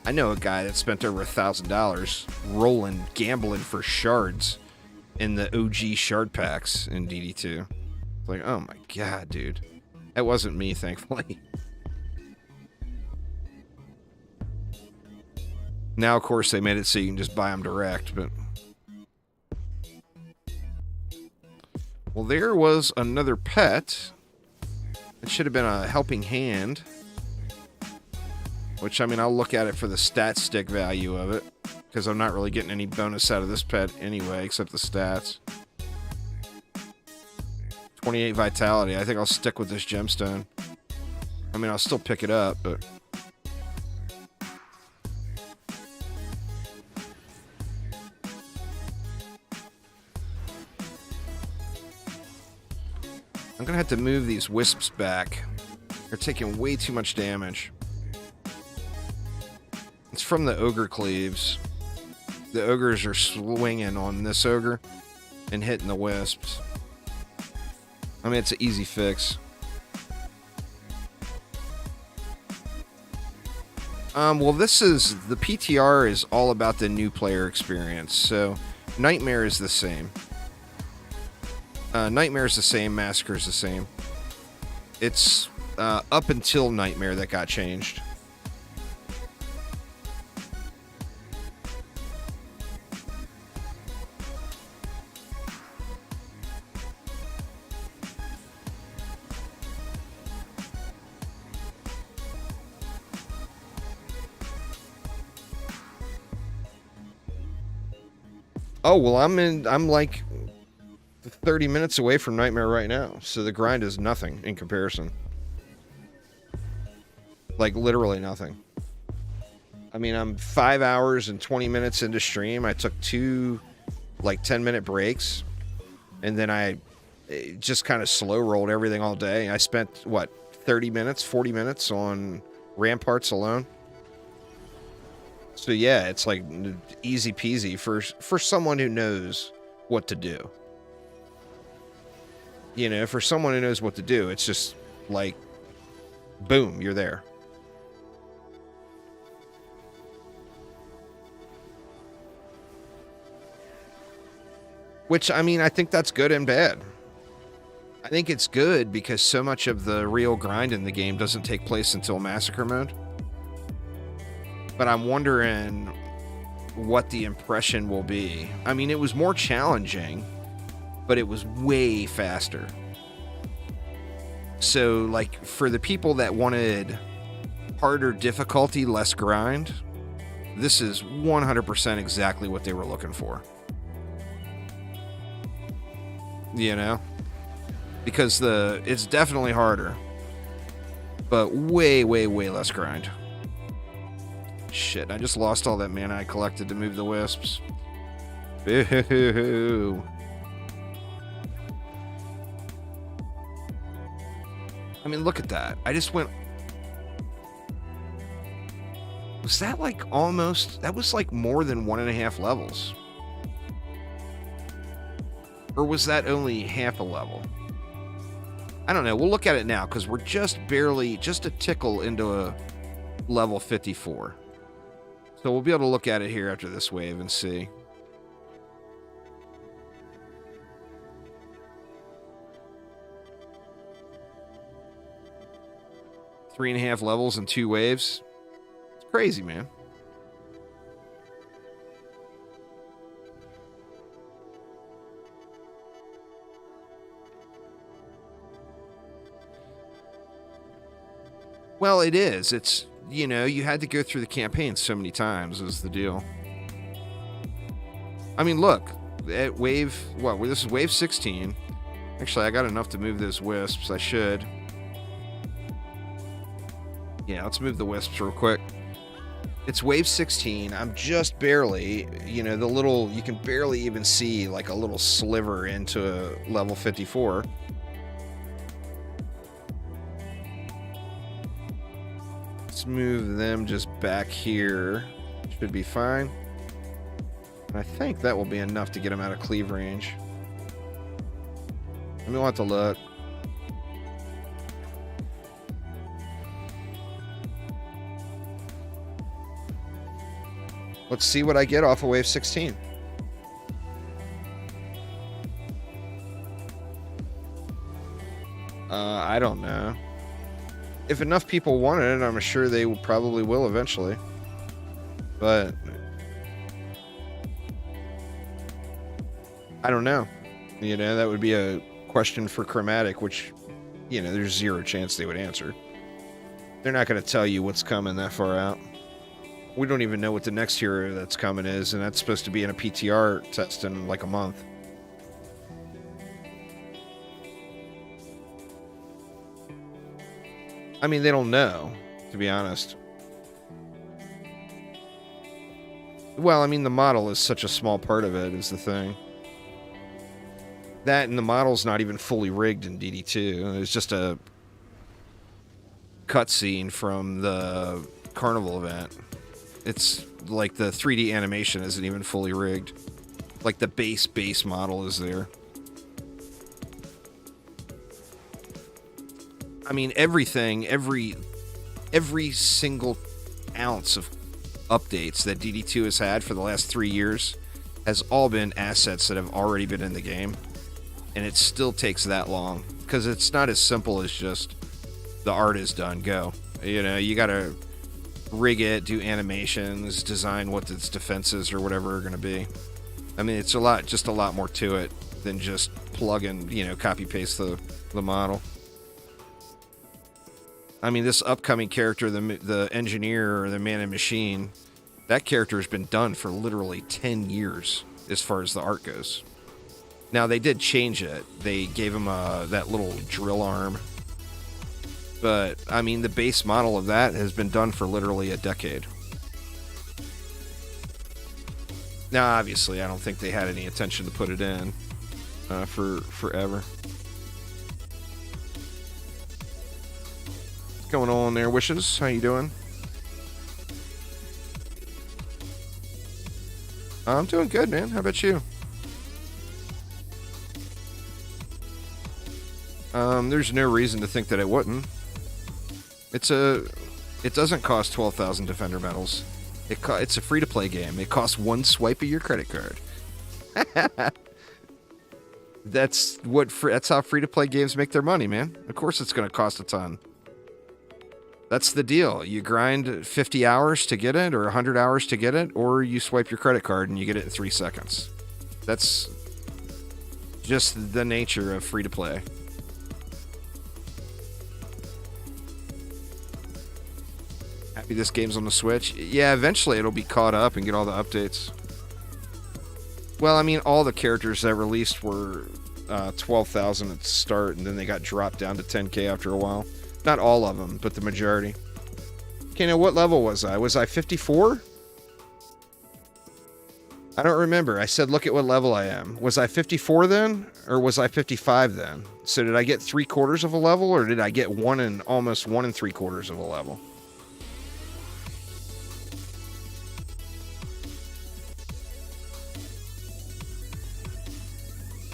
I know a guy that spent over $1,000 rolling, gambling for shards in the OG shard packs in DD2. It's like, oh my god, dude. That wasn't me, thankfully. Now, of course, they made it so you can just buy them direct, but... Well, there was another pet. I It should have been a helping hand. Which, I mean, I'll look at it for the stat stick value of it. Because I'm not really getting any bonus out of this pet anyway, except the stats. 28 vitality. I think I'll stick with this gemstone. I mean, I'll still pick it up, but... I'm gonna have to move these wisps back. They're taking way too much damage. It's from the ogre cleaves. The ogres are swinging on this ogre and hitting the wisps. I mean, it's an easy fix. Well, this is... The PTR is all about the new player experience, so Nightmare is the same. Nightmare is the same, Massacre is the same. It's up until Nightmare that got changed. Oh, well, I'm like 30 minutes away from Nightmare right now, so the grind is nothing in comparison. Like, literally nothing. I mean, I'm 5 hours and 20 minutes into stream. I took 2, like, 10-minute breaks, and then I just kind of slow rolled everything all day. I spent, what, 30 minutes, 40 minutes on Ramparts alone? So yeah, it's like easy peasy for someone who knows what to do. You know, for someone who knows what to do, it's just like, boom, you're there. Which, I mean, I think that's good and bad. I think it's good because so much of the real grind in the game doesn't take place until Massacre mode. But I'm wondering what the impression will be. I mean, it was more challenging, but it was way faster. So, like, for the people that wanted harder difficulty, less grind, this is 100% exactly what they were looking for. You know? Because it's definitely harder, but way, way, way less grind. Shit, I just lost all that mana I collected to move the wisps. Boo-hoo-hoo. I mean, look at that. I just went... Was that like almost... That was like more than 1.5 levels. Or was that only half a level? I don't know. We'll look at it now because we're just barely... Just a tickle into a level 54. So we'll be able to look at it here after this wave and see. Three and a half levels and 2 waves. It's crazy, man. Well, it is. It's... You know, you had to go through the campaign so many times is the deal. I mean, look, at wave, what, this is wave 16. Actually, I got enough to move those wisps. I should. Yeah, let's move the wisps real quick. It's wave 16. I'm just barely, you know, you can barely even see like a little sliver into level 54. Let's move them just back here. Should be fine. I think that will be enough to get them out of cleave range. Let me want to look. Let's see what I get off of wave 16. I don't know. If enough people wanted it, I'm sure they probably will eventually. But I don't know. You know, that would be a question for Chromatic, which you know, there's zero chance they would answer. They're not going to tell you what's coming that far out. We don't even know what the next hero that's coming is, and that's supposed to be in a PTR test in like a month. I mean, they don't know, to be honest. Well, I mean, the model is such a small part of it, is the thing. That and the model's not even fully rigged in DD2. It's just a cutscene from the carnival event. It's like the 3D animation isn't even fully rigged. Like the base model is there. I mean, everything, every single ounce of updates that DD2 has had for the last 3 years has all been assets that have already been in the game. And it still takes that long. Because it's not as simple as just the art is done, go. You know, you gotta rig it, do animations, design what its defenses or whatever are gonna be. I mean, it's just a lot more to it than just plug and, you know, copy paste the model. I mean, this upcoming character, the engineer or the man in machine, that character has been done for literally 10 years as far as the art goes. Now, they did change it. They gave him that little drill arm. But, I mean, the base model of that has been done for literally a decade. Now, obviously, I don't think they had any intention to put it in for forever. What's going on there, Wishes? How you doing? I'm doing good, man. How about you? There's no reason to think that it wouldn't. It doesn't cost 12,000 Defender medals. It's a free-to-play game. It costs one swipe of your credit card. That's how free-to-play games make their money, man. Of course it's going to cost a ton. That's the deal. You grind 50 hours to get it, or 100 hours to get it, or you swipe your credit card and you get it in 3 seconds. That's just the nature of free-to-play. Happy this game's on the Switch? Yeah, eventually it'll be caught up and get all the updates. Well, I mean, all the characters that released were 12,000 at the start, and then they got dropped down to 10k after a while. Not all of them, but the majority. Okay, now what level was I? Was I 54? I don't remember. I said, look at what level I am. Was I 54 then? Or was I 55 then? So did I get 3/4 of a level, or did I get almost 1 3/4 of a level?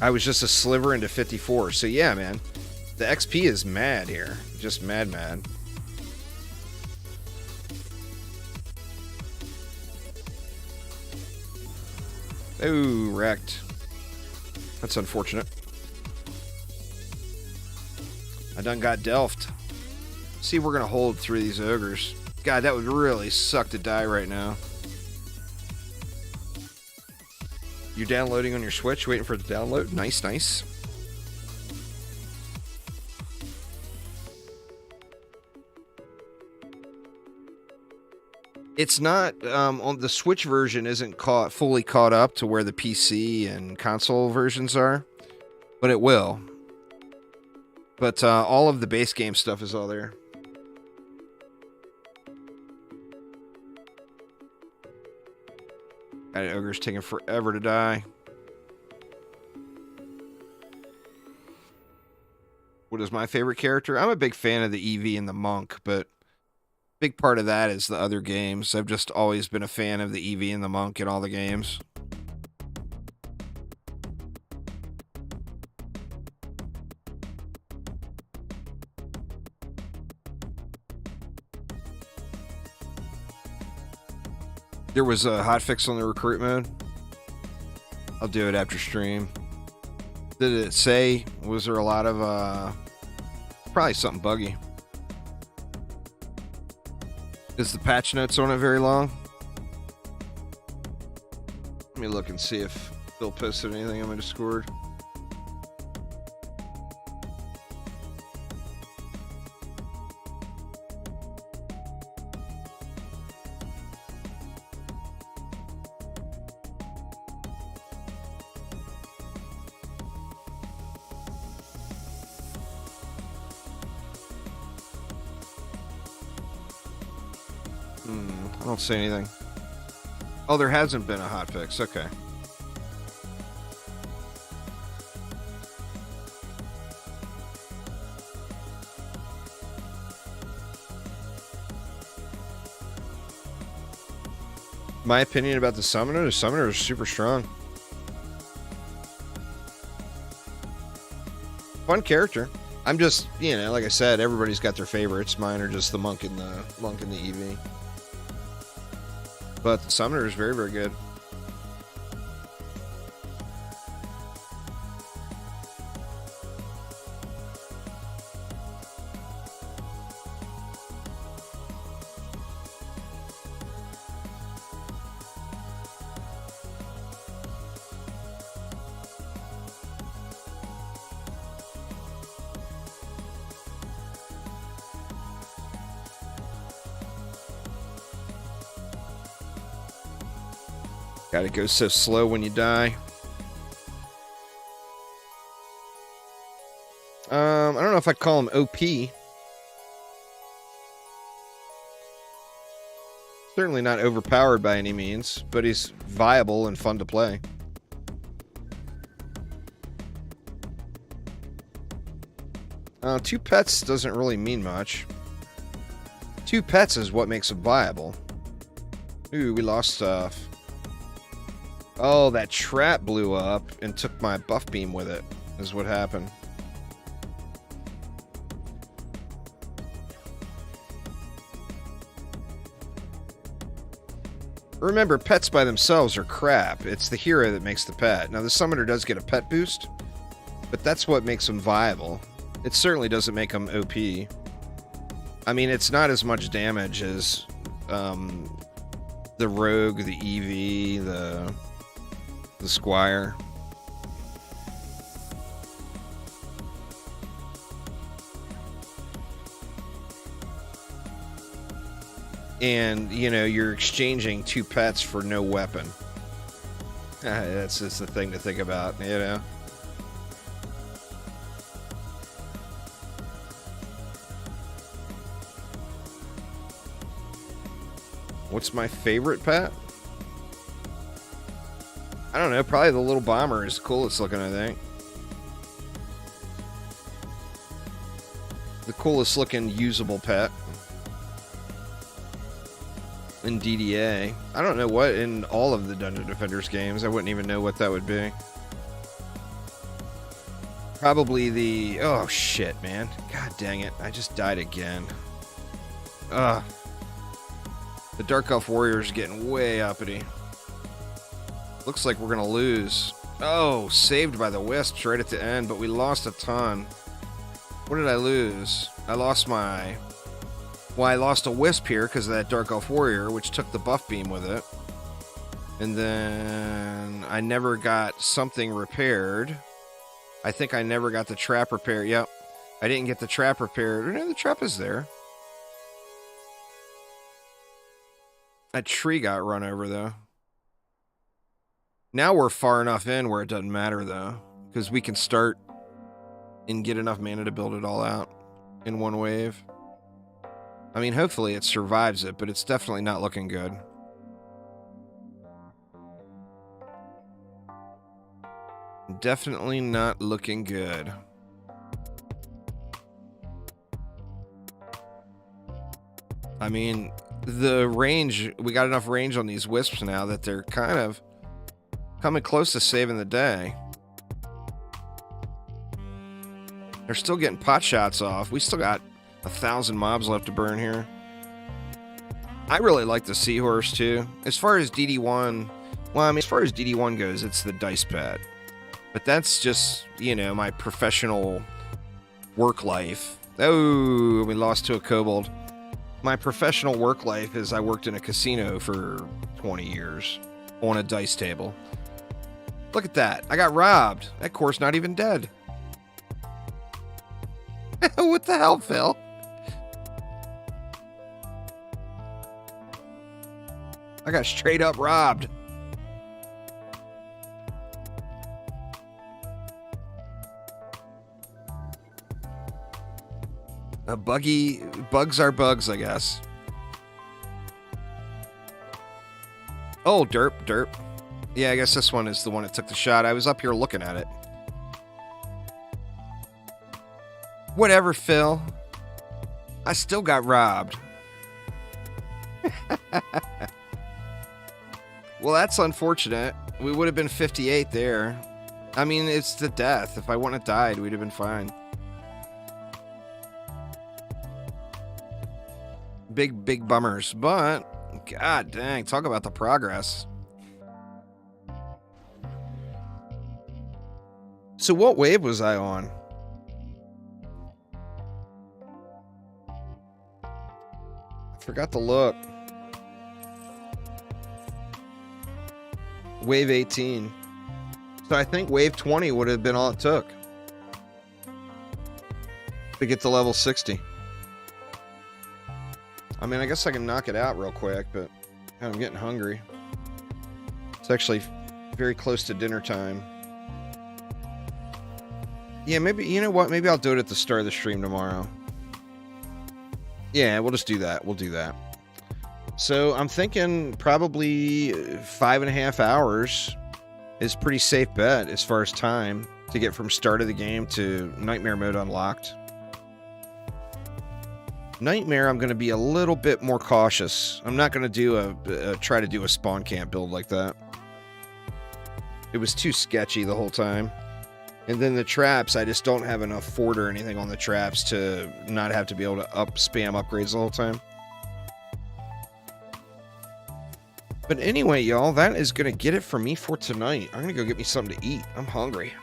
I was just a sliver into 54. So yeah, man. The XP is mad here. Just mad. Oh, wrecked. That's unfortunate. I done got delphed. See, we're gonna hold through these ogres. God, that would really suck to die right now. You're downloading on your Switch, waiting for it to download? Nice. It's not, on the Switch version isn't fully caught up to where the PC and console versions are, but it will. But all of the base game stuff is all there. That ogre's taking forever to die. What is my favorite character? I'm a big fan of the Eevee and the Monk, but big part of that is the other games. I've just always been a fan of the Eevee and the Monk in all the games. There was a hotfix on the recruit mode. I'll do it after stream. Did it say, was there a lot of, probably something buggy. Is the patch notes on it very long? Let me look and see if Bill posted anything on my Discord. I don't see anything. Oh, there hasn't been a hotfix. Okay. My opinion about the summoner is super strong. Fun character. I'm just, you know, like I said, everybody's got their favorites. Mine are just the monk and the EV. But the summoner is very, very good. God, it goes so slow when you die. I don't know if I'd call him OP. Certainly not overpowered by any means, but he's viable and fun to play. Two pets doesn't really mean much. Two pets is what makes him viable. Ooh, we lost stuff. Oh, that trap blew up and took my buff beam with it, is what happened. Remember, pets by themselves are crap. It's the hero that makes the pet. Now, the summoner does get a pet boost, but that's what makes him viable. It certainly doesn't make him OP. I mean, it's not as much damage as the rogue, the EV, the squire. And, you know, you're exchanging two pets for no weapon. That's just the thing to think about, you know? What's my favorite pet? I don't know, probably the little bomber is the coolest looking, I think. The coolest looking usable pet. In DDA. I don't know what in all of the Dungeon Defenders games. I wouldn't even know what that would be. Probably the... Oh, shit, man. God dang it. I just died again. Ugh. The Dark Elf Warrior is getting way uppity. Looks like we're going to lose. Oh, saved by the Wisps right at the end, but we lost a ton. What did I lose? I lost my... Well, I lost a Wisp here because of that Dark Elf Warrior, which took the buff beam with it. And then I never got something repaired. I think I never got the trap repaired. Yep. I didn't get the trap repaired. No, the trap is there. That tree got run over, though. Now we're far enough in where it doesn't matter, though. Because we can start and get enough mana to build it all out in one wave. I mean, hopefully it survives it, but it's definitely not looking good. Definitely not looking good. I mean, the range, we got enough range on these Wisps now that they're kind of coming close to saving the day. They're still getting pot shots off. We still got 1,000 mobs left to burn here. I really like the Seahorse too. As far as DD1, well, I mean, as far as DD1 goes, it's the dice pad. But that's just, you know, my professional work life. Oh, we lost to a kobold. My professional work life is I worked in a casino for 20 years on a dice table. Look at that. I got robbed. That core's not even dead. What the hell, Phil? I got straight up robbed. Bugs are bugs, I guess. Oh, derp, derp. Yeah, I guess this one is the one that took the shot. I was up here looking at it. Whatever, Phil. I still got robbed. Well, that's unfortunate. We would have been 58 there. I mean, it's the death. If I wouldn't have died, we'd have been fine. Big bummers. But, god dang, talk about the progress. So what wave was I on? I forgot to look. Wave 18. So I think wave 20 would have been all it took to get to level 60. I mean, I guess I can knock it out real quick, but I'm getting hungry. It's actually very close to dinner time. Yeah, maybe, you know what? Maybe I'll do it at the start of the stream tomorrow. Yeah, we'll just do that. We'll do that. So I'm thinking probably 5.5 hours is pretty safe bet as far as time to get from start of the game to nightmare mode unlocked. Nightmare, I'm going to be a little bit more cautious. I'm not going to do try to do a spawn camp build like that. It was too sketchy the whole time. And then the traps, I just don't have enough fort or anything on the traps to not have to be able to spam upgrades the whole time. But anyway, y'all, that is going to get it for me for tonight. I'm going to go get me something to eat. I'm hungry.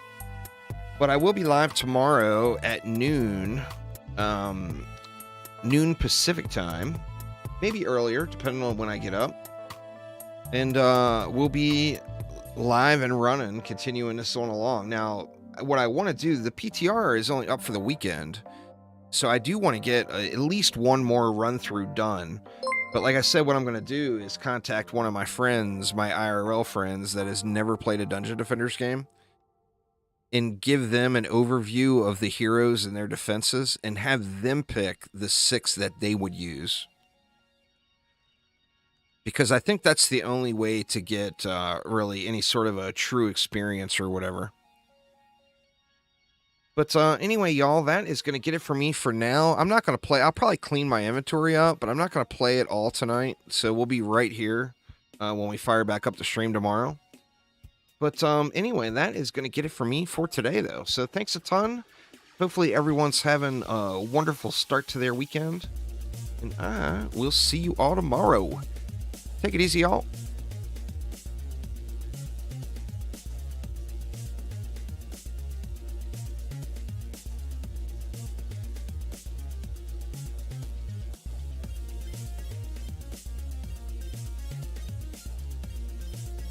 But I will be live tomorrow at noon. Noon Pacific time. Maybe earlier, depending on when I get up. And we'll be live and running, continuing this on along. Now, what I want to do, the PTR is only up for the weekend. So I do want to get at least one more run-through done. But like I said, what I'm going to do is contact one of my friends, my IRL friends, that has never played a Dungeon Defenders game, and give them an overview of the heroes and their defenses, and have them pick the 6 that they would use. Because I think that's the only way to get really any sort of a true experience or whatever. But anyway, y'all, that is going to get it for me for now. I'm not going to play. I'll probably clean my inventory up, but I'm not going to play it all tonight. So we'll be right here when we fire back up the stream tomorrow. But anyway, that is going to get it for me for today, though. So thanks a ton. Hopefully everyone's having a wonderful start to their weekend. And I will see you all tomorrow. Take it easy, y'all.